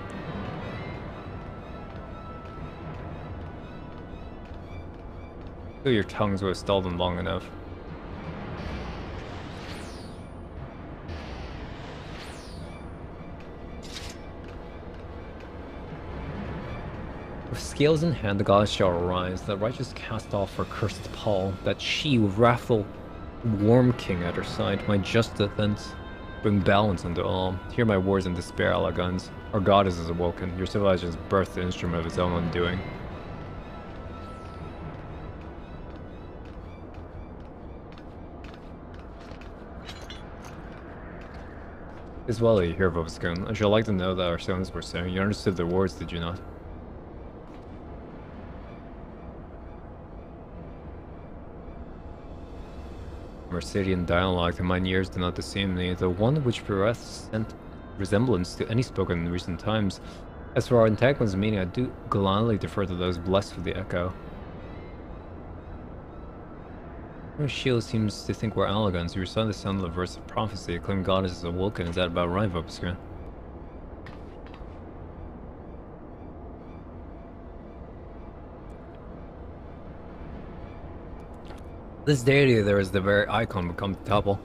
So your tongues would have stalled them long enough. With scales in hand, the goddess shall arise, the righteous cast off her cursed pall, that she, with wrathful Worm King at her side, might just defense bring balance into all. Hear my words in despair, Alagans. Our goddess is awoken. Your civilization has birthed the instrument of its own undoing. It's well that you hear Vovskun. I should like to know that our stones were saying. You understood their words, did you not? Mercedian dialogue to mine ears do not deceive me, the one which presents resemblance to any spoken in recent times. As for our antagonist's meaning, I do gladly defer to those blessed with the echo. Shield seems to think we're Allagans. You recite the sound of the verse of prophecy. A claimed goddess is awoken. Is that about right, Vobiscra? This deity there is the very icon become the temple.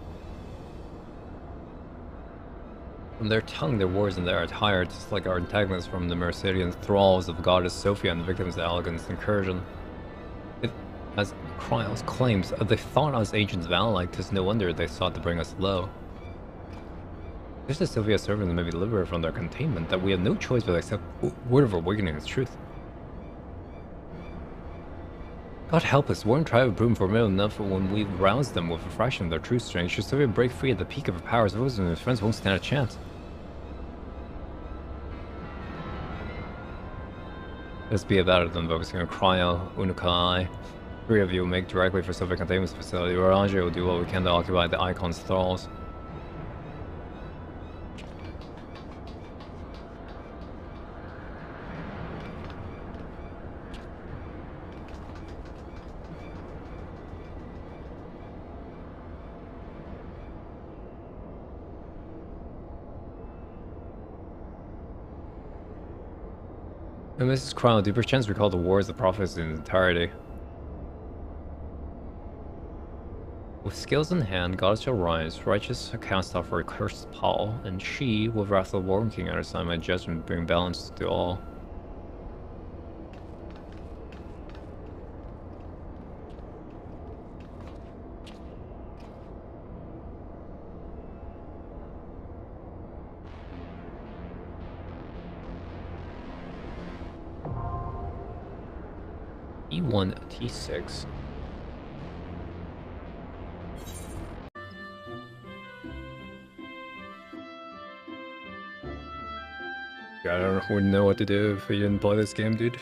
From their tongue, their words, and their attire, just like our antagonists from the Mercedian thralls of goddess Sophia and the victims of Allagans' incursion. If, as Kryos claims, they thought us ancients Val-like, 'tis no wonder they sought to bring us low. Just as Sophia's servants may be liberated from their containment, that we have no choice but accept word of awakening as truth. God help us, Warren tribe have proven formidable enough when we rouse them with a fraction of their true strength. Should Sophia break free at the peak of her powers, those and his friends won't stand a chance. Let's be about it then, Vobiscra. Cryo, Unukai. 3 of you will make directly for Sophia containment facility. Orange will do what we can to occupy the icon's thralls. And Mrs. Crown, do you perchance recall the words of the prophets in entirety? With skills in hand, goddess shall rise, righteous cast off her cursed pall, and she, with wrathful Warren King at her side, my judgment bring balance to all. E1 T6. I wouldn't know what to do if we didn't play this game, dude.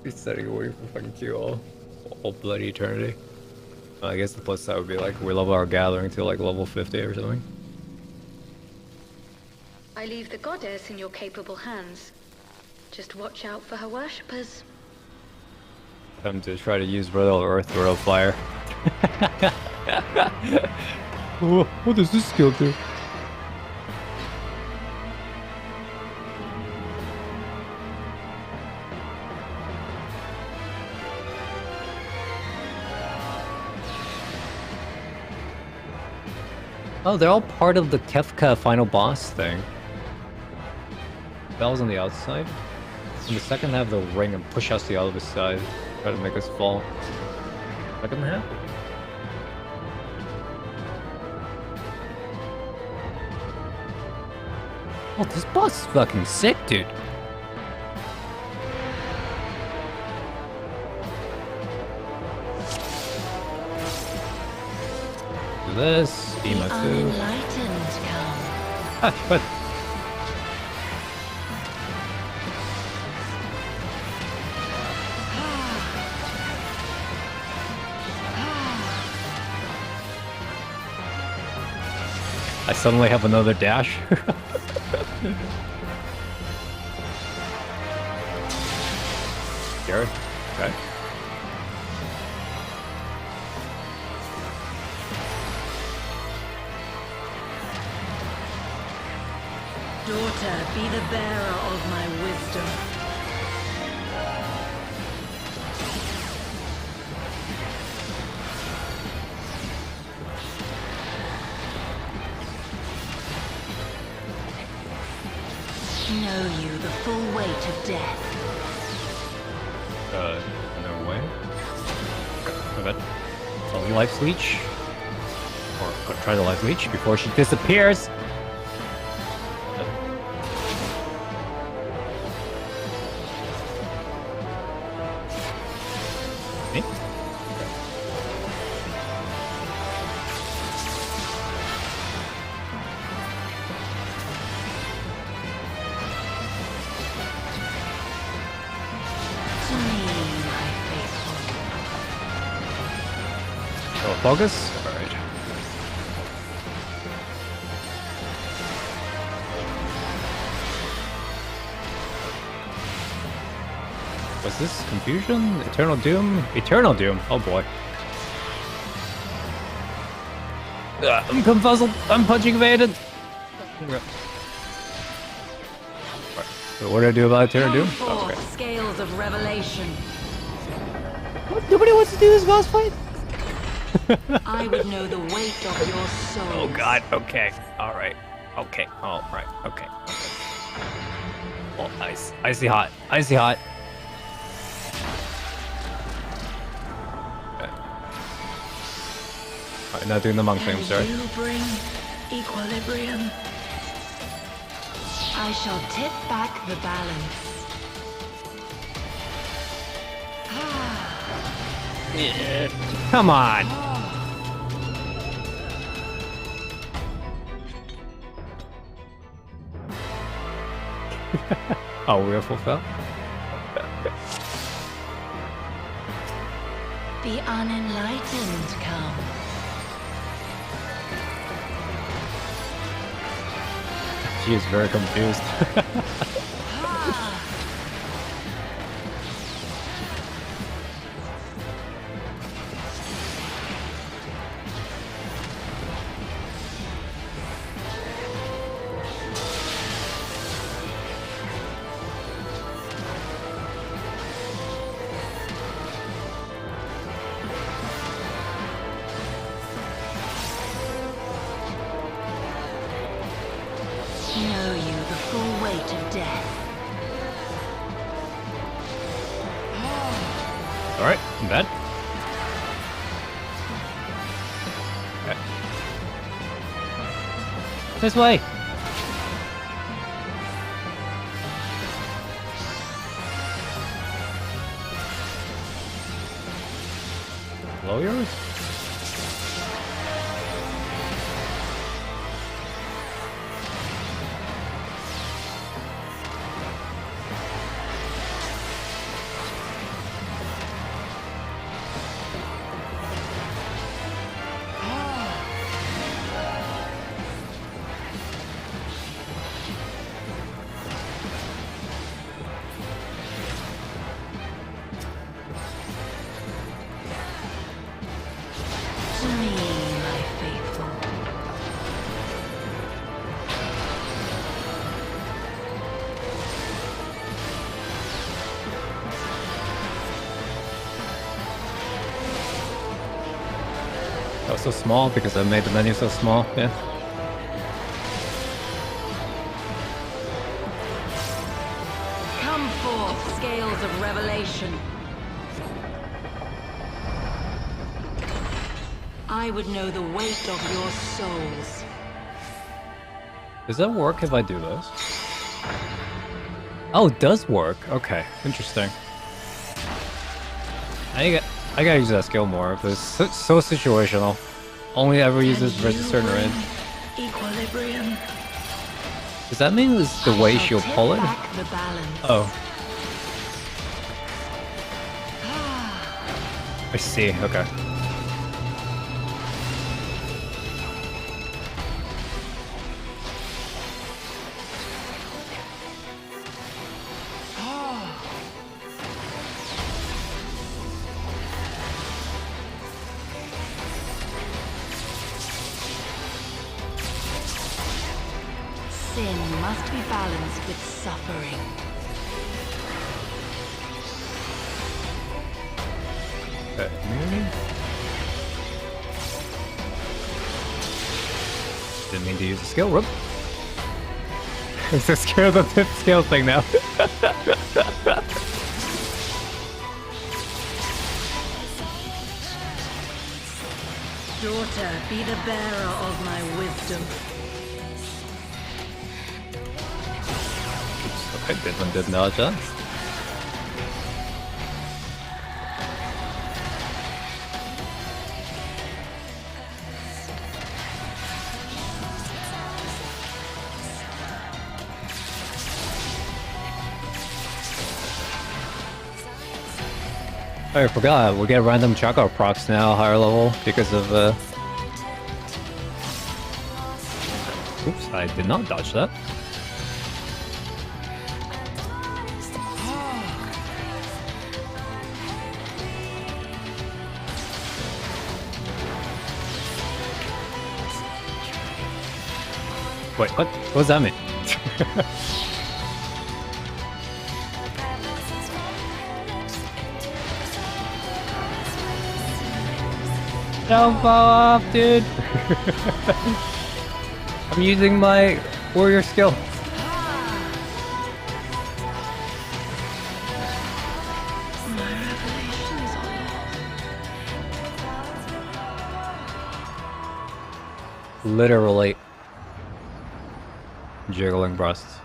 He's setting away for fucking Q all bloody eternity. I guess the plus side would be like we level our gathering to like level 50 or something. I leave the goddess in your capable hands. Just watch out for her worshippers. Time to try to use Royal Earth, Royal Fire. What does this skill do? Oh, they're all part of the Kefka final boss thing. Bell's on the outside. In the second half, they'll ring and push us to the other side. Try to make us fall. Second half? Oh, this boss is fucking sick, dude. Do this. Be my food. Ah, what? I suddenly have another dash. Garrett? Okay. Daughter, be the bearer of my wisdom. Know you the full weight of death. No way. Okay. A life leech. Or I'll try the life leech before she disappears. Me? Focus? Alright. Was this confusion? Eternal doom? Eternal doom. Oh boy. I'm confuzzled. I'm punching evaded. Right. So what do I do about Eternal doom? Oh, okay. Scales of revelation. What? Nobody wants to do this boss fight? I would know the weight of your soul. Oh god. Okay. All right. Okay. All right. Okay. Oh, ice. Icy hot. Icy hot. Alright, not doing the monk thing, sorry. You bring equilibrium. I shall tip back the balance. Yeah. Come on. Oh, we're full fell? The unenlightened come. She is very confused. Know you the full weight of death. Alright, I'm dead. Okay. This way! Lawyers? To me, my faithful. That was so small because I made the menu so small, yeah. Come forth, scales of revelation. I would know the weight of your souls. Does that work if I do this? Oh, it does work. Okay, interesting. I gotta use that skill more, but it's so situational. Only ever use this versus certain range. Equilibrium. Does that mean it's the way she'll pull it? Back the balance. Oh. I see, okay. Sin must be balanced with suffering. Immunity? Didn't mean to use the skill, whoop. It's a skill thing now. Daughter, be the bearer of my wisdom. Okay, this one did not done. Oh, I forgot, we get random chakra procs now, higher level, because of Oops, I did not dodge that. Wait, what? What does that mean? Don't fall off, dude! I'm using my warrior skill. Literally jiggling breasts.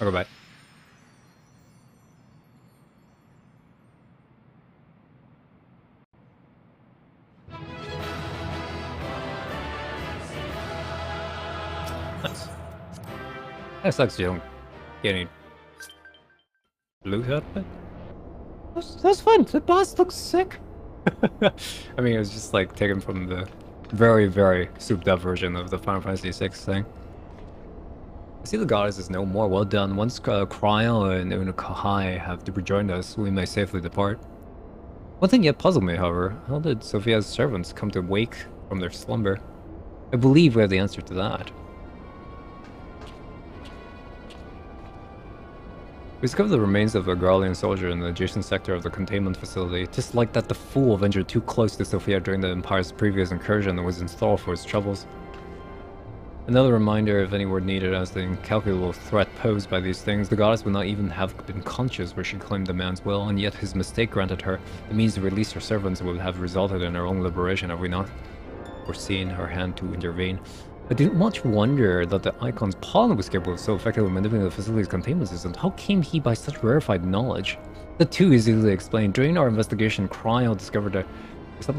I'll go back. Nice. That sucks you don't get any loot out of it. That's fun. The boss looks sick. I mean, it was just like taken from the very, very souped up version of the Final Fantasy VI thing. I see the goddess is no more. Well done. Once Cryo and Unukai have rejoined us, we may safely depart. One thing yet puzzled me, however. How did Sophia's servants come to wake from their slumber? I believe we have the answer to that. We discovered the remains of a Garlean soldier in the adjacent sector of the containment facility. Just like that, the fool ventured too close to Sophia during the Empire's previous incursion and was in store for its troubles. Another reminder, if any were needed, as the incalculable threat posed by these things. The goddess would not even have been conscious where she claimed the man's will, and yet his mistake granted her the means to release her servants would have resulted in her own liberation, have we not foreseen her hand to intervene? I didn't much wonder that the Icon's pawn was capable of so effectively manipulating the facility's containment systems. How came he by such rarefied knowledge? The two is easily explained. During our investigation, Cryo discovered a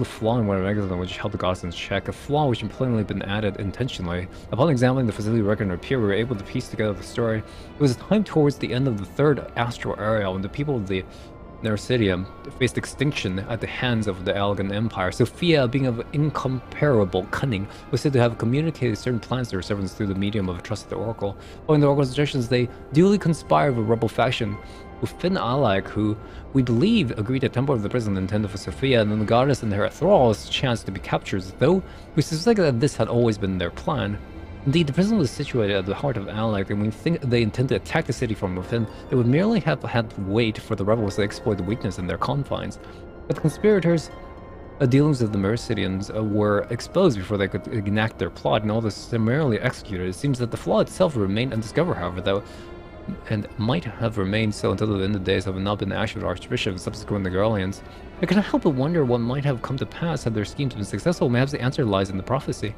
flaw in one of the mechanisms which held the goddess in check, a flaw which had plainly been added intentionally. Upon examining the facility record and repair, we were able to piece together the story. It was a time towards the end of the third astral era when the people of the Nercidium faced extinction at the hands of the Algan Empire. Sophia, being of incomparable cunning, was said to have communicated certain plans to her servants through the medium of a trusted oracle. Following the oracle's suggestions, they duly conspired with a rebel faction with Finn Alak, who we believe agreed to temper the prison intended for Sophia, and then the goddess and her thralls chanced to be captured, though we suspect that this had always been their plan. Indeed, the prison was situated at the heart of Alak, and we think they intend to attack the city from within. They would merely have had to wait for the rebels to exploit the weakness in their confines. But the conspirators' dealings with the Mercidians were exposed before they could enact their plot, and all this summarily executed. It seems that the flaw itself remained undiscovered, however, though, and might have remained so until the end of the days, have not been the actual Archbishop and subsequent the Garleans. I cannot help but wonder what might have come to pass had their schemes been successful. Perhaps the answer lies in the prophecy.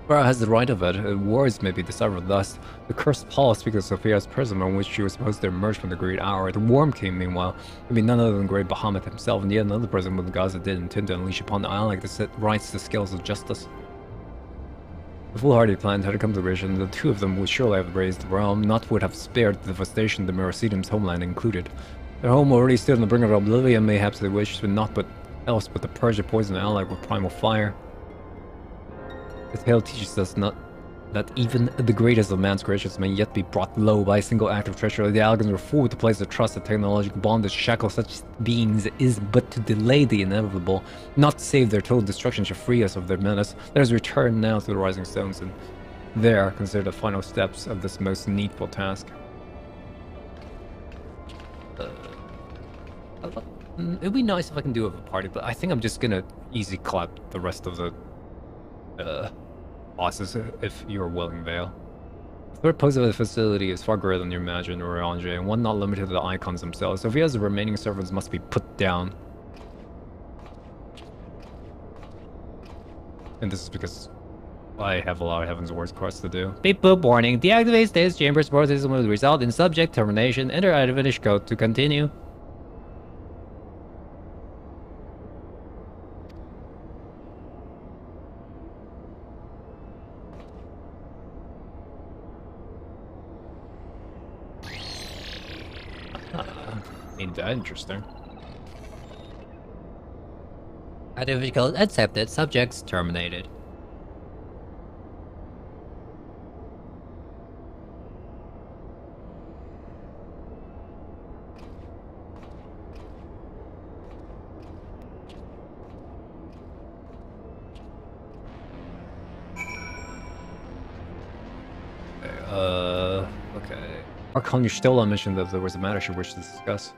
Farah has the right of it. Wars may be deciphered thus. The cursed Paul speaks of Sophia's prison on which she was supposed to emerge from the Great Hour. The Worm King, meanwhile, would be none other than Great Bahamut himself, and yet another prison with the gods that did intend to unleash upon the island to set rights the scales of justice. The foolhardy plan had come to fruition. The two of them would surely have raised the realm, not would have spared the devastation the Mercidium's homeland included. Their home already stood on the brink of oblivion, mayhaps they wished for naught but else but to purge the poison allied with primal fire. The tale teaches us not that even the greatest of man's creations may yet be brought low by a single act of treachery. The Algans were fooled to place their trust that technological bondage shackle such beings is but to delay the inevitable, not save their total destruction should free us of their menace. Let us return now to the Rising Stones and there consider the final steps of this most needful task. It'd be nice if I can do it with a party, but I think I'm just gonna easy clap the rest of the bosses if you're willing, Vale. The third pose of the facility is far greater than you imagine, Orange, and one not limited to the icons themselves. Sophia's remaining servants must be put down. And this is because I have a lot of Heavensward quests to do. Beep boop warning. Deactivate status chamber support system will result in subject termination. Enter Advantage code to continue. Ain't that interesting. Advantage code accepted. Subjects terminated. Okay. Archon, you're still on mission that there was a matter she wished to discuss.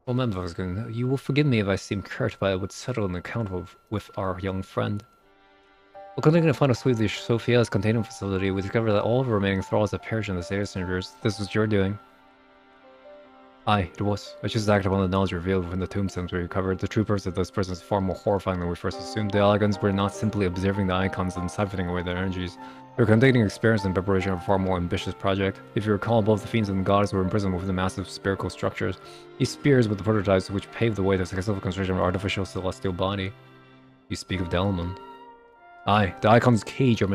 Well, Memvosgun, you will forgive me if I seem curt, but I would settle an account with our young friend. While conducting a final sweep of the Sophia's containment facility, we discovered that all of the remaining thralls have perished in the data centers. This was your doing. Aye, it was. I choose to act upon the knowledge revealed within the tombstones we recovered. The true purpose of those prisons is far more horrifying than we first assumed. The Elegans were not simply observing the icons and siphoning away their energies. We were conducting experiments in preparation of a far more ambitious project. If you recall, both the fiends and the goddess were imprisoned within the massive spherical structures. These spears were the prototypes which paved the way to the successful construction of an artificial celestial body. You speak of Delamon. Aye, the icon's cage are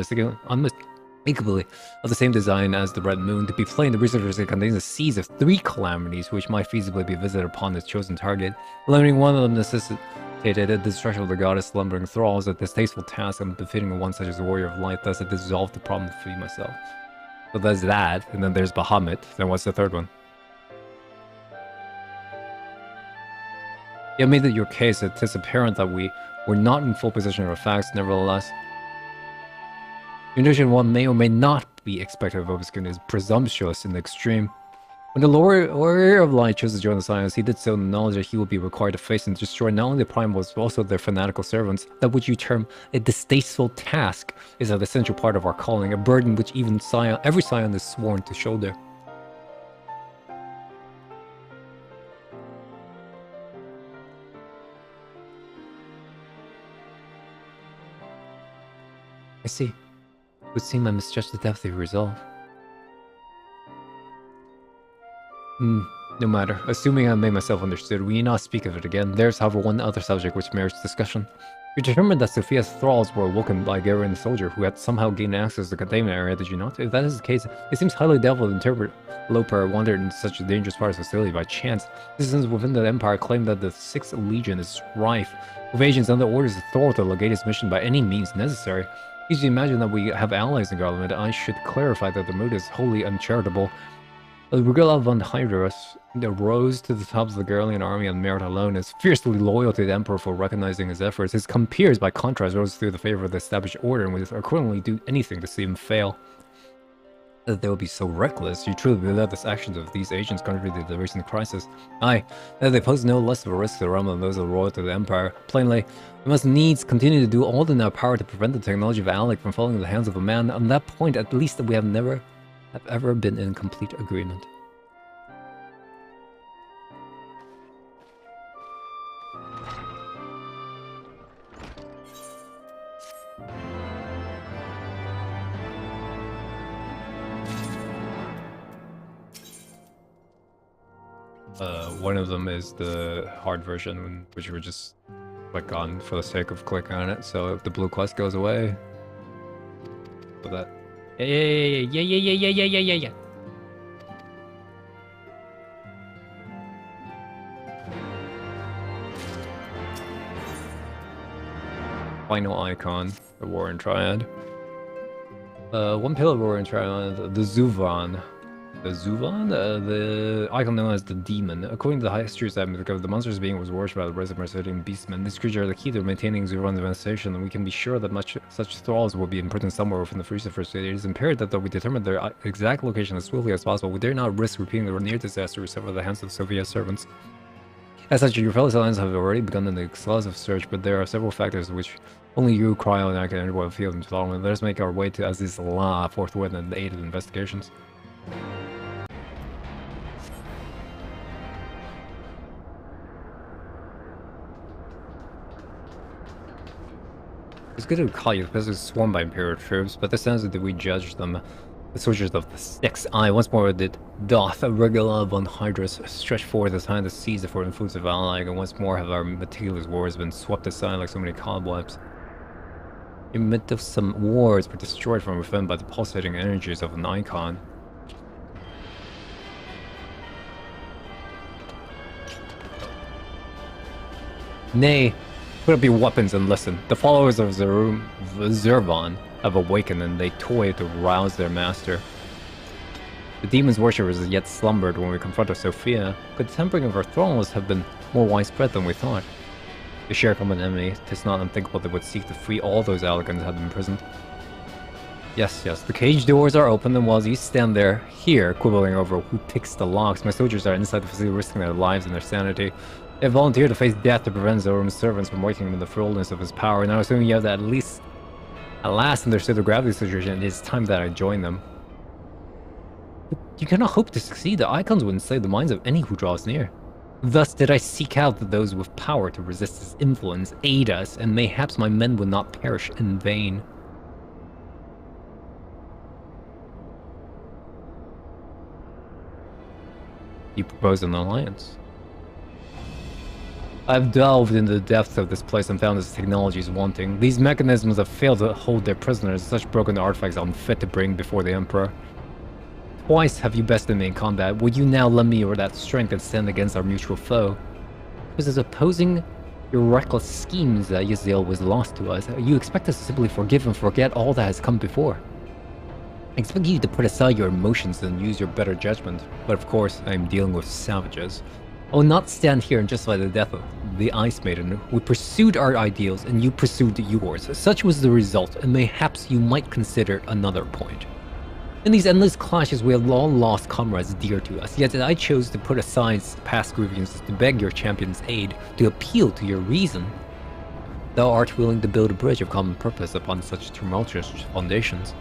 unmistakably of the same design as the Red Moon. To be plain, the researchers contains a seeds of 3 calamities which might feasibly be visited upon its chosen target. Eliminating one of them necessitated the destruction of the goddess' slumbering thralls, a distasteful task and befitting of one such as a warrior of light. Thus, it dissolved the problem to free myself. So there's that, and then there's Bahamut. Then what's the third one? You made it your case. It is apparent that we were not in full possession of our facts, nevertheless. Your notion of what may or may not be expected of Obiscun is presumptuous in the extreme. When the warrior of light chose to join the Science, he did so in the knowledge that he would be required to face and destroy not only the Primals, but also their fanatical servants. That which you term a distasteful task is an essential part of our calling, a burden which even every Scion is sworn to shoulder. I see. It would seem I misjudged the depth of your resolve. No matter. Assuming I made myself understood, we need not speak of it again. There's, however, one other subject which merits discussion. You determined that Sophia's thralls were awoken by Garen the soldier, who had somehow gained access to the containment area, did you not? If that is the case, it seems highly doubtful to interpret Loper wandered in such a dangerous part of the facility by chance. Citizens within the Empire claim that the 6th Legion is rife with agents under orders to thwart the Legatus mission by any means necessary. Easy to imagine that we have allies in government. I should clarify that the mood is wholly uncharitable. Regula von Hydrus rose to the top of the Gerlian army on merit alone, is fiercely loyal to the Emperor for recognizing his efforts. His compeers, by contrast, rose through the favor of the established order and would accordingly do anything to see him fail. That they will be so reckless, you truly believe that the actions of these agents contributed to the recent crisis? Aye, that they pose no less of a risk to the realm than those loyal to the Empire. Plainly, we must needs continue to do all in our power to prevent the technology of Alec from falling in the hands of a man. On that point, at least, we have never ever been in complete agreement. One of them is the hard version, which you would just click on for the sake of clicking on it. So if the blue quest goes away, so that. Yeah. Final icon, the Warren Triad. One pillar of Warren Triad, the Zuvan. The Zuvan? The icon known as the Demon. According to the histories that the monster's being was worshipped by the resurrecting beastmen. This creature is the key to maintaining Zuvan's devastation, and we can be sure that such thralls will be imprisoned somewhere within the Crucifer's. It is imperative that though we determine their exact location as swiftly as possible, we dare not risk repeating the near disaster we suffered at the hands of Sophia's servants. As such, your fellow Alliance have already begun an exhaustive search, but there are several factors which only you, Cryo, and I can enter the field into development. Let us make our way to Aziz Allah forthwith and aid in investigations. It's good to call you because it's swarmed by Imperial troops, but the sense that we judge them, the soldiers of the 6th Eye. Once more doth Regula von Hydrus stretch forth his hand to seize the foreign foods of Ally, and once more have our meticulous wars been swept aside like so many cobwebs. In the midst of some wars were destroyed from within by the pulsating energies of an icon. Nay, put up your weapons and listen. The followers of Zervan have awakened and they toy to rouse their master. The demon's worshippers yet slumbered when we confronted Sophia, but the tempering of her thralls have been more widespread than we thought. To share common enemy, 'tis not unthinkable they would seek to free all those elegants who had been imprisoned. Yes, the cage doors are open, and while you stand there, here, quibbling over who picks the locks, my soldiers are inside the facility risking their lives and their sanity. They have volunteered to face death to prevent Zorum's servants from working in the fullness of his power, and I'm assuming you have at last understood the gravity situation, it is time that I join them. But you cannot hope to succeed. The icons would enslave the minds of any who draws near. Thus did I seek out those with power to resist his influence, aid us, and mayhaps my men would not perish in vain. You propose an alliance. I've delved into the depths of this place and found its technology is wanting. These mechanisms have failed to hold their prisoners, such broken artifacts are unfit to bring before the Emperor. Twice have you bested me in combat. Would you now lend me your that strength and stand against our mutual foe? Because as opposing your reckless schemes that Yziel was lost to us, you expect us to simply forgive and forget all that has come before. I expect you to put aside your emotions and use your better judgment, but of course I am dealing with savages. I will not stand here and justify the death of the Ice Maiden. We pursued our ideals and you pursued yours. Such was the result, and mayhaps you might consider another point. In these endless clashes we have all lost comrades dear to us, yet I chose to put aside past grievances to beg your champion's aid, to appeal to your reason. Thou art willing to build a bridge of common purpose upon such tumultuous foundations.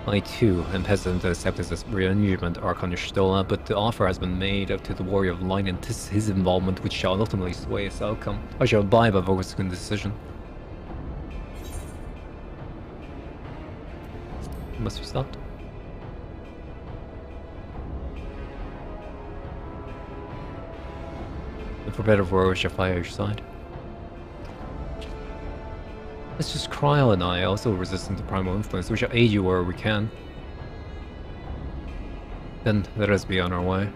I too am hesitant to accept this arrangement, Archon Stola, but the offer has been made to the Warrior of Light, and 'tis his involvement which shall ultimately sway its outcome. I shall abide by Vogel's decision. Must be stopped. And for better or for worse, I shall fight at your side. It's just Cryo and I, also resistant to primal influence. We shall aid you where we can. Then let us be on our way.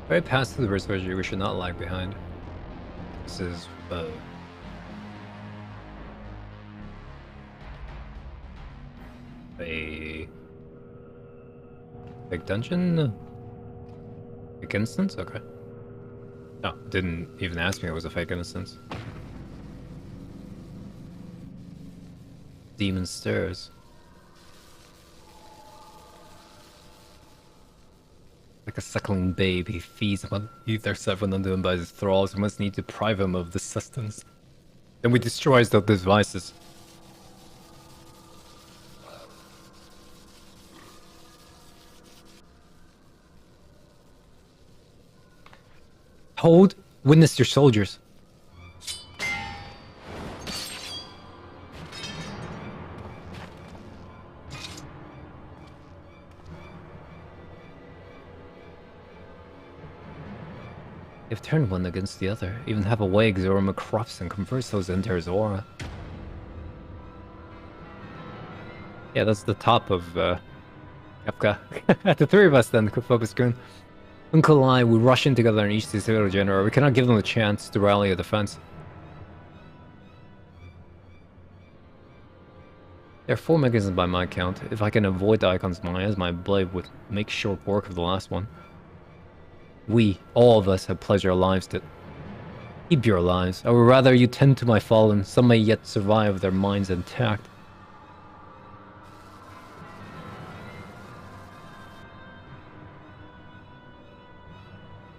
If I pass through the reservoir, we should not lag behind. This is a big dungeon? Fake instance? Okay. No, didn't even ask me it was a fake instance. Demon Stairs. Like a suckling babe, he feeds upon either seven under him by his thralls. We must need to deprive him of the sustenance. Then we destroy those devices. Hold, witness your soldiers. They've turned one against the other. Even have a way Zorum corrupts and converts those into his aura. Yeah, that's the top of Kafka. The three of us then could focus Goon. Uncle I, we rush in together and each civil general. We cannot give them a chance to rally a defense. There are 4 mechanisms by my count. If I can avoid the Icon's Mayas, my blade would make short work of the last one. We, all of us, have pledged our lives to... Keep your lives. I would rather you tend to my fallen. Some may yet survive with their minds intact.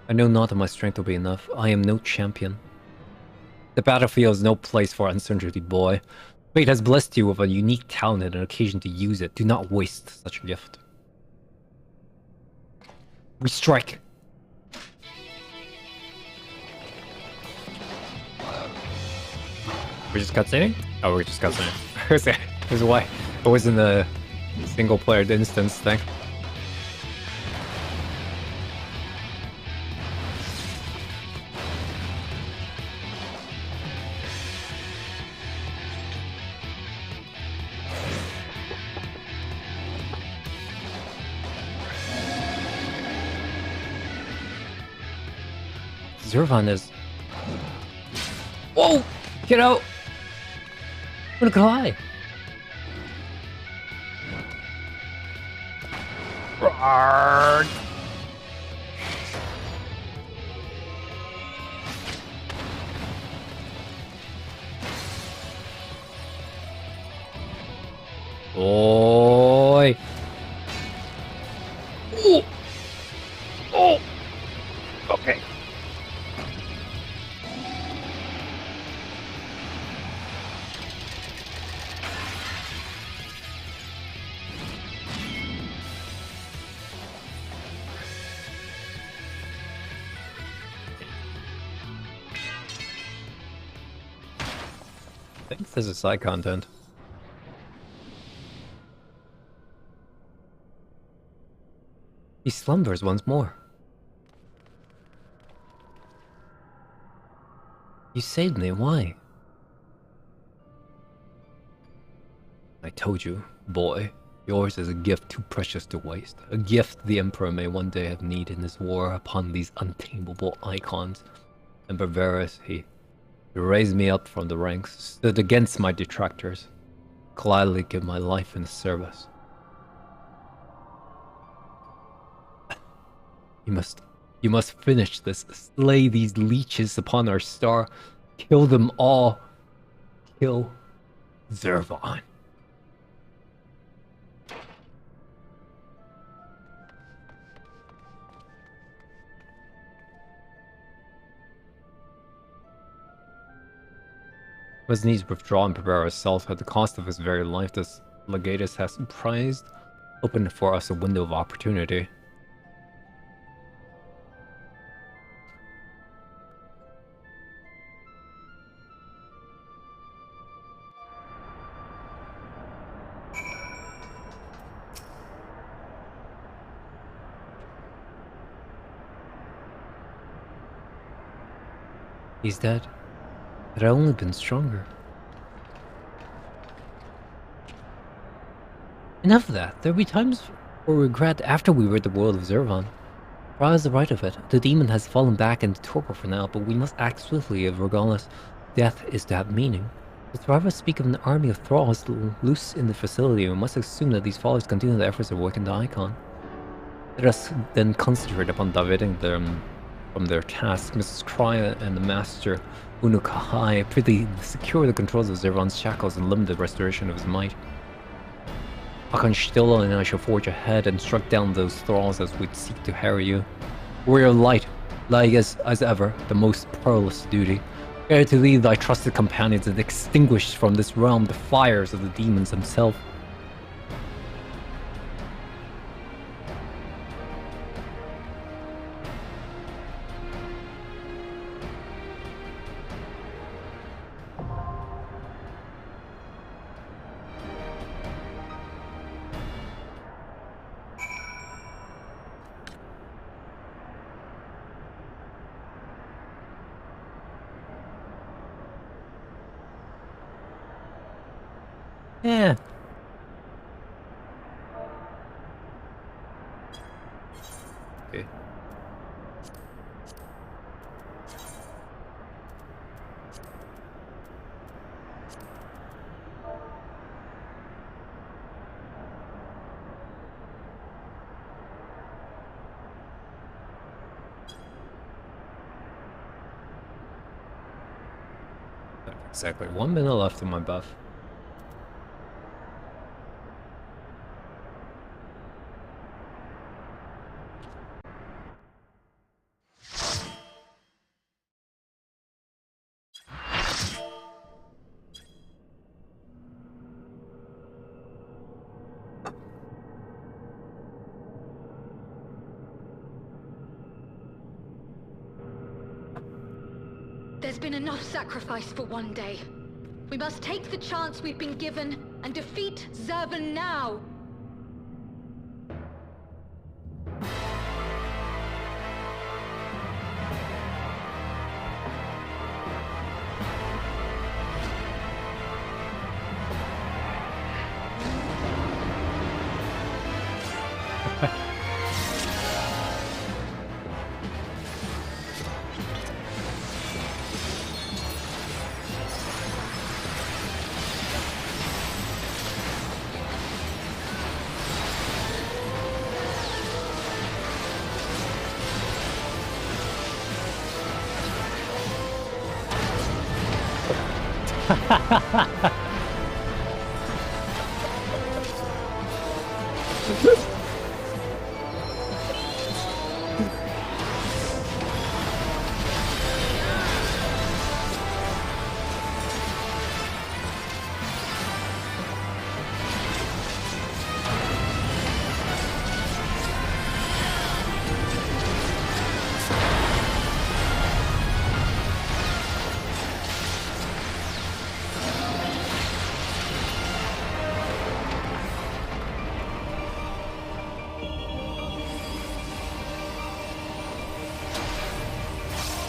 I know not if my strength will be enough. I am no champion. The battlefield is no place for uncertainty, boy. Fate has blessed you with a unique talent and an occasion to use it. Do not waste such a gift. We strike! We're just cutscening? Oh, we're just cutscening. Here's why it wasn't a single player instance thing. Zervan is... Whoa! Get out! I'm gonna cry! Roar. Oi! Oh! Oh! Okay. I think this is side content. He slumbers once more. You saved me, why? I told you, boy, yours is a gift too precious to waste. A gift the Emperor may one day have need in his war upon these untamable icons. And Barbarous, he raised me up from the ranks, stood against my detractors, gladly give my life in service. You must finish this. Slay these leeches upon our star. Kill them all. Kill Zervan. His needs withdraw and prepare ourselves at the cost of his very life. This legatus has prized, opened for us a window of opportunity. He's dead. Had I only been stronger. Enough of that. There'll be times for regret after we rid the world of Zervan. Ra has the right of it. The demon has fallen back into torpor for now, but we must act swiftly if regardless death is to have meaning. The survivors speak of an army of thralls loose in the facility, and we must assume that these followers continue the efforts of awakening the icon. Let us then concentrate upon diverting them from their task. Mrs. Crya and the Master Unukahai prithee secure the controls of Zervan's shackles and limit the restoration of his might. Hakan Stilla and I shall forge ahead and strike down those thralls as we seek to harry you. Warrior Light, lie as ever, the most perilous duty. Ere to lead thy trusted companions and extinguish from this realm the fires of the demons himself. Yeah. Okay. Exactly 1 minute left in my buff. There's been enough sacrifice for one day. We must take the chance we've been given and defeat Zervan now.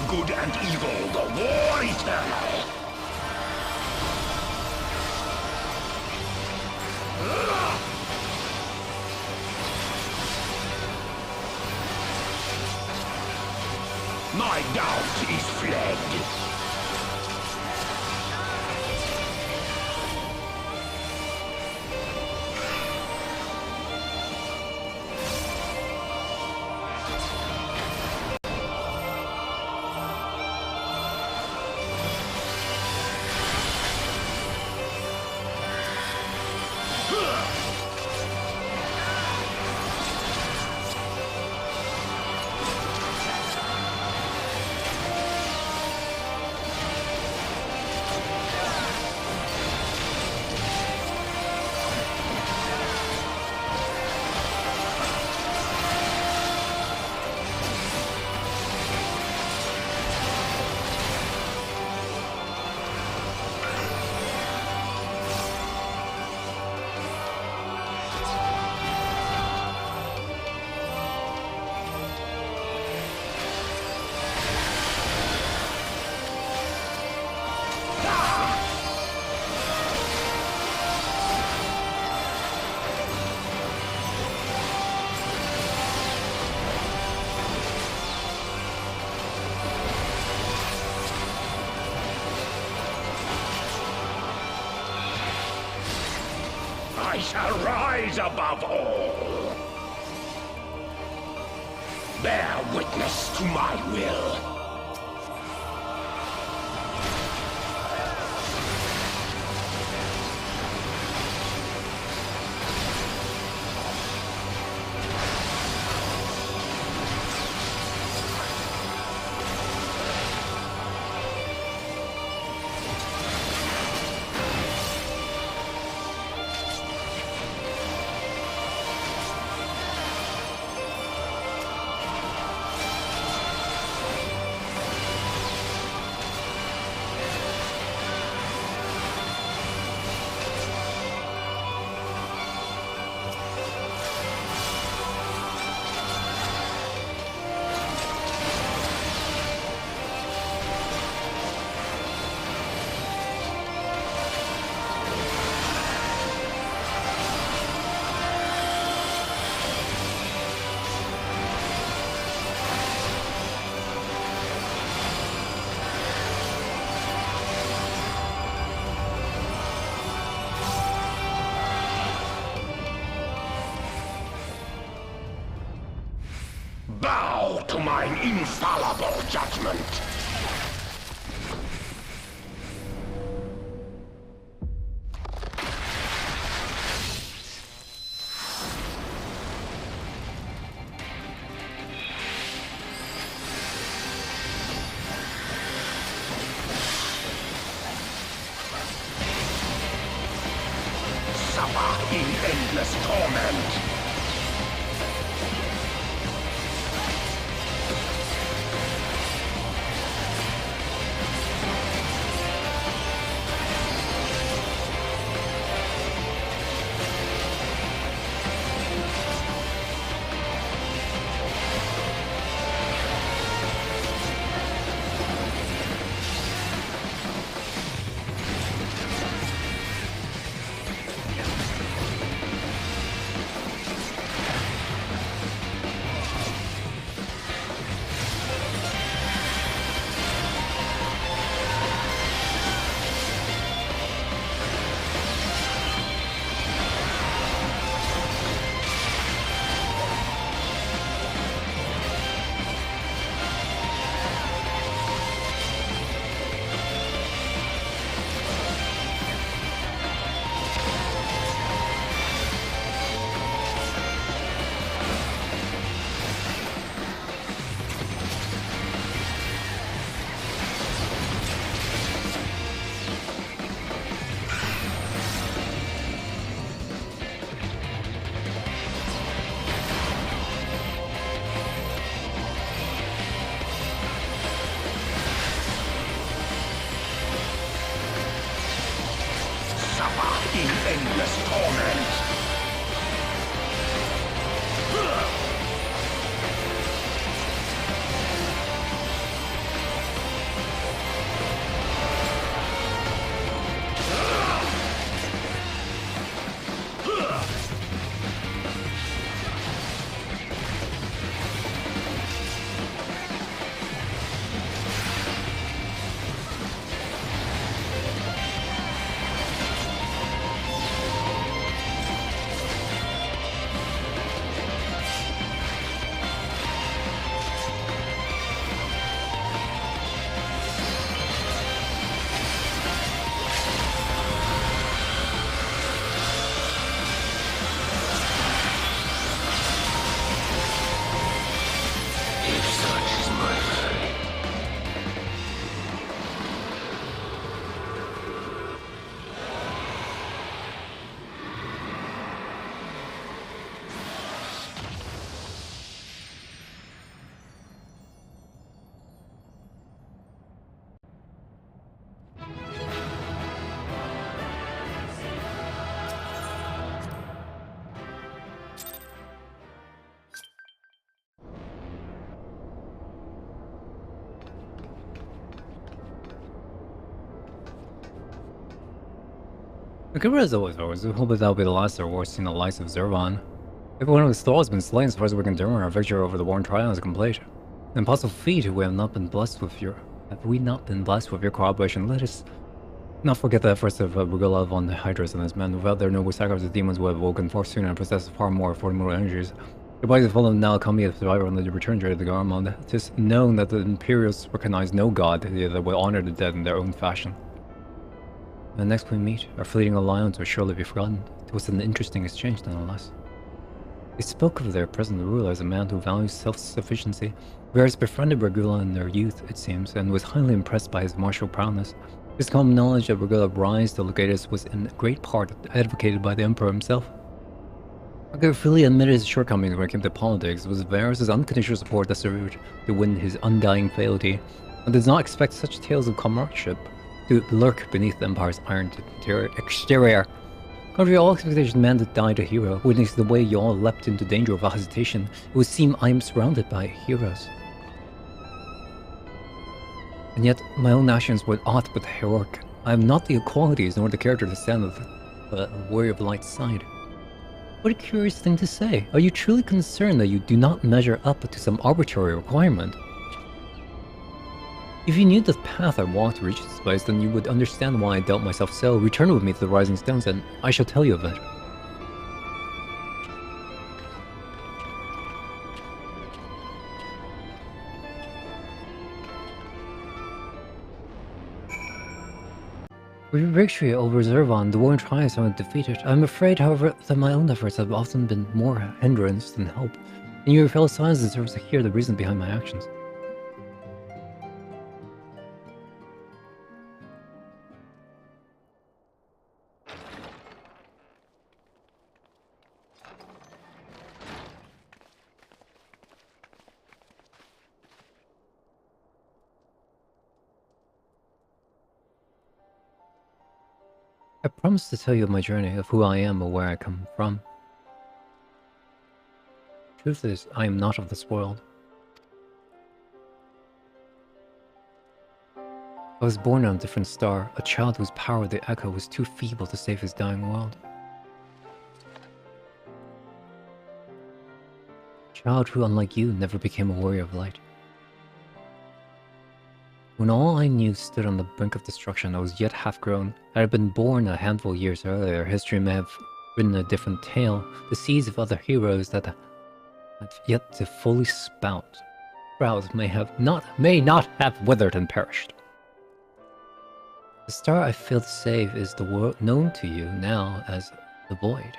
Good and evil, the war eternal. My doubt is fled. I shall rise above all. Bear witness to my will. Bow to mine infallible judgment. Suffer in endless torment. in endless torment. The Guru is always ours. We hope that that'll be the last of war seeing the likes of Zervan. Every one of his thralls has been slain as far as we can determine. Our victory over the Worn Triads is complete. An impossible feat we have not been blessed with your... Have we not been blessed with your cooperation? Let us not forget the efforts of Regula von Hydrus and his men. Without their noble sacrifice, the demons would have woken forth soon and possessed far more formidable energies. Your bodies full of now come the survivor on the return journey to the Garmond. It is known that the Imperials recognize no god that will honor the dead in their own fashion. When next we meet, our fleeting alliance will surely be forgotten. It was an interesting exchange nonetheless. They spoke of their present ruler as a man who values self-sufficiency. Varys befriended Regula in their youth, it seems, and was highly impressed by his martial prowess. His common knowledge of Regula's rise to Legatus was in great part advocated by the Emperor himself. Regula freely admitted his shortcomings when it came to politics. It was Varys' unconditional support that served to win his undying fealty, and does not expect such tales of comradeship to lurk beneath the Empire's iron exterior. Contrary to all expectations, man that died a hero. Witnessing the way you all leapt into danger without hesitation, it would seem I am surrounded by heroes. And yet, my own actions were aught but heroic. I have not the qualities nor the character to stand at the warrior of light's side. What a curious thing to say. Are you truly concerned that you do not measure up to some arbitrary requirement? If you knew the path I walked to reach this place, then you would understand why I dealt myself so. Return with me to the Rising Stones, and I shall tell you of it. With your victory over Zervan, the Worn Triads are defeated. I am afraid, however, that my own efforts have often been more hindrance than help, and your fellow Scions deserve to hear the reason behind my actions. I promise to tell you of my journey, of who I am or where I come from. Truth is, I am not of this world. I was born on a different star, a child whose power the Echo was too feeble to save his dying world. A child who, unlike you, never became a warrior of light. When all I knew stood on the brink of destruction, I was yet half-grown. Had I been born a handful of years earlier, history may have written a different tale. The seeds of other heroes that have yet to fully sprout may not have withered and perished. The star I failed to save is the world known to you now as the Void.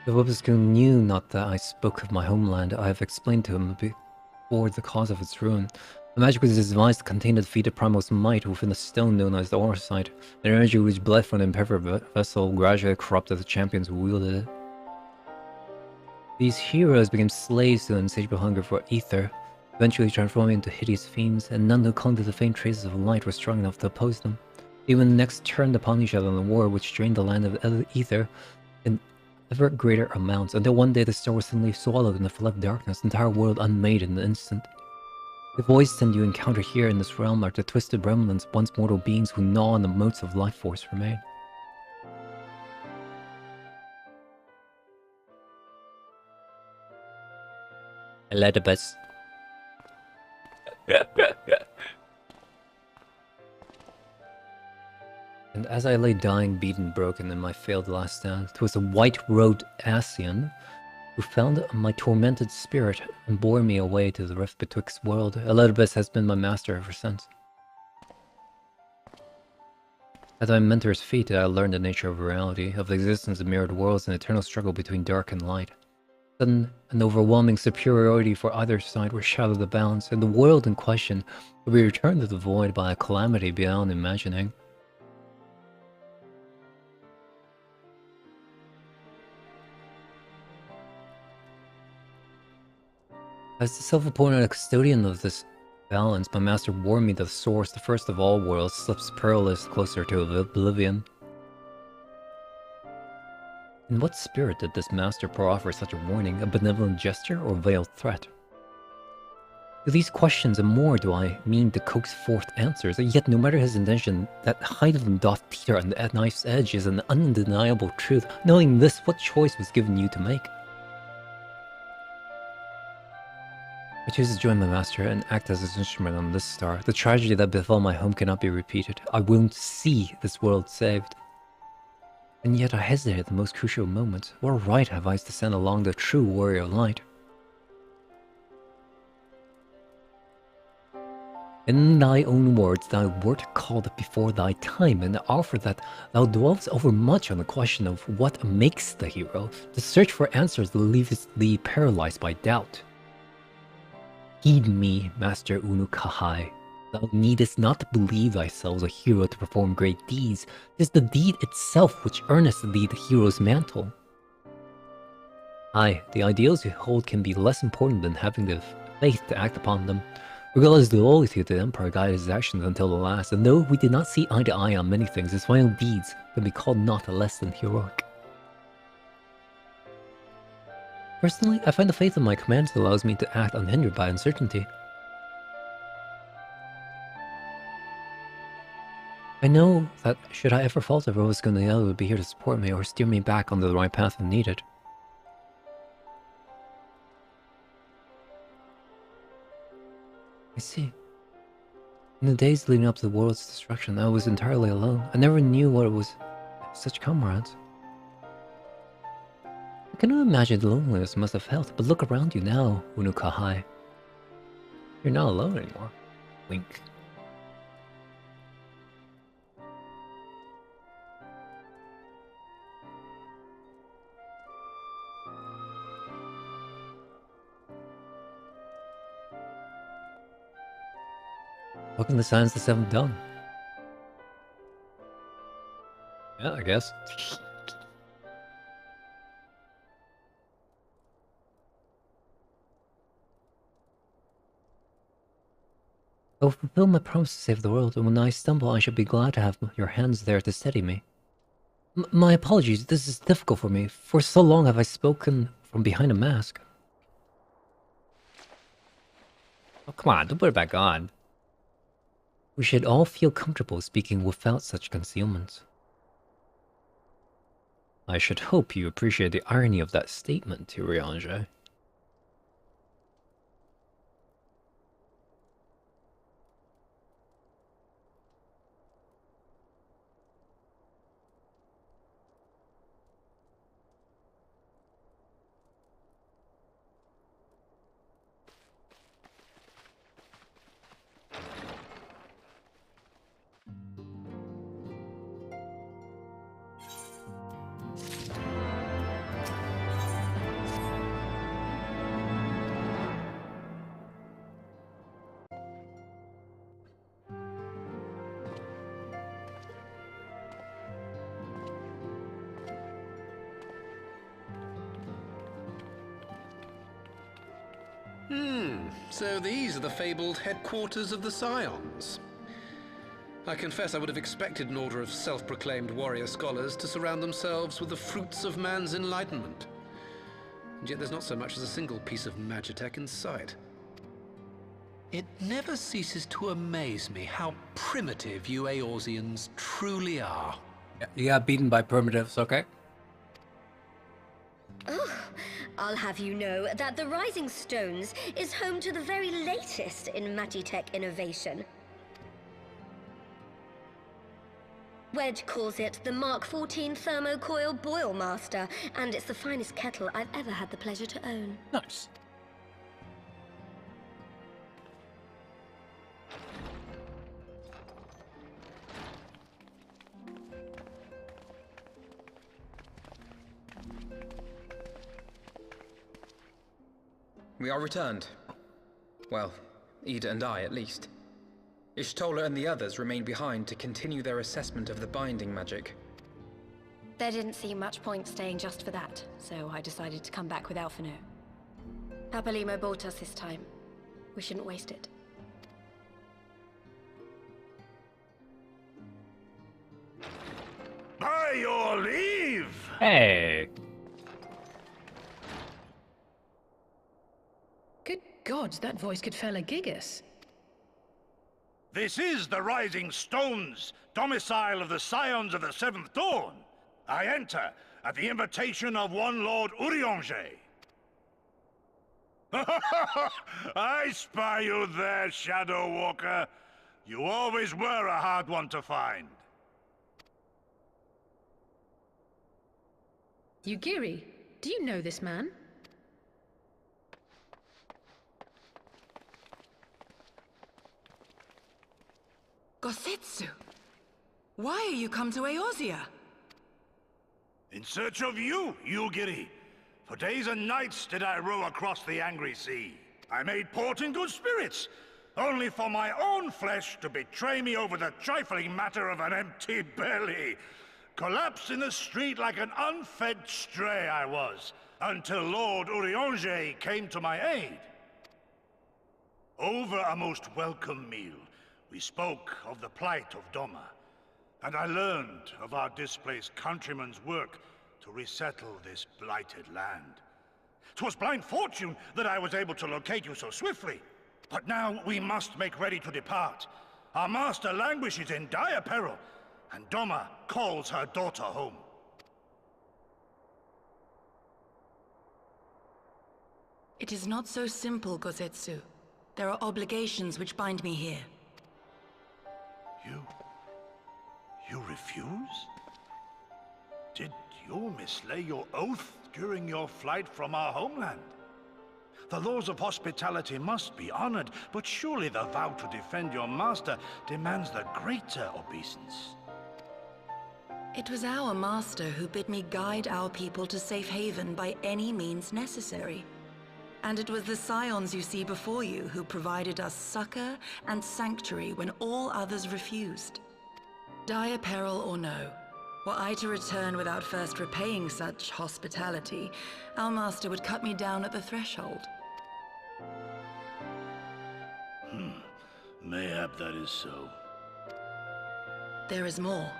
The Wobblisko knew not that I spoke of my homeland. I have explained to him before the cause of its ruin. The magic was devised to contain the defeated Primal's might within the stone known as the Aurosite. The energy which bled from the Imperial vessel gradually corrupted the champions who wielded it. These heroes became slaves to the insatiable hunger for ether, eventually transforming into hideous fiends, and none who clung to the faint traces of light were strong enough to oppose them. Even next turned upon each other in a war which drained the land of ether in ever greater amounts, until one day the star was suddenly swallowed in the flood of darkness, the entire world unmade in an instant. The voices you encounter here in this realm are the twisted remnants of once mortal beings who gnaw on the motes of life force remain. Elizabeth. And as I lay dying, beaten, broken in my failed last stand, 'twas a white-robed Asian who found my tormented spirit and bore me away to the rift betwixt world. Elizabeth has been my master ever since. At my mentor's feet, I learned the nature of reality, of the existence of mirrored worlds and eternal struggle between dark and light. Sudden and overwhelming superiority for either side were shattered the balance, and the world in question would be returned to the void by a calamity beyond imagining. As the self-appointed custodian of this balance, my master warned me that the source, the first of all worlds, slips perilous closer to oblivion. In what spirit did this master proffer such a warning, a benevolent gesture or veiled threat? To these questions and more do I mean to coax forth answers, and yet no matter his intention, that Heidelin doth teeter on the knife's edge is an undeniable truth. Knowing this, what choice was given you to make? I choose to join my master and act as his instrument on this star. The tragedy that befell my home cannot be repeated. I won't see this world saved. And yet I hesitate at the most crucial moments. What right have I to stand along the true warrior of light? In thy own words, thou wert called before thy time, and offer that thou dwellest overmuch on the question of what makes the hero. The search for answers leavest thee paralyzed by doubt. Heed me, Master Unukahai. Thou needest not to believe thyself a hero to perform great deeds. 'Tis the deed itself which earnest thee the hero's mantle. Aye, the ideals you hold can be less important than having the faith to act upon them. Regardless, the loyalty to the Empire guided his actions until the last, and though we did not see eye to eye on many things, his final deeds can be called not less than heroic. Personally, I find the faith in my commands allows me to act unhindered by uncertainty. I know that should I ever falter, Rose Gunniel would be here to support me or steer me back onto the right path if needed. I see. In the days leading up to the world's destruction, I was entirely alone. I never knew what it was such comrades. I cannot imagine the loneliness must have felt, but look around you now, Unukahai. You're not alone anymore. Wink. What can the signs the seventh done? Yeah, I guess. I will fulfill my promise to save the world, and when I stumble, I shall be glad to have your hands there to steady me. My apologies, this is difficult for me. For so long have I spoken from behind a mask. Oh, come on, don't put it back on. We should all feel comfortable speaking without such concealments. I should hope you appreciate the irony of that statement, Tyriange. So these are the fabled headquarters of the Scions. I confess I would have expected an order of self-proclaimed warrior scholars to surround themselves with the fruits of man's enlightenment. And yet there's not so much as a single piece of magitech in sight. It never ceases to amaze me how primitive you Eorzeans truly are. Yeah, you got beaten by primitives, okay? Oh, I'll have you know that the Rising Stones is home to the very latest in magitech innovation. Wedge calls it the Mark 14 Thermocoil Boil Master, and it's the finest kettle I've ever had the pleasure to own. Nice. We are returned. Well, Ida and I, at least. Ishtola and the others remained behind to continue their assessment of the binding magic. There didn't seem much point staying just for that, so I decided to come back with Alphino. Papalimo bought us this time. We shouldn't waste it. By your leave! Hey! Good gods, that voice could fell a gigas. This is the Rising Stones, domicile of the Scions of the Seventh Dawn. I enter at the invitation of one Lord Urianger. I spy you there, Shadow Walker. You always were a hard one to find. Yugiri, do you know this man? Gosetsu, why are you come to Eorzea? In search of you, Yugiri. For days and nights did I row across the angry sea. I made port in good spirits, only for my own flesh to betray me over the trifling matter of an empty belly. Collapsed in the street like an unfed stray I was, until Lord Urianger came to my aid. Over a most welcome meal, we spoke of the plight of Doma, and I learned of our displaced countrymen's work to resettle this blighted land. 'Twas blind fortune that I was able to locate you so swiftly, but now we must make ready to depart. Our master languishes in dire peril, and Doma calls her daughter home. It is not so simple, Gosetsu. There are obligations which bind me here. You refuse? Did you mislay your oath during your flight from our homeland? The laws of hospitality must be honored, but surely the vow to defend your master demands the greater obeisance. It was our master who bid me guide our people to safe haven by any means necessary. And it was the Scions you see before you who provided us succor and sanctuary when all others refused. Dire peril or no, were I to return without first repaying such hospitality, our master would cut me down at the threshold. Mayhap that is so. There is more.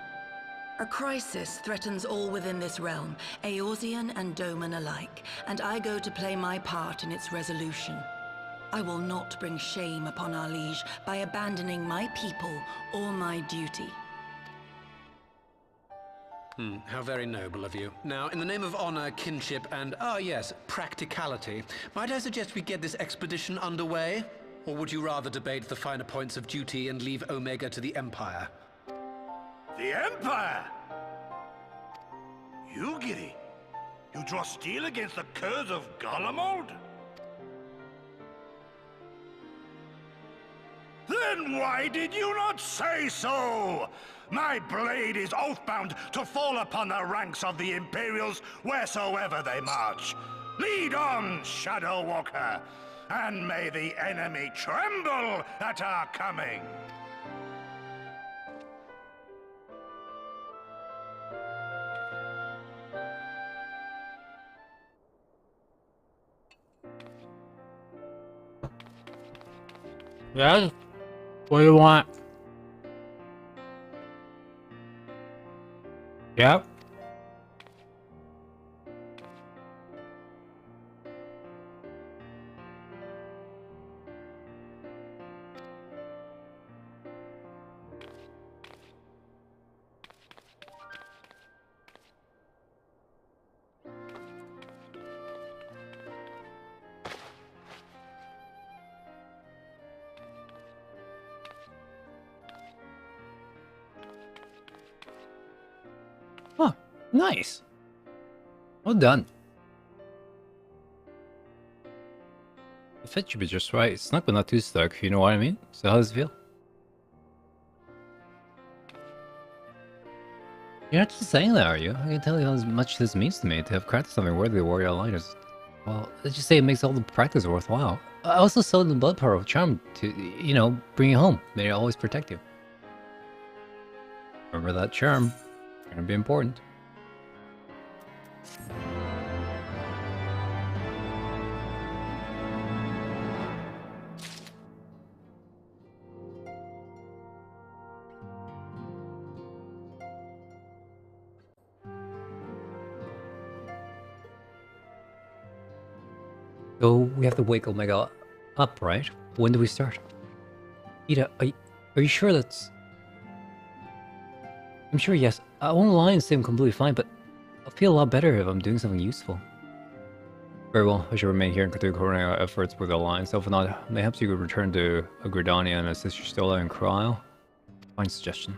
A crisis threatens all within this realm, Eorzean and Doman alike, and I go to play my part in its resolution. I will not bring shame upon our liege by abandoning my people or my duty. How very noble of you. Now, in the name of honor, kinship, and, yes, practicality, might I suggest we get this expedition underway? Or would you rather debate the finer points of duty and leave Omega to the Empire? The Empire? Yugiri? You draw steel against the curse of Garlemald? Then why did you not say so? My blade is oath-bound to fall upon the ranks of the Imperials wheresoever they march. Lead on, Shadow Walker, and may the enemy tremble at our coming. Yes? What do you want? Yep. Huh, nice. Well done. The fit should be just right. It's snug but not too stuck, you know what I mean? So how does it feel? You're not just saying that, are you? I can tell you how much this means to me to have crafted something worthy of warrior aligners. Well, let's just say it makes all the practice worthwhile. I also sold the blood power of charm to, you know, bring you home. May it always protect you. Remember that charm. It's gonna be important. So we have to wake Omega up, right? When do we start? Ida, are you sure that's... I'm sure, yes. I won't lie and say I'm completely fine, but I'll feel a lot better if I'm doing something useful. Very well, I should remain here and continue coordinating our efforts with the Alliance. If not, mayhaps you could return to Agridania and assist your Stola and Cryle. Fine suggestion.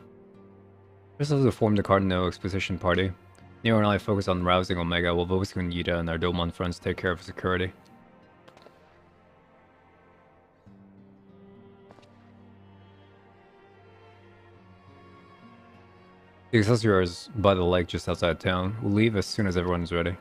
First, let's form the Cardinal Exposition Party. Nero and I focus on rousing Omega, while Vovisco and Yida and our Domon friends take care of security. The Excelsior is by the lake just outside town. We'll leave as soon as everyone's ready.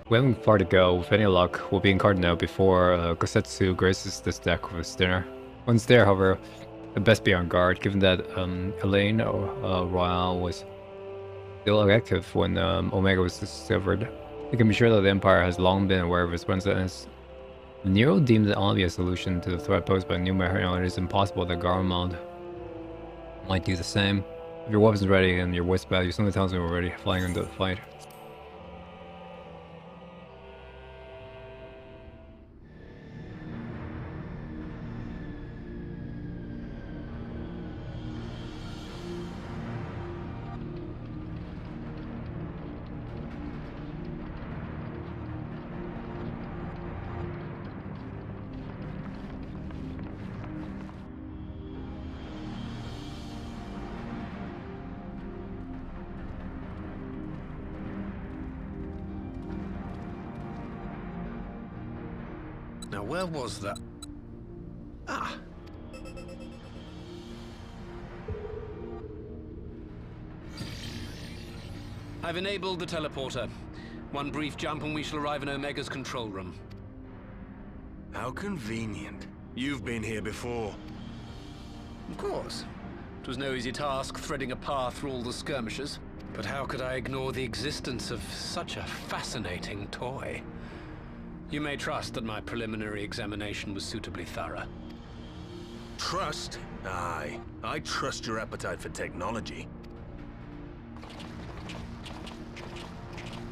We haven't far to go. With any luck, we'll be in Cardinal before Gosetsu graces this deck with his dinner. Once there, however, the best be on guard, given that Elaine Royale was still active when Omega was discovered. You can be sure that the Empire has long been aware of his presence. Nero deemed the obvious solution to the threat posed by Numerical, and it is impossible that Garamond might do the same. If your weapon's ready and your wits about you, something tells me we're ready, flying into the fight. Now, where was that? Ah! I've enabled the teleporter. One brief jump and we shall arrive in Omega's control room. How convenient. You've been here before. Of course. It was no easy task threading a path through all the skirmishes. But how could I ignore the existence of such a fascinating toy? You may trust that my preliminary examination was suitably thorough. Trust? Aye. I trust your appetite for technology.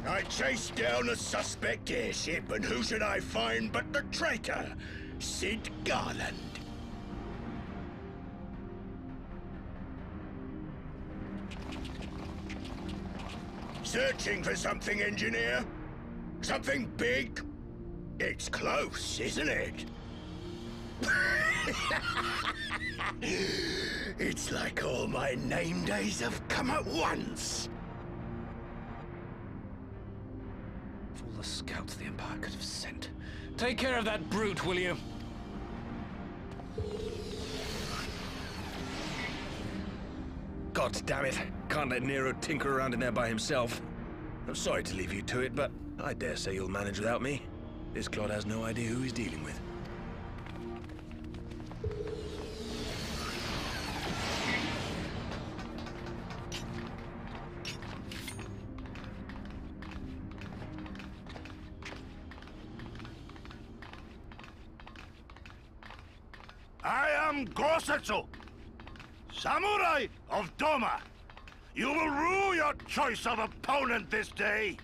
I chased down a suspect airship, and who should I find but the traitor, Sid Garland. Searching for something, engineer? Something big? It's close, isn't it? It's like all my name days have come at once. Of all the scouts the Empire could have sent. Take care of that brute, will you? God damn it. Can't let Nero tinker around in there by himself. I'm sorry to leave you to it, but I dare say you'll manage without me. This clod has no idea who he's dealing with. I am Gosetsu, Samurai of Doma. You will rue your choice of opponent this day.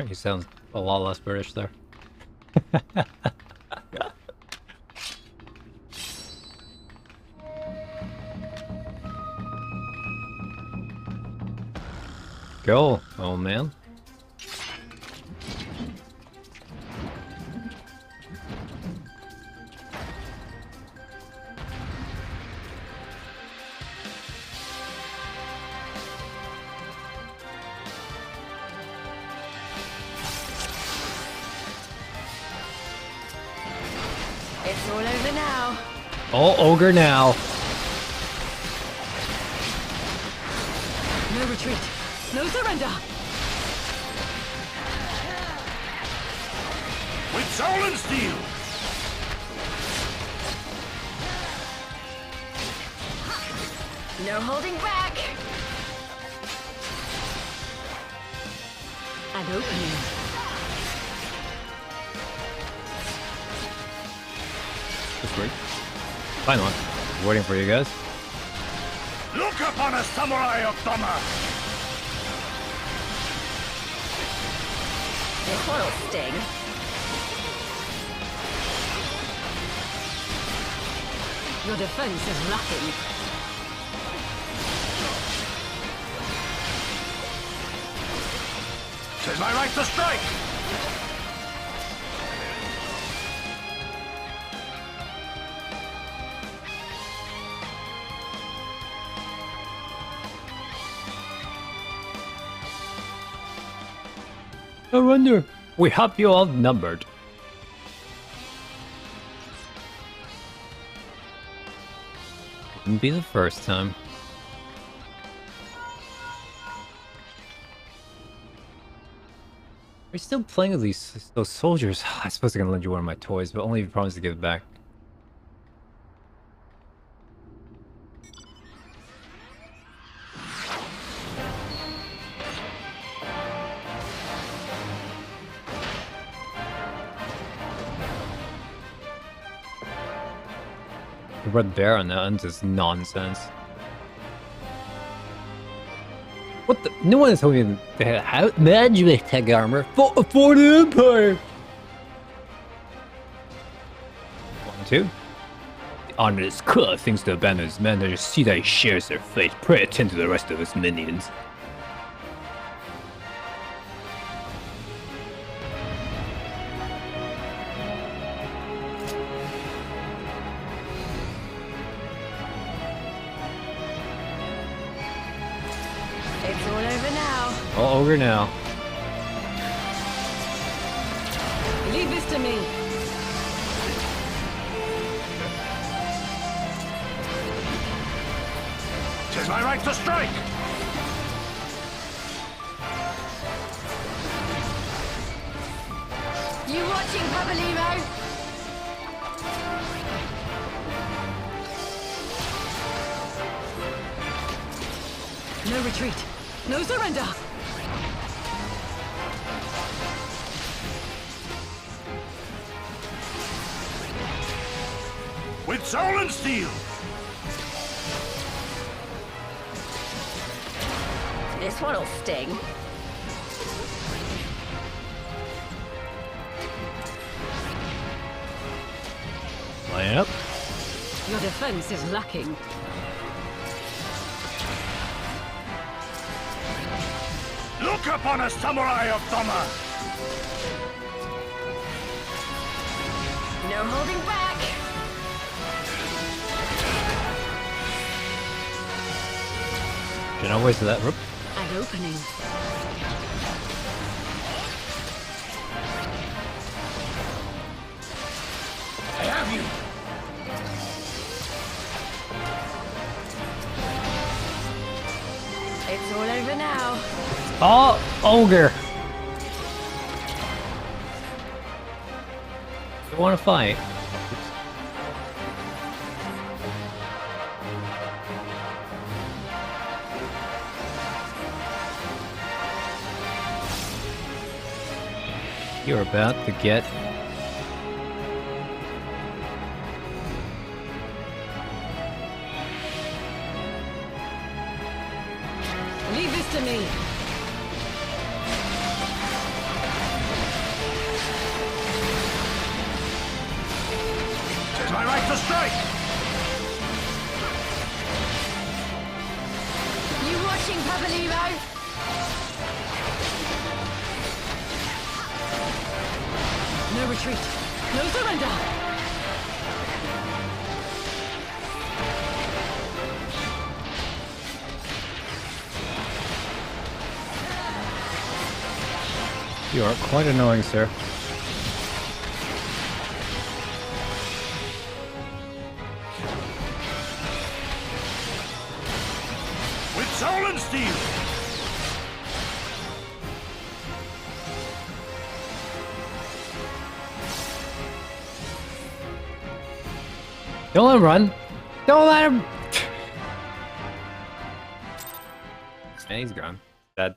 He sounds a lot less British there. Go, old man. It's all over now. All ogre now. No retreat. No surrender. With soul and steel. No holding back. An opening. That's great. Fine one. Waiting for you guys. Look upon a samurai of Doma. This one'll sting. Your defense is lacking. Tis my right to strike. No wonder. We have you all numbered. Wouldn't be the first time. We're still playing with those soldiers. I suppose I'm gonna lend you one of my toys, but only if you promise to give it back. The red bear on that end is nonsense. What the? No one has told me they had magic tech armor for the Empire! 1, 2. The honorless Kuh thinks to abandon his men and just see that he shares their fate. Pray attend to the rest of his minions. It's all over now. All over now. Leave this to me. Tis my right to strike. You watching, Pabalimo? No retreat. No surrender. With soul and steel. This one'll sting. Line up. Your defense is lacking. Look upon a samurai of Doma. No holding back. Should not waste that rope. An opening. I have you. 'Tis Oh, ogre! You want to fight? You're about to get... Leave this to me. Tis my right to strike! You watching, Papalymo? No retreat. No surrender. You are quite annoying, sir. With soul and steel! Don't let him run! Don't let him! And he's gone. Dead.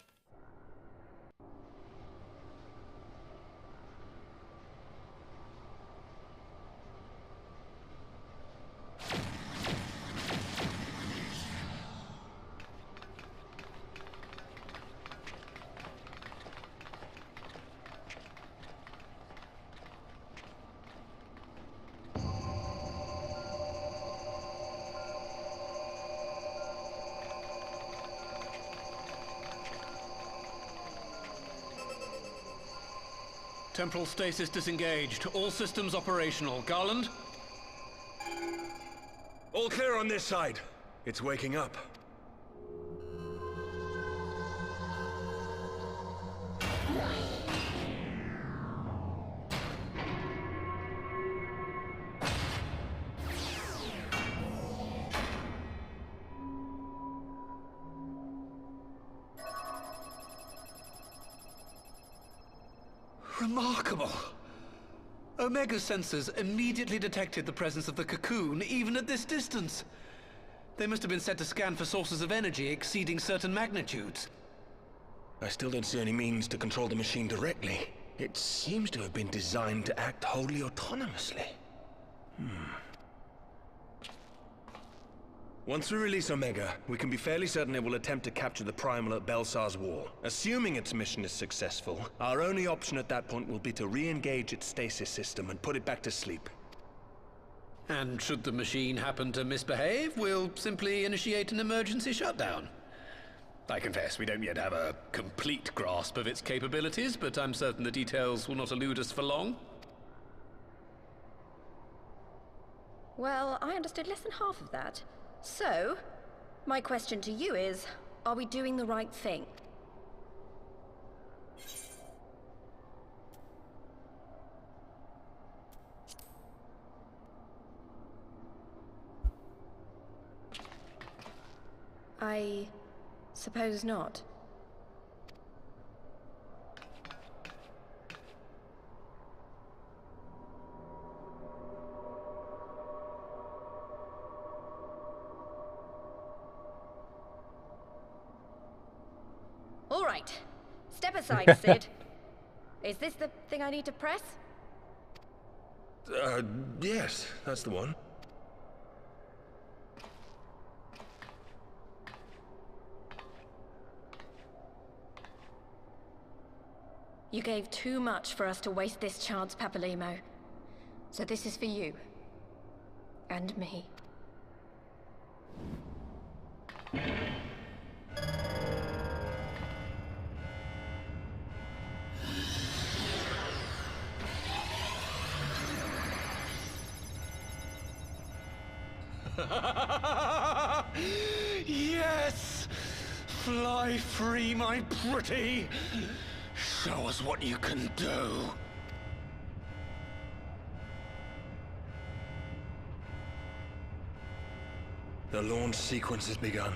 Temporal stasis disengaged. All systems operational. Garland? All clear on this side. It's waking up. Remarkable. Omega sensors immediately detected the presence of the cocoon, even at this distance. They must have been set to scan for sources of energy exceeding certain magnitudes. I still don't see any means to control the machine directly. It seems to have been designed to act wholly autonomously. Once we release Omega, we can be fairly certain it will attempt to capture the Primal at Belsar's Wall. Assuming its mission is successful, our only option at that point will be to re-engage its stasis system and put it back to sleep. And should the machine happen to misbehave, we'll simply initiate an emergency shutdown. I confess we don't yet have a complete grasp of its capabilities, but I'm certain the details will not elude us for long. Well, I understood less than half of that. So, my question to you is, are we doing the right thing? I suppose not. All right. Step aside, Sid. Is this the thing I need to press? Yes, that's the one. You gave too much for us to waste this chance, Papalymo. So this is for you. And me. Yes! Fly free, my pretty! Show us what you can do. The launch sequence has begun.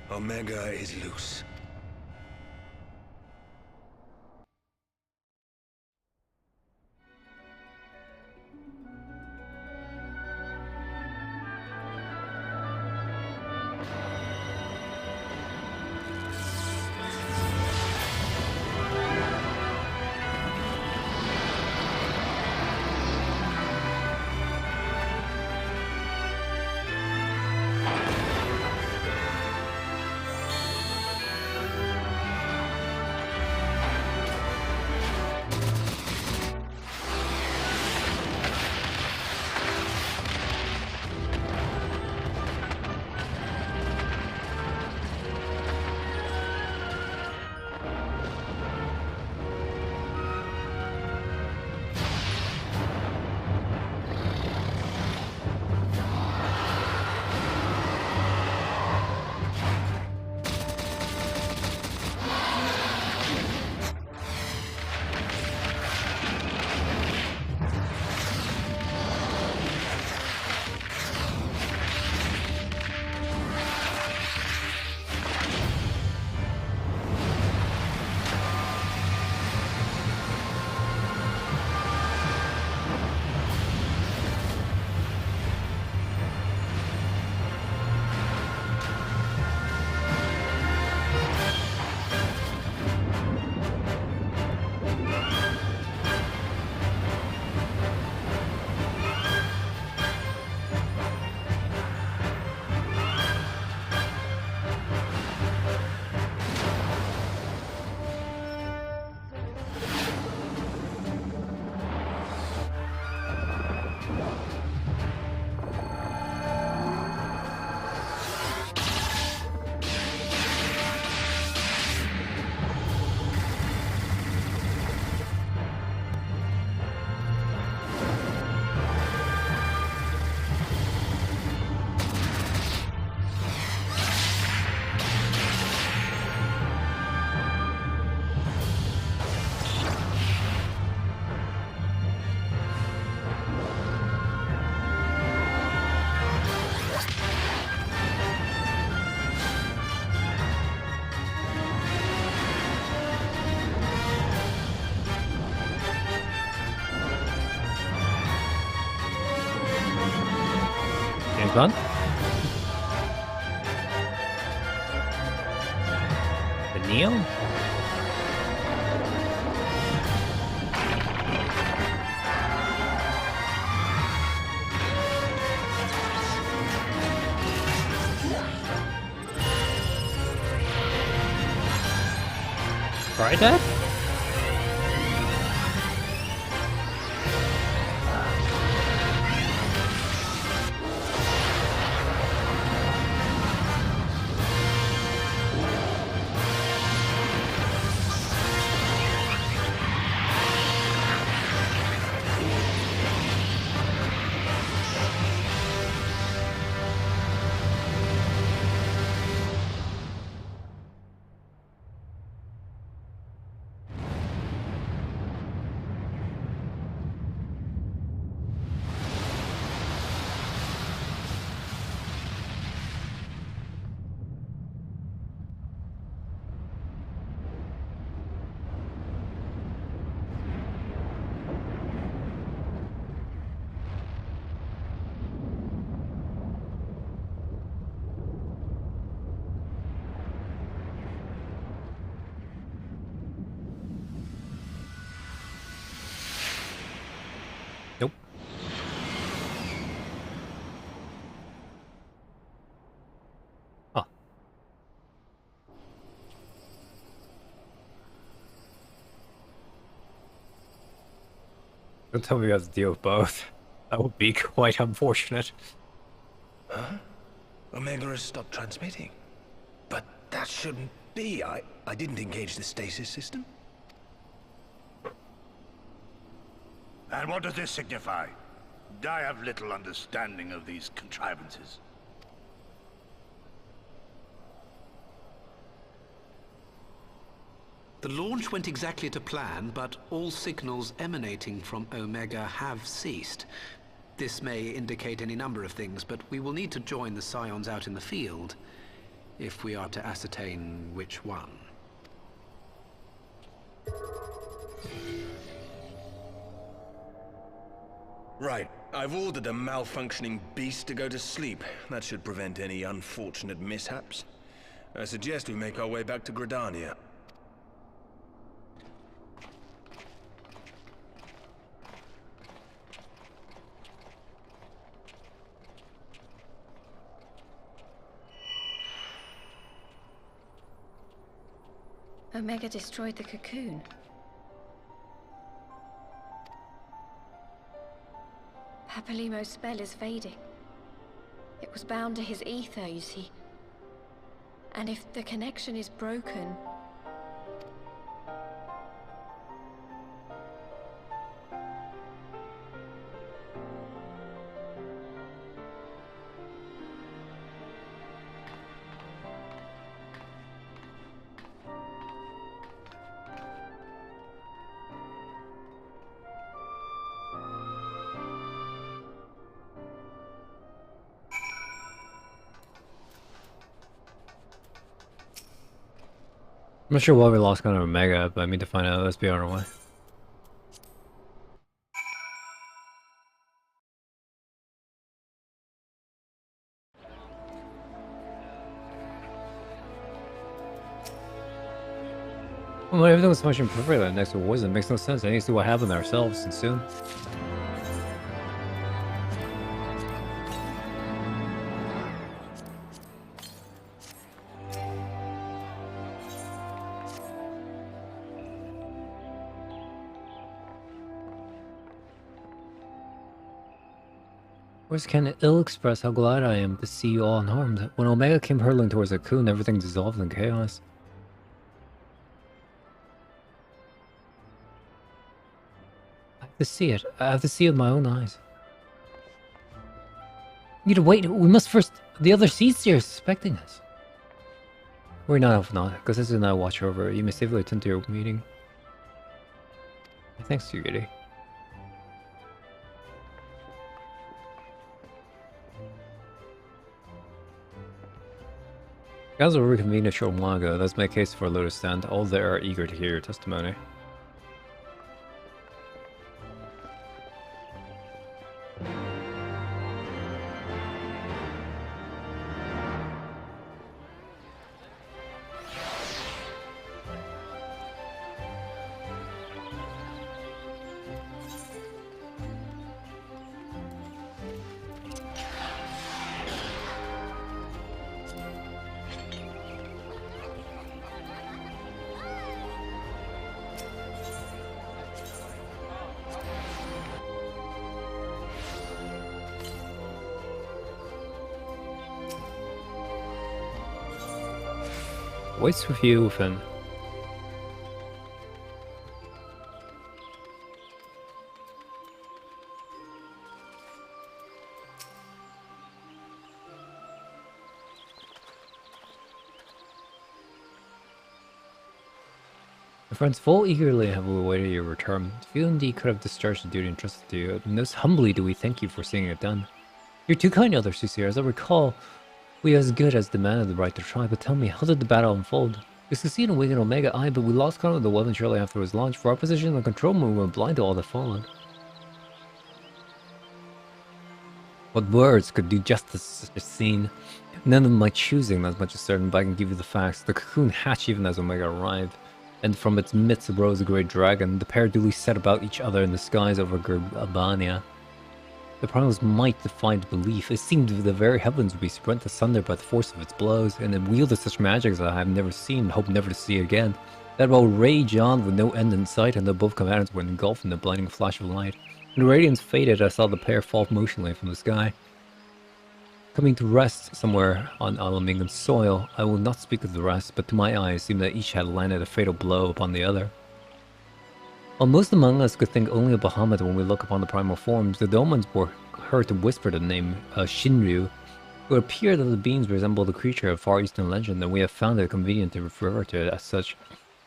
Omega is loose. Thanks, bud. The Neo? Try that? Nope. Oh. Don't tell me we have to deal with both. That would be quite unfortunate. Huh? Omega has stopped transmitting. But that shouldn't be. I didn't engage the stasis system. And what does this signify? I have little understanding of these contrivances. The launch went exactly to plan, but all signals emanating from Omega have ceased. This may indicate any number of things, but we will need to join the Scions out in the field if we are to ascertain which one. Right. I've ordered a malfunctioning beast to go to sleep. That should prevent any unfortunate mishaps. I suggest we make our way back to Gridania. Omega destroyed the cocoon. Papalimo's spell is fading. It was bound to his ether, you see. And if the connection is broken... I'm not sure why we lost kind of Omega, but I need to find out. Let's be on our way. Well, everything was functioning perfectly next to Poison. It makes no sense. I need to see what happened ourselves and soon. Words can ill express how glad I am to see you all unharmed. When Omega came hurtling towards the cocoon, everything dissolved in chaos. I have to see it. I have to see it with my own eyes. We need to wait. We must first... The other seeds here are suspecting us. Worry not if not, because this is not watch over. You may safely attend to your meeting. Thanks to you, Giddy. Guys will reconvene a short while ago. That's my case for a Lotus stand. All there are eager to hear your testimony. Waits with you within. My friends full eagerly have awaited your return. Feeling that you could have discharged the duty entrusted to you, most humbly do we thank you for seeing it done. You're too kind, Elder Sisir. As I recall, we as good as demanded the right to try, but tell me, how did the battle unfold? We succeeded in winning Omega, aye, but we lost control of the weapon shortly after it was launched. For our position in the control room, we were blind to all that followed. What words could do justice to such a scene? None of my choosing, as much as certain, but I can give you the facts. The cocoon hatched even as Omega arrived, and from its midst arose a great dragon. The pair duly set about each other in the skies over Albania. The primal's might defied belief. It seemed the very heavens would be rent asunder by the force of its blows, and it wielded such magic as I have never seen and hope never to see again. That will rage on with no end in sight, and both commanders were engulfed in the blinding flash of light. When the radiance faded, I saw the pair fall motionless from the sky. Coming to rest somewhere on Alamingan's soil, I will not speak of the rest, but to my eyes it seemed that each had landed a fatal blow upon the other. While most among us could think only of Bahamut when we look upon the primal forms, the Domans were heard to whisper the name Shinryu. It would appear that the beings resemble the creature of Far Eastern legend, and we have found it convenient to refer to it as such.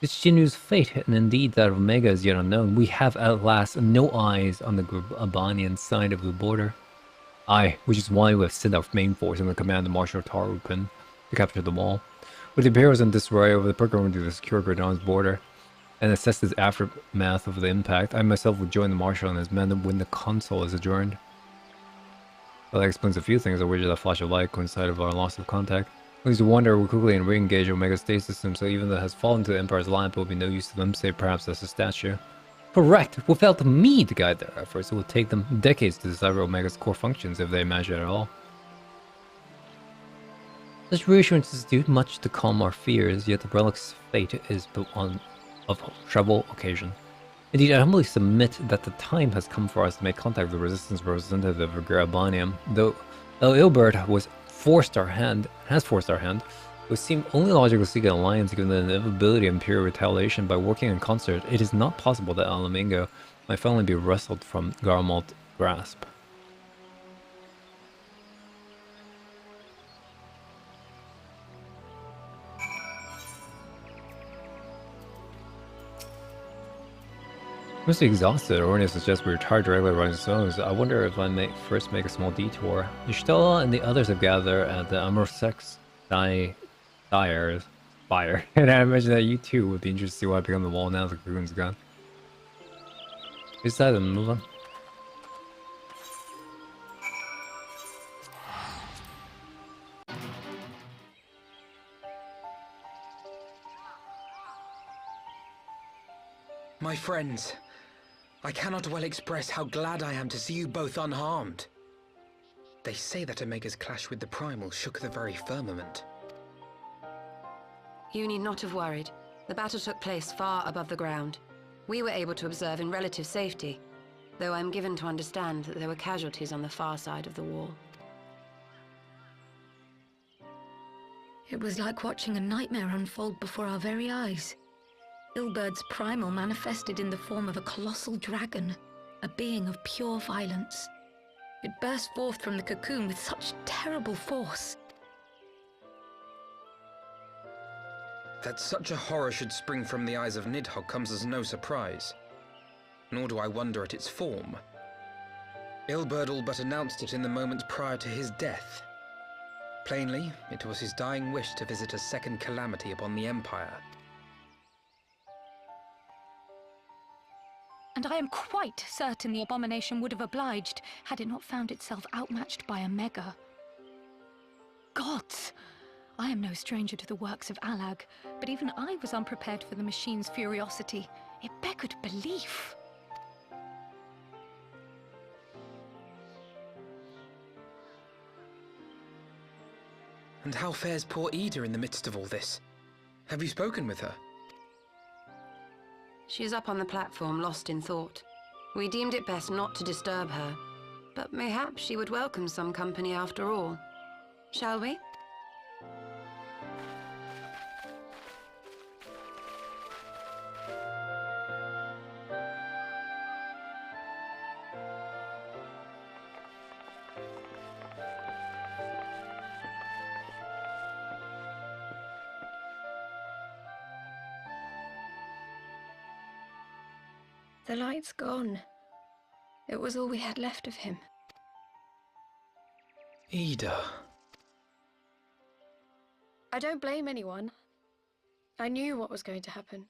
It's Shinryu's fate, and indeed that of Omega is yet unknown. We have at last no eyes on the Albanian side of the border. Aye, which is why we have sent our main force under command of Marshal Tarupin to capture the wall. With the Imperials in disarray over the program to secure Gradon's border and assess the aftermath of the impact, I myself would join the Marshal and his men when the Consul is adjourned. Well, that explains a few things, of which that flash of light coincided with our loss of contact. We used to wonder we quickly and re-engage Omega state system, so even though it has fallen to the Empire's lap, it will be no use to them, save perhaps as a statue. Correct! Without me to guide their efforts, it will take them decades to decipher Omega's core functions if they imagine it at all. Such reassurances do much to calm our fears, yet the relic's fate is but one of trouble occasion. Indeed, I humbly submit that the time has come for us to make contact with the resistance representative of Garabanium. Though Ilbert has forced our hand, it would seem only logical to seek an alliance given the inevitability of Imperial retaliation. By working in concert, it is not possible that Alamingo might finally be wrestled from Garmalt's grasp. Mostly exhausted, Ornia suggests we retire directly running stones. I wonder if I may first make a small detour. Ishtala and the others have gathered at the Amorsex Dyer's fire, and I imagine that you too would be interested to see what become the wall now the cocoon's gone. We decided to move on. My friends, I cannot well express how glad I am to see you both unharmed. They say that Omega's clash with the Primal shook the very firmament. You need not have worried. The battle took place far above the ground. We were able to observe in relative safety, though I'm given to understand that there were casualties on the far side of the wall. It was like watching a nightmare unfold before our very eyes. Ilberd's primal manifested in the form of a colossal dragon, a being of pure violence. It burst forth from the cocoon with such terrible force. That such a horror should spring from the eyes of Nidhogg comes as no surprise. Nor do I wonder at its form. Ilberd all but announced it in the moments prior to his death. Plainly, it was his dying wish to visit a second calamity upon the Empire. And I am quite certain the abomination would have obliged had it not found itself outmatched by Omega. Gods! I am no stranger to the works of Alag, but even I was unprepared for the machine's furiosity. It beggared belief. And how fares poor Ida in the midst of all this? Have you spoken with her? She is up on the platform, lost in thought. We deemed it best not to disturb her, but mayhaps she would welcome some company after all. Shall we? The light's gone. It was all we had left of him. Ida. I don't blame anyone. I knew what was going to happen.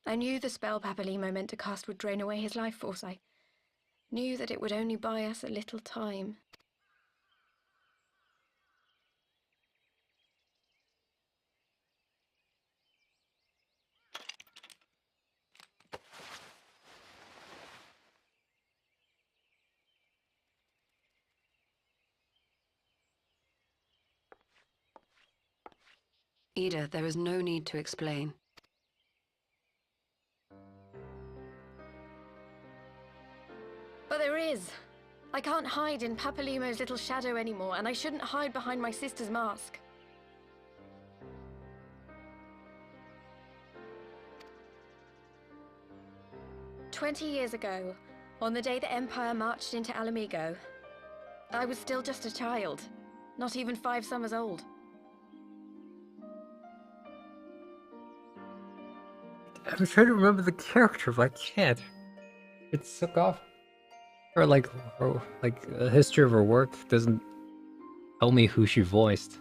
I knew the spell Papalimo meant to cast would drain away his life force. I knew that it would only buy us a little time. Ida, there is no need to explain. But there is. I can't hide in Papalimo's little shadow anymore, and I shouldn't hide behind my sister's mask. "20 years ago, on the day the Empire marched into Mhigo, I was still just a child, not even 5 summers old. I'm trying to remember the character, but I can't. It's so off. Or like a history of her work doesn't tell me who she voiced.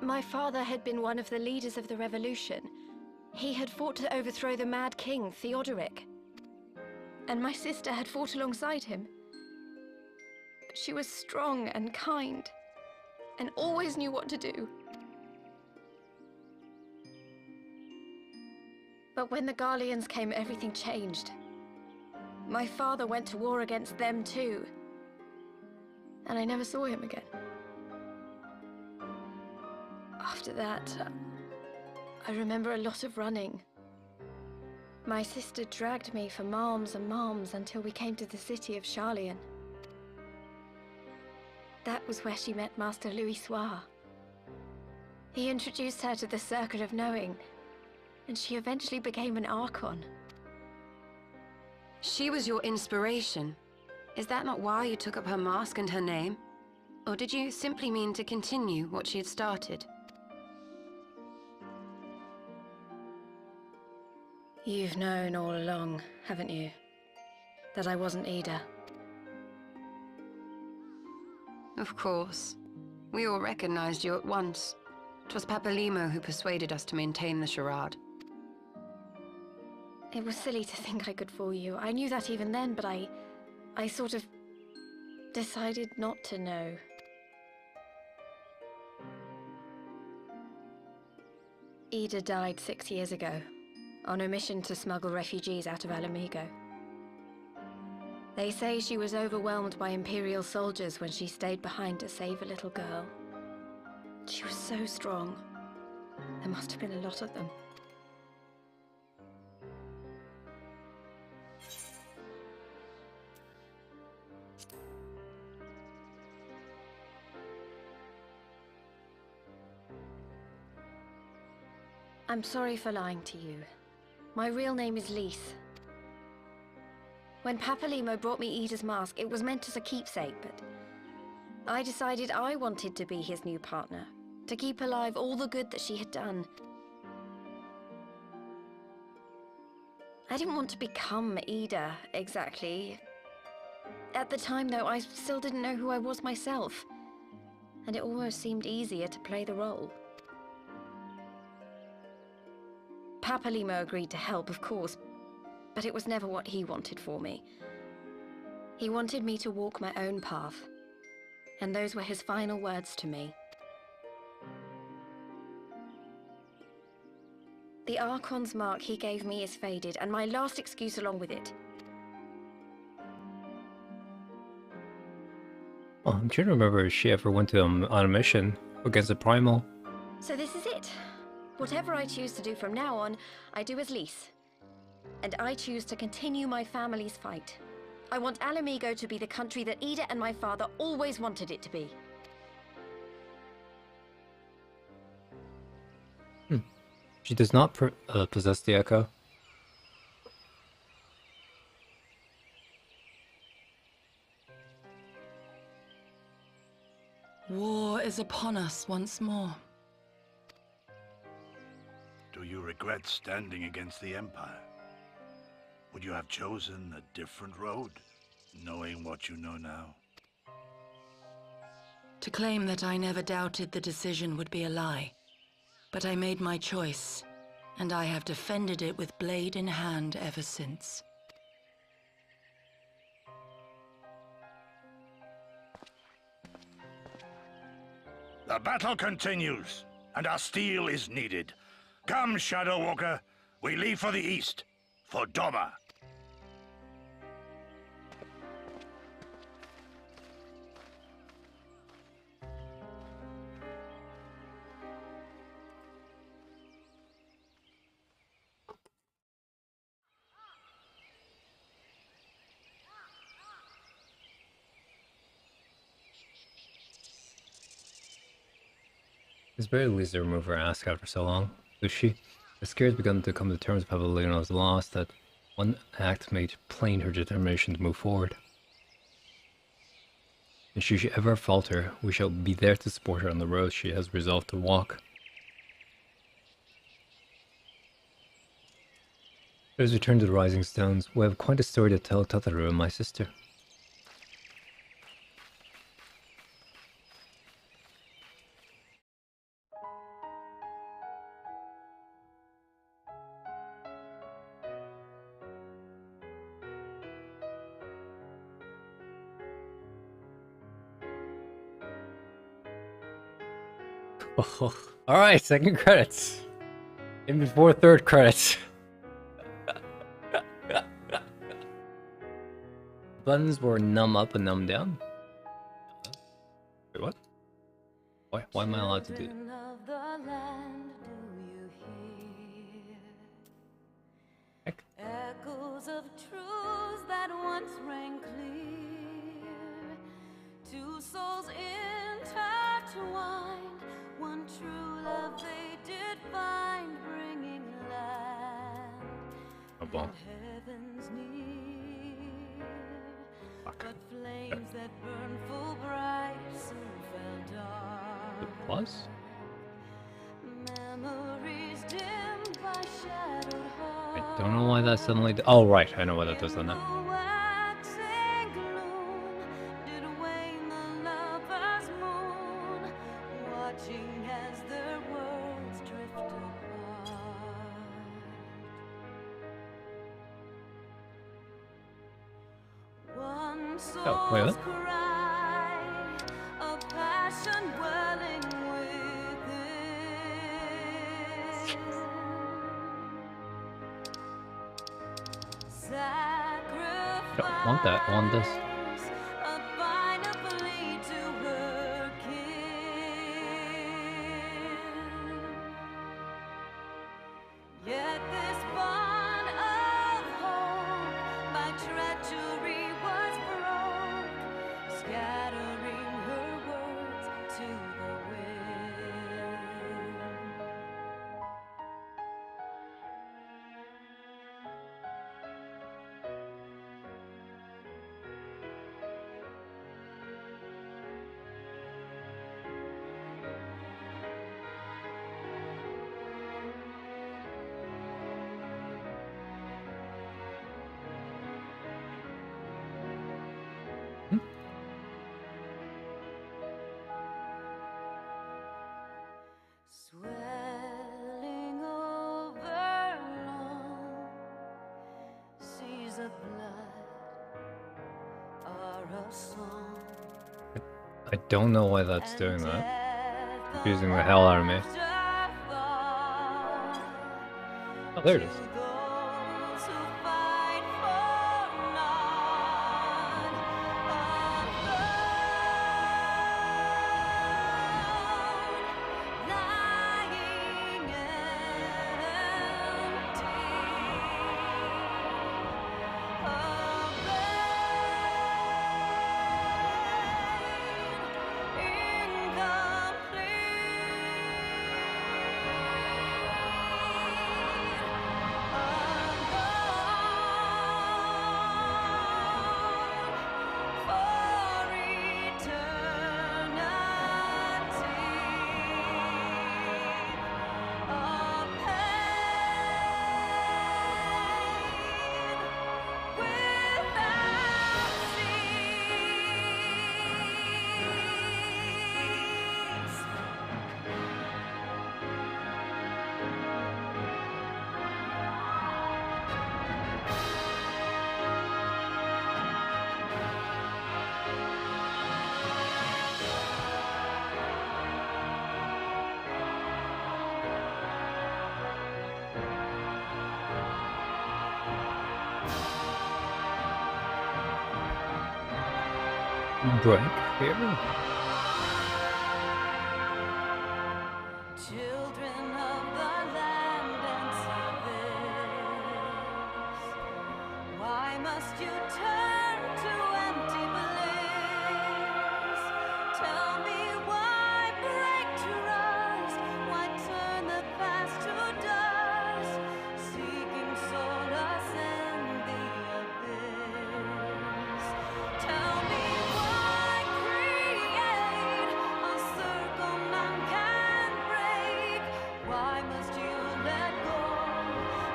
My father had been one of the leaders of the revolution. He had fought to overthrow the Mad King, Theodoric. And my sister had fought alongside him. But she was strong and kind, and always knew what to do. But when the Garleans came, everything changed. My father went to war against them too. And I never saw him again. After that, I remember a lot of running. My sister dragged me for malms and malms until we came to the city of Charlian. That was where she met Master Louis Soir. He introduced her to the Circle of Knowing, and she eventually became an Archon. She was your inspiration. Is that not why you took up her mask and her name? Or did you simply mean to continue what she had started? You've known all along, haven't you? That I wasn't Ida. Of course. We all recognized you at once. 'Twas Papalimo who persuaded us to maintain the charade. It was silly to think I could fool you. I knew that even then, but I sort of decided not to know. Ida died 6 years ago, on a mission to smuggle refugees out of Mhigo. They say she was overwhelmed by Imperial soldiers when she stayed behind to save a little girl. She was so strong. There must have been a lot of them. I'm sorry for lying to you. My real name is Lise. When Papalimo brought me Ida's mask, it was meant as a keepsake, but I decided I wanted to be his new partner, to keep alive all the good that she had done. I didn't want to become Ida, exactly. At the time, though, I still didn't know who I was myself, and it almost seemed easier to play the role. Papalimo agreed to help, of course, but it was never what he wanted for me. He wanted me to walk my own path, and those were his final words to me. The Archon's mark he gave me is faded, and my last excuse along with it. Oh, I'm trying to remember if she ever went to on a mission against the Primal. So this is it. Whatever I choose to do from now on, I do as Lise. And I choose to continue my family's fight. I want Mhigo to be the country that Ida and my father always wanted it to be. She does not possess the Echo. War is upon us once more. Do you regret standing against the Empire? Would you have chosen a different road, knowing what you know now? To claim that I never doubted the decision would be a lie. But I made my choice, and I have defended it with blade in hand ever since. The battle continues, and our steel is needed. Come, Shadow Walker, we leave for the east, for Doma. It's very easy to remove her ask after so long. Lucy, the Scared begun to come to terms with how Elena was lost, that one act made plain her determination to move forward. And should she ever falter, we shall be there to support her on the road she has resolved to walk. Let us return to the Rising Stones. We have quite a story to tell Tataru and my sister. Oh, alright, second credits. In before third credits. Buttons were numb up and numb down. Wait, what? Why am I allowed to do it? Heck. Echoes of truths that once rang clear. Two souls intertwined. One true love they did find, bringing land Oh, bon. heavens near. But flames that burn full bright soon fell dark. Plus? Memories dimmed by shadowed hearts. I don't know why that suddenly. Oh, right, I know why that does that now. Waxing gloom did wane the lover's moon, watching as their worlds drift apart. One Oh, wait, soul's what? cry, a passion welling within. Don't want that, I want this. A final plea to her kin. Yet this bond of hope by treachery was broke, scattering her words to the wind. Swelling over long seas of blood are a song. I don't know why that's doing that. Confusing the hell out of me. Oh, there it is. Those who fight for none alone, lying incomplete. break here. Children of the land and service, why must you turn to empty bliss? Tell me why break trust, why turn the past to dust, seeking solace in the abyss. Tell me why create a circle none can break? Why must you let go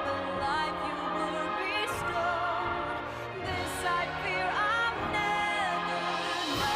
the life you were bestowed? This I fear I'll never know.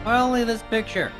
Why only this picture?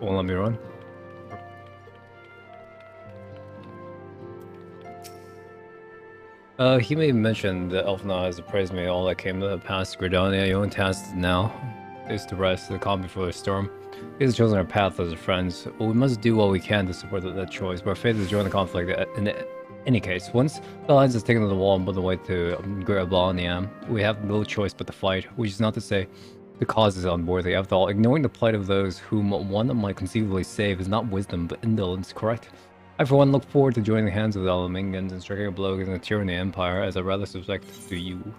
Won't let me run. He may mention that Elfna has appraised me all that came to pass. Gridonia, your own task now is to rest the calm before the storm. He has chosen our path as friends. Well, we must do what we can to support that choice, but our faith is to join the conflict in any case. Once the alliance is taken to the wall and put away to Great Abalniam, we have no choice but to fight, which is not to say the cause is unworthy. After all, ignoring the plight of those whom one might conceivably save is not wisdom, but indolence, correct? I, for one, look forward to joining the hands of the Alamingans and striking a blow against the tyranny empire, as I rather suspect to you.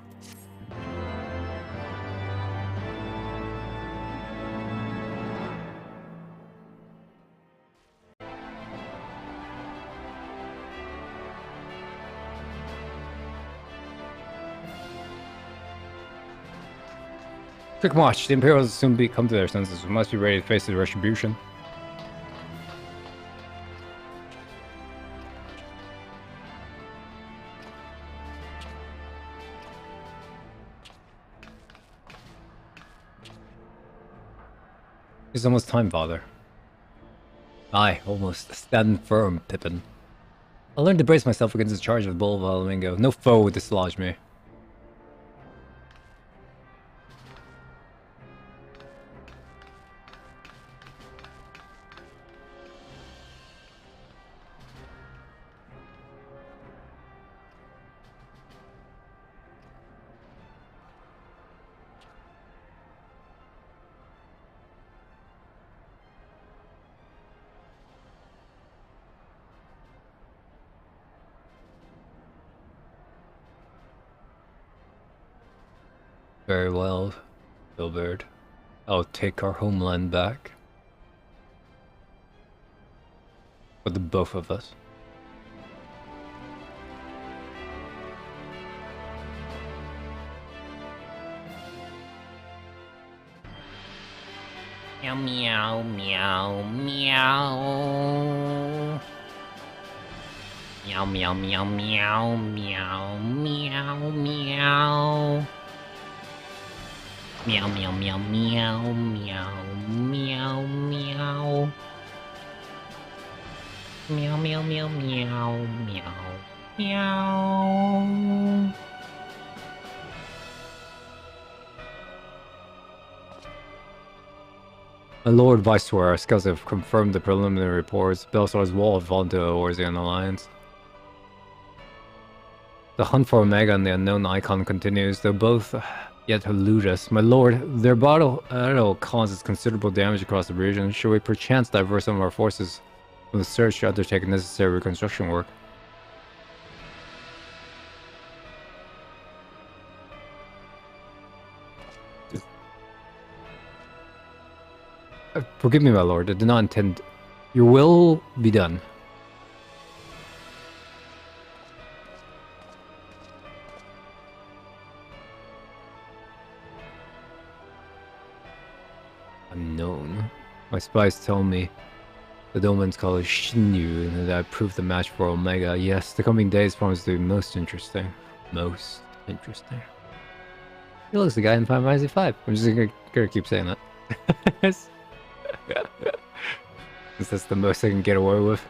Quick march. The Imperials will soon come to their senses. We must be ready to face the retribution. It's almost time, father. Aye, almost. Stand firm, Pippin. I learned to brace myself against the charge of the Bull of Mhigo. No foe would dislodge me. Very well, Bilbert. I'll take our homeland back. For the both of us. Meow meow meow meow. Meow meow meow meow meow meow meow. Meow meow meow meow meow meow meow. Meow meow meow meow meow meow. My Lord Viceroy, our scouts have confirmed the preliminary reports. Belsar's wall have fallen to the Orzian alliance. The hunt for Omega and the unknown icon continues, though both yet elude us. My lord, their battle causes considerable damage across the region. Should we perchance divert some of our forces from the search to undertake necessary reconstruction work? Forgive me, my lord, I did not intend... Your will be done. Unknown. My spies tell me the Doman's call is Shinyu and that I proved the match for Omega. Yes, the coming days promise to be most interesting. Most interesting. He looks the guy in Final Fantasy V. I'm just gonna keep saying that. Since that's the most I can get away with.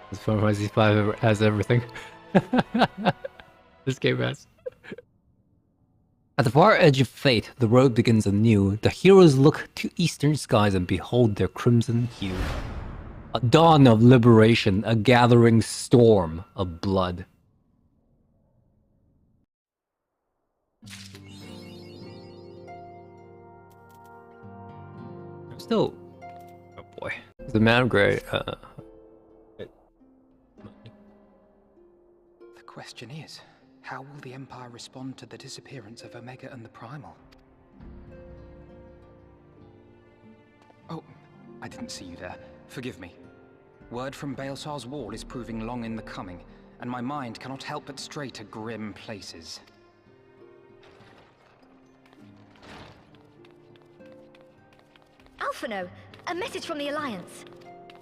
This Final Fantasy V has everything. This game has. At the far edge of fate, the road begins anew. The heroes look to eastern skies and behold their crimson hue. A dawn of liberation, a gathering storm of blood. I'm still... Oh boy. The man grey, The question is, how will the Empire respond to the disappearance of Omega and the Primal? Oh, I didn't see you there. Forgive me. Word from Baelsar's wall is proving long in the coming, and my mind cannot help but stray to grim places. Alphino, a message from the Alliance.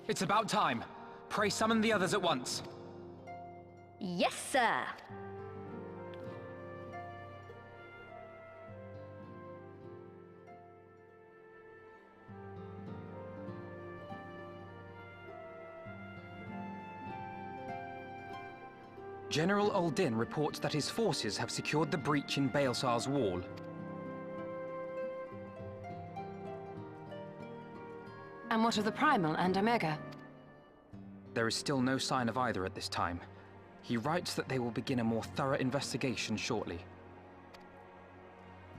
It's about time. Pray summon the others at once. Yes, sir. General Uldin reports that his forces have secured the breach in Baelsar's wall. And what of the Primal and Omega? There is still no sign of either at this time. He writes that they will begin a more thorough investigation shortly.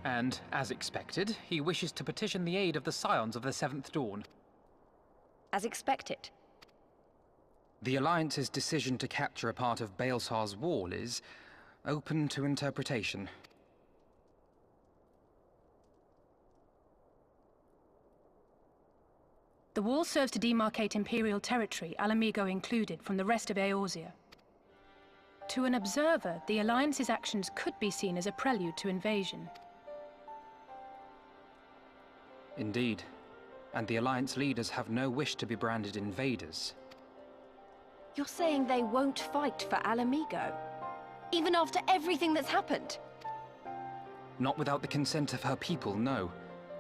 And, as expected, he wishes to petition the aid of the Scions of the Seventh Dawn. As expected. The Alliance's decision to capture a part of Baelsar's wall is open to interpretation. The wall serves to demarcate Imperial territory, Mhigo included, from the rest of Eorzea. To an observer, the Alliance's actions could be seen as a prelude to invasion. Indeed. And the Alliance leaders have no wish to be branded invaders. You're saying they won't fight for Mhigo? Even after everything that's happened? Not without the consent of her people, no.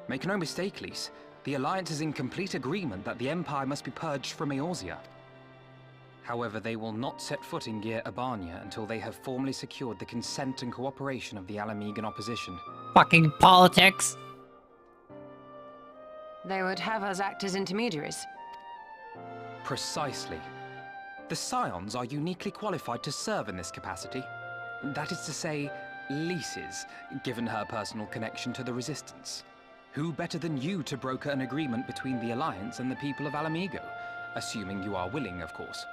Make no mistake, Lys. The Alliance is in complete agreement that the Empire must be purged from Eorzea. However, they will not set foot in Gyr Abania until they have formally secured the consent and cooperation of the Alamegan opposition. Fucking politics! They would have us act as intermediaries. Precisely. The Scions are uniquely qualified to serve in this capacity. That is to say, Lys's, given her personal connection to the Resistance. Who better than you to broker an agreement between the Alliance and the people of Mhigo? Assuming you are willing, of course.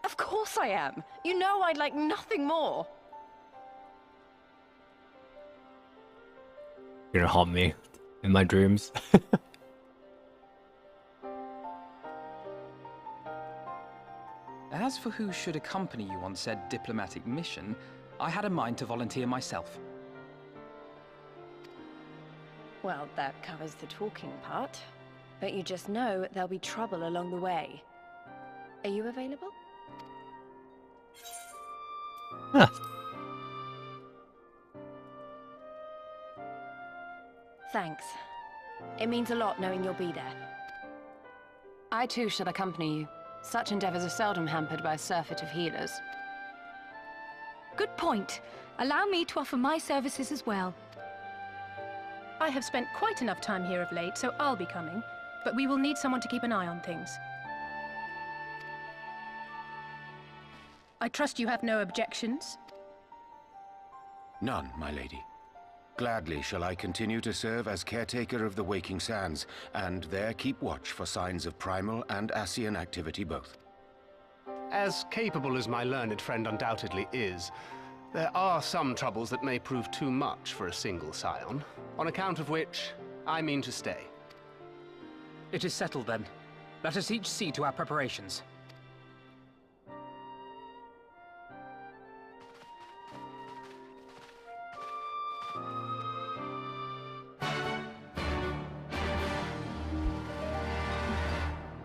Of course I am! You know I'd like nothing more! You're gonna haunt me in my dreams. As for who should accompany you on said diplomatic mission, I had a mind to volunteer myself. Well, that covers the talking part. But you just know there'll be trouble along the way. Are you available? Huh. Thanks. It means a lot knowing you'll be there. I too shall accompany you. Such endeavors are seldom hampered by a surfeit of healers. Good point. Allow me to offer my services as well. I have spent quite enough time here of late, so I'll be coming. But we will need someone to keep an eye on things. I trust you have no objections? None, my lady. Gladly shall I continue to serve as caretaker of the Waking Sands, and there keep watch for signs of primal and Ascian activity both. As capable as my learned friend undoubtedly is, there are some troubles that may prove too much for a single scion, on account of which I mean to stay. It is settled then. Let us each see to our preparations.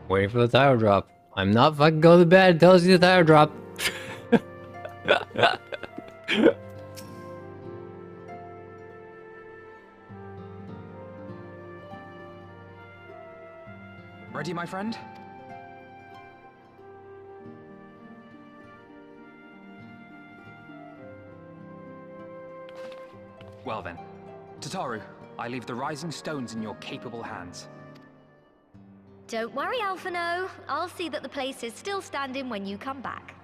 Waiting for the tire drop. I'm not fucking going to bed until I see the tire drop. Ready, my friend? Well then. Tataru, I leave the rising stones in your capable hands. Don't worry, Alphino. I'll see that the place is still standing when you come back.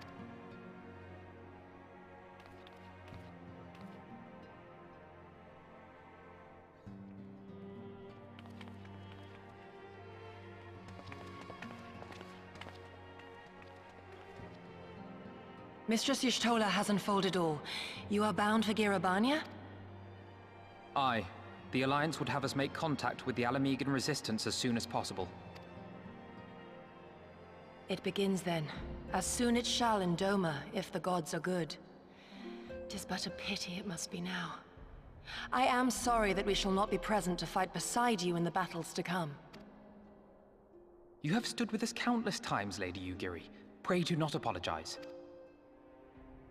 Mistress Y'shtola has unfolded all. You are bound for Gyr Abania? Aye. The Alliance would have us make contact with the Alamegan resistance as soon as possible. It begins then. As soon it shall in Doma, if the gods are good. 'Tis but a pity it must be now. I am sorry that we shall not be present to fight beside you in the battles to come. You have stood with us countless times, Lady Yugiri. Pray do not apologize.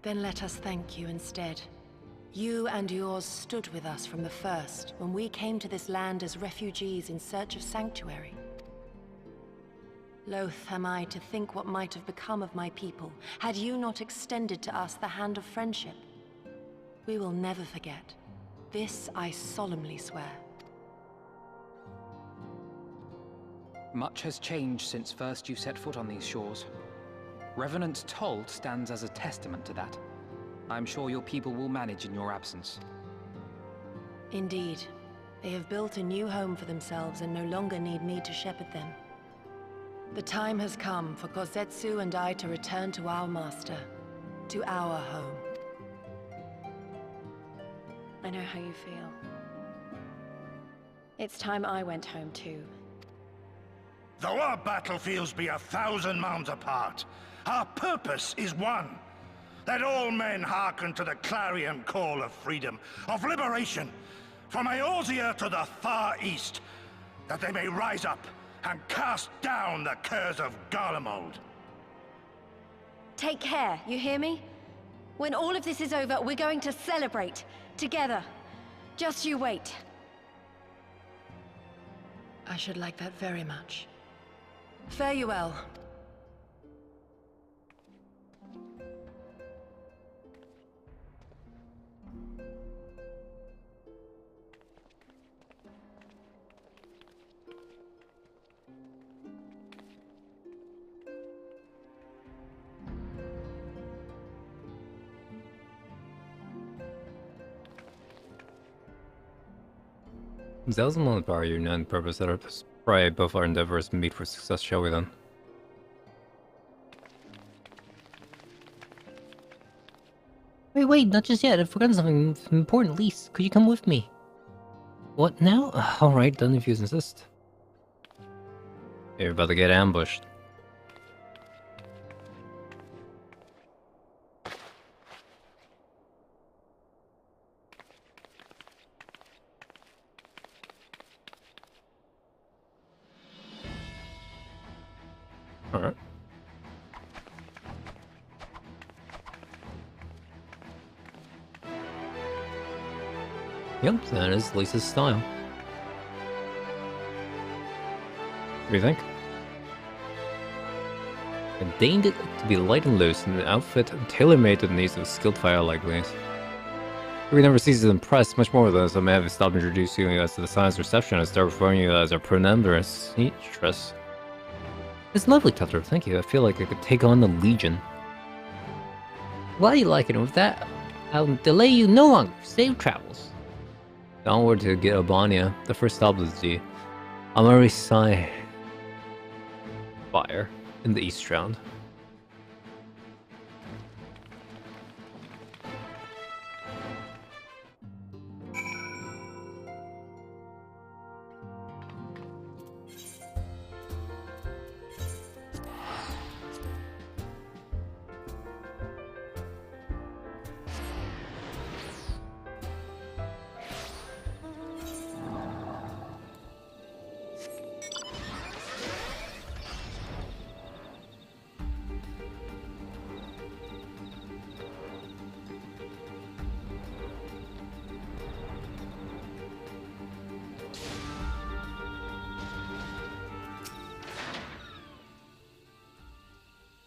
Then let us thank you instead. You and yours stood with us from the first, when we came to this land as refugees in search of sanctuary. Loath am I to think what might have become of my people, had you not extended to us the hand of friendship. We will never forget. This I solemnly swear. Much has changed since first you set foot on these shores. Revenant's toll stands as a testament to that. I'm sure your people will manage in your absence. Indeed. They have built a new home for themselves and no longer need me to shepherd them. The time has come for Kozetsu and I to return to our master, to our home. I know how you feel. It's time I went home too. Though our battlefields be 1,000 mounds apart, our purpose is one. That all men hearken to the clarion call of freedom, of liberation, from Eorzea to the far east, that they may rise up and cast down the curse of Garlemald. Take care, you hear me? When all of this is over, we're going to celebrate. Together. Just you wait. I should like that very much. Fare you well. Zelzum on the bar union and purpose that are pray both our endeavors meet for success, shall we then? Wait, not just yet. I've forgotten something important, Lise. Could you come with me? What now? Alright, done if you insist. You're about to get ambushed. Alright. Yep, that is Lisa's style. What do you think? I deigned it to be light and loose in an outfit tailor-made to the needs of a skilled fighter like Lise. We never ceases to impress, much more than so may have stopped introducing you as to the science reception and start referring you as our pronumberous seatress. It's lovely, Tuther, thank you. I feel like I could take on the Legion. Why do you like it? With that, I'll delay you no longer. Safe travels. Onward to get Albania. The first stop is the Amarisai Fire in the East Round.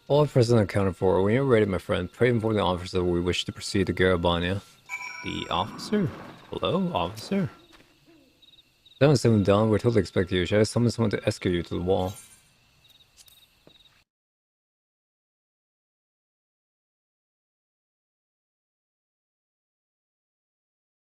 All officers accounted for. When you're ready, my friend, pray inform the officer we wish to proceed to Garabania. The officer? Hello, officer? That was someone down. We're totally expecting you. Should I summon someone to escort you to the wall?